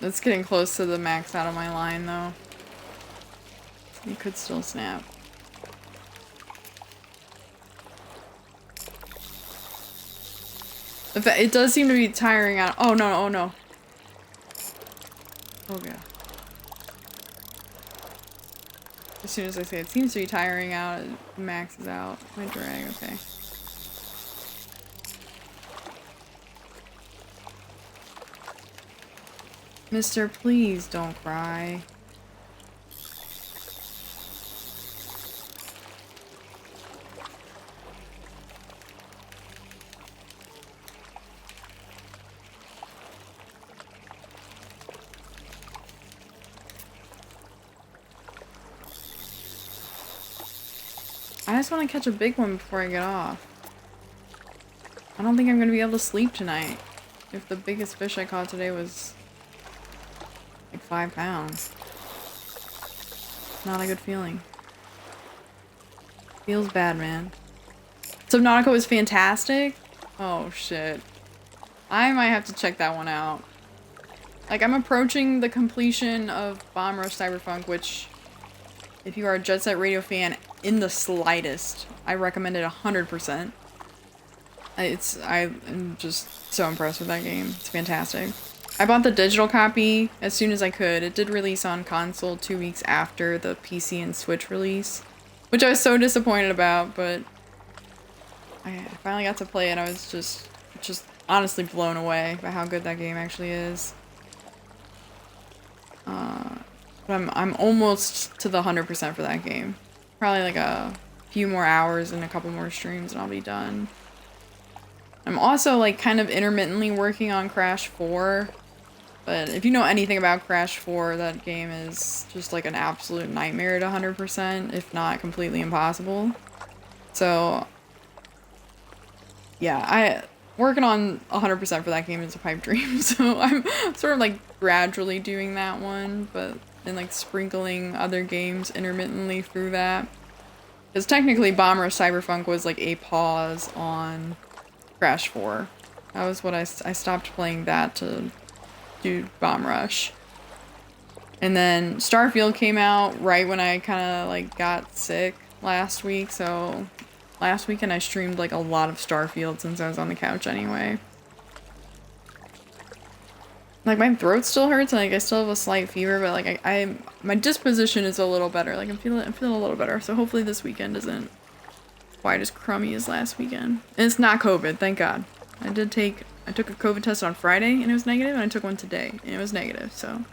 it's getting close to the max out of my line though. You could still snap. It does seem to be tiring out. Oh no, oh no. Oh yeah. As soon as I say it seems to be tiring out, it maxes out. My drag, okay. Mister, please don't cry. just want to catch a big one before I get off. I don't think I'm going to be able to sleep tonight. If the biggest fish I caught today was like 5 pounds. Not a good feeling. Feels bad, man. Subnautica was fantastic. Oh shit. I might have to check that one out. Like, I'm approaching the completion of Rush Cyberfunk, which, if you are a Jet Set Radio fan in the slightest, I recommend it 100%. I'm just so impressed with that game. It's fantastic. I bought the digital copy as soon as I could. It did release on console 2 weeks after the PC and Switch release, which I was so disappointed about, but I finally got to play it. I was just honestly blown away by how good that game actually is. But I'm almost to the 100% for that game. Probably like a few more hours and a couple more streams and I'll be done. I'm also like kind of intermittently working on Crash 4. But if you know anything about Crash 4, that game is just like an absolute nightmare at 100%, if not completely impossible. So yeah, working on 100% for that game is a pipe dream. So I'm sort of like gradually doing that one, but and like sprinkling other games intermittently through that. Because technically Rush Cyberfunk was like a pause on Crash 4. That was what I stopped playing that to do Bomb Rush. And then Starfield came out right when I kind of like got sick last week, so last weekend I streamed like a lot of Starfield since I was on the couch anyway. Like my throat still hurts and like I still have a slight fever, but like my disposition is a little better. Like I'm feeling a little better. So hopefully this weekend isn't quite as crummy as last weekend. And it's not COVID, thank God. I took a COVID test on Friday and it was negative, and I took one today and it was negative. So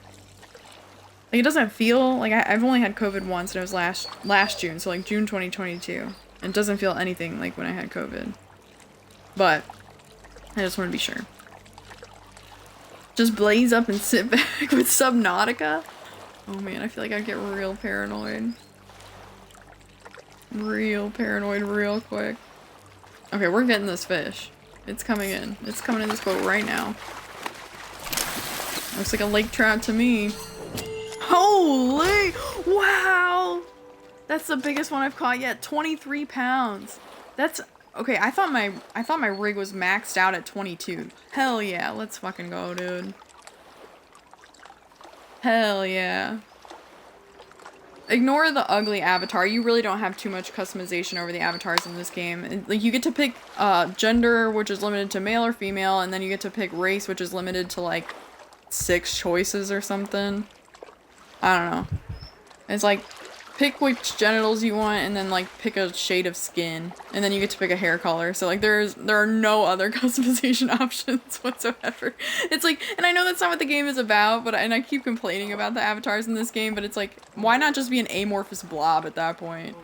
like it doesn't feel like I've only had COVID once, and it was last June, so like June 2022. It doesn't feel anything like when I had COVID. But I just want to be sure. Just blaze up and sit back with Subnautica? Oh man, I feel like I'd get real paranoid. Real paranoid real quick. Okay, we're getting this fish. It's coming in. It's coming in this boat right now. Looks like a lake trout to me. Holy! Wow! That's the biggest one I've caught yet. 23 pounds. That's okay. I thought my rig was maxed out at 22. Hell yeah! Let's fucking go, dude. Hell yeah. Ignore the ugly avatar. You really don't have too much customization over the avatars in this game. Like you get to pick gender, which is limited to male or female, and then you get to pick race, which is limited to like 6 choices or something. I don't know. It's like pick which genitals you want and then like pick a shade of skin, and then you get to pick a hair color. So like there are no other customization options whatsoever. It's like, and I know that's not what the game is about, but I keep complaining about the avatars in this game, but it's like, why not just be an amorphous blob at that point?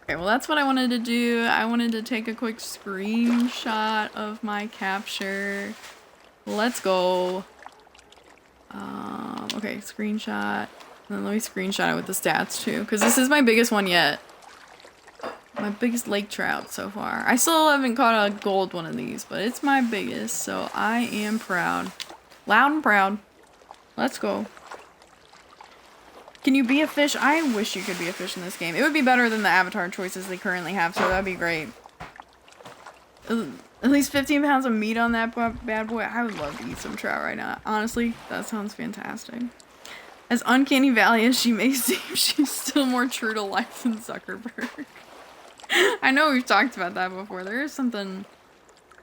Okay, well that's what I wanted to do. I wanted to take a quick screenshot of my capture. Let's go. Okay, screenshot. And then let me screenshot it with the stats too, because this is my biggest one yet. My biggest lake trout so far. I still haven't caught a gold one of these, but it's my biggest, so I am proud. Loud and proud. Let's go. Can you be a fish? I wish you could be a fish in this game. It would be better than the avatar choices they currently have, so that'd be great. At least 15 pounds of meat on that bad boy. I would love to eat some trout right now. Honestly, that sounds fantastic. As uncanny valley as she may seem, she's still more true to life than Zuckerberg. I know we've talked about that before. There is something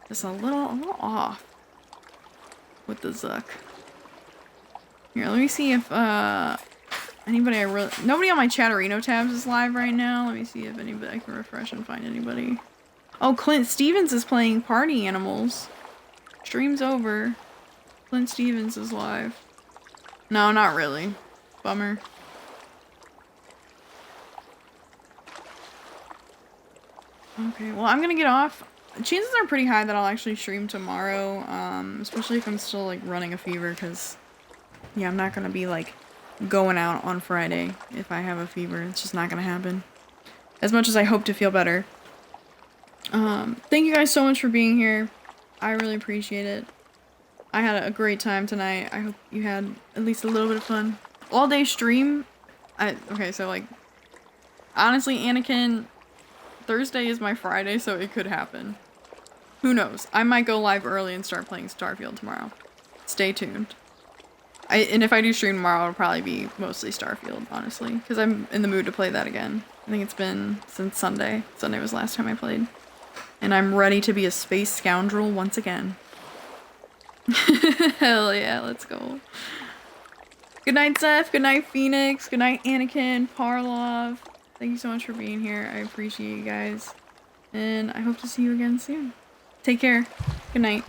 just a little off with the Zuck. Here, let me see if anybody nobody on my Chatterino tabs is live right now. Let me see if anybody I can refresh and find anybody. Oh, Clint Stevens is playing Party Animals. Stream's over. Clint Stevens is live. No, not really. Bummer. Okay, well, I'm gonna get off. Chances are pretty high that I'll actually stream tomorrow, especially if I'm still, like, running a fever, because, yeah, I'm not gonna be, like, going out on Friday if I have a fever. It's just not gonna happen. As much as I hope to feel better. Thank you guys so much for being here. I really appreciate it. I had a great time tonight. I hope you had at least a little bit of fun. All day stream. Okay, so, like, honestly, Anakin, Thursday is my Friday, so it could happen. Who knows? I might go live early and start playing Starfield tomorrow. Stay tuned. And if I do stream tomorrow, it'll probably be mostly Starfield, honestly. Because I'm in the mood to play that again. I think it's been since Sunday. Sunday was the last time I played. And I'm ready to be a space scoundrel once again. Hell yeah, let's go. Good night, Zeph. Good night, Phoenix. Good night, Anakin, Parlov. Thank you so much for being here. I appreciate you guys. And I hope to see you again soon. Take care. Good night.